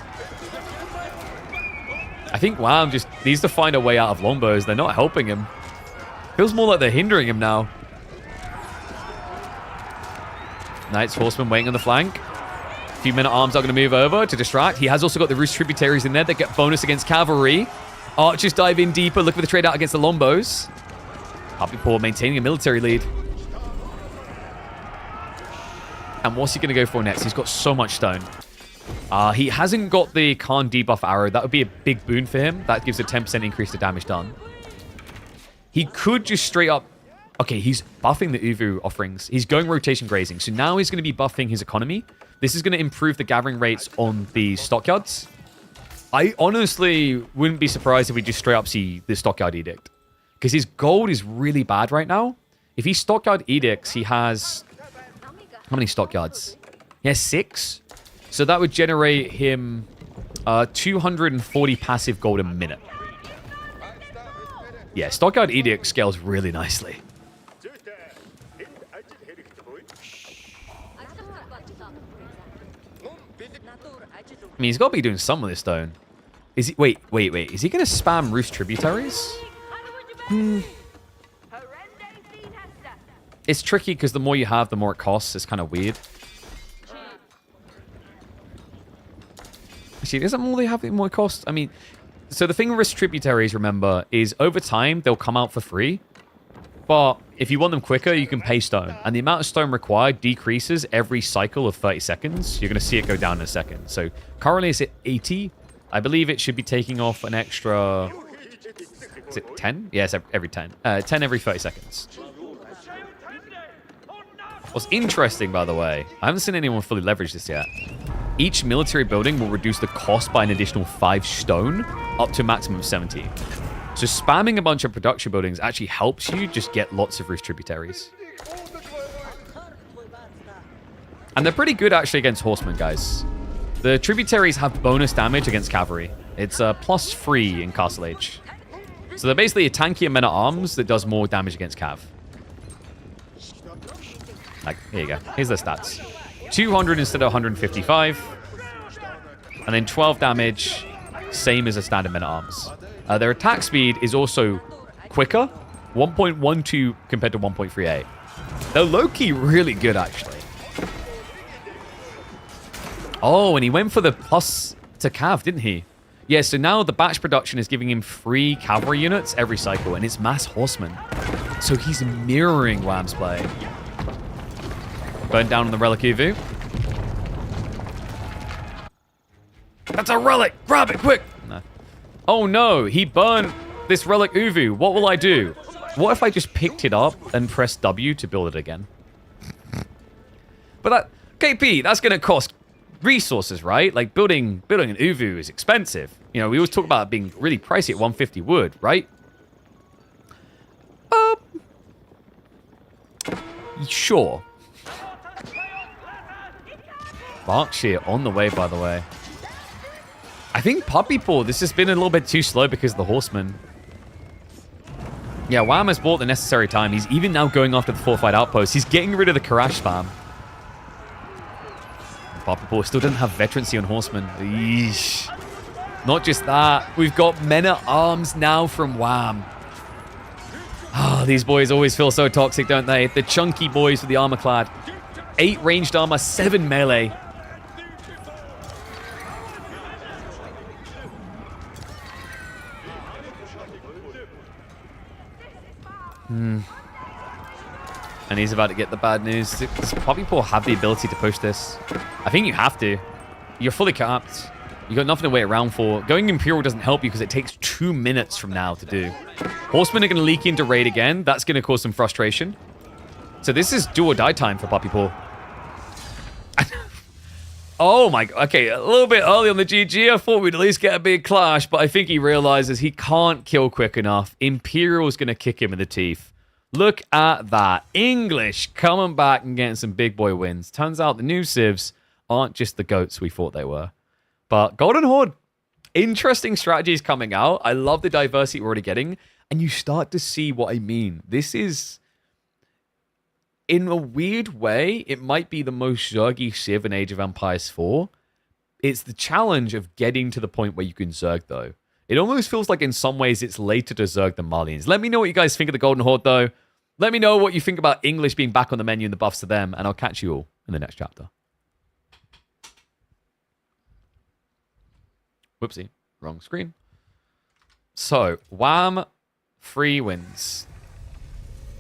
I think Wham just needs to find a way out of longbows. They're not helping him. Feels more like they're hindering him now. Knights, Horsemen waiting on the flank. A few men-at-arms are going to move over to distract. He has also got the Roost Tributaries in there that get bonus against cavalry. Archers dive in deeper, look for the trade out against the Lombos. Puppy Paw maintaining a military lead. And what's he going to go for next? He's got so much stone. He hasn't got the Khan debuff arrow. That would be a big boon for him. That gives a 10% increase to damage done. He could just straight up... Okay, he's buffing the Uvu offerings. He's going rotation grazing. So now he's going to be buffing his economy. This is going to improve the gathering rates on the stockyards. I honestly wouldn't be surprised if we just straight up see the Stockyard Edict. Because his gold is really bad right now. If he Stockyard Edicts, he has... How many Stockyards? He has 6. So that would generate him 240 passive gold a minute. Yeah, Stockyard Edict scales really nicely. I mean, he's got to be doing something with this stone. Is he? Wait. Is he going to spam Roost tributaries? It's tricky because the more you have, the more it costs. It's kind of weird. Actually, doesn't more they have, the more it costs? I mean, so the thing with Roost tributaries, remember, is over time, they'll come out for free. But if you want them quicker, you can pay stone. And the amount of stone required decreases every cycle of 30 seconds. You're going to see it go down in a second. So currently it's at 80. I believe it should be taking off an extra... Is it 10? Yes, every 10. 10 every 30 seconds. What's interesting, by the way, I haven't seen anyone fully leverage this yet. Each military building will reduce the cost by an additional 5 stone, up to a maximum of 70. So spamming a bunch of production buildings actually helps you just get lots of Roost tributaries. And they're pretty good actually against horsemen, guys. The tributaries have bonus damage against cavalry. It's +3 in Castle Age. So they're basically a tankier men-at-arms that does more damage against cav. Like, here you go. Here's their stats. 200 instead of 155. And then 12 damage, same as a standard men-at-arms. Their attack speed is also quicker, 1.12 compared to 1.38. They're low-key really good, actually. Oh, and he went for the plus to cav, didn't he? Yeah, so now the batch production is giving him 3 cavalry units every cycle, and it's mass horsemen. So he's mirroring Wham's play. Burn down on the relic Uvu. That's a relic! Grab it, quick! No. Oh no, he burned this relic Uvu. What will I do? What if I just picked it up and pressed W to build it again? But that... KP, that's going to cost resources, right? Like, building an Uvu is expensive. You know, we always talk about it being really pricey at 150 wood, right? Sure. Berkshire on the way, by the way. I think Puppy Paw, this has been a little bit too slow because of the horsemen. Yeah, Wham has bought the necessary time. He's even now going after the fortified outpost. He's getting rid of the Karash spam. Puppy Paw still doesn't have veterancy on horsemen. Eesh. Not just that, we've got men-at-arms now from Wham. Oh, these boys always feel so toxic, don't they? The chunky boys with the armor clad. 8 ranged armor, 7 melee. And he's about to get the bad news. Does Puppy Paw have the ability to push this? I think you have to. You're fully capped. You got nothing to wait around for. Going Imperial doesn't help you because it takes 2 minutes from now to do. Horsemen are going to leak into raid again. That's going to cause some frustration. So this is do or die time for Puppy Paw. Oh my god. Okay, a little bit early on the GG. I thought we'd at least get a big clash, but I think he realizes he can't kill quick enough. Imperial's going to kick him in the teeth. Look at that. English coming back and getting some big boy wins. Turns out the new civs aren't just the goats we thought they were. But Golden Horde, interesting strategies coming out. I love the diversity we're already getting. And you start to see what I mean. This is, in a weird way, it might be the most Zergy civ in Age of Empires 4. It's the challenge of getting to the point where you can Zerg, though. It almost feels like in some ways it's later to Zerg than Malians. Let me know what you guys think of the Golden Horde, though. Let me know what you think about English being back on the menu and the buffs to them. And I'll catch you all in the next chapter. Whoopsie. Wrong screen. So, Wham, 3 wins.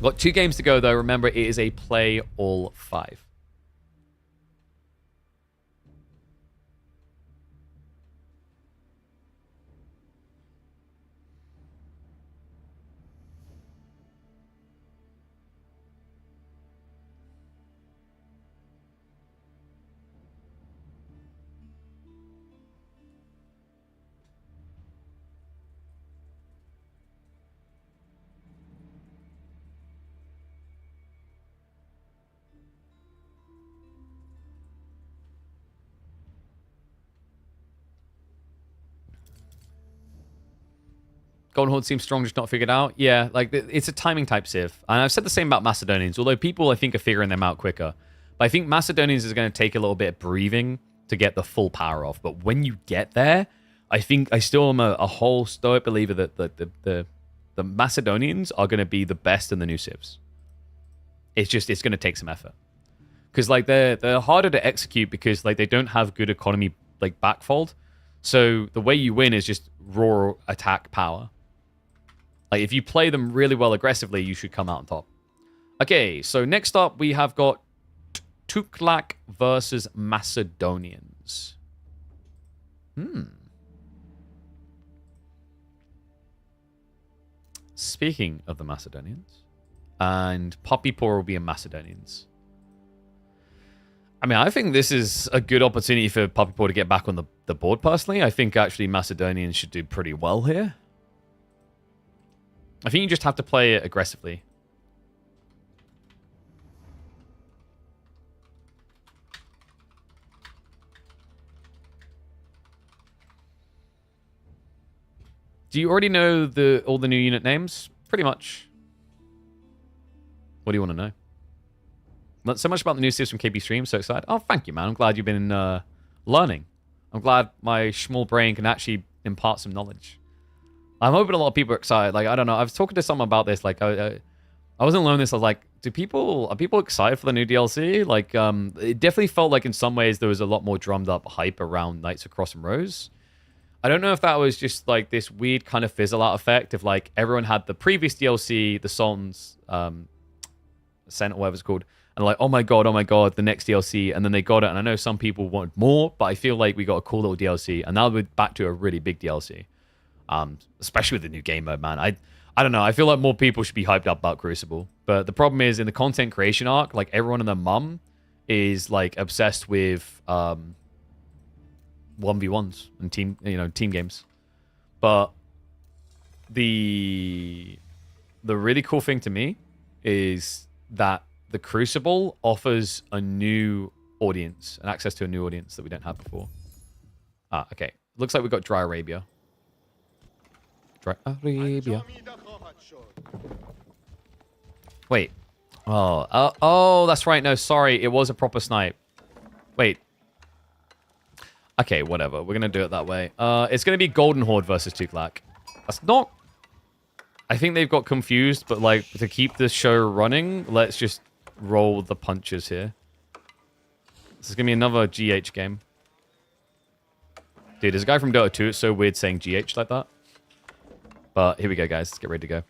Got 2 games to go, though. Remember, it is a play all 5. Golden Horde seems strong, just not figured out. Yeah, like, it's a timing type Civ. And I've said the same about Macedonians, although people, I think, are figuring them out quicker. But I think Macedonians is going to take a little bit of breathing to get the full power off. But when you get there, I think I still am a whole stoic believer that the Macedonians are going to be the best in the new Civs. It's going to take some effort. Because, like, they're harder to execute because, like, they don't have good economy, like, backfold. So the way you win is just raw attack power. Like, if you play them really well aggressively, you should come out on top. Okay, so next up, we have got Tuklak versus Macedonians. Speaking of the Macedonians, and Puppy Paw will be in Macedonians. I mean, I think this is a good opportunity for Puppy Paw to get back on the board, personally. I think, actually, Macedonians should do pretty well here. I think you just have to play it aggressively. Do you already know all the new unit names? Pretty much. What do you want to know? Not so much about the new Civs from KB Stream. So excited. Oh, thank you, man. I'm glad you've been learning. I'm glad my small brain can actually impart some knowledge. I'm hoping a lot of people are excited. Like, I don't know. I was talking to someone about this. Like, I wasn't alone in this. I was like, are people excited for the new DLC? Like, it definitely felt like in some ways there was a lot more drummed up hype around Knights of Cross and Rose. I don't know if that was just like this weird kind of fizzle out effect of like everyone had the previous DLC, the Sultan's Ascent or whatever it's called, and like, oh my god, the next DLC, and then they got it. And I know some people wanted more, but I feel like we got a cool little DLC, and now we're back to a really big DLC. Especially with the new game mode, man. I don't know. I feel like more people should be hyped up about Crucible. But the problem is in the content creation arc, like everyone and their mum is like obsessed with 1v1s and team games. But the really cool thing to me is that the Crucible offers a new audience and access to a new audience that we don't have before. Okay. Looks like we've got Dry Arabia. Wait. Oh, that's right. No, sorry. It was a proper snipe. Wait. Okay, whatever. We're going to do it that way. It's going to be Golden Horde versus Tuklak. That's not... I think they've got confused, but like to keep this show running, let's just roll the punches here. This is going to be another GH game. Dude, there's a guy from Dota 2. It's so weird saying GH like that. But here we go, guys. Let's get ready to go.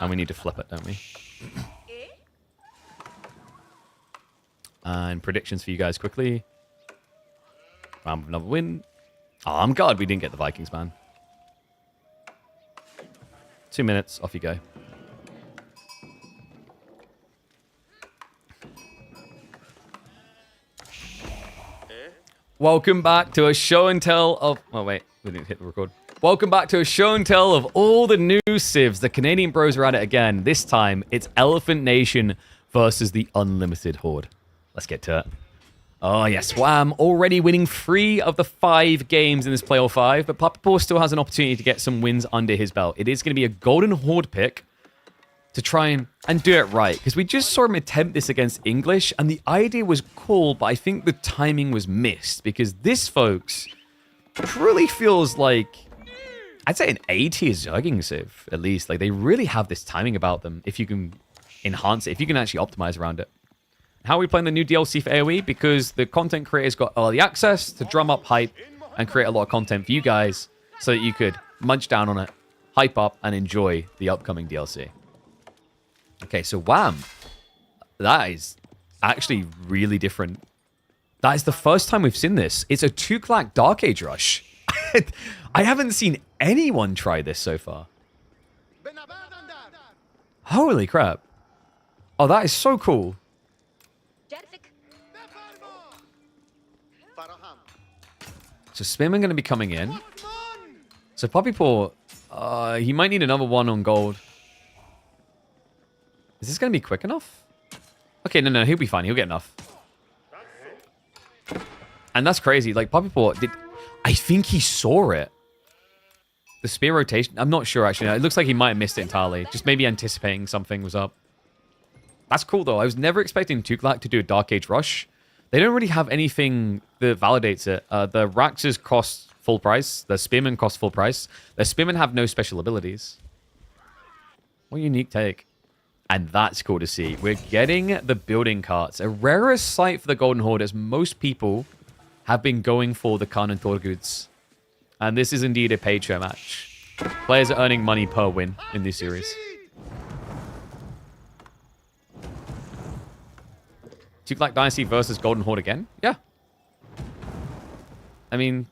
And we need to flip it, don't we? And predictions for you guys quickly. Round of another win. Oh, I'm glad we didn't get the Vikings, man. 2 minutes. Off you go. Welcome back to a show and tell of... Oh, wait. We didn't hit the record. Welcome back to a show and tell of all the new Civs. The Canadian bros are at it again. This time, it's Elephant Nation versus the Unlimited Horde. Let's get to it. Oh, yes. Wham. Already winning 3 of the 5 games in this playoff 5. But Puppy Paw still has an opportunity to get some wins under his belt. It is going to be a Golden Horde pick to try and do it right. Because we just saw him attempt this against English, and the idea was cool, but I think the timing was missed. Because this, folks, truly feels like, I'd say an A-tier Zerging Civ, at least. Like, they really have this timing about them, if you can enhance it, if you can actually optimize around it. How are we playing the new DLC for AoE? Because the content creators got early access to drum up hype and create a lot of content for you guys so that you could munch down on it, hype up, and enjoy the upcoming DLC. Okay, so wham. That is actually really different. That is the first time we've seen this. It's a Tuklak Dark Age Rush. I haven't seen anyone try this so far. Holy crap. Oh, that is so cool. So Spimman going to be coming in. So Puppy Paw, he might need another one on gold. Is this going to be quick enough? Okay, no, he'll be fine. He'll get enough. And that's crazy. Like, Puppy Paw did... I think he saw it. The spear rotation... I'm not sure, actually. It looks like he might have missed it entirely. Just maybe anticipating something was up. That's cool, though. I was never expecting Tuklak to do a Dark Age Rush. They don't really have anything that validates it. The Raxes cost full price. The Spearmen cost full price. The Spearmen have no special abilities. What a unique take. And that's cool to see. We're getting the building carts. A rarer sight for the Golden Horde, as most people have been going for the Khan and Thor goods. And this is indeed a paid show match. Players are earning money per win in this series. Tuklak Dynasty versus Golden Horde again? Yeah. I mean,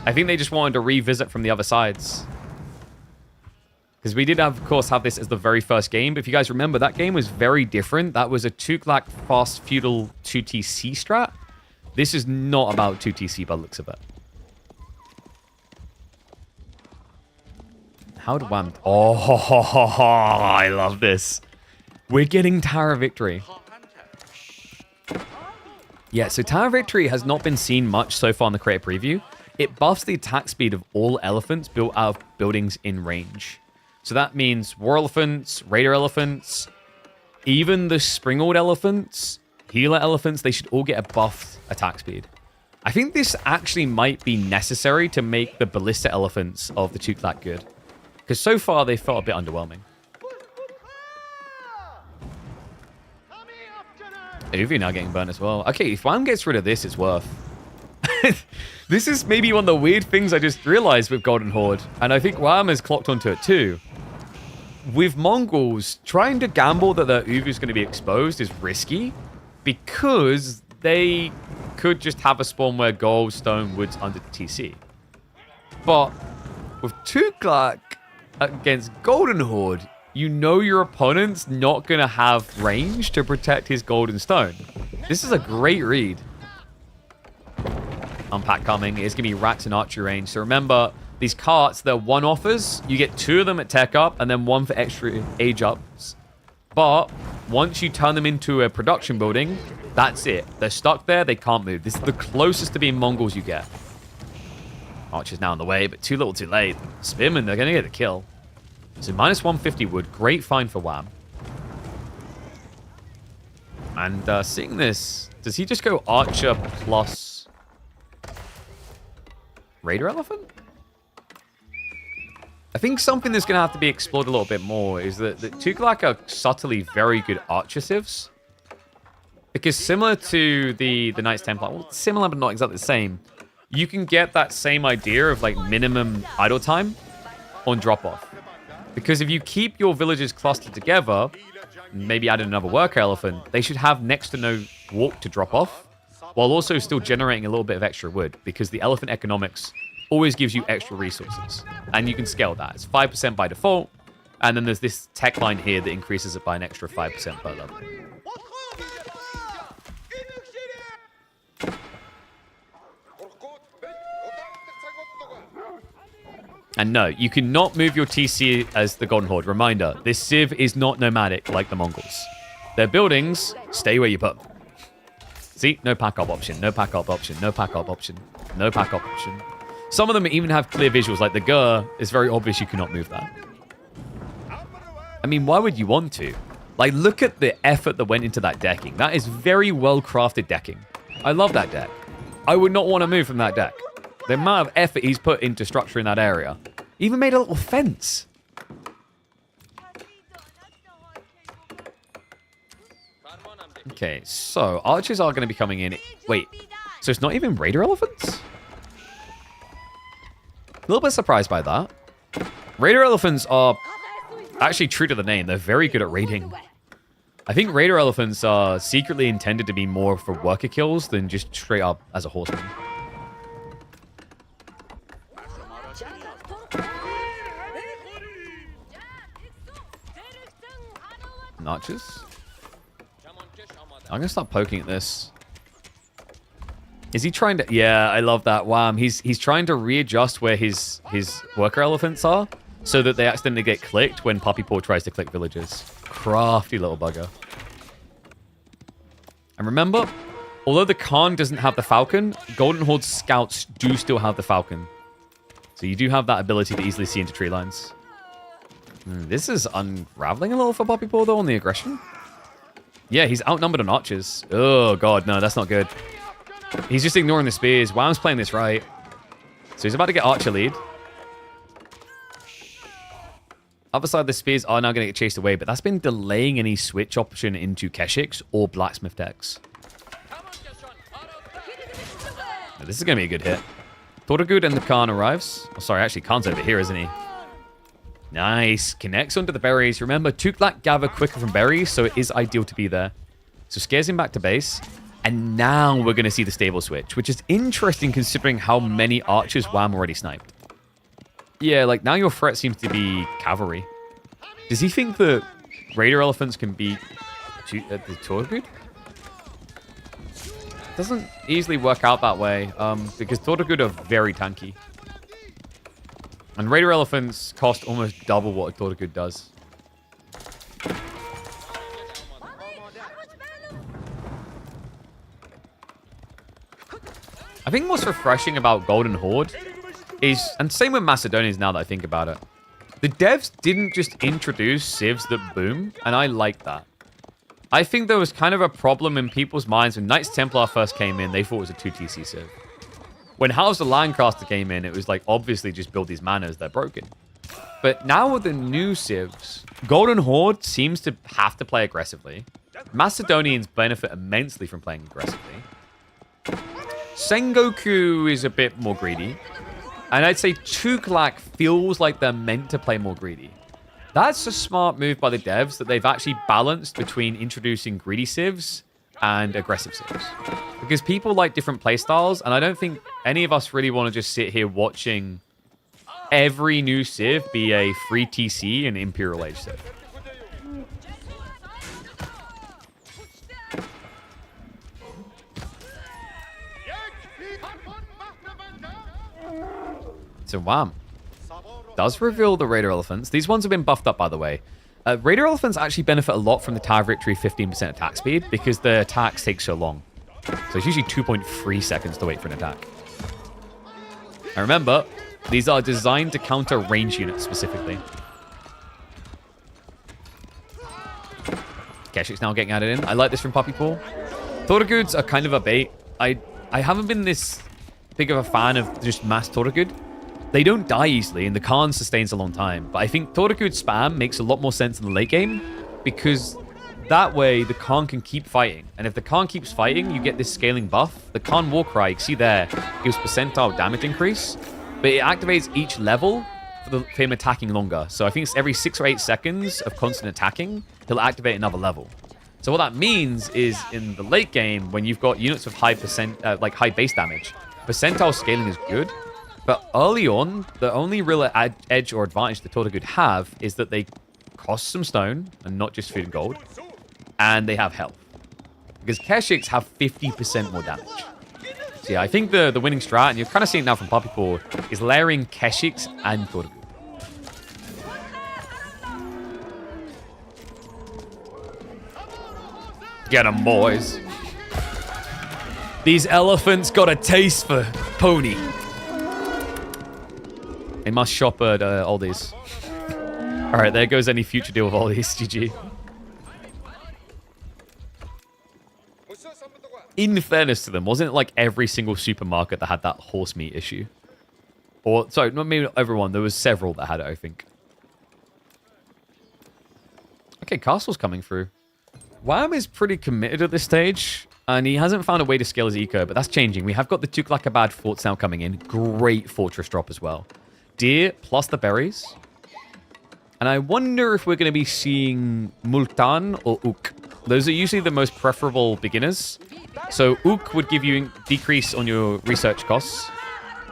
I think they just wanted to revisit from the other sides. Because we did, of course, have this as the very first game. But if you guys remember, that game was very different. That was a Tuklak Fast Feudal 2TC strat. This is not about 2TC by the looks of it. How do Wham... Oh, I love this. We're getting Tower Victory. Yeah, so Tower Victory has not been seen much so far in the creator preview. It buffs the attack speed of all elephants built out of buildings in range. So that means War Elephants, Raider Elephants, even the Springald Elephants, Healer Elephants, they should all get a buffed attack speed. I think this actually might be necessary to make the Ballista Elephants of the Tuklak good. Because so far they felt a bit underwhelming. Uvi now getting burnt as well. Okay, if Wham gets rid of this, it's worth. This is maybe one of the weird things I just realized with Golden Horde. And I think Wham has clocked onto it too. With Mongols, trying to gamble that their Uvu is going to be exposed is risky. Because they could just have a spawn where gold, stone, woods under TC. But with Tuklak against Golden Horde, you know your opponent's not going to have range to protect his gold and stone. This is a great read. Unpack coming. It's going to be rats and archery range. So remember, these carts, they're one-offers. You get 2 of them at tech up and then 1 for extra age ups. But once you turn them into a production building, that's it. They're stuck there. They can't move. This is the closest to being Mongols you get. Archer's now on the way, but too little too late. Spearmen, they're going to get a kill. So minus 150 wood. Great find for Wham. And seeing this, does he just go Archer plus Raider Elephant? I think something that's going to have to be explored a little bit more is that the Tuklak are subtly very good Archer civs. Because similar to the Knights Templar, well, similar but not exactly the same, you can get that same idea of like minimum idle time on drop-off. Because if you keep your villages clustered together, maybe add another worker elephant, they should have next to no walk to drop off, while also still generating a little bit of extra wood, because the elephant economics always gives you extra resources. And you can scale that. It's 5% by default, and then there's this tech line here that increases it by an extra 5% per level. And no, you cannot move your TC as the Golden Horde. Reminder, this civ is not nomadic like the Mongols. Their buildings stay where you put them. See? No pack-up option, no pack-up option, no pack-up option, no pack-up option. Some of them even have clear visuals, like the Gur, it's very obvious you cannot move that. I mean, why would you want to? Like, look at the effort that went into that decking. That is very well-crafted decking. I love that deck. I would not want to move from that deck. The amount of effort he's put into structuring that area. Even made a little fence. Okay, so archers are going to be coming in. Wait, so it's not even Raider Elephants? A little bit surprised by that. Raider Elephants are actually true to the name. They're very good at raiding. I think Raider Elephants are secretly intended to be more for worker kills than just straight up as a horseman. Archers. I'm gonna start poking at this. Is he trying to? Yeah, I love that. Wham! He's trying to readjust where his worker elephants are, so that they accidentally get clicked when Puppy Paw tries to click villages. Crafty little bugger. And remember, Although the Khan doesn't have the Falcon, Golden Horde scouts do still have the Falcon. So you do have that ability to easily see into tree lines. This is unraveling a little for Poppy Paw, though, on the aggression. Yeah, he's outnumbered on archers. Oh, God, no, that's not good. He's just ignoring the spears. Wham's playing this right. So he's about to get archer lead. Other side, the spears are now going to get chased away, but that's been delaying any switch option into Keshik's or Blacksmith decks. Now, this is going to be a good hit. Tortugud and the Khan arrives. Oh, sorry, actually, Khan's over here, isn't he? Nice. Connects onto the berries. Remember, Tuklak gather quicker from berries, so it is ideal to be there. So scares him back to base. And now we're going to see the stable switch, which is interesting considering how many archers Wham already sniped. Yeah, like now your threat seems to be cavalry. Does he think that Raider Elephants can beat the Tortugud? Doesn't easily work out that way because Tortugud are very tanky. And Raider Elephants cost almost double what a Tortugud does. I think what's refreshing about Golden Horde is, and same with Macedonians now that I think about it, the devs didn't just introduce civs that boom, and I like that. I think there was kind of a problem in people's minds when Knights Templar first came in, they thought it was a 2TC civ. When House of Lancaster came in, it was like, obviously just build these manors, they're broken. But now with the new civs, Golden Horde seems to have to play aggressively. Macedonians benefit immensely from playing aggressively. Sengoku is a bit more greedy. And I'd say Tuklak feels like they're meant to play more greedy. That's a smart move by the devs that they've actually balanced between introducing greedy civs and aggressive civs. Because people like different playstyles, and I don't think any of us really want to just sit here watching every new civ be a free TC and Imperial Age civ. So Wham does reveal the Raider Elephants. These ones have been buffed up, by the way. Raider Elephants actually benefit a lot from the Tower Victory 15% attack speed because the attacks take so long. So it's usually 2.3 seconds to wait for an attack. And remember, these are designed to counter range units specifically. Keshik's now getting added in. I like this from Poppy Paw. Tortuguds are kind of a bait. I haven't been this big of a fan of just mass Tortugud. They don't die easily, and the Khan sustains a long time. But I think Tortugud spam makes a lot more sense in the late game, because that way the Khan can keep fighting. And if the Khan keeps fighting, you get this scaling buff. The Khan Warcry, you see there, gives percentile damage increase, but it activates each level for him attacking longer. So I think it's every 6 or 8 seconds of constant attacking, he'll activate another level. So what that means is in the late game, when you've got units with high base damage, percentile scaling is good. But early on, the only real edge or advantage the Tortugud have is that they cost some stone, and not just food and gold, and they have health. Because Keshiks have 50% more damage. So yeah, I think the winning strat, and you're kind of seeing it now from Poppy Paw, is layering Keshiks and Tortugud. Get 'em, boys. These elephants got a taste for pony. They must shop at Aldi's. All right, there goes any future deal with Aldi's. GG. In fairness to them, wasn't it like every single supermarket that had that horse meat issue? Or, sorry, not maybe not everyone. There was several that had it, I think. Okay, Castle's coming through. Wham is pretty committed at this stage, and he hasn't found a way to scale his eco, but that's changing. We have got the Tuklakabad forts now coming in. Great fortress drop as well. Deer plus the berries. And I wonder if we're going to be seeing Multan or Ook. Those are usually the most preferable beginners. So Ook would give you decrease on your research costs.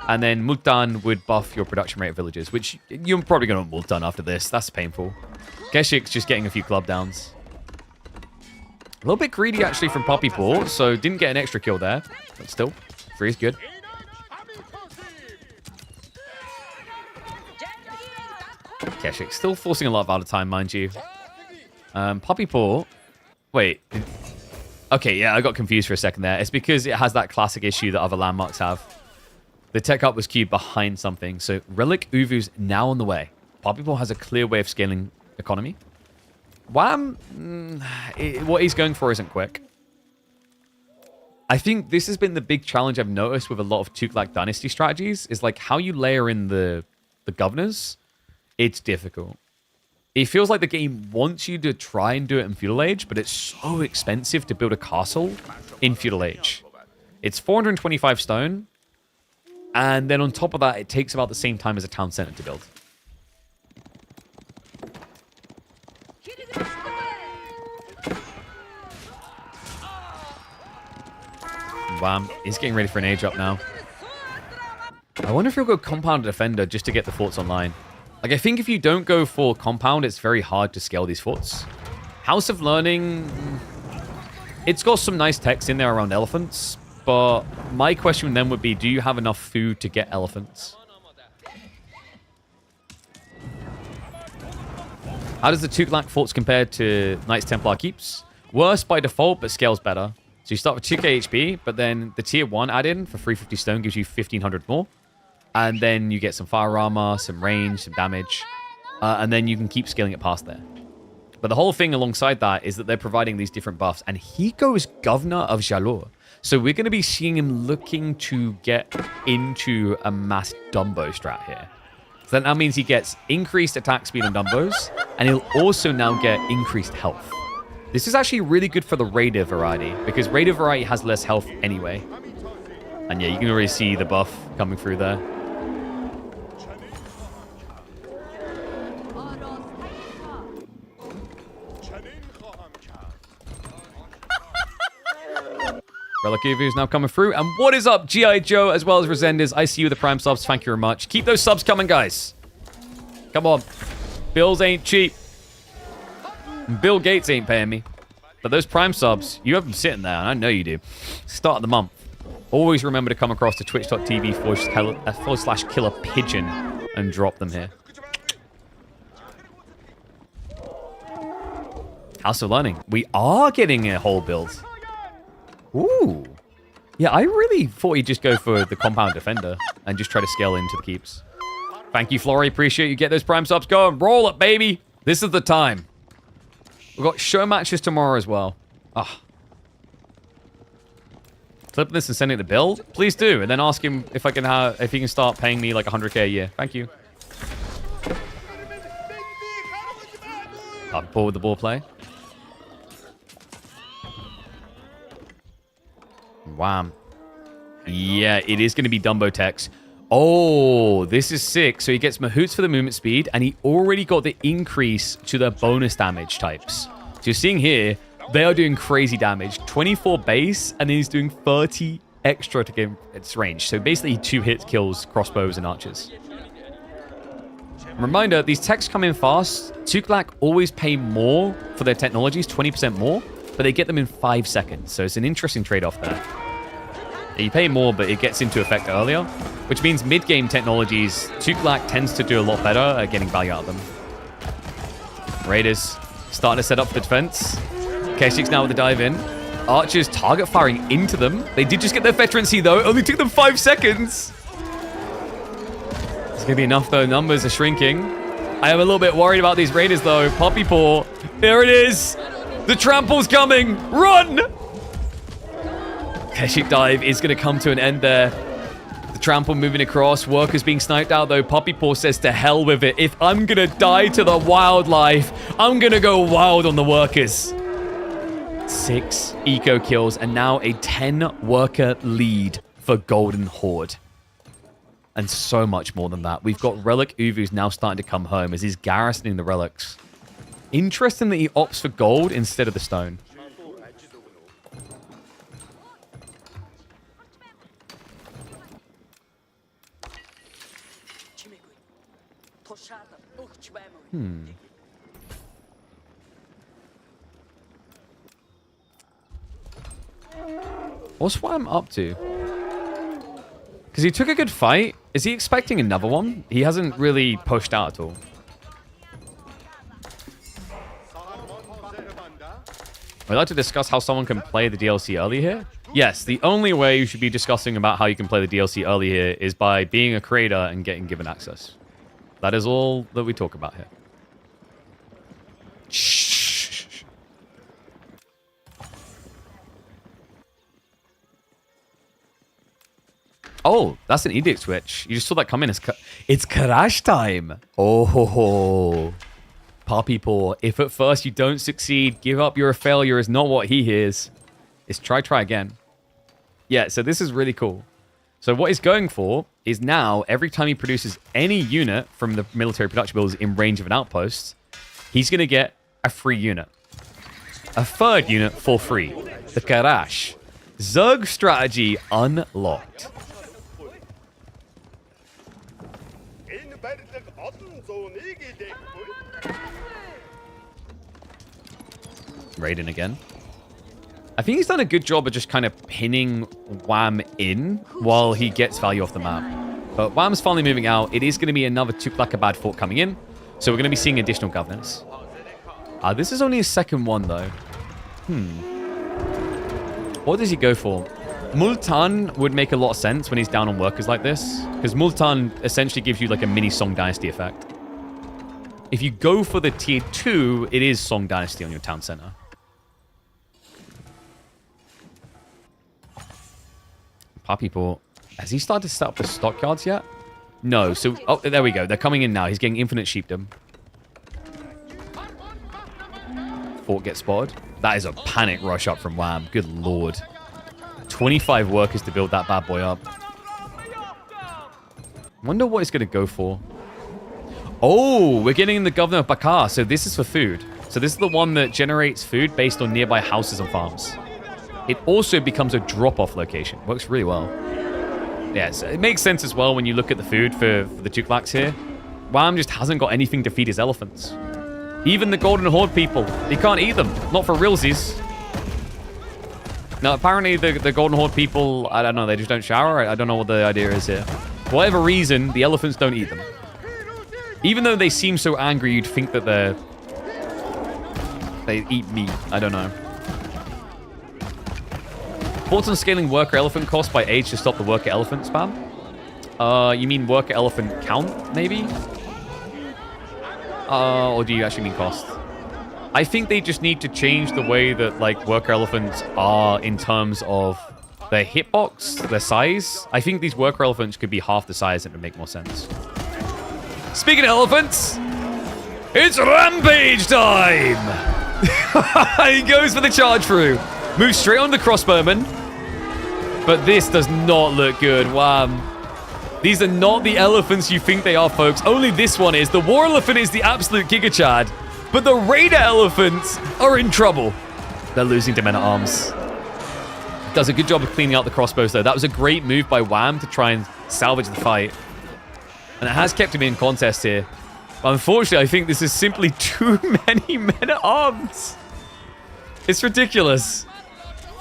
And then Multan would buff your production rate of villages, which you're probably going to Multan after this. That's painful. Keshik's just getting a few club downs. A little bit greedy actually from Poppy Paw, so didn't get an extra kill there. But still, 3 is good. Keshik still forcing a lot of out of time, mind you. Poppy Paw. Wait. Okay, yeah, I got confused for a second there. It's because it has that classic issue that other landmarks have. The tech hub was queued behind something. So Relic Uvu's now on the way. Poppypool has a clear way of scaling economy. Wham! What he's going for isn't quick. I think this has been the big challenge I've noticed with a lot of Tuklak Dynasty strategies, is like how you layer in the governors. It's difficult. It feels like the game wants you to try and do it in Feudal Age, but it's so expensive to build a castle in Feudal Age. It's 425 stone, and then on top of that, it takes about the same time as a town center to build. Wow, he's getting ready for an age up now. I wonder if he'll go Compound Defender just to get the forts online. Like, I think if you don't go for Compound, it's very hard to scale these forts. House of Learning, it's got some nice text in there around elephants, but my question then would be, do you have enough food to get elephants? How does the Tuklak forts compare to Knights Templar keeps? Worse by default, but scales better. So you start with 2k HP, but then the tier 1 add-in for 350 stone gives you 1500 more. And then you get some fire armor, some range, some damage. And then you can keep scaling it past there. But the whole thing alongside that is that they're providing these different buffs. And he goes Governor of Jalor. So we're going to be seeing him looking to get into a mass Dumbo strat here. So that now means he gets increased attack speed on Dumbos. And he'll also now get increased health. This is actually really good for the Raider variety, because Raider variety has less health anyway. And yeah, you can already see the buff coming through there. Relic Uvu is now coming through. And what is up, G.I. Joe, as well as Resendez? I see you with the Prime subs. Thank you very much. Keep those subs coming, guys. Come on. Bills ain't cheap. Bill Gates ain't paying me. But those Prime subs, you have them sitting there, and I know you do. Start of the month. Always remember to come across to twitch.tv/killer pigeon and drop them here. House of Learning. We are getting a whole build. Ooh. Yeah, I really thought he'd just go for the Compound Defender and just try to scale into the keeps. Thank you, Flory. Appreciate you. Get those Prime subs going. Roll it, baby. This is the time. We've got show matches tomorrow as well. Ah. Flip this and send it to Bill? Please do. And then ask him if I can if he can start paying me like 100k a year. Thank you. I'm bored with the ball play. Wham. Yeah, it is going to be Dumbo Tex. Oh, this is sick. So he gets Mahoots for the movement speed, and he already got the increase to the bonus damage types. So you're seeing here, they are doing crazy damage. 24 base, and then he's doing 30 extra to get its range. So basically, 2 hits kills crossbows and archers. Reminder, these techs come in fast. Tuklak always pay more for their technologies, 20% more, but they get them in 5 seconds. So it's an interesting trade-off there. You pay more, but it gets into effect earlier, which means mid-game technologies, Tuklak tends to do a lot better at getting value out of them. Raiders starting to set up for the defense. Keshik's now with the dive in. Archers target firing into them. They did just get their veterancy, though. It only took them 5 seconds. It's going to be enough, though. Numbers are shrinking. I am a little bit worried about these Raiders, though. Poppy Paw. There it is. The trample's coming. Run! Keshik dive is going to come to an end there. The trample moving across. Workers being sniped out, though. Poppy Paw says to hell with it. If I'm going to die to the wildlife, I'm going to go wild on the workers. 6 eco kills and now a 10 worker lead for Golden Horde. And so much more than that. We've got Relic Uvu's now starting to come home as he's garrisoning the relics. Interesting that he opts for gold instead of the stone. What's Swam up to? Because he took a good fight. Is he expecting another one? He hasn't really pushed out at all. I'd like to discuss how someone can play the DLC early here. Yes, the only way you should be discussing about how you can play the DLC early here is by being a creator and getting given access. That is all that we talk about here. Shh. Oh, that's an edict switch. You just saw that come in. It's crash time. Oh ho ho. Poppy paw. If at first you don't succeed, give up, you're a failure is not what he hears. It's try again. Yeah, so this is really cool. So what he's going for is now, every time he produces any unit from the military production builders in range of an outpost, he's going to get a free unit. A third unit for free. The Karash. Zerg strategy unlocked. Raiden again. I think he's done a good job of just kind of pinning Wham in while he gets value off the map. But Wham's finally moving out. It is going to be another Tuklakabad fort coming in. So we're going to be seeing additional governors. This is only his second one, though. What does he go for? Multan would make a lot of sense when he's down on workers like this. Because Multan essentially gives you like a mini Song Dynasty effect. If you go for the tier 2, it is Song Dynasty on your town center. People, has he started to set up the stockyards yet? No, so, oh, there we go. They're coming in now. He's getting infinite sheepdom. Fort gets spotted. That is a panic rush up from Wham. Good lord. 25 workers to build that bad boy up. Wonder what he's going to go for. Oh, we're getting the Governor of Bakar. So this is for food. So this is the one that generates food based on nearby houses and farms. It also becomes a drop-off location. Works really well. Yeah, so it makes sense as well when you look at the food for the Tuklaks here. Wham just hasn't got anything to feed his elephants. Even the Golden Horde people, he can't eat them. Not for realsies. Now, apparently the Golden Horde people, I don't know, they just don't shower. I don't know what the idea is here. For whatever reason, the elephants don't eat them. Even though they seem so angry, you'd think that they eat meat. I don't know. Thoughts on scaling worker elephant cost by age to stop the worker elephant spam? You mean worker elephant count, maybe? Or do you actually mean cost? I think they just need to change the way that, like, worker elephants are in terms of their hitbox, their size. I think these worker elephants could be half the size and it would make more sense. Speaking of elephants, it's rampage time! He goes for the charge through. Moves straight on the crossbowman. But this does not look good. Wham. These are not the elephants you think they are, folks. Only this one is. The war elephant is the absolute Giga Chad. But the raider elephants are in trouble. They're losing to men-at-arms. Does a good job of cleaning out the crossbows, though. That was a great move by Wham to try and salvage the fight. And it has kept him in contest here. But unfortunately, I think this is simply too many men-at-arms. It's ridiculous.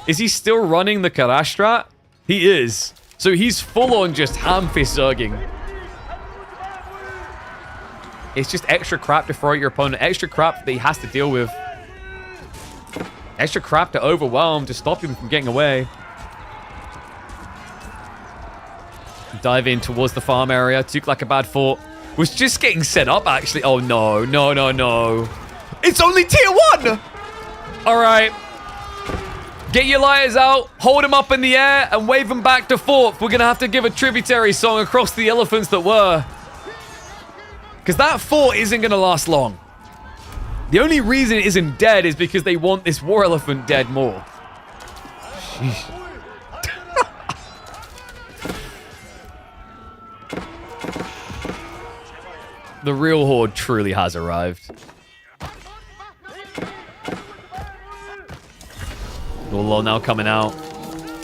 Is he still running the Karash strat? He is. So he's full on just ham-fist zerging. It's just extra crap to throw at your opponent. Extra crap that he has to deal with. Extra crap to overwhelm to stop him from getting away. Dive in towards the farm area. Tuklakabad fort was just getting set up, actually. Oh, no. No, no, no. It's only tier 1! All right. Get your lighters out, hold them up in the air, and wave them back to fort. We're going to have to give a tributary song across the elephants that were. Because that fort isn't going to last long. The only reason it isn't dead is because they want this war elephant dead more. The real horde truly has arrived. Lolo now coming out.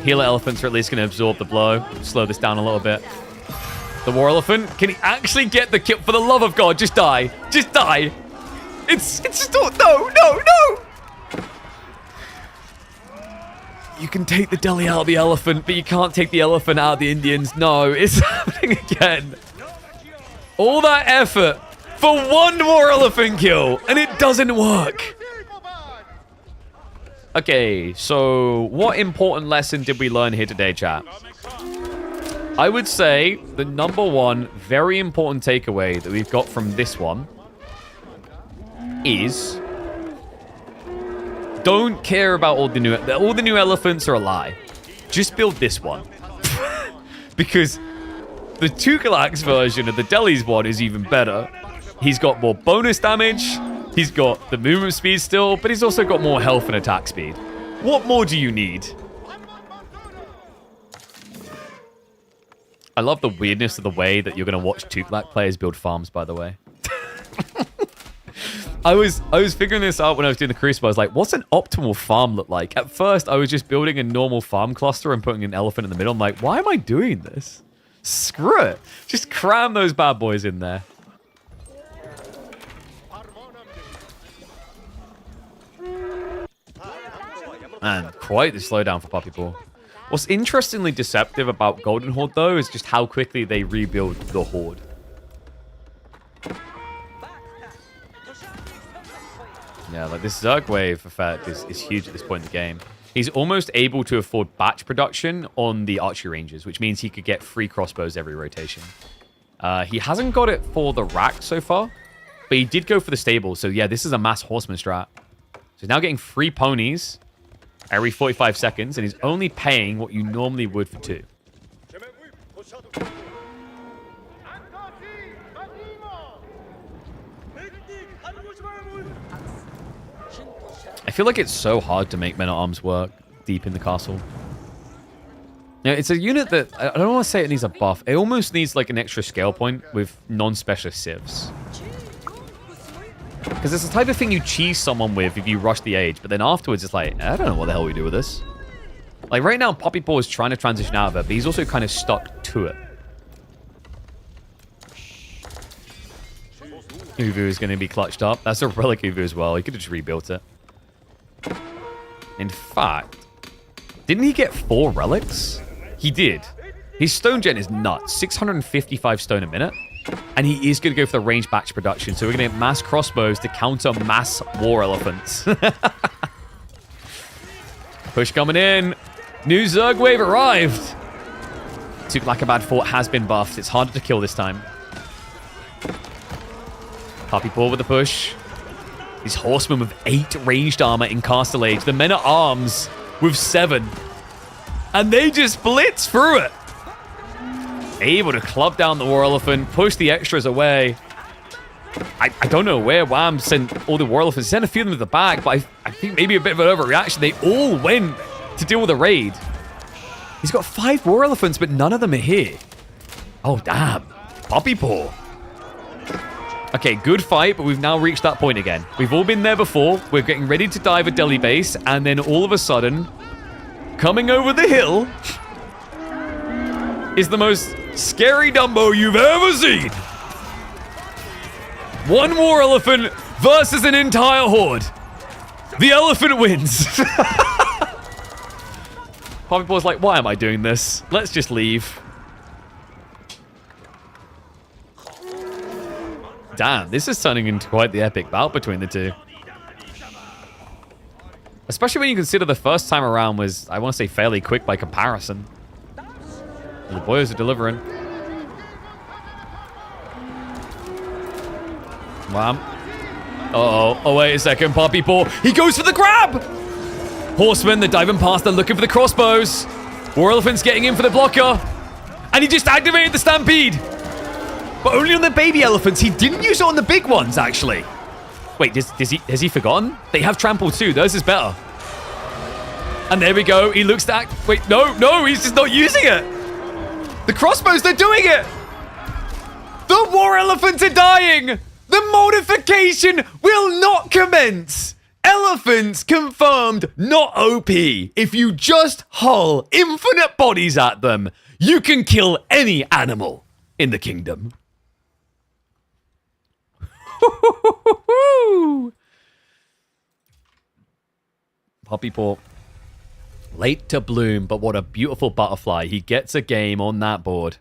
Healer elephants are at least going to absorb the blow. Slow this down a little bit. The war elephant, can he actually get the kill? For the love of God, just die. Just die. It's just, no, no, no. You can take the Delhi out of the elephant, but you can't take the elephant out of the Indians. No, it's happening again. All that effort for one war elephant kill, and it doesn't work. Okay, so what important lesson did we learn here today, chat? I would say the number one very important takeaway that we've got from this one is don't care about all the new elephants are a lie. Just build this one. Because the Tukalak's version of the Delhi's one is even better. He's got more bonus damage, he's got the movement speed still, but he's also got more health and attack speed. What more do you need? I love the weirdness of the way that you're going to watch Tukalak players build farms, by the way. I was figuring this out when I was doing the Crucible. I was like, what's an optimal farm look like? At first, I was just building a normal farm cluster and putting an elephant in the middle. I'm like, why am I doing this? Screw it. Just cram those bad boys in there. Man, quite the slowdown for Puppy Paw. What's interestingly deceptive about Golden Horde, though, is just how quickly they rebuild the Horde. Yeah, like this Zerg wave effect is huge at this point in the game. He's almost able to afford batch production on the archery ranges, which means he could get free crossbows every rotation. He hasn't got it for the rack so far, but he did go for the stable. So yeah, this is a mass horseman strat. So he's now getting free ponies every 45 seconds, and he's only paying what you normally would for 2. I feel like it's so hard to make men-at-arms work deep in the castle. Yeah, it's a unit that, I don't want to say it needs a buff. It almost needs like an extra scale point with non-specialist civs. Because it's the type of thing you cheese someone with if you rush the age, but then afterwards it's like, I don't know what the hell we do with this. Like right now, Poppy Paw is trying to transition out of it, but he's also kind of stuck to it. Uvu is going to be clutched up. That's a relic Uvu as well. He could have just rebuilt it. In fact, didn't he get 4 relics? He did. His stone gen is nuts. 655 stone a minute. And he is going to go for the range batch production. So we're going to get mass crossbows to counter mass war elephants. Push coming in. New Zerg wave arrived. Tukalakabad Fort has been buffed. It's harder to kill this time. Puppy Paw with the push. These horsemen with 8 ranged armor in Castle Age. The men at arms with 7. And they just blitz through it. Able to club down the war elephant, push the extras away. I don't know where Wham sent all the war elephants. He sent a few of them to the back, but I think maybe a bit of an overreaction. They all went to deal with a raid. He's got 5 war elephants, but none of them are here. Oh, damn. Puppy Paw. Okay, good fight, but we've now reached that point again. We've all been there before. We're getting ready to dive a Delhi base, and then all of a sudden, coming over the hill is the most scary Dumbo you've ever seen. 1 war elephant versus an entire horde. The elephant wins. Puppy Paw's like, why am I doing this? Let's just leave. Damn, this is turning into quite the epic bout between the two. Especially when you consider the first time around was, I want to say, fairly quick by comparison. The boys are delivering. Wham. Uh-oh. Oh, wait a second. Puppy Paw. He goes for the grab! Horsemen, they're diving past. They're looking for the crossbows. War Elephant's getting in for the blocker. And he just activated the stampede. But only on the baby elephants. He didn't use it on the big ones, actually. Wait, has he forgotten? They have trample too. Theirs is better. And there we go. He looks to act. Wait, no, he's just not using it. The crossbows, they're doing it. The war elephants are dying. The mortification will not commence. Elephants confirmed not OP. If you just hull infinite bodies at them, you can kill any animal in the kingdom. Puppy Paw. Late to bloom, but what a beautiful butterfly. He gets a game on that board.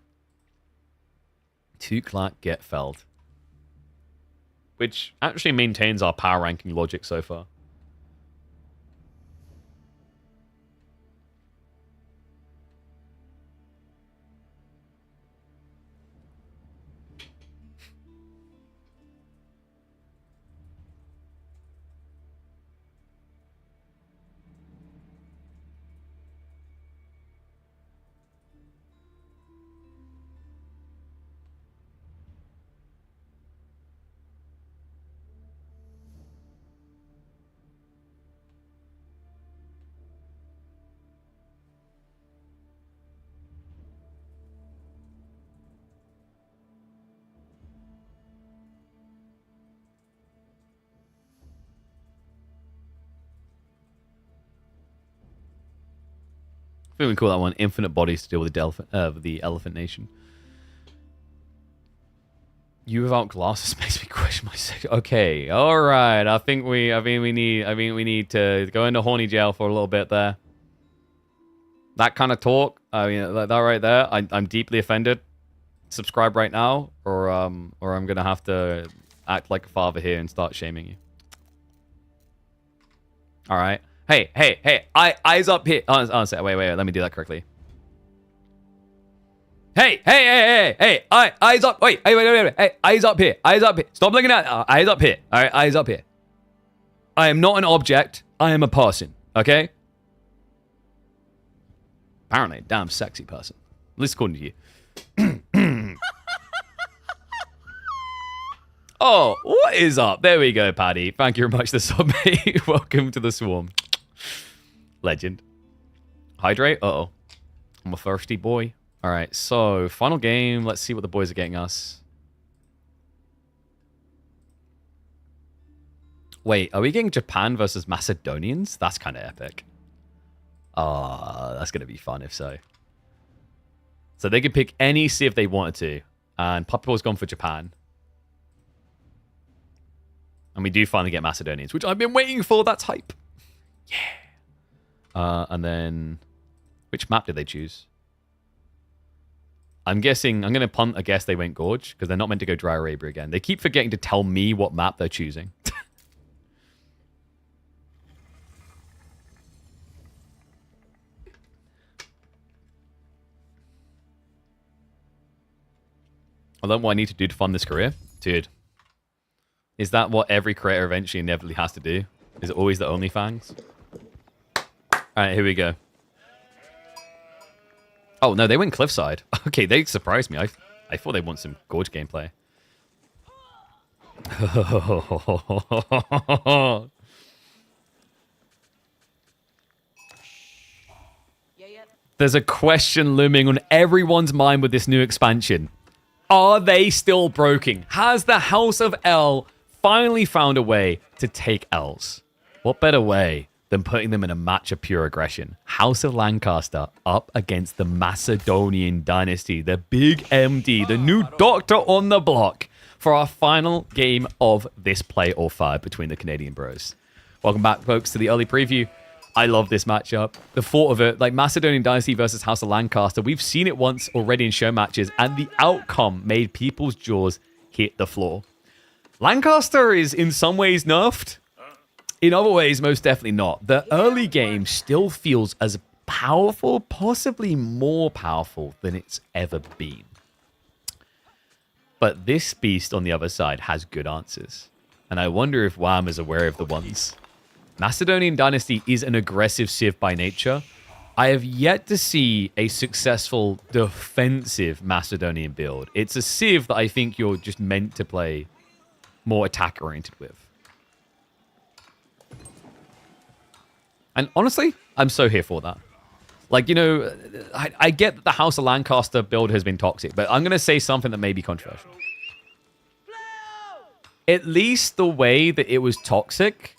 Tukalak get felled. Which actually maintains our power ranking logic so far. I think we call that one Infinite Bodies to deal with the Elephant Nation. You without glasses makes me question my sex. Okay, all right. I think we need to go into horny jail for a little bit there. That kind of talk. I mean, that right there. I'm deeply offended. Subscribe right now, or I'm gonna have to act like a father here and start shaming you. All right. Hey. Eyes up here. Wait. Let me do that correctly. Hey, eyes up. Wait. Hey, eyes up here. Stop looking at eyes up here. All right, eyes up here. I am not an object. I am a person. Okay? Apparently, a damn sexy person. At least according to you. Oh, what is up? There we go, Paddy. Thank you very much, the sub, mate. Welcome to the swarm. Legend. Hydrate? Uh-oh. I'm a thirsty boy. All right, so final game. Let's see what the boys are getting us. Wait, are we getting Japan versus Macedonians? That's kind of epic. That's going to be fun if so. So they could pick any civ they wanted to. And Puppy Ball's gone for Japan. And we do finally get Macedonians, which I've been waiting for. That's hype. Yeah. And then, which map did they choose? I'm guessing, I'm going to punt a guess they went Gorge, because they're not meant to go Dry Arabia again. They keep forgetting to tell me what map they're choosing. I learned what I need to do to fund this career. Dude. Is that what every creator eventually inevitably has to do? Is it always the OnlyFans? Alright, here we go. Oh, no, they went Cliffside. Okay, they surprised me. I thought they'd want some Gorge gameplay. There's a question looming on everyone's mind with this new expansion. Are they still broken? Has the House of L finally found a way to take L's? What better way than putting them in a match of pure aggression? House of Lancaster up against the Macedonian Dynasty, the big MD, the new doctor on the block for our final game of this play or fire between the Canadian bros. Welcome back, folks, to the early preview. I love this matchup. The thought of it, like Macedonian Dynasty versus House of Lancaster, we've seen it once already in show matches, and the outcome made people's jaws hit the floor. Lancaster is in some ways nerfed. In other ways, most definitely not. The early game still feels as powerful, possibly more powerful than it's ever been. But this beast on the other side has good answers. And I wonder if Wham is aware of the ones. Macedonian Dynasty is an aggressive civ by nature. I have yet to see a successful defensive Macedonian build. It's a civ that I think you're just meant to play more attack-oriented with. And honestly, I'm so here for that. Like, you know, I get that the House of Lancaster build has been toxic, but I'm going to say something that may be controversial. At least the way that it was toxic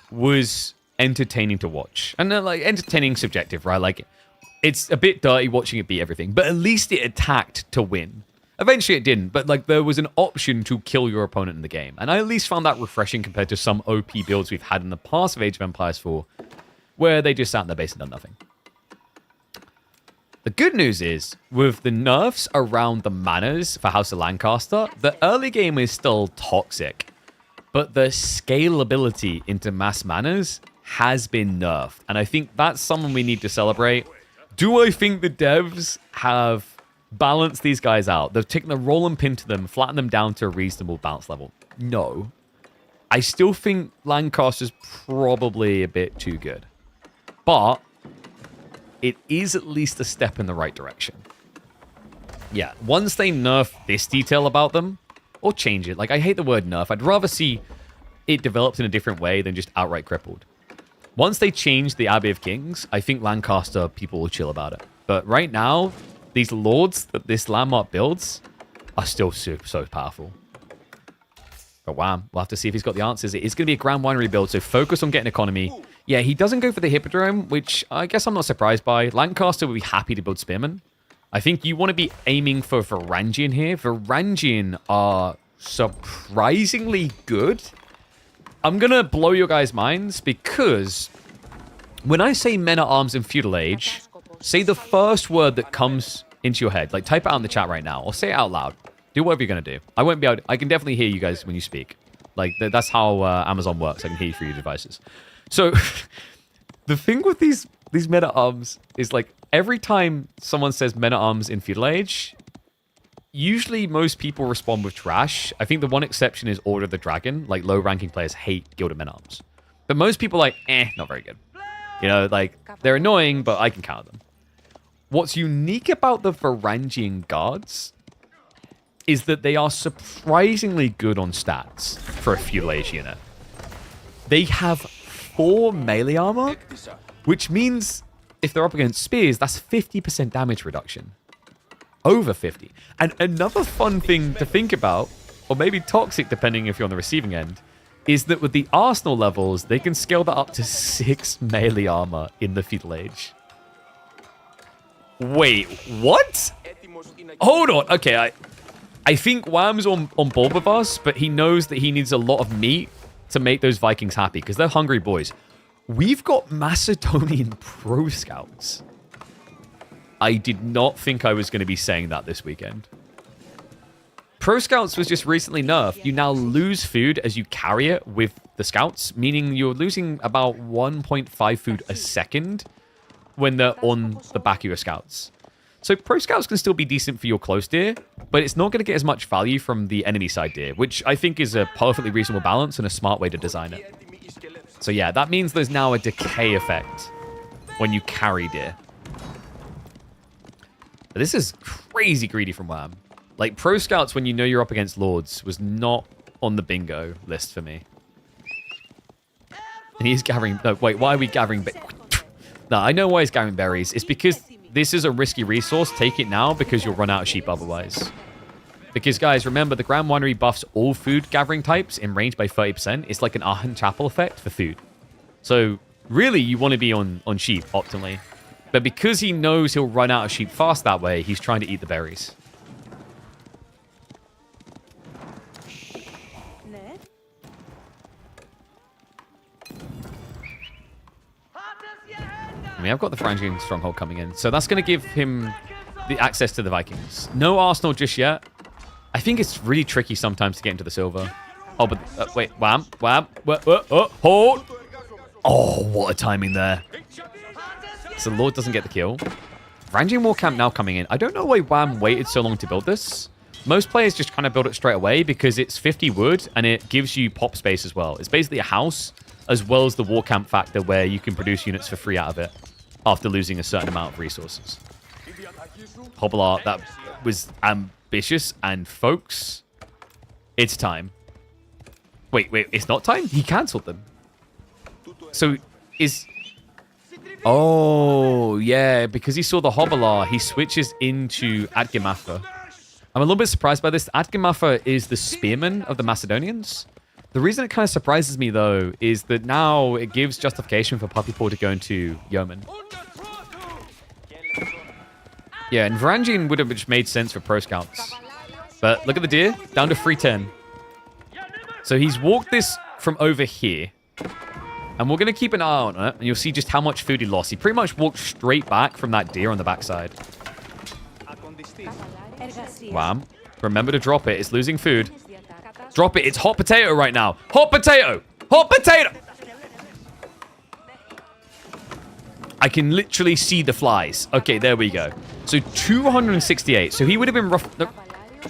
was entertaining to watch. And like, entertaining subjective, right? Like, it's a bit dirty watching it beat everything, but at least it attacked to win. Eventually it didn't, but like there was an option to kill your opponent in the game. And I at least found that refreshing compared to some OP builds we've had in the past of Age of Empires 4, where they just sat in their base and done nothing. The good news is, with the nerfs around the manners for House of Lancaster, the early game is still toxic, but the scalability into mass manners has been nerfed. And I think that's something we need to celebrate. Do I think the devs have balanced these guys out? They've taken a roll and pin to them, flattened them down to a reasonable balance level? No. I still think Lancaster's probably a bit too good. But it is at least a step in the right direction. Yeah, once they nerf this detail about them, or change it. Like, I hate the word nerf. I'd rather see it developed in a different way than just outright crippled. Once they change the Abbey of Kings, I think Lancaster people will chill about it. But right now, these lords that this landmark builds are still so powerful. But Wham, we'll have to see if he's got the answers. It is going to be a Grand Winery build, so focus on getting economy. Yeah, he doesn't go for the Hippodrome, which I guess I'm not surprised by. Lancaster would be happy to build Spearmen. I think you want to be aiming for Varangian here. Varangian are surprisingly good. I'm going to blow your guys' minds because when I say men-at-arms in Feudal Age, say the first word that comes into your head. Like, type it out in the chat right now or say it out loud. Do whatever you're going to do. I won't be able to, I can definitely hear you guys when you speak. Like, that's how Amazon works. I can hear you through your devices. So, the thing with these men-at-arms is, like, every time someone says men-at-arms in Feudal Age, usually most people respond with trash. I think the one exception is Order of the Dragon. Like, low-ranking players hate Guild of Men-at-arms. But most people are like, not very good. You know, like, they're annoying, but I can counter them. What's unique about the Varangian guards is that they are surprisingly good on stats for a Feudal Age unit. They have 4 melee armor, which means if they're up against spears, that's 50% damage reduction. Over 50. And another fun thing to think about, or maybe toxic depending if you're on the receiving end, is that with the arsenal levels, they can scale that up to 6 melee armor in the Feudal Age. Wait, what? Hold on. Okay, I think Wham's on board with us, but he knows that he needs a lot of meat to make those Vikings happy, because they're hungry boys. We've got Macedonian pro scouts. I did not think I was going to be saying that this weekend. Pro Scouts was just recently nerfed. You now lose food as you carry it with the scouts, meaning you're losing about 1.5 food a second when they're on the back of your scouts. So Pro Scouts can still be decent for your close deer, but it's not going to get as much value from the enemy side deer, which I think is a perfectly reasonable balance and a smart way to design it. So yeah, that means there's now a decay effect when you carry deer. But this is crazy greedy from Wham. Like, Pro Scouts, when you know you're up against Lords, was not on the bingo list for me. And he's gathering... No, wait, why are we gathering... No, I know why he's gathering berries. It's because this is a risky resource. Take it now because you'll run out of sheep otherwise. Because, guys, remember, the Grand Winery buffs all food gathering types in range by 30%. It's like an Aachen Chapel effect for food. So, really, you want to be on sheep, optimally. But because he knows he'll run out of sheep fast that way, he's trying to eat the berries. I mean, I've got the Varangian stronghold coming in, so that's going to give him the access to the Vikings. No arsenal just yet. I think it's really tricky sometimes to get into the silver. Oh, but wait, wham, hold. Oh, what a timing there. So the Lord doesn't get the kill. Varangian War Camp now coming in. I don't know why Wham waited so long to build this. Most players just kind of build it straight away because it's 50 wood and it gives you pop space as well. It's basically a house as well as the War Camp factor where you can produce units for free out of it after losing a certain amount of resources. Hobbler, that was ambitious. And folks, it's time. Wait, it's not time? He cancelled them. So is... Oh, yeah, because he saw the Hobbler, he switches into Adgimafa. I'm a little bit surprised by this. Adgimafa is the spearman of the Macedonians. The reason it kind of surprises me, though, is that now it gives justification for Puppy Paw to go into Yeoman. Yeah, and Varangian would have just made sense for Pro Scouts. But look at the deer, down to 310. So he's walked this from over here. And we're going to keep an eye on it, and you'll see just how much food he lost. He pretty much walked straight back from that deer on the backside. Wham. Remember to drop it. It's losing food. Drop it. It's hot potato right now. Hot potato. Hot potato. I can literally see the flies. Okay, there we go. So 268. So he would have been rough. No.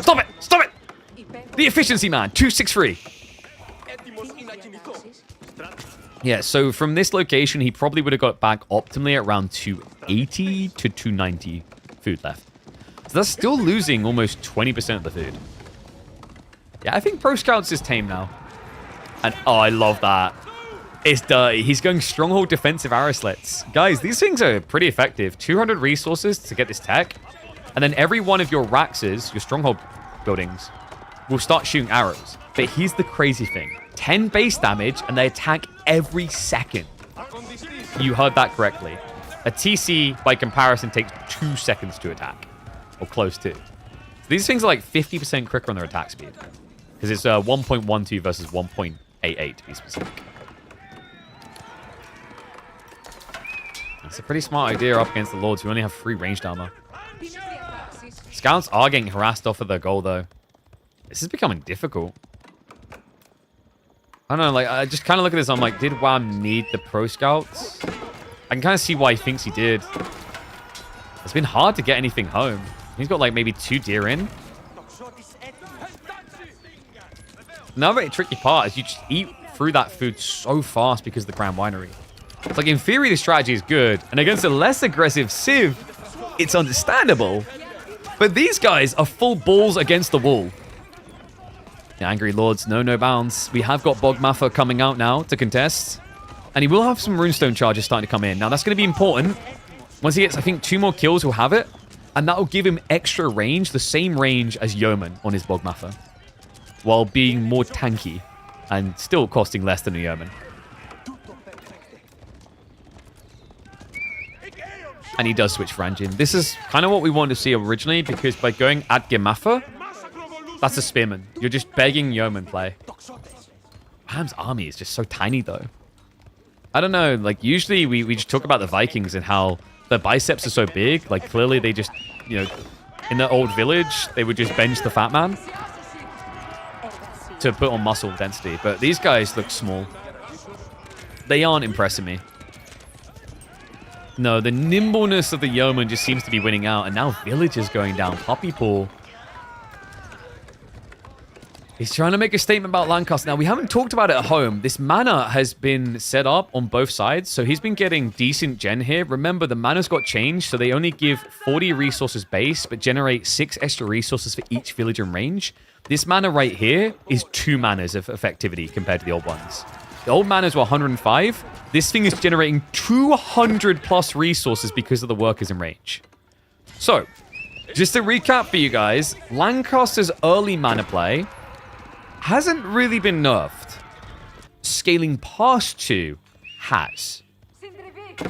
Stop it. Stop it. The efficiency, man. 263. Yeah, so from this location, he probably would have got back optimally at around 280 to 290 food left. So that's still losing almost 20% of the food. Yeah, I think Pro Scouts is tame now. And, oh, I love that. It's dirty. He's going Stronghold Defensive Arrow Slits. Guys, these things are pretty effective. 200 resources to get this tech. And then every one of your Raxes, your Stronghold buildings, will start shooting arrows. But here's the crazy thing. 10 base damage, and they attack every second. You heard that correctly. A TC, by comparison, takes 2 seconds to attack. Or close to. So these things are like 50% quicker on their attack speed. Because it's 1.12 versus 1.88 to be specific. It's a pretty smart idea up against the Lords who only have 3 ranged armor. Scouts are getting harassed off of their goal, though. This is becoming difficult. I don't know, like, I just kind of look at this, I'm like, did Wham need the pro scouts? I can kind of see why he thinks he did. It's been hard to get anything home. He's got, like, maybe 2 deer in. Another tricky part is you just eat through that food so fast because of the Grand Winery. It's like, in theory, the strategy is good. And against a less aggressive Civ, it's understandable. But these guys are full balls against the wall. The Angry Lords know no bounds. We have got Bogmather coming out now to contest. And he will have some Runestone charges starting to come in. Now, that's going to be important. Once he gets, I think, 2 more kills, he'll have it. And that will give him extra range, the same range as Yeoman on his Bogmather. While being more tanky and still costing less than a Yeoman. And he does switch Franjin. This is kind of what we wanted to see originally, because by going at Gemafa, that's a spearman. You're just begging Yeoman play. Wham's army is just so tiny, though. I don't know, like, usually we just talk about the Vikings and how their biceps are so big. Like, clearly they just, you know, in their old village, they would just bench the fat man to put on muscle density. But these guys look small. They aren't impressing me. No, the nimbleness of the Yeoman just seems to be winning out. And now Village is going down. Puppy Paw. He's trying to make a statement about Lancaster. Now, we haven't talked about it at home. This mana has been set up on both sides. So he's been getting decent gen here. Remember, the mana's got changed. So they only give 40 resources base, but generate 6 extra resources for each village in range. This mana right here is 2 manas of effectivity compared to the old ones. The old manas were 105. This thing is generating 200 plus resources because of the workers in range. So, just to recap for you guys, Lancaster's early mana play hasn't really been nerfed. Scaling past 2 has.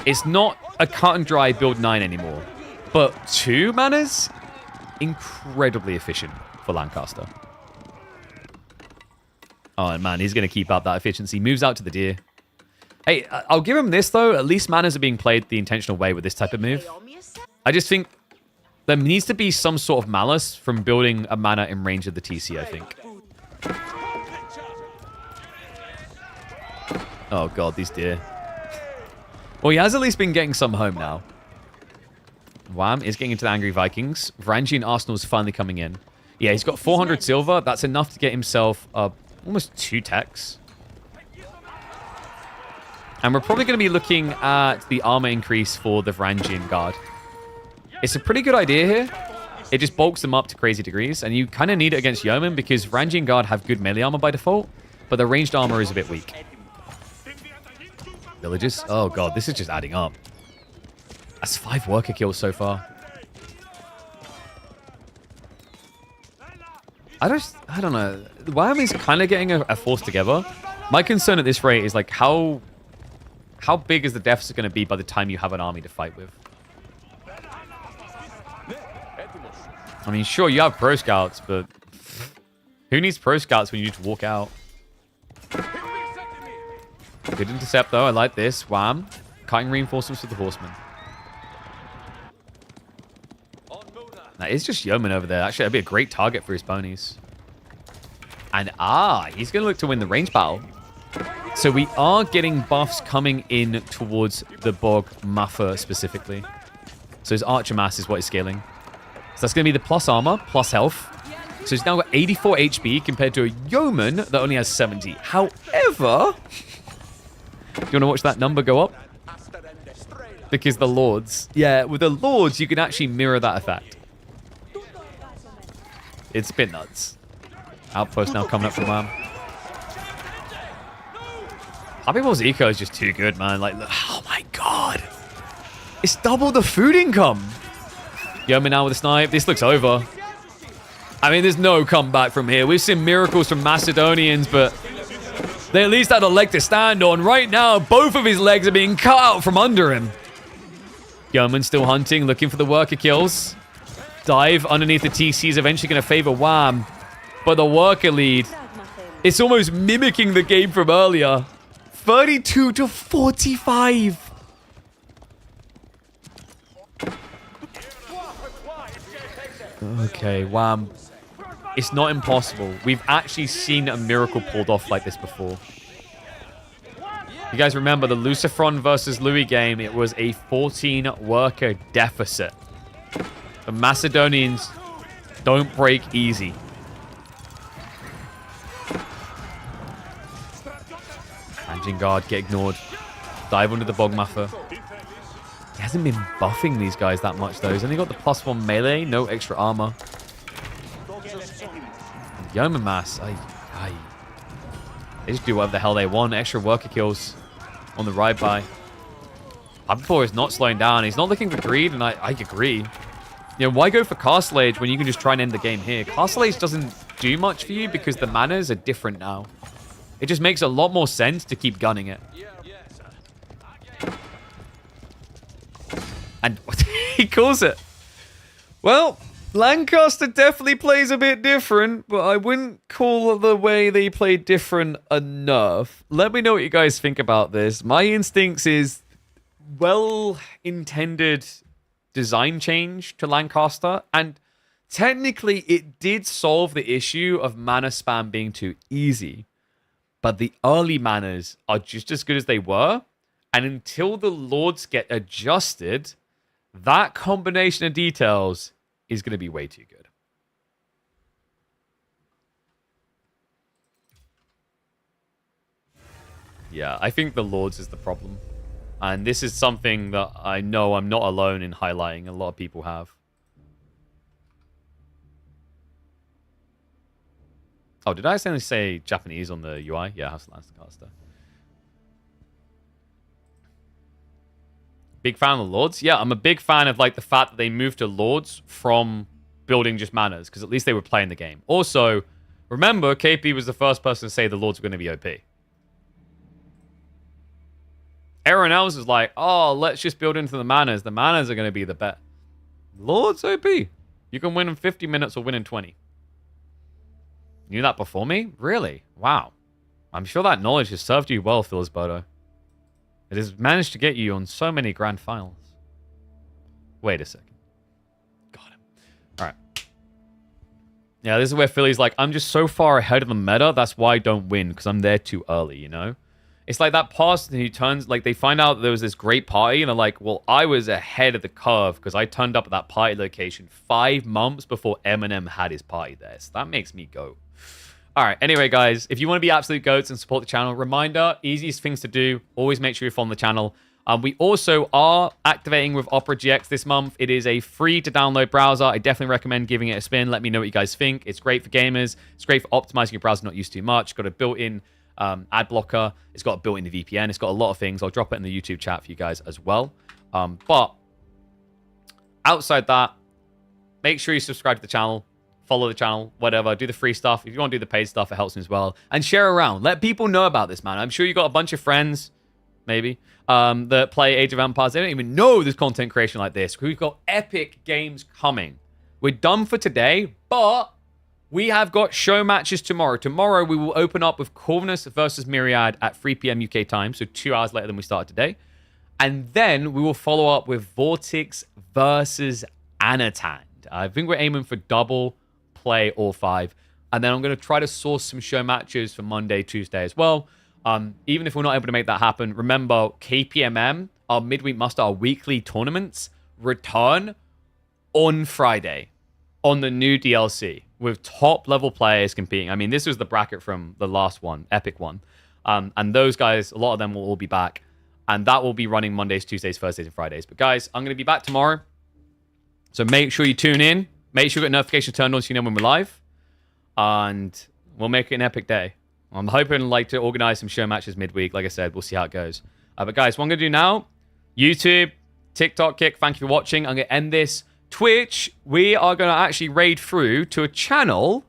It's not a cut and dry build 9 anymore. But 2 manas, incredibly efficient for Lancaster. Oh, man, he's going to keep up that efficiency. Moves out to the deer. Hey, I'll give him this, though. At least manas are being played the intentional way with this type of move. I just think there needs to be some sort of malice from building a mana in range of the TC, I think. Oh, God, these deer. Well, he has at least been getting some home now. Wham is getting into the Angry Vikings. Varangian Arsenal's finally coming in. Yeah, he's got 400 silver. That's enough to get himself almost 2 techs. And we're probably going to be looking at the armor increase for the Varangian Guard. It's a pretty good idea here. It just bulks them up to crazy degrees. And you kind of need it against Yeoman because Varangian Guard have good melee armor by default. But the ranged armor is a bit weak. Villages. Oh, God. This is just adding up. That's 5 worker kills so far. I don't know. Wham is kind of getting a force together. My concern at this rate is, like, how big is the deficit going to be by the time you have an army to fight with? I mean, sure, you have pro scouts, but who needs pro scouts when you just walk out? Good intercept, though. I like this. Wham. Cutting reinforcements with the horsemen. That is just Yeoman over there. Actually, that'd be a great target for his ponies. And, he's going to look to win the range battle. So we are getting buffs coming in towards the Bogmather specifically. So his Archer Mass is what he's scaling. So that's going to be the plus armor, plus health. So he's now got 84 HP compared to a Yeoman that only has 70. However, do you want to watch that number go up? Because the Lords. Yeah, with the Lords, you can actually mirror that effect. It's a bit nuts. Outpost now coming up from Wham. Happy Ball's eco is just too good, man. Like, oh my God. It's double the food income. Yeoman now with a snipe. This looks over. I mean, there's no comeback from here. We've seen miracles from Macedonians, but They at least had a leg to stand on. Right now, both of his legs are being cut out from under him. Yeoman still hunting, looking for the worker kills. Dive underneath the TC is eventually going to favor Wham. But the worker lead, it's almost mimicking the game from earlier. 32 to 45. Okay, Wham. It's not impossible. We've actually seen a miracle pulled off like this before. You guys remember the Lucifer versus Louis game? It was a 14 worker deficit. The Macedonians don't break easy. Engine guard, get ignored. Dive under the Bogmaffer. He hasn't been buffing these guys that much though. He's only got the +1 melee, no extra armor. Yeoman mass. They just do whatever the hell they want. Extra worker kills on the ride by. Before is not slowing down. He's not looking for greed, and I agree. You know, why go for Castle Age when you can just try and end the game here? Castle Age doesn't do much for you because the manas are different now. It just makes a lot more sense to keep gunning it. And he calls it. Well, Lancaster definitely plays a bit different, but I wouldn't call the way they play different enough. Let me know what you guys think about this. My instincts is well-intended design change to Lancaster, and technically it did solve the issue of mana spam being too easy, but the early manas are just as good as they were, and until the Lords get adjusted, that combination of details is going to be way too good. Yeah, I think the Lords is the problem. And this is something that I know I'm not alone in highlighting. A lot of people have. Oh, did I accidentally say Japanese on the UI? Yeah, House of Lancaster. Big fan of the Lords? Yeah, I'm a big fan of like the fact that they moved to Lords from building just manas, because at least they were playing the game. Also, remember, KP was the first person to say the Lords were going to be OP. Everyone else is like, oh, let's just build into the manas. The manas are going to be the bet. Lords OP. You can win in 50 minutes or win in 20. You knew that before me? Really? Wow. I'm sure that knowledge has served you well, Philsberto. It has managed to get you on so many grand finals. Wait a second. Got him. All right. Yeah, this is where Philly's like, I'm just so far ahead of the meta. That's why I don't win, because I'm there too early, you know? It's like that person who turns, like, they find out there was this great party, and they're like, well, I was ahead of the curve because I turned up at that party location 5 months before Eminem had his party there. So that makes me go. All right, anyway, guys, if you want to be absolute goats and support the channel, reminder, easiest things to do, always make sure you follow the channel. We also are activating with Opera GX this month. It is a free-to-download browser. I definitely recommend giving it a spin. Let me know what you guys think. It's great for gamers. It's great for optimizing your browser, not used too much. It's got a built-in ad blocker. It's got a built-in VPN. It's got a lot of things. I'll drop it in the YouTube chat for you guys as well. But outside that, make sure you subscribe to the channel. Follow the channel, whatever. Do the free stuff. If you want to do the paid stuff, it helps me as well. And share around. Let people know about this, man. I'm sure you got a bunch of friends, maybe, that play Age of Empires. They don't even know there's content creation like this. We've got epic games coming. We're done for today, but we have got show matches tomorrow. Tomorrow, we will open up with Corvinus versus Myriad at 3 p.m. UK time, so 2 hours later than we started today. And then we will follow up with Vortix versus Anatand. I think we're aiming for double play all 5, and then I'm going to try to source some show matches for Monday, Tuesday as well. Even if we're not able to make that happen, remember KPMM, our midweek muster, our weekly tournaments return on Friday on the new DLC with top level players competing. I mean, this was the bracket from the last one, epic one, and those guys, a lot of them will all be back, and that will be running Mondays, Tuesdays, Thursdays, and Fridays. But guys, I'm going to be back tomorrow, so make sure you tune in. Make sure you get notifications turned on so you know when we're live. And we'll make it an epic day. I'm hoping to organize some show matches midweek. Like I said, we'll see how it goes. But guys, what I'm going to do now, YouTube, TikTok, Kick, thank you for watching. I'm going to end this. Twitch, we are going to actually raid through to a channel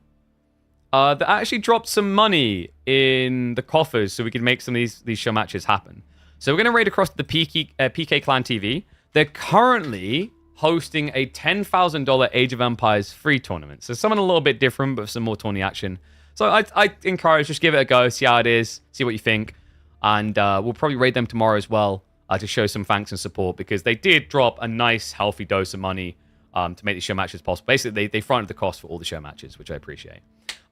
They actually dropped some money in the coffers so we can make some of these show matches happen. So we're going to raid across the PK Clan TV. They're currently hosting a $10,000 Age of Empires free tournament. So something a little bit different, but some more tourney action. So I encourage, just give it a go, see how it is, see what you think. And we'll probably raid them tomorrow as well to show some thanks and support, because they did drop a nice, healthy dose of money to make these show matches possible. Basically, they fronted the cost for all the show matches, which I appreciate.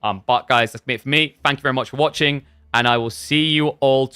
But guys, that's it for me. Thank you very much for watching, and I will see you all tomorrow.